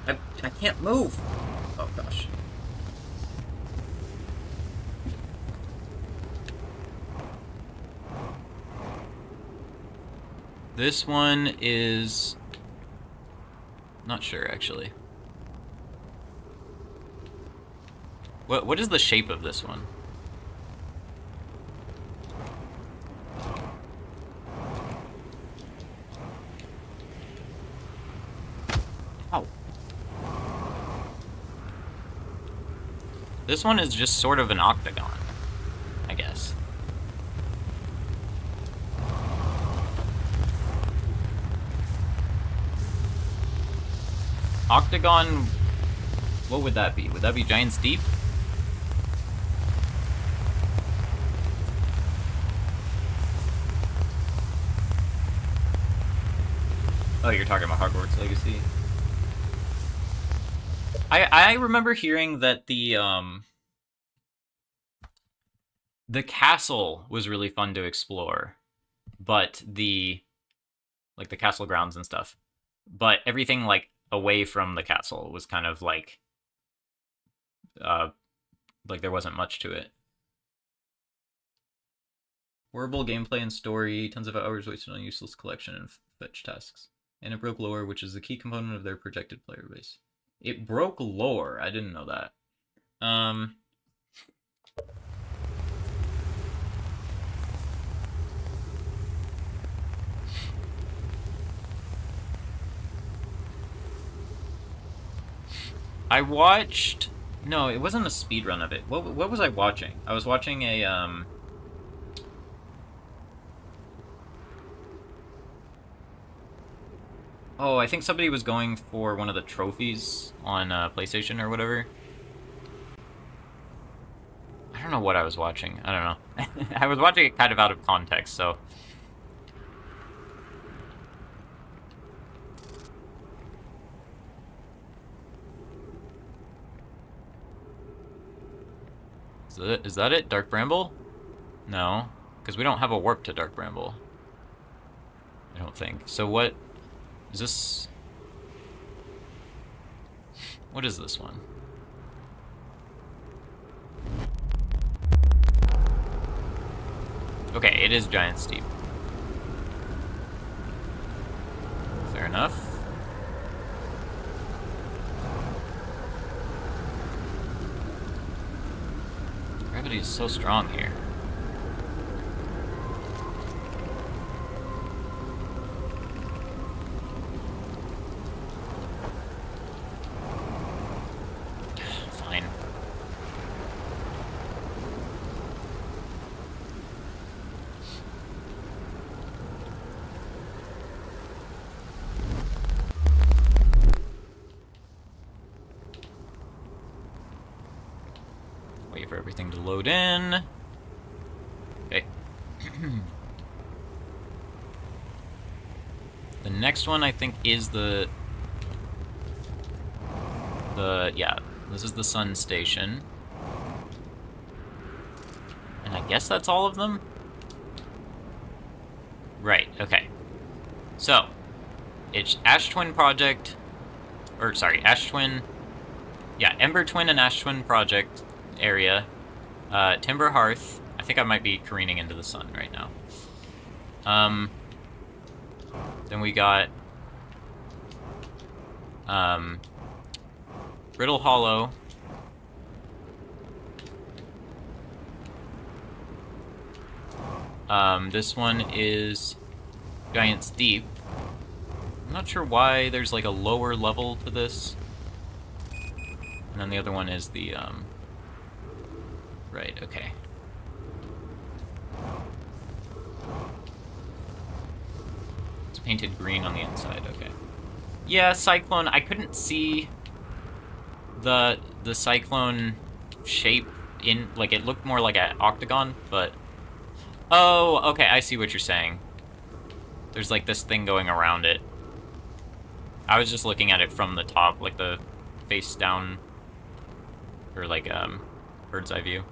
I can't move! Oh, gosh. This one is... not sure, actually. What is the shape of this one? Oh. This one is just sort of an octagon, I guess. Octagon, what would that be? Would that be Giant's Deep? Oh, you're talking about Hogwarts Legacy. I remember hearing that the castle was really fun to explore, but the castle grounds and stuff. But everything like away from the castle was kind of like there wasn't much to it. Horrible gameplay and story, tons of hours wasted on useless collection and fetch tasks. And it broke lore, which is the key component of their projected player base. It broke lore. I didn't know that. I watched... no, it wasn't a speed run of it. What was I watching? I was watching a, oh, I think somebody was going for one of the trophies on PlayStation or whatever. I don't know what I was watching. I don't know. I was watching it kind of out of context, so... Is that it? Dark Bramble? No, because we don't have a warp to Dark Bramble. I don't think. So what is this? What is this one? Okay, it is Giant Steep. Fair enough. Gravity is so strong here. Fine. Wait for everything to load in. Okay. The next one I think is yeah, this is the Sun Station. And I guess that's all of them? Right, okay. So, it's Ash Twin Project, or sorry, Ash Twin, yeah, Ember Twin and Ash Twin Project area, Timber Hearth. I think I might be careening into the sun right now. Then we got Brittle Hollow. This one is Giant Steep. I'm not sure why there's like a lower level to this. And then the other one is the, right, okay. It's painted green on the inside, okay. Yeah, Cyclone, I couldn't see the Cyclone shape in, like, it looked more like an octagon, but... Oh, okay, I see what you're saying. There's, like, this thing going around it. I was just looking at it from the top, like the face down, or like, bird's eye view.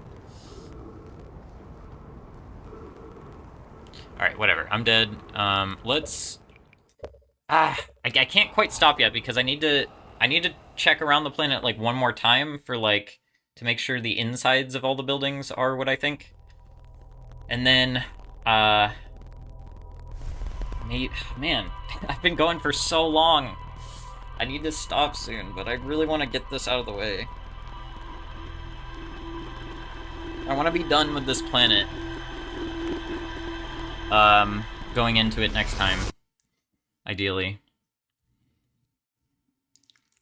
Alright, whatever. I'm dead. Let's... I can't quite stop yet because I need to check around the planet, like, one more time for, like, to make sure the insides of all the buildings are what I think. And then, man, I've been going for so long. I need to stop soon, but I really want to get this out of the way. I want to be done with this planet. Going into it next time. Ideally.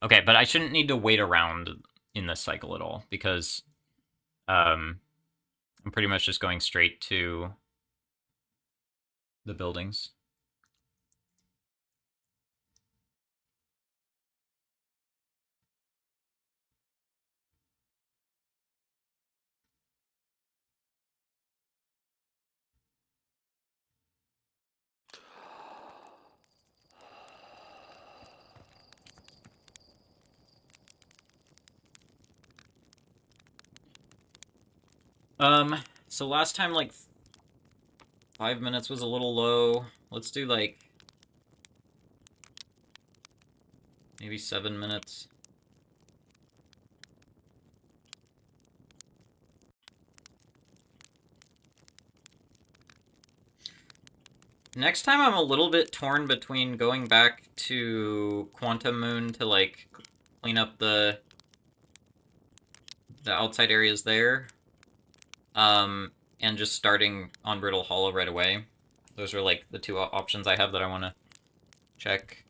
Okay, but I shouldn't need to wait around in this cycle at all, because, I'm pretty much just going straight to the buildings. So last time, like, 5 minutes was a little low. Let's do, like, maybe 7 minutes. Next time I'm a little bit torn between going back to Quantum Moon to, like, clean up the outside areas there, and just starting on Brittle Hollow right away. Those are, like, the two options I have that I want to check.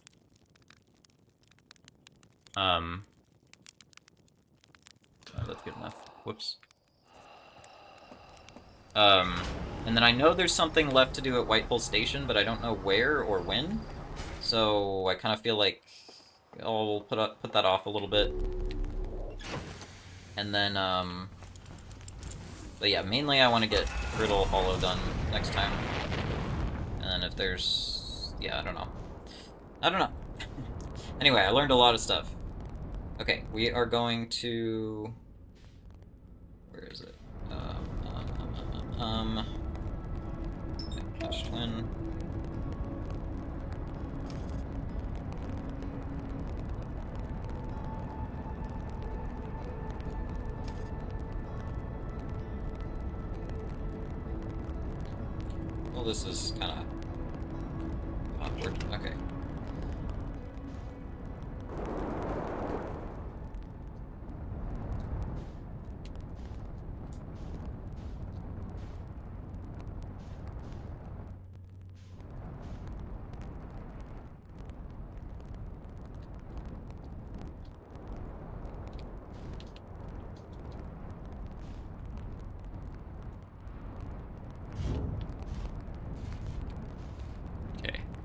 That's good enough. Whoops. And then I know there's something left to do at White Pole Station, but I don't know where or when. So I kind of feel like I'll put that off a little bit. And then, but yeah, mainly I want to get Brittle Hollow done next time. And then if there's, yeah, I don't know. Anyway, I learned a lot of stuff. Okay, we are going to, where is it? Ash Twin. Well, this is kind of awkward. Okay.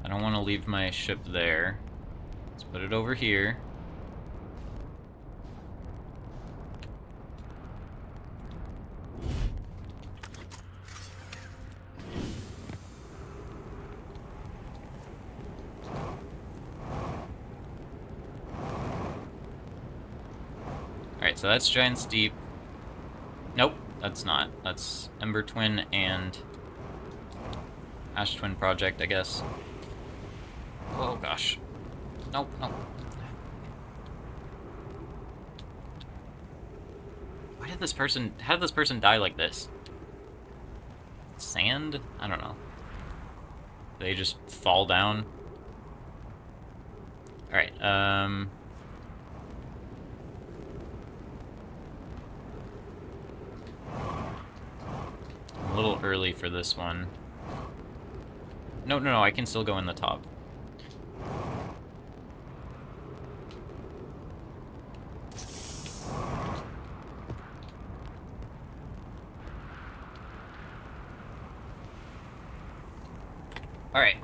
I don't want to leave my ship there. Let's put it over here. Alright, so that's Giant's Deep. Nope, that's not. That's Ember Twin and Ash Twin Project, I guess. Oh gosh. Nope, nope. How did this person die like this? Sand? I don't know. They just fall down. Alright, I'm a little early for this one. No, I can still go in the top. Alright.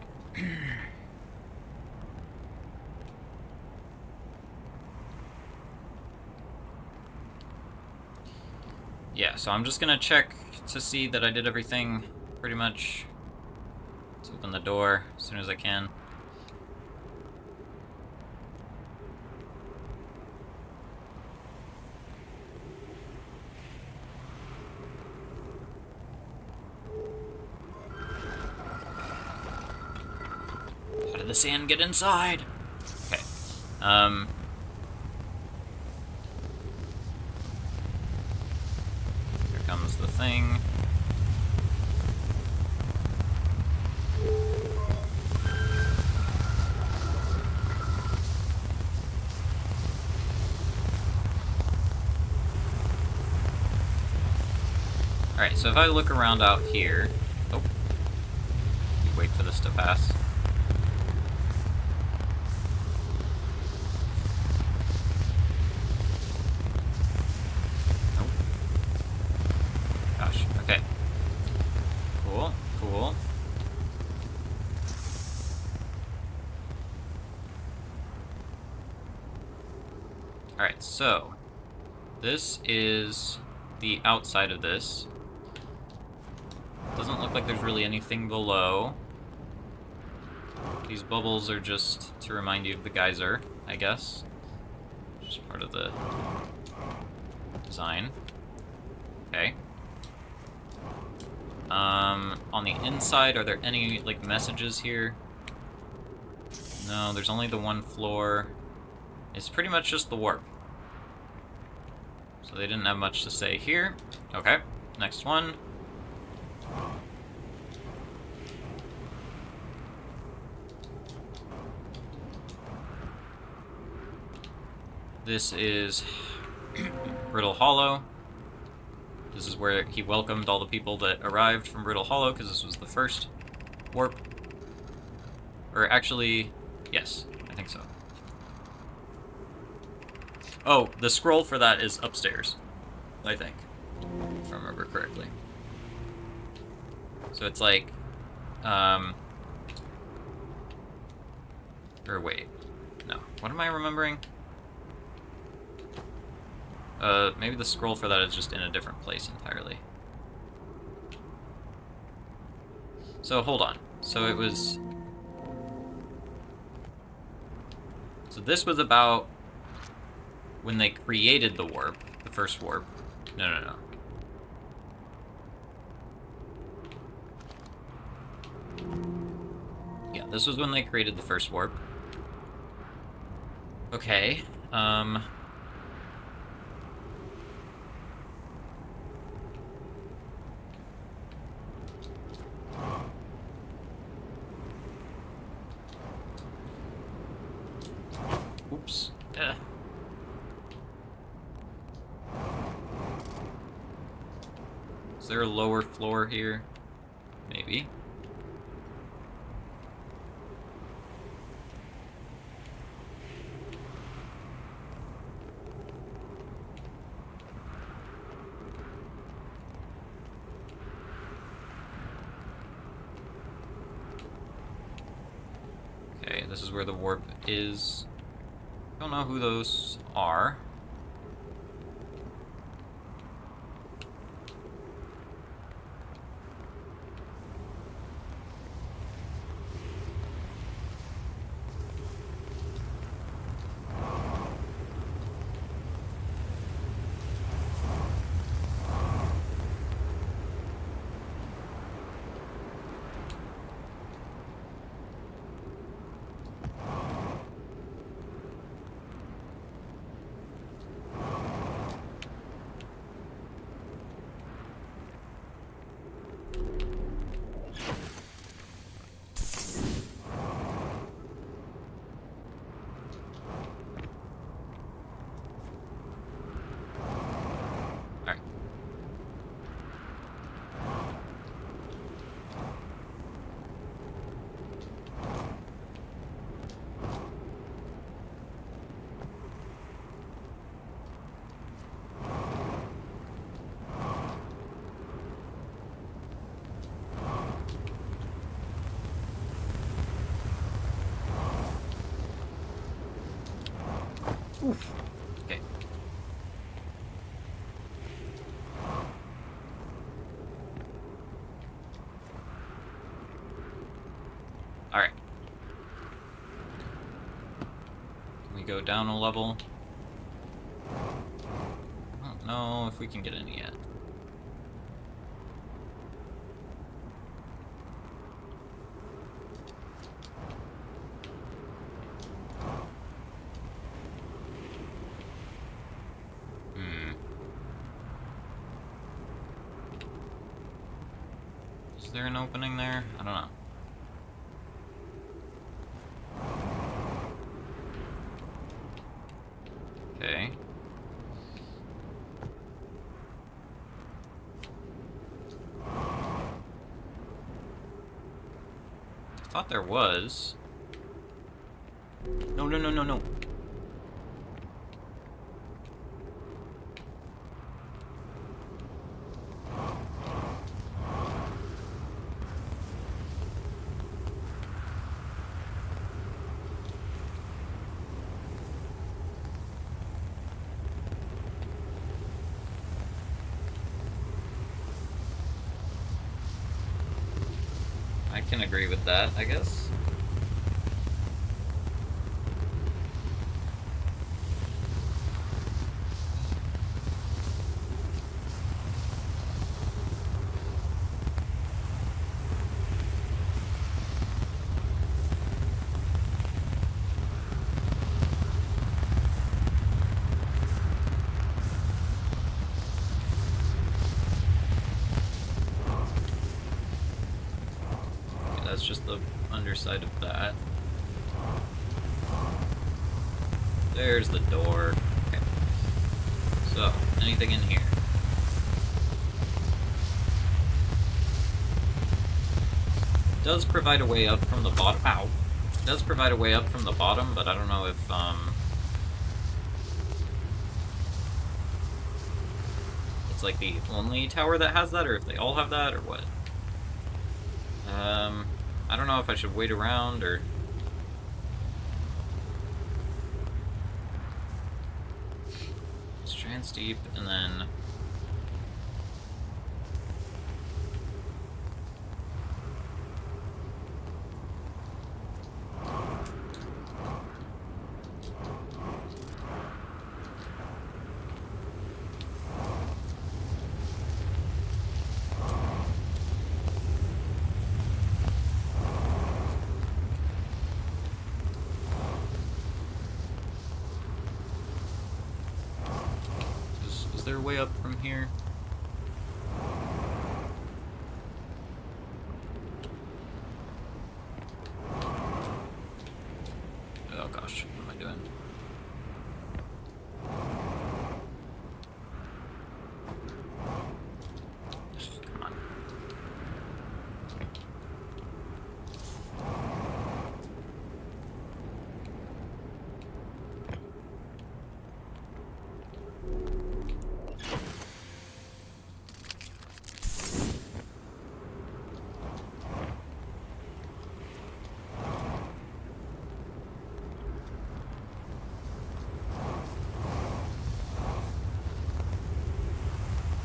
Yeah, so I'm just gonna check to see that I did everything pretty much. Let's open the door as soon as I can. How did the sand get inside? Okay. Here comes the thing. Alright, so if I look around out here... Oh. You wait for this to pass. Nope. Gosh, okay. Cool, cool. Alright, so... this is the outside of this. Doesn't look like there's really anything below. These bubbles are just to remind you of the geyser, I guess. Just part of the design. Okay. On the inside, are there any, like, messages here? No, there's only the one floor. It's pretty much just the warp. So they didn't have much to say here. Okay, next one. This is Brittle Hollow. This is where he welcomed all the people that arrived from Brittle Hollow, because this was the first warp. Or actually, yes, I think so. Oh, the scroll for that is upstairs, I think, if I remember correctly. So it's like, or wait, no, what am I remembering? Maybe the scroll for that is just in a different place entirely. So, hold on. So it was... So this was about when they created the warp, the first warp. No. this was when they created the first warp. Okay, oops. Is there a lower floor here? Maybe. Okay, this is where the warp is. Don't know who those are. Oof. Okay. Alright. Can we go down a level? I don't know if we can get in yet. Is there an opening there? I don't know. Okay. I thought there was. No, no, no, no, no. I can agree with that, I guess. That's just the underside of that. There's the door. Okay. So, anything in here? Does provide a way up from the bottom. Ow! Does provide a way up from the bottom, but I don't know if it's like the only tower that has that, or if they all have that, or what. I don't know if I should wait around, or... Strand steep, and then... here. Oh gosh, what am I doing? Come on.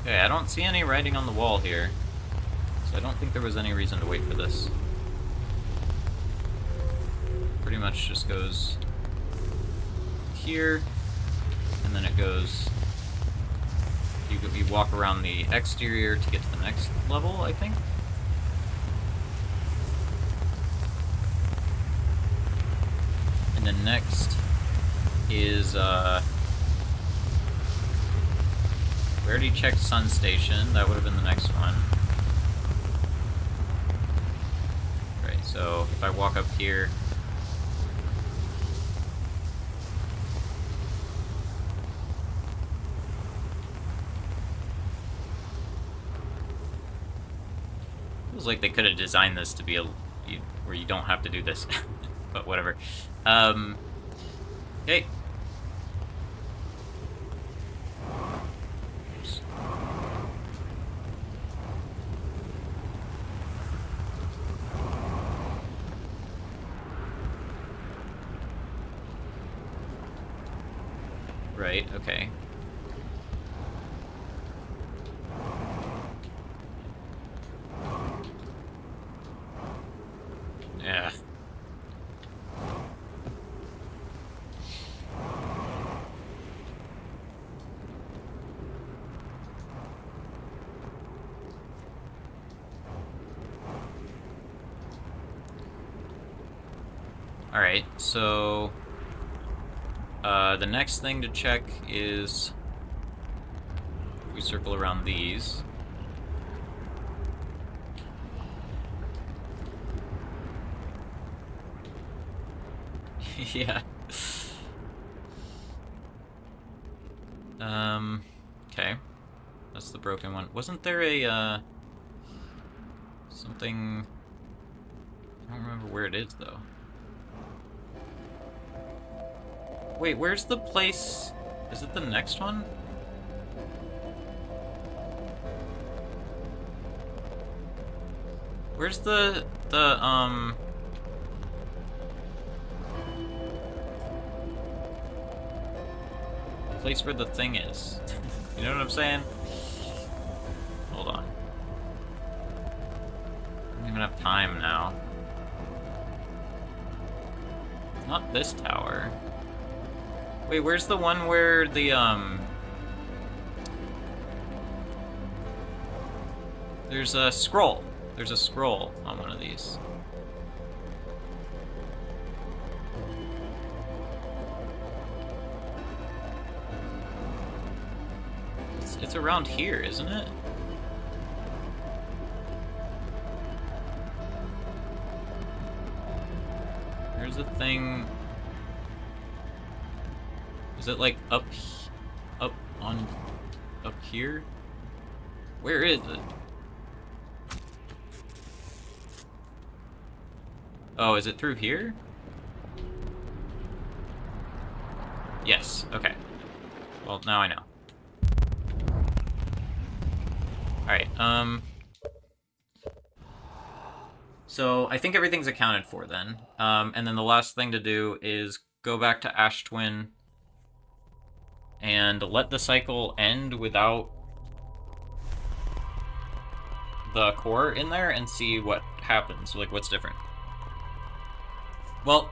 Okay, I don't see any writing on the wall here, so I don't think there was any reason to wait for this. Pretty much just goes here, and then it goes... You walk around the exterior to get to the next level, I think? And then next is, we already checked Sun Station. That would have been the next one. Right, so if I walk up here... Feels like they could have designed this to be where you don't have to do this. But whatever. Okay. Right, okay. Yeah. Alright, so... the next thing to check is... we circle around these. Yeah. Okay. That's the broken one. Wasn't there a, something... I don't remember where it is, though. Wait, where's the place... Is it the next one? Where's the place where the thing is? You know what I'm saying? Hold on. I don't even have time now. Not this tower. Wait, where's the one where the, there's a scroll. There's a scroll on one of these. It's around here, isn't it? There's a thing... Is it like up here? Where is it? Oh, is it through here? Yes, okay. Well, now I know. Alright, so I think everything's accounted for then. And then the last thing to do is go back to Ash Twin and let the cycle end without the core in there and see what happens, like what's different. Well,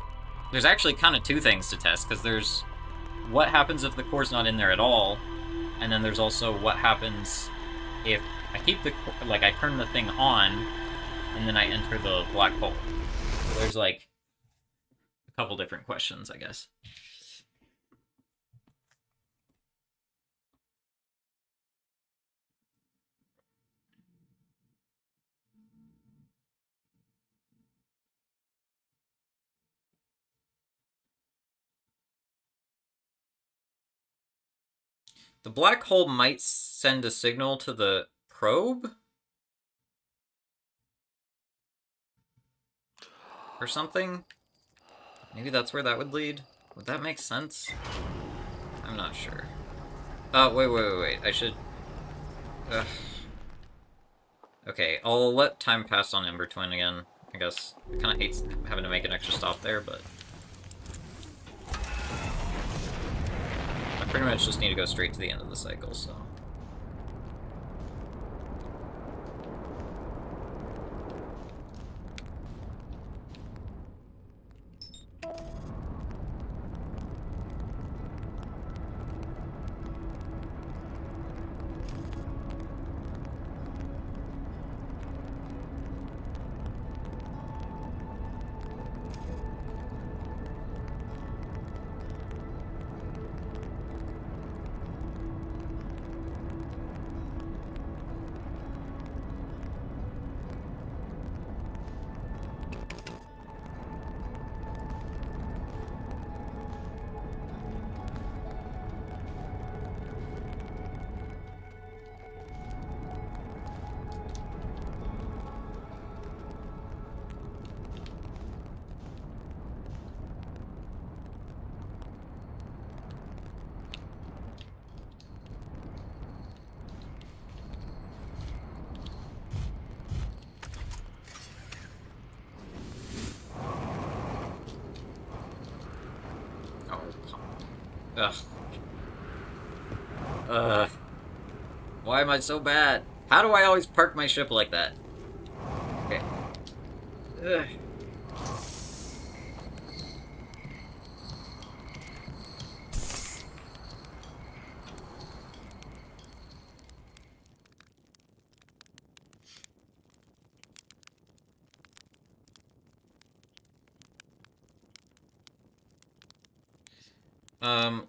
there's actually kind of two things to test, because there's what happens if the core's not in there at all, and then there's also what happens if I keep the, like, I turn the thing on, and then I enter the black hole. So there's, like, a couple different questions, I guess. The black hole might send a signal to the probe? Or something? Maybe that's where that would lead? Would that make sense? I'm not sure. Oh, wait. I should... Ugh. Okay, I'll let time pass on Ember Twin again, I guess. I kind of hate having to make an extra stop there, but... I pretty much just need to go straight to the end of the cycle, so... Ugh. Why am I so bad? How do I always park my ship like that? Okay. Ugh.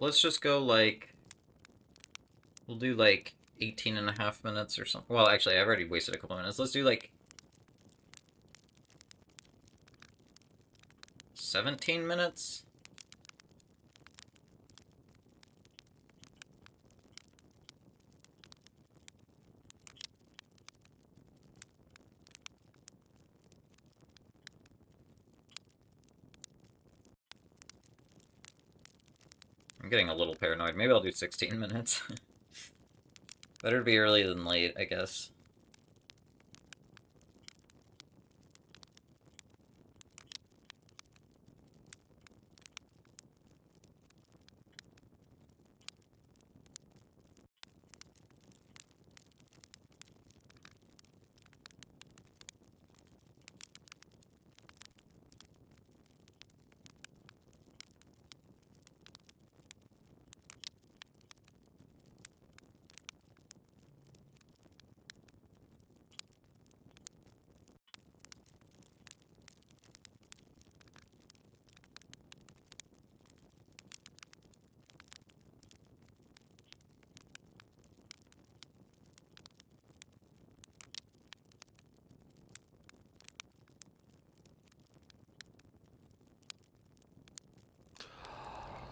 Let's just go, like... We'll do, like, 18.5 minutes or something. Well, actually, I've already wasted a couple minutes. Let's do, like... 17 minutes? I'm getting a little paranoid. Maybe I'll do 16 minutes. Better to be early than late, I guess.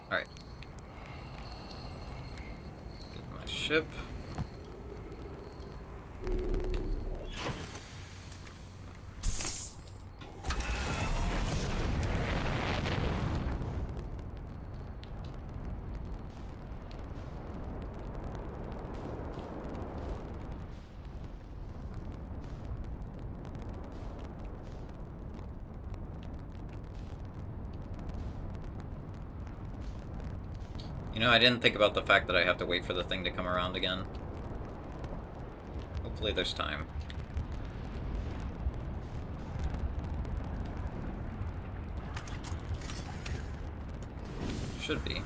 Alright. Get my ship. You know, I didn't think about the fact that I have to wait for the thing to come around again. Hopefully there's time. Should be.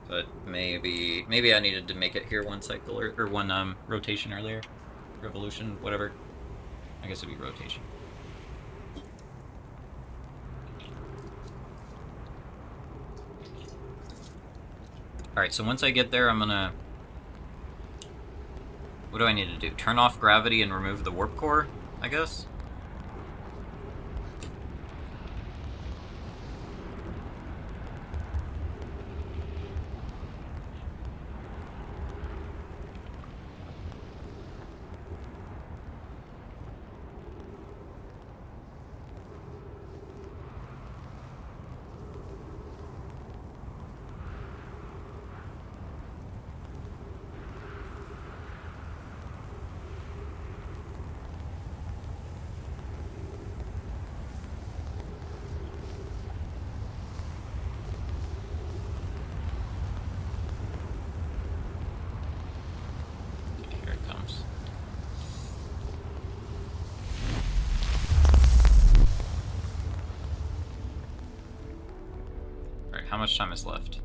But maybe I needed to make it here one cycle or one rotation earlier. Revolution, whatever. I guess it'd be rotation. Alright, so once I get there, I'm gonna... What do I need to do? Turn off gravity and remove the warp core? I guess. Here it comes. Alright, how much time is left?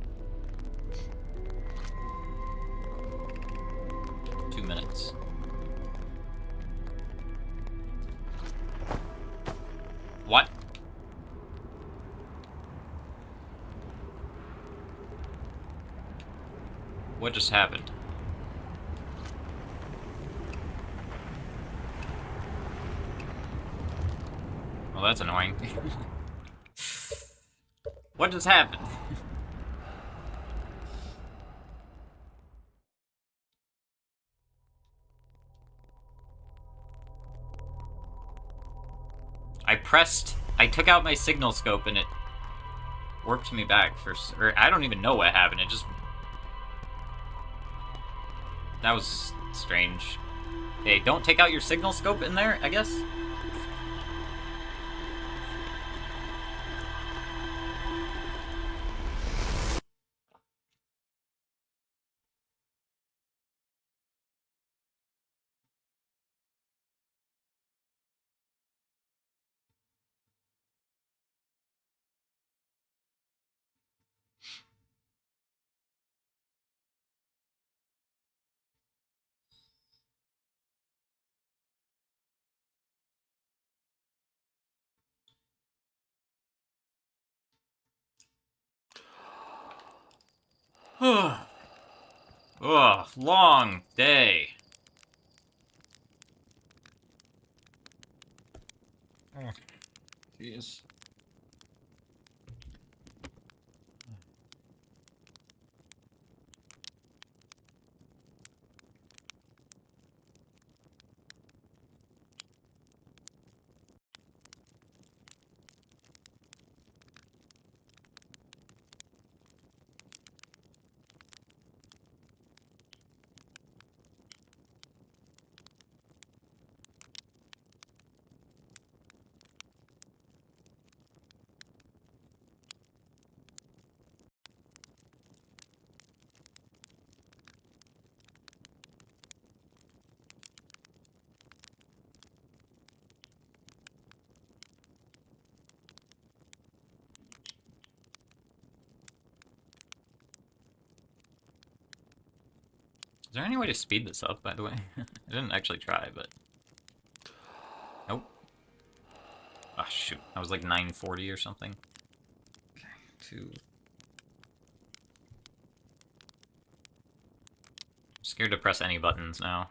2 minutes. What? What just happened? Well, that's annoying. What just happened? I took out my signal scope and it warped me back or I don't even know what happened. It just... That was strange. Hey, don't take out your signal scope in there, I guess? Oh, long day. Oh, jeez. Is there any way to speed this up, by the way? I didn't actually try, but... Nope. Oh, shoot. I was like 940 or something. Okay, 2... I'm scared to press any buttons now.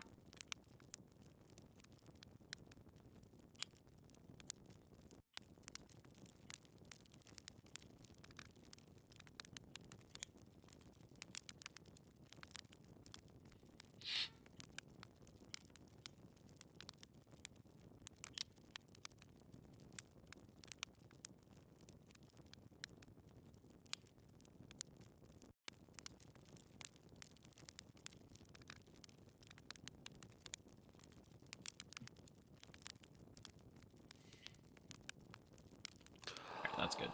That's good.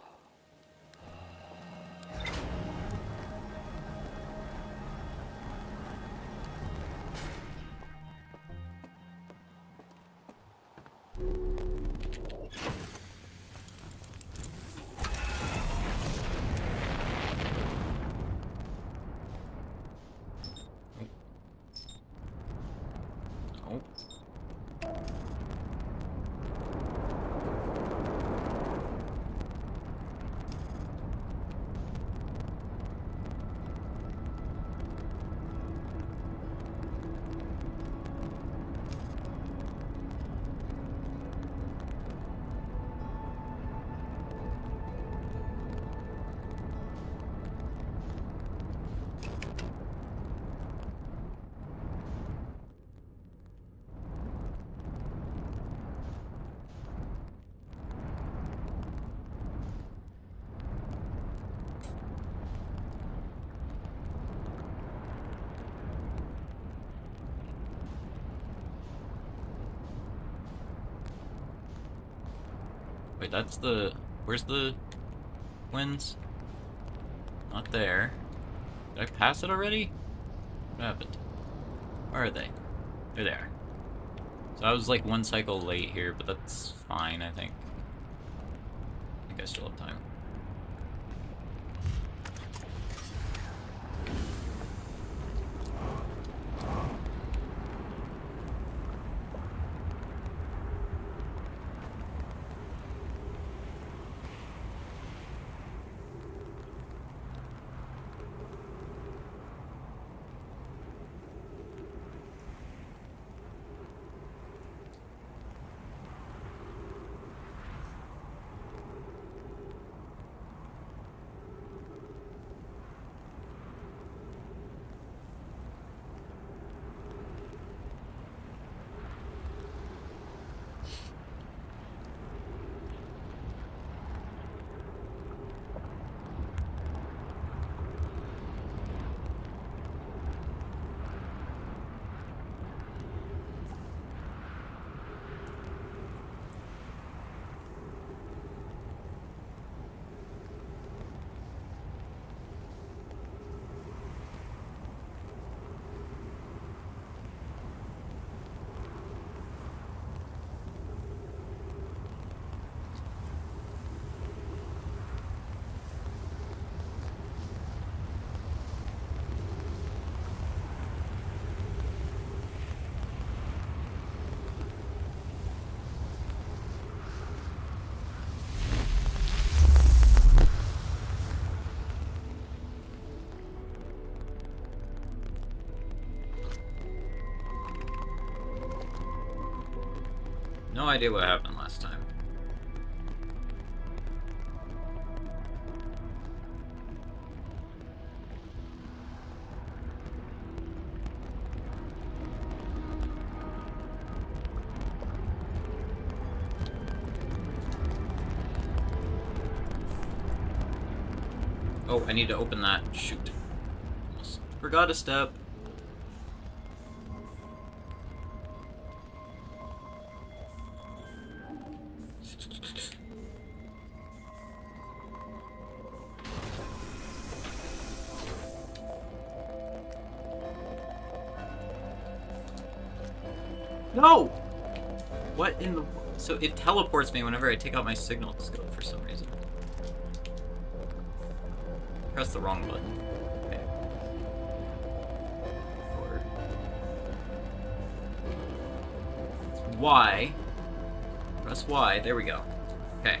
Wait, that's the... Where's the winds? Not there. Did I pass it already? What happened? Where are they? There they are. So I was like one cycle late here, but that's fine, I think. I think I still have time. No idea what happened last time. Oh, I need to open that. Shoot. Almost forgot a step. No! What in the... So it teleports me whenever I take out my signal scope for some reason. Press the wrong button. Okay. Or... It's Y. Press Y. There we go. Okay.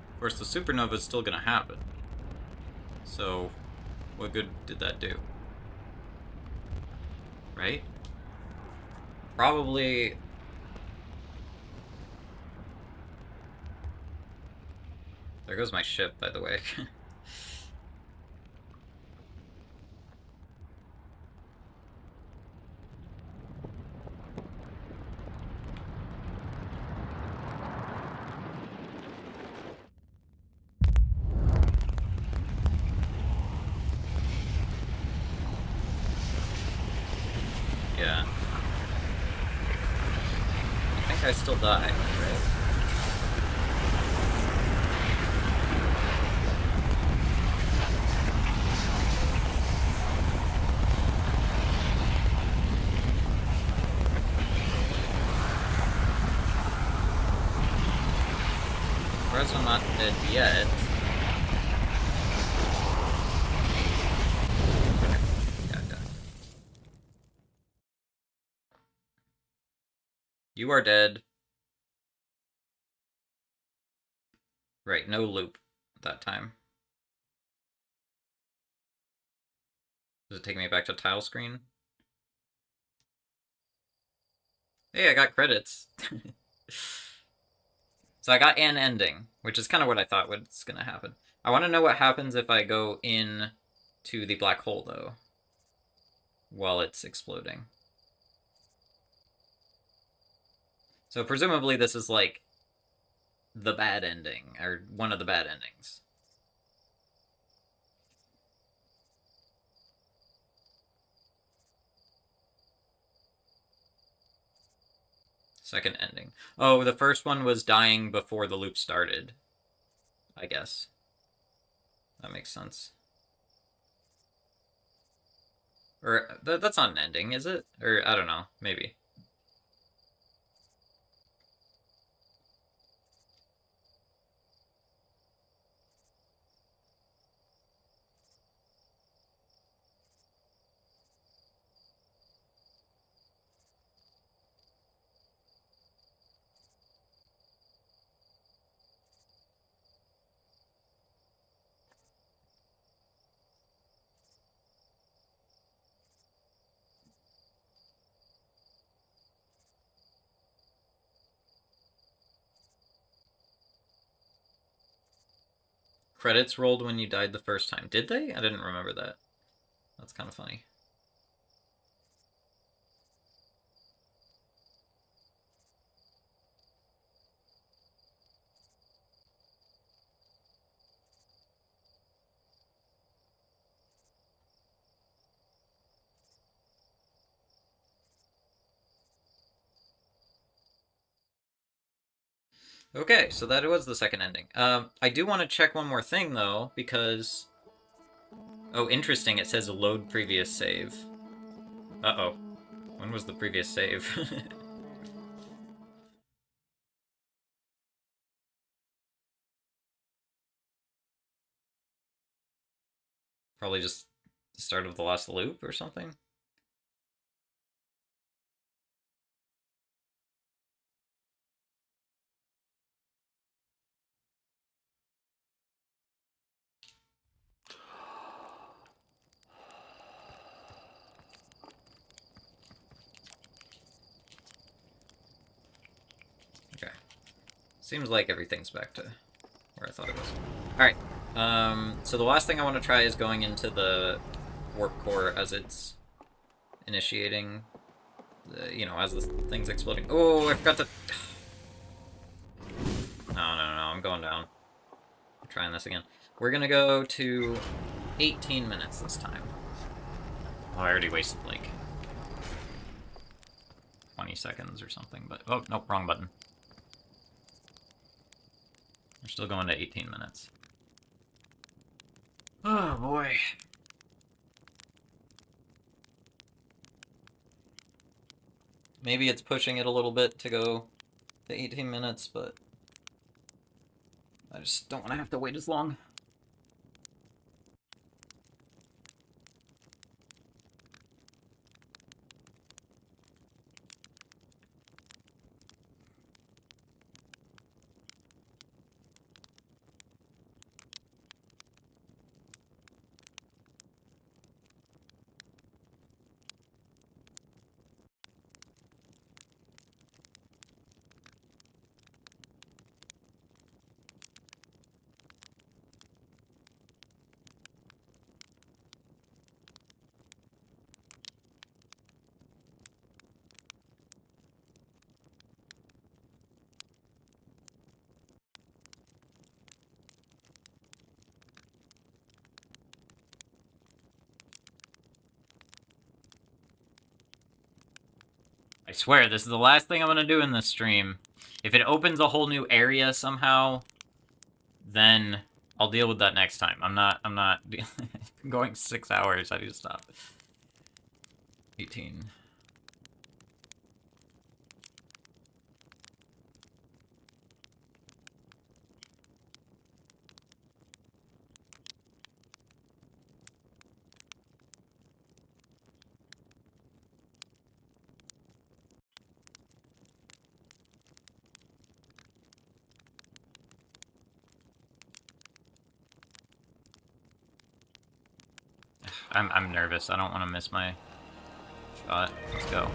Of course, the supernova is still gonna happen. So, what good did that do? Right? Probably... There goes my ship, by the way. Yeah. I think I still die, right? Whereas I'm not dead yet. Yeah. You are dead. Right, no loop at that time. Does it take me back to tile screen? Hey, I got credits. So I got an ending, which is kind of what I thought was going to happen. I want to know what happens if I go in to the black hole, though. while it's exploding. So presumably this is like the bad ending, or one of the bad endings. Second ending. Oh, the first one was dying before the loop started, I guess. That makes sense. Or that's not an ending, is it? Or I don't know, maybe. Credits rolled when you died the first time. Did they? I didn't remember that. That's kind of funny. Okay, so that was the second ending. I do want to check one more thing though, because oh, interesting. It says load previous save. Uh-oh. When was the previous save? Probably just the start of the last loop or something. Okay. Seems like everything's back to where I thought it was. Alright. So the last thing I want to try is going into the warp core as it's initiating, as the thing's exploding. Oh, I forgot to... No, I'm going down. I'm trying this again. We're gonna go to 18 minutes this time. Oh, I already wasted, like, 20 seconds or something, but... Oh, nope, wrong button. We're still going to 18 minutes. Oh, boy. Maybe it's pushing it a little bit to go to 18 minutes, but I just don't want to have to wait as long. I swear, this is the last thing I'm gonna do in this stream. If it opens a whole new area somehow, then I'll deal with that next time. I'm not going 6 hours. I need to stop. 18. I'm nervous. I don't want to miss my shot. Let's go.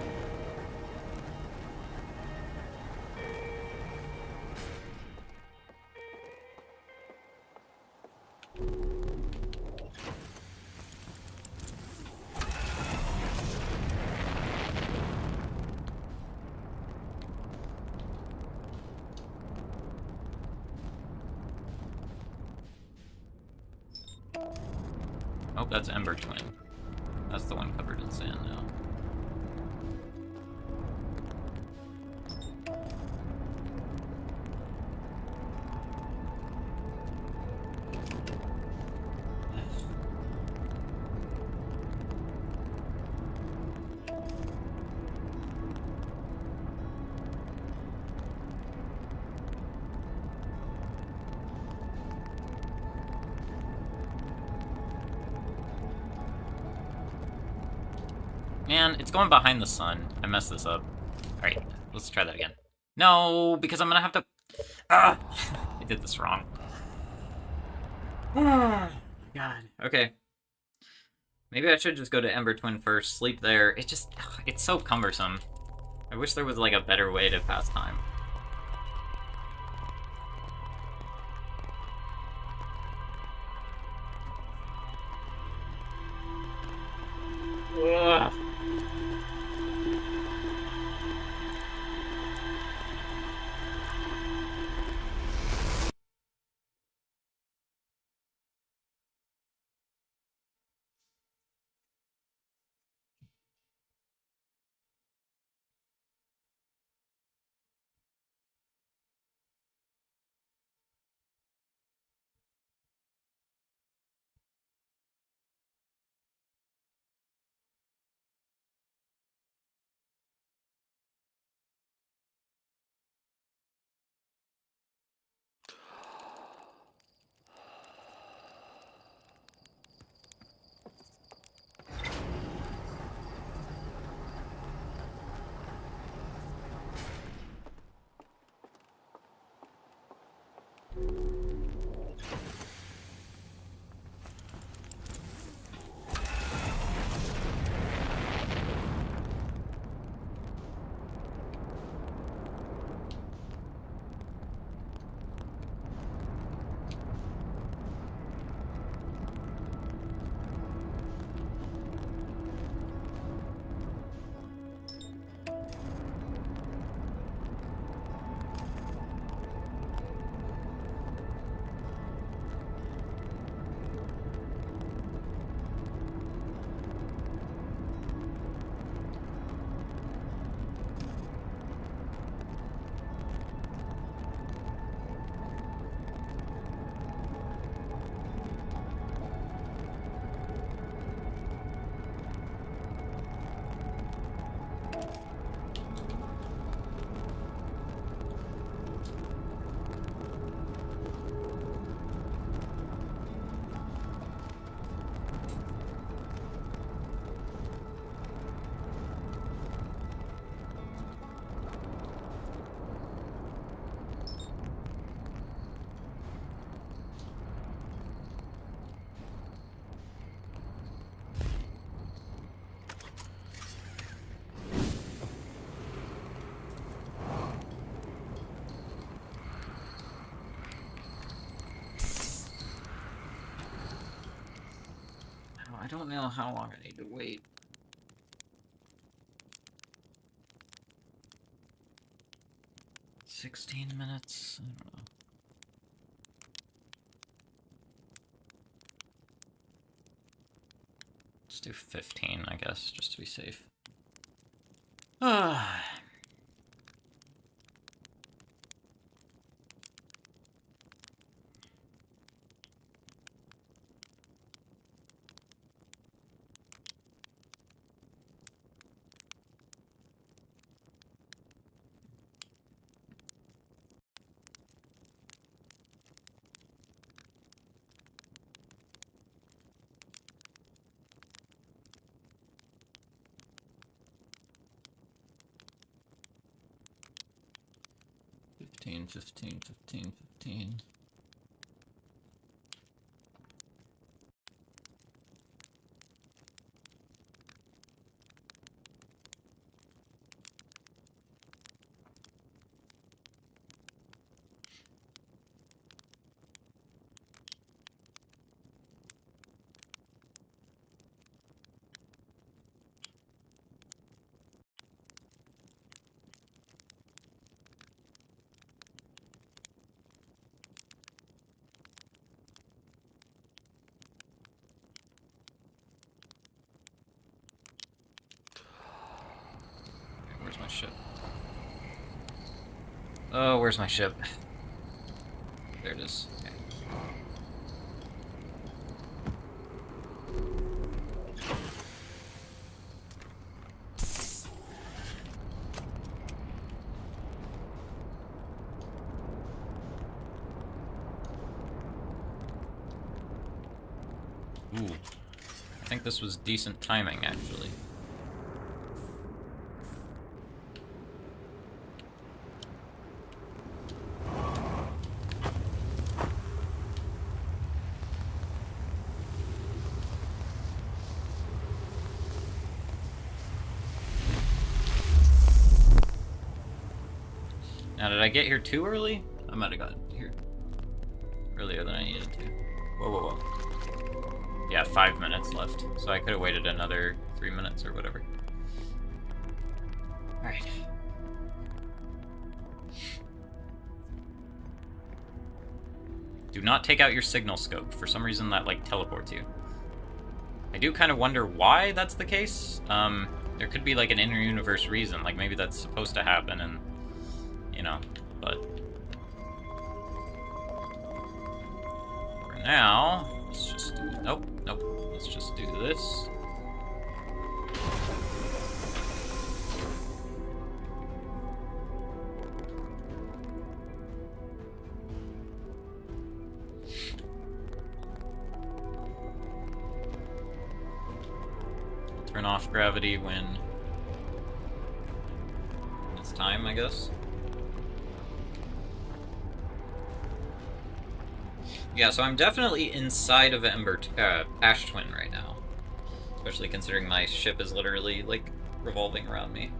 Oh, that's Ember Twin. That's the one covered in sand now. Man, it's going behind the sun. I messed this up. Alright, let's try that again. No, because I'm gonna have to... Ah! I did this wrong. Oh, God. Okay. Maybe I should just go to Ember Twin first, sleep there. It's so cumbersome. I wish there was, like, a better way to pass time. Ugh. I don't know how long I need to wait. $16 minutes? I don't know. Let's do 15, I guess, just to be safe. Ah. 15, 15, 15, 15. Oh, where's my ship? There it is. Okay. Ooh. I think this was decent timing, actually. Now, did I get here too early? I might have gotten here earlier than I needed to. Whoa, whoa, whoa. Yeah, 5 minutes left. So I could have waited another 3 minutes or whatever. Alright. Do not take out your signal scope. For some reason that, like, teleports you. I do kind of wonder why that's the case. There could be, like, an inter-universe reason. Like, maybe that's supposed to happen and... you know, but for now, let's just do, nope, let's just do this. Turn off gravity when it's time, I guess. Yeah, so I'm definitely inside of Ash Twin right now. Especially considering my ship is literally, like, revolving around me.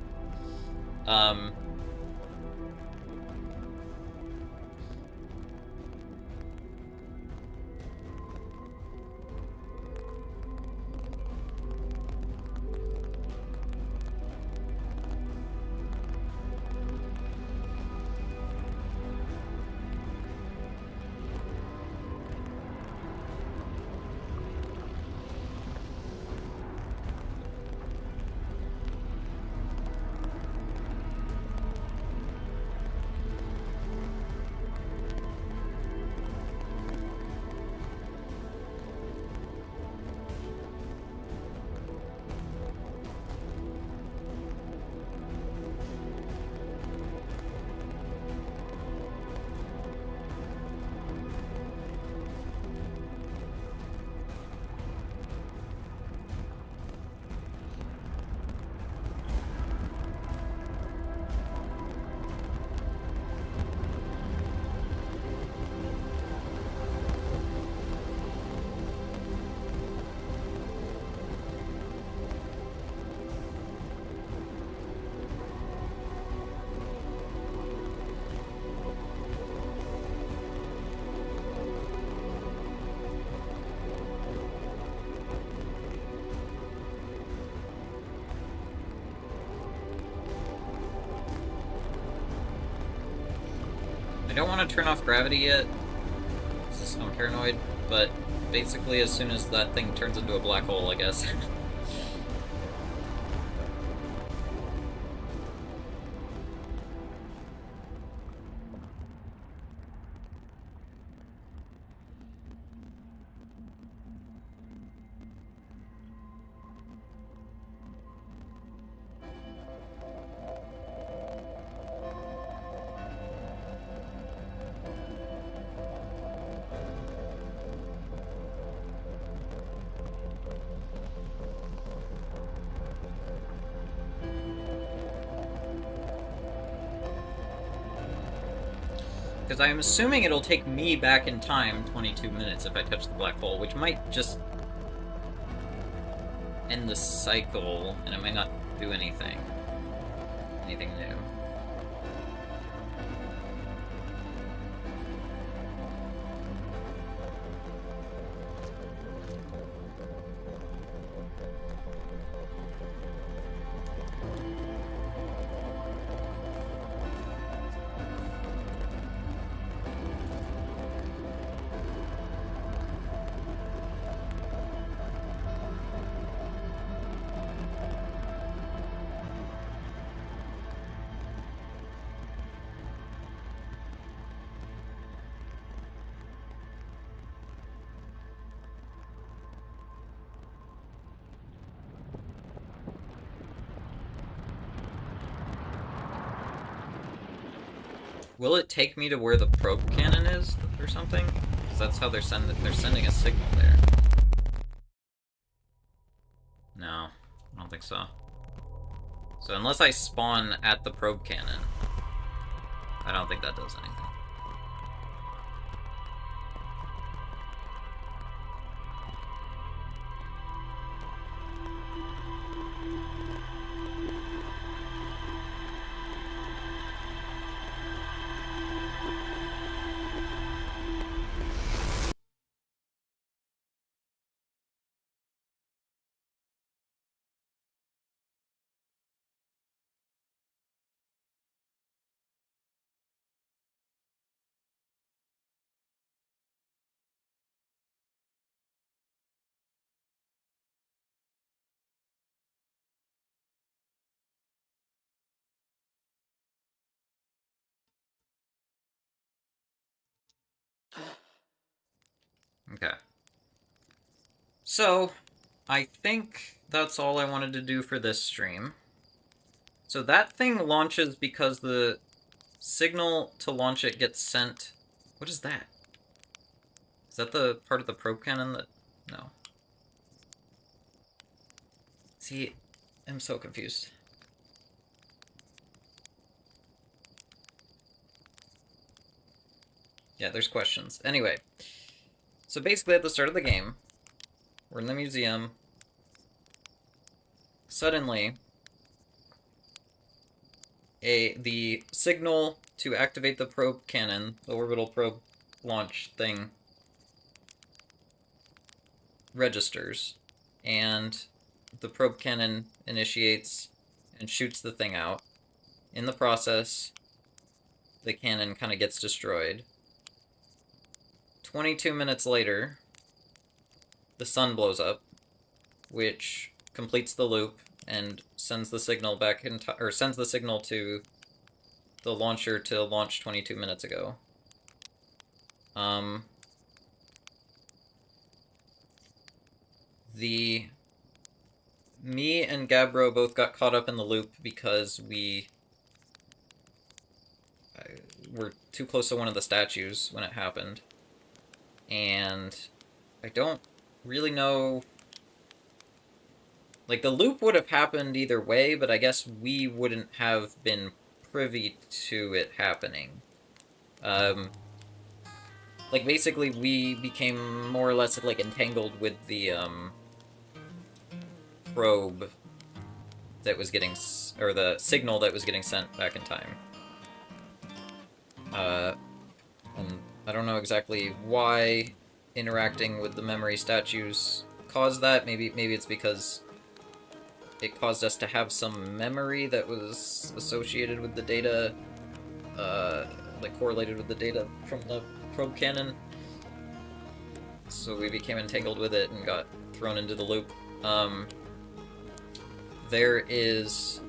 I don't want to turn off gravity yet. I'm paranoid, but basically as soon as that thing turns into a black hole, I guess. Because I'm assuming it'll take me back in time 22 minutes if I touch the black hole, which might just end the cycle, and it might not do anything new. Will it take me to where the probe cannon is or something? Because that's how they're sending a signal there. No, I don't think so. So unless I spawn at the probe cannon, I don't think that does anything. Okay. So, I think that's all I wanted to do for this stream. So that thing launches because the signal to launch it gets sent... What is that? Is that the part of the probe cannon that... No. See, I'm so confused. Yeah, there's questions. Anyway, so basically at the start of the game, we're in the museum. Suddenly, the signal to activate the probe cannon, the orbital probe launch thing, registers, and the probe cannon initiates and shoots the thing out. In the process, the cannon kind of gets destroyed. 22 minutes later, the sun blows up, which completes the loop and sends the signal back or sends the signal to the launcher to launch 22 minutes ago. Me and Gabbro both got caught up in the loop because we were too close to one of the statues when it happened. And I don't really know... Like, the loop would have happened either way, but I guess we wouldn't have been privy to it happening. Like, basically, we became more or less, like, entangled with the, probe that was getting... or the signal that was getting sent back in time. And I don't know exactly why interacting with the memory statues caused that. Maybe it's because it caused us to have some memory that was associated with the data, like correlated with the data from the probe cannon. So we became entangled with it and got thrown into the loop. There is...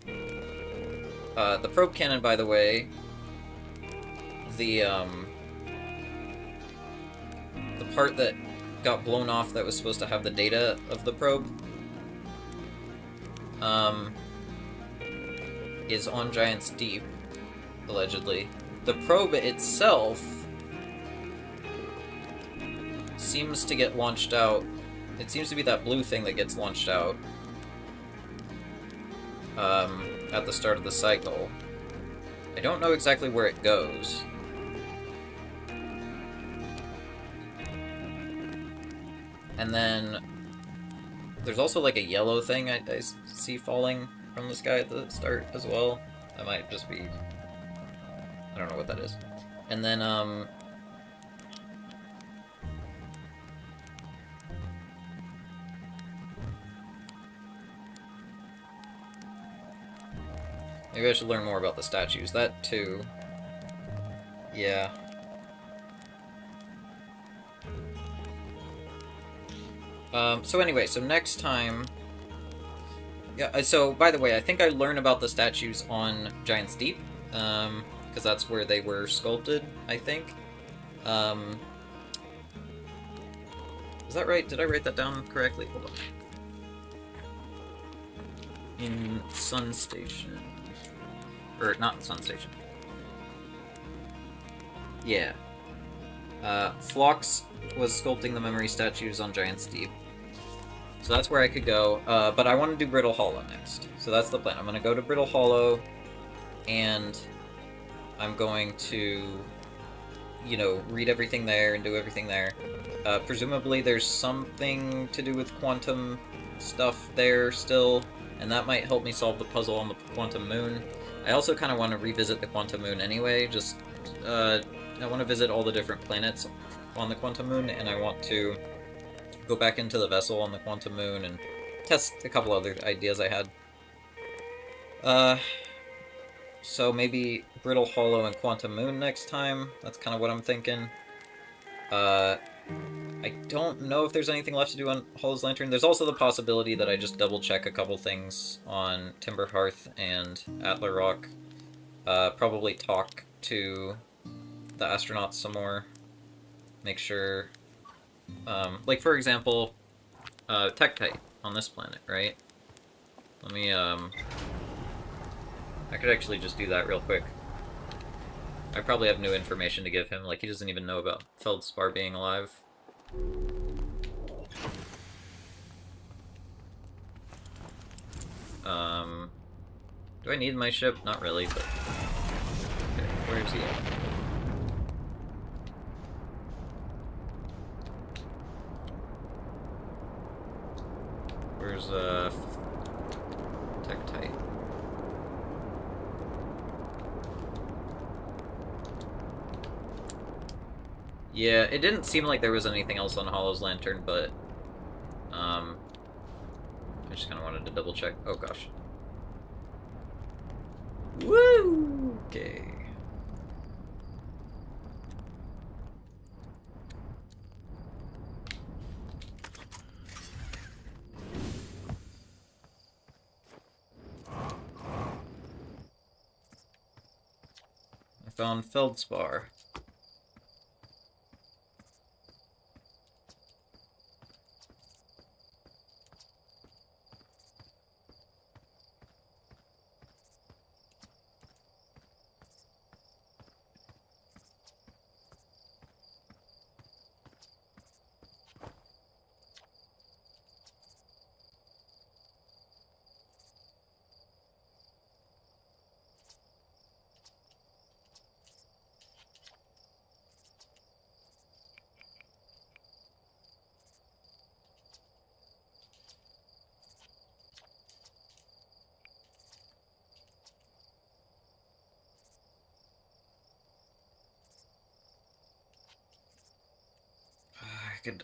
the probe cannon, by the way, the part that got blown off that was supposed to have the data of the probe, is on Giant's Deep, allegedly. The probe itself seems to get launched out. It seems to be that blue thing that gets launched out at the start of the cycle. I don't know exactly where it goes. And then there's also like a yellow thing I see falling from the sky at the start as well. That might just be... I don't know what that is. And then, maybe I should learn more about the statues. That too. Yeah. So anyway, so next time... Yeah, so, by the way, I think I learned about the statues on Giant's Deep, because that's where they were sculpted, I think. Is that right? Did I write that down correctly? Hold on. In Sun Station. Or, not Sun Station. Yeah. Phlox was sculpting the memory statues on Giant's Deep. So that's where I could go, but I want to do Brittle Hollow next. So that's the plan. I'm going to go to Brittle Hollow, and I'm going to, you know, read everything there and do everything there. Presumably there's something to do with quantum stuff there still, and that might help me solve the puzzle on the Quantum Moon. I also kind of want to revisit the Quantum Moon anyway, just, I want to visit all the different planets on the Quantum Moon, and I want to go back into the vessel on the Quantum Moon and test a couple other ideas I had. So maybe Brittle Hollow and Quantum Moon next time. That's kind of what I'm thinking. I don't know if there's anything left to do on Hollow's Lantern. There's also the possibility that I just double-check a couple things on Timberhearth and Atla Rock. Probably talk to the astronauts some more. Make sure... like, for example, Tektite on this planet, right? Let me, I could actually just do that real quick. I probably have new information to give him, like he doesn't even know about Feldspar being alive. Do I need my ship? Not really, but... Okay, where is he at? Where's, Tektite? Yeah, it didn't seem like there was anything else on Hollow's Lantern, but, I just kind of wanted to double check. Oh, gosh. Woo! Okay. I found Feldspar.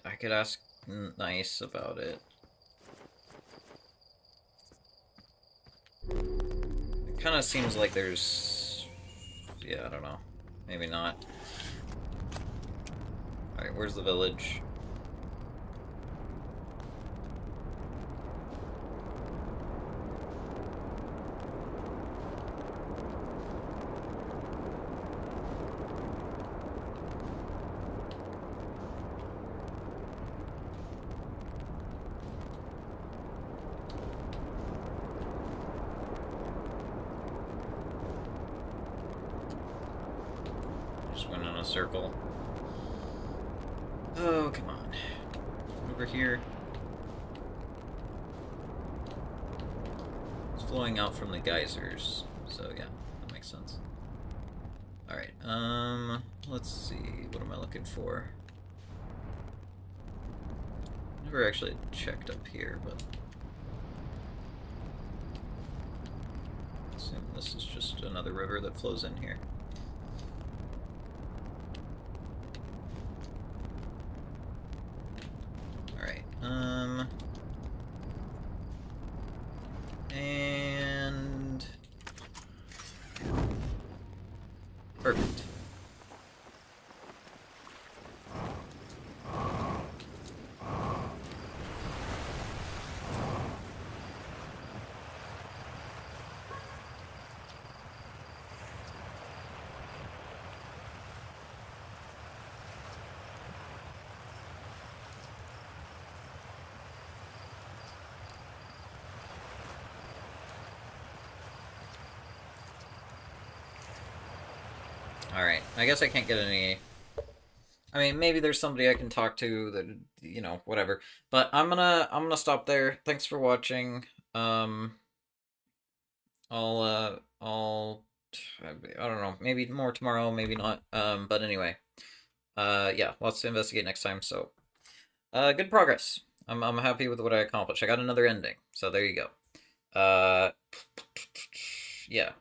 I could ask nice about it. It kind of seems like there's... Yeah, I don't know. Maybe not. Alright, where's the village? Just went in a circle. Oh, come on. Over here. It's flowing out from the geysers, so yeah, that makes sense. Alright, let's see, what am I looking for? Never actually checked up here, but... I assume this is just another river that flows in here. And... Perfect. Alright, I guess I can't get any... I mean, maybe there's somebody I can talk to that, you know, whatever. But I'm gonna stop there. Thanks for watching. I'll I don't know, maybe more tomorrow, maybe not. But anyway, yeah, lots to investigate next time. So, good progress. I'm happy with what I accomplished. I got another ending, so there you go. Uh, yeah.